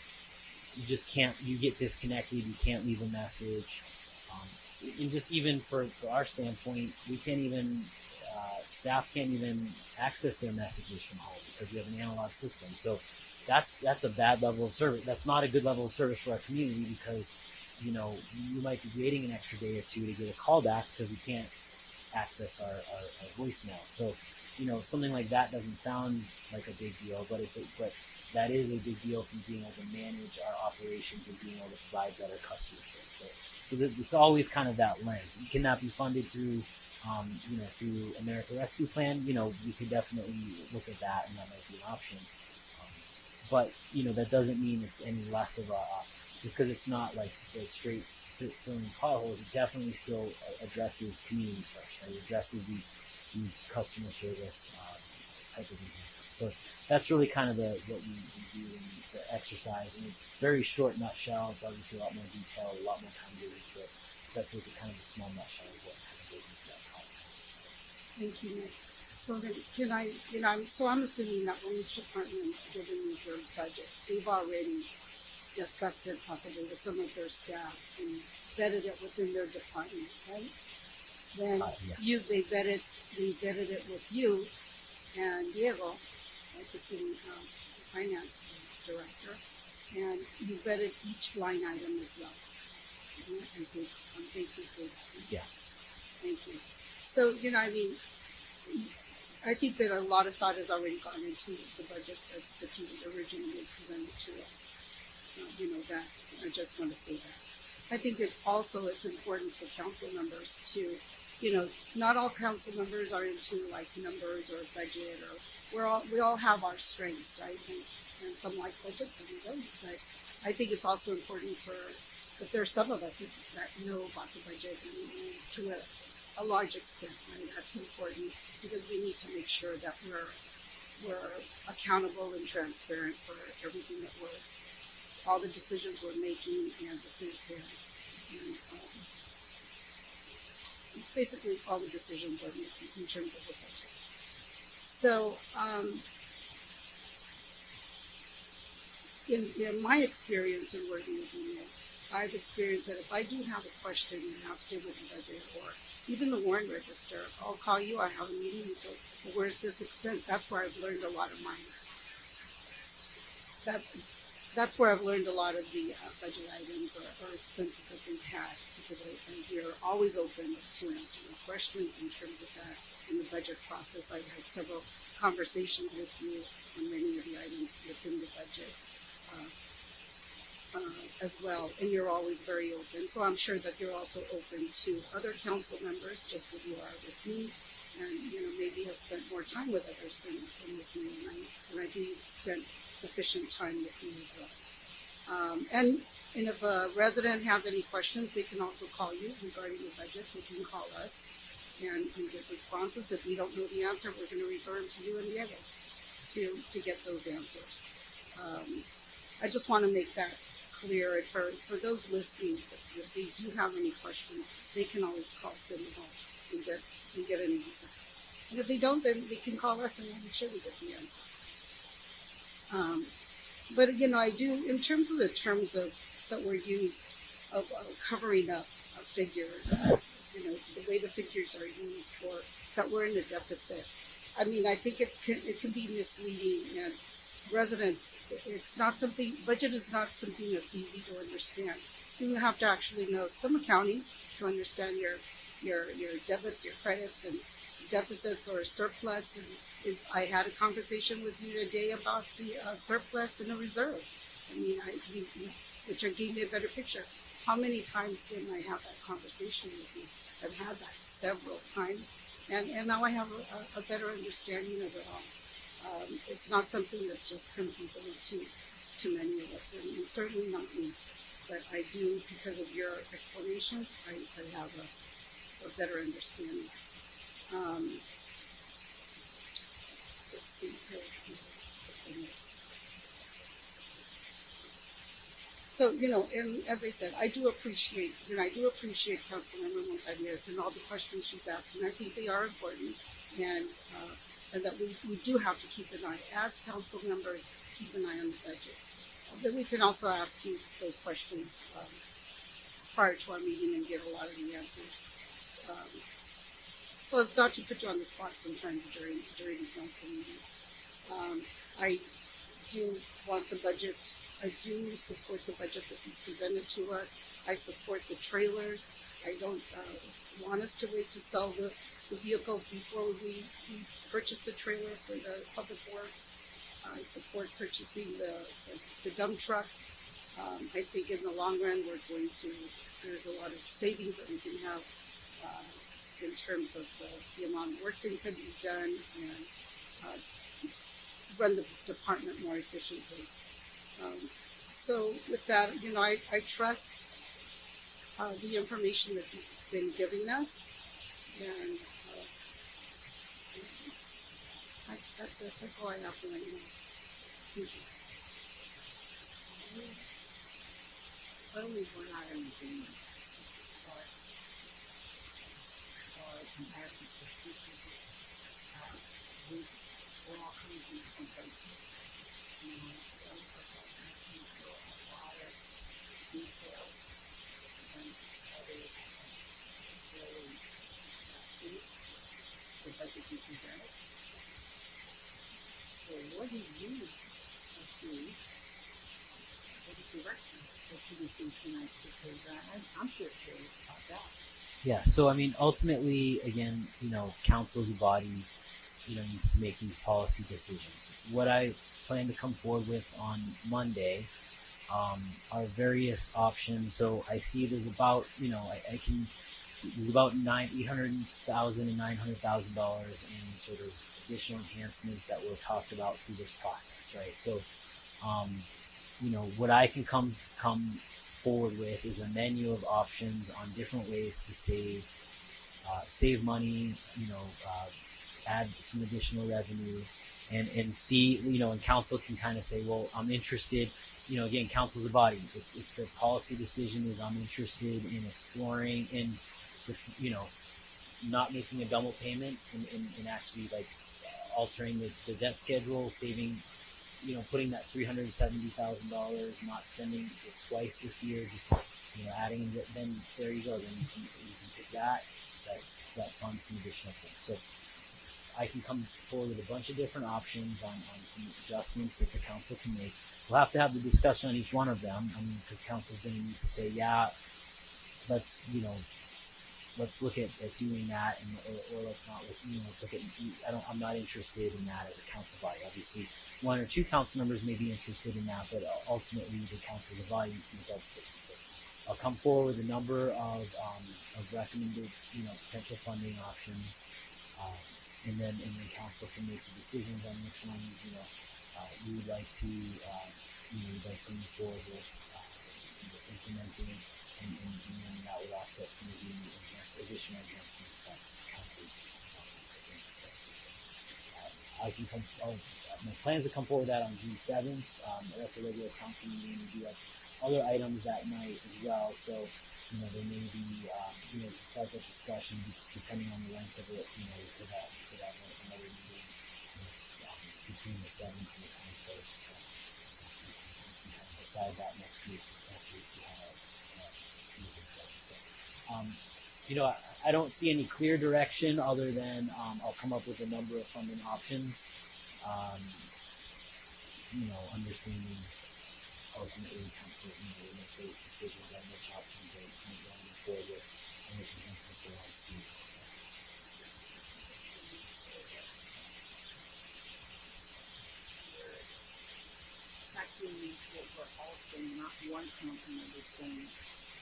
you get disconnected, you can't leave a message. And just even for our standpoint, we can't even, staff can't even access their messages from home because we have an analog system. So that's a bad level of service. That's not a good level of service for our community because, you might be waiting an extra day or two to get a call back because we can't access our voicemail. So, something like that doesn't sound like a big deal, but that is a big deal from being able to manage our operations and being able to provide better customer service. So it's always kind of that lens. It cannot be funded through, through America Rescue Plan. We could definitely look at that, and that might be an option. But that doesn't mean it's any less of a just because it's not like the straight filling potholes. It definitely still addresses community first. Right? It addresses these customer service type of enhancements. So that's really kind of what we do in the exercise. And it's very short nutshell. It's obviously a lot more detail, a lot more time to read, but that's like kind of a small nutshell of what kind of goes into that process. Thank you, Nick. So then, I'm assuming that when each department given you their budget, they've already discussed it possibly with some of their staff and vetted it within their department, right? Then Yeah. they vetted it with you and Diego, like the city finance director, and you vetted each line item as well. And so, thank you for that. Yeah. Thank you. So, I think that a lot of thought has already gone into the budget that you originally presented to us. That I just want to say that. I think it's important for council members to, not all council members are into like numbers or budget, or we all have our strengths, right? And some like budgets and we don't. But I think it's also important if there's some of us that know about the budget and to a large extent, right? That's important because we need to make sure that we're accountable and transparent for everything that all the decisions we're making and basically all the decisions we're making in terms of the budget. So, in my experience in working with you, I've experienced that if I do have a question and ask you with the budget or even the warrant register, I'll call you. I have a meeting with you. Well, where's this expense? That's where I've learned a lot of mine. That's where I've learned a lot of the budget items or expenses that we've had because we're always open to answering questions in terms of that in the budget process. I've had several conversations with you on many of the items within the budget. As well, and you're always very open. So I'm sure that you're also open to other council members, just as you are with me, and maybe have spent more time with others than with me, and I do spend sufficient time with me as well. And if a resident has any questions, they can also call you regarding the budget. They can call us and get responses. If we don't know the answer, we're going to refer them to you and Diego to get those answers. I just want to make that clear. And for those listening, if they do have any questions, they can always call City Hall and get an answer. And if they don't, then they can call us and we'll make sure we get the answer. But I do, in terms of the terms that were used of covering up a figure, the way the figures are used for that we're in a deficit. I mean, I think it can be misleading, and residents, budget is not something that's easy to understand. You have to actually know some accounting to understand your debits, your credits, and deficits or surplus. And I had a conversation with you today about the surplus and the reserve. I mean, which gave me a better picture. How many times didn't I have that conversation with you? I've had that several times, and now I have a better understanding of it all. It's not something that just comes easily to many of us, and certainly not me. but I do, because of your explanations, I have a better understanding. Let's see here. So, and as I said, I do appreciate Councilmember Montañez and all the questions she's asking. I think they are important, and that we do have to keep an eye, as council members, keep an eye on the budget. But we can also ask you those questions prior to our meeting and get a lot of the answers. So as not to put you on the spot sometimes during the council meeting. I do want the budget. I do support the budget that you presented to us. I support the trailers. I don't want us to wait to sell the vehicles before we purchase the trailer for the public works. I support purchasing the dump truck. I think in the long run there's a lot of savings that we can have in terms of the amount of work that can be done and run the department more efficiently. So with that, I trust the information that you've been giving us, and that's it. That's all I have for right now. Thank you. Only one item in or comparison to species. We're all coming from different places. Some of us are asking for a lot of detail, and others really see the budget you presented. So what do you see? What is the direction that you received tonight? Because I'm sure curious about that. Yeah. So I mean, ultimately, again, council as a body, needs to make these policy decisions. What I plan to come forward with on Monday are various options. So I see there's about, there's about $800,000 and $900,000 in sort of additional enhancements that were talked about through this process, right? So, what I can come forward with is a menu of options on different ways to save money, add some additional revenue, and see, and council can kind of say, well, I'm interested, again, council's a body. If the policy decision is I'm interested in exploring and, not making a double payment and actually like altering the debt schedule, saving, putting that $370,000, not spending it twice this year, just, adding it, then there you go. Then you can pick that funds some additional things. So I can come forward with a bunch of different options on some adjustments that the council can make. We'll have to have the discussion on each one of them. I mean, because council's going to need to say, yeah, let's look at doing that, or let's not let's look at, I'm not interested in that as a council body. Obviously, one or two council members may be interested in that, but ultimately the council as a body needs to make that decision. So I'll come forward with a number of recommended, potential funding options, and then council can make the decisions on which ones, we would like to, move forward with implementing, and then that would offset some of the additional enhancements that council brings. I can my plans to come forward with that on June 7th. That's a regular council meeting. We do have other items that night as well. So, there may be, start that discussion depending on the length of it. We could have another meeting between the 7th and the 21st. So we can decide that next week. Essentially, see how things go. So, I don't see any clear direction other than I'll come up with a number of funding options. Understanding ultimately council will make those decisions on which options they want to move forward with and which enhancements they want to see. Actually, what we're all saying, not one council member saying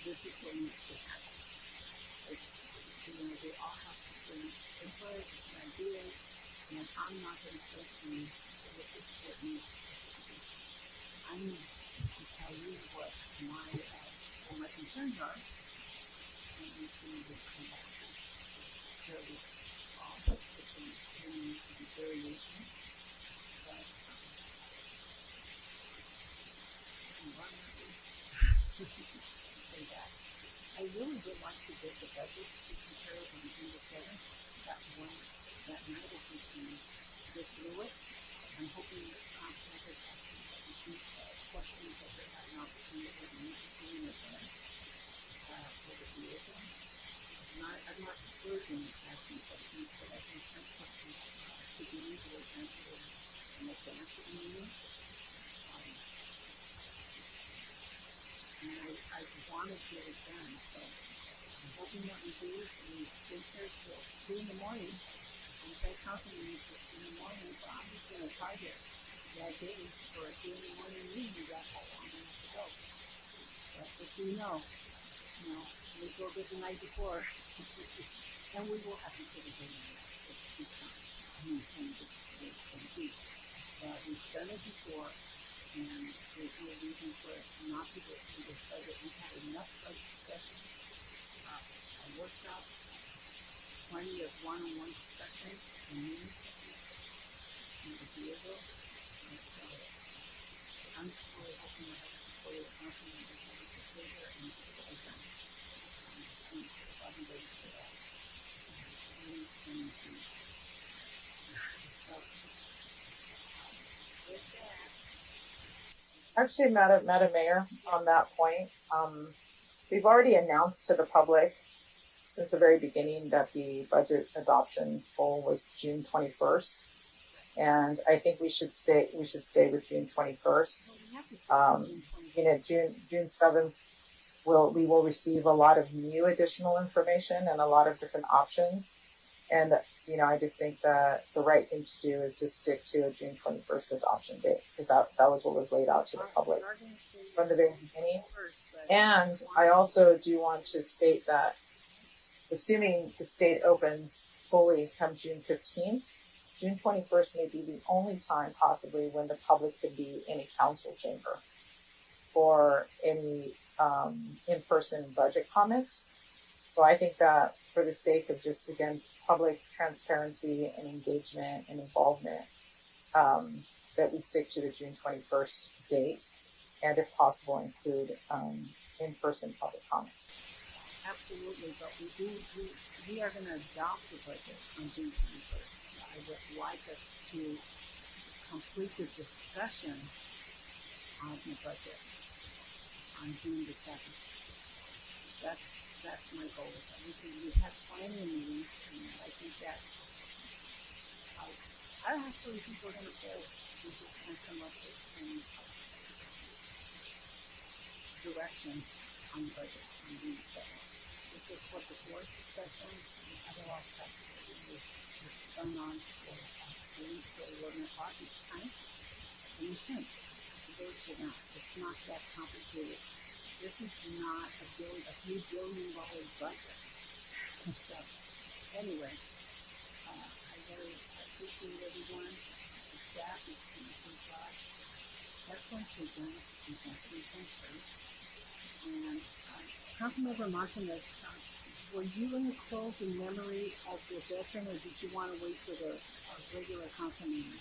this is what needs to happen. They all have to bring input and ideas, and I'm not going to say to you, this is what needs to happen. I need to tell you what my what my concerns are, and we can come back and share with any variations. But environmentally, say that. I really would like to get the budget to compare on June the 7th, that night if we can get through it. I'm hoping that council members have some questions that they have an opportunity to meet with me in advance for the liaison. I'm not discouraging asking questions, but I think some questions should be easily answered in advance of the meeting. And I want to get it done, so I'm hoping that we do. We've been here till 2 in the morning. We've had council meetings till 2 in the morning, so I'm just going to target that day for a 2 in the morning meeting. That's how long we have to go. But just so you know, we go good the night before, and we will have to take a day each time. I mean, same week. But we've done it before, and there's no reason for us not to go through this budget. We've had enough budget sessions, workshops, plenty of one-on-one discussions and meetings in the vehicle. And so I'm just really hoping to have the support of the council members that we can stay there and get it done. I'm ready for that. So, with that, Actually, Madam Mayor, on that point, we've already announced to the public since the very beginning that the budget adoption goal was June 21st, and I think we should stay with June 21st. June 7th, we will receive a lot of new additional information and a lot of different options. And, I just think that the right thing to do is just stick to a June 21st adoption date, because that was what was laid out to the public from the very beginning. And I also do want to state that assuming the state opens fully come June 15th, June 21st may be the only time possibly when the public could be in a council chamber for any in-person budget comments. So I think that for the sake of just, again, public transparency and engagement and involvement, that we stick to the June 21st date, and if possible, include in-person public comment. Absolutely, but we are going to adopt the budget on June 21st. I would like us to complete the discussion on the budget on June the 7th. That's my goal. We've had plenty of meetings, and I think that I actually think we're going to fail. We just can't come up with the same direction on the budget on June the 7th. This is what the fourth session. We have a lot of practice. It's gone on for a week till 11 o'clock each time. And you shouldn't. You really should not. It's not that complicated. This is not a $3 billion budget. So, anyway, I really appreciate everyone. The staff is doing a good job. Excellently done. Exactly, first. And Councilmember Martinez, were you going to close in memory of the veteran, or did you want to wait for the regular council meeting?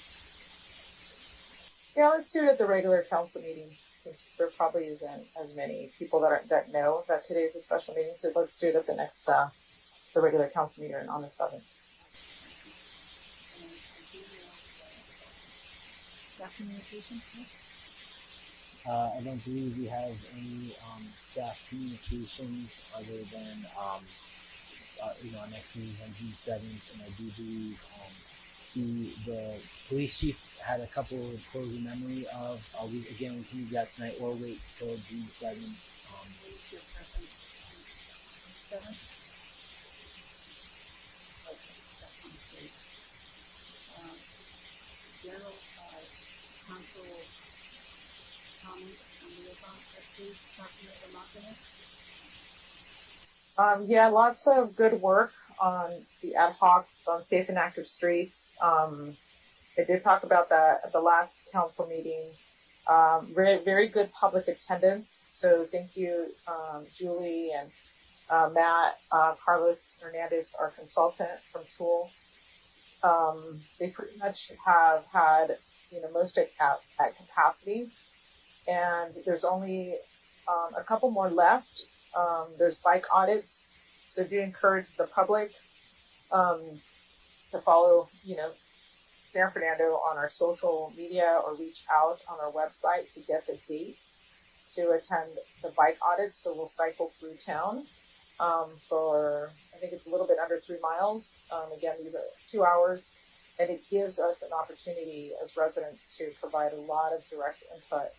Yeah, let's do it at the regular council meeting, since there probably isn't as many people that know that today is a special meeting. So let's do it at the next the regular council meeting on the 7th. And I do know staff communication. I don't believe we have any staff communications other than our next meeting on June 7th, and I do believe the police chief had a couple of closing memory of. We can do that tonight or wait till June 7th. What is your preference? 7th? Okay, that sounds great. General council comments on the event, please, Councilmember Martinez. Yeah, lots of good work on the ad hocs on safe and active streets. I did talk about that at the last council meeting. Very good public attendance. So thank you, Julie and Matt, Carlos Hernandez, our consultant from Tool. They pretty much have had, most at capacity, and there's only a couple more left. There's bike audits, so do encourage the public to follow, San Fernando on our social media or reach out on our website to get the dates to attend the bike audit. So we'll cycle through town for, I think it's a little bit under 3 miles. Again, these are 2 hours, and it gives us an opportunity as residents to provide a lot of direct input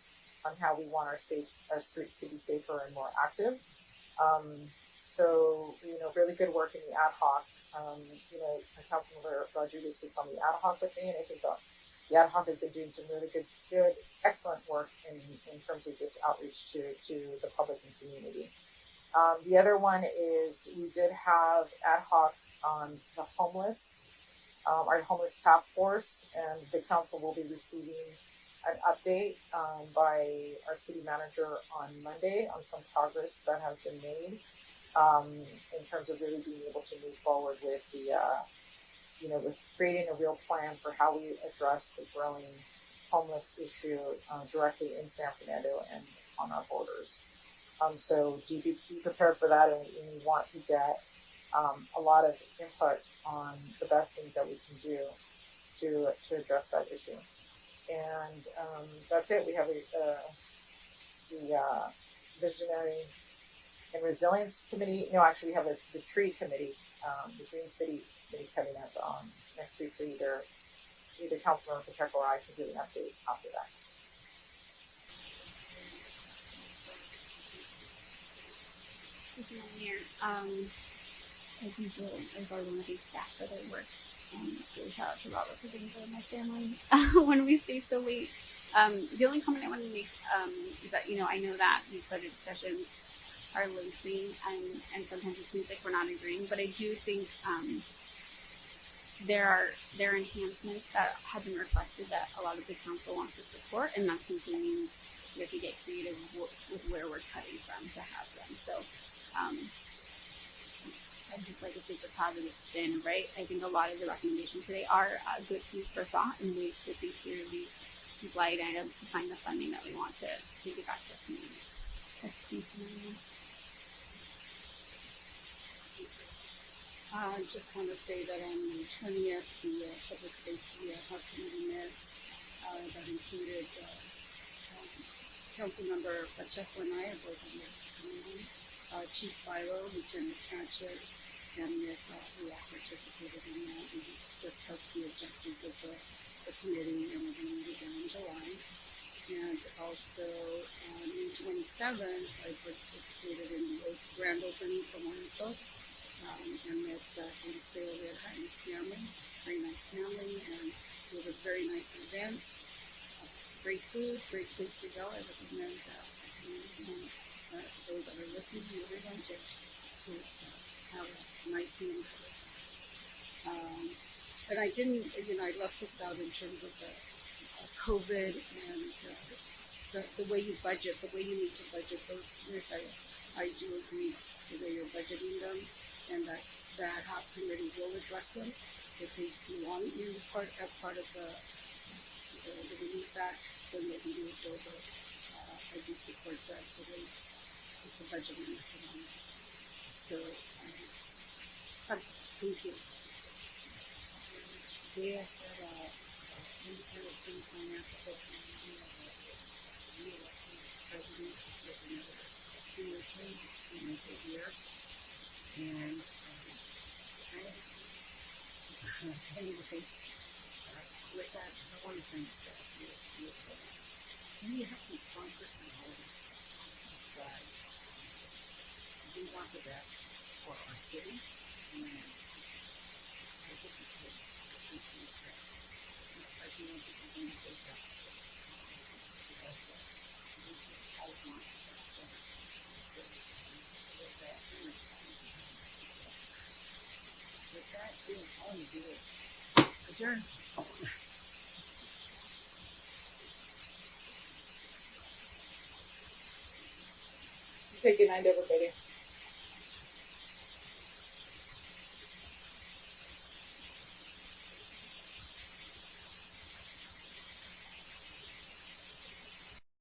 on how we want our streets to be safer and more active. So, really good work in the ad hoc. Councilmember Rodriguez sits on the ad hoc with me, and I think the ad hoc has been doing some really good, excellent work in terms of just outreach to the public and community. The other one is we did have ad hoc on the homeless, our homeless task force, and the council will be receiving an update by our city manager on Monday on some progress that has been made in terms of really being able to move forward with the, with creating a real plan for how we address the growing homeless issue directly in San Fernando and on our borders. So do be prepared for that, and we want to get a lot of input on the best things that we can do to address that issue. And that's it. We have the Visionary and Resilience Committee. No, actually, we have the Tree Committee, the Green City Committee coming up next week. So either Councilmember Pacheco or I can do an update after that. Thank you, Mayor. As usual, I really want to thank staff for their work. Really shout out to Robert for being there with my family when we stay so late. The only comment I want to make is that, I know that these budget sessions are lengthy and sometimes it seems like we're not agreeing, but I do think there are enhancements that have been requested that a lot of the council wants to support, and that's something we have to get creative with where we're cutting from to have them. So I'd just like to take a positive spin, right? I think a lot of the recommendations today are good food for thought and ways to think through these blight items to find the funding that we want to give back to the community. I just want to say that on the 20th, the Public Safety Committee met that included Councilmember Pacheco and I, both on the committee, Chief Philo, Lieutenant Hatchett, and Nick Ria participated in that. We discussed the objectives of the committee, and we're going to meet again in July. And also on May 27th, I participated in the grand opening for Mojitos and met Eliseo Hines family, very nice family, and it was a very nice event. Great food, great place to go. I recommend those that are listening, everyone, to have a nice meeting. And I didn't, I left this out in terms of the COVID and the way you budget, the way you need to budget those. I do agree the way you're budgeting them, and that the ad hoc committee will address them if they want you as part of the relief act, then they'll be moved over. I do support that the way the budgeting methodology. So thank you. They asked that independent city financial committee re-election president with another 2 year term to make it year. And anyway, with that, I want to thank staff. We have some strong personalities, but we want the best for our city, and I think it's good. I do want people to know that I want the best for our city. With that, all you do is adjourn. Okay, good night, everybody.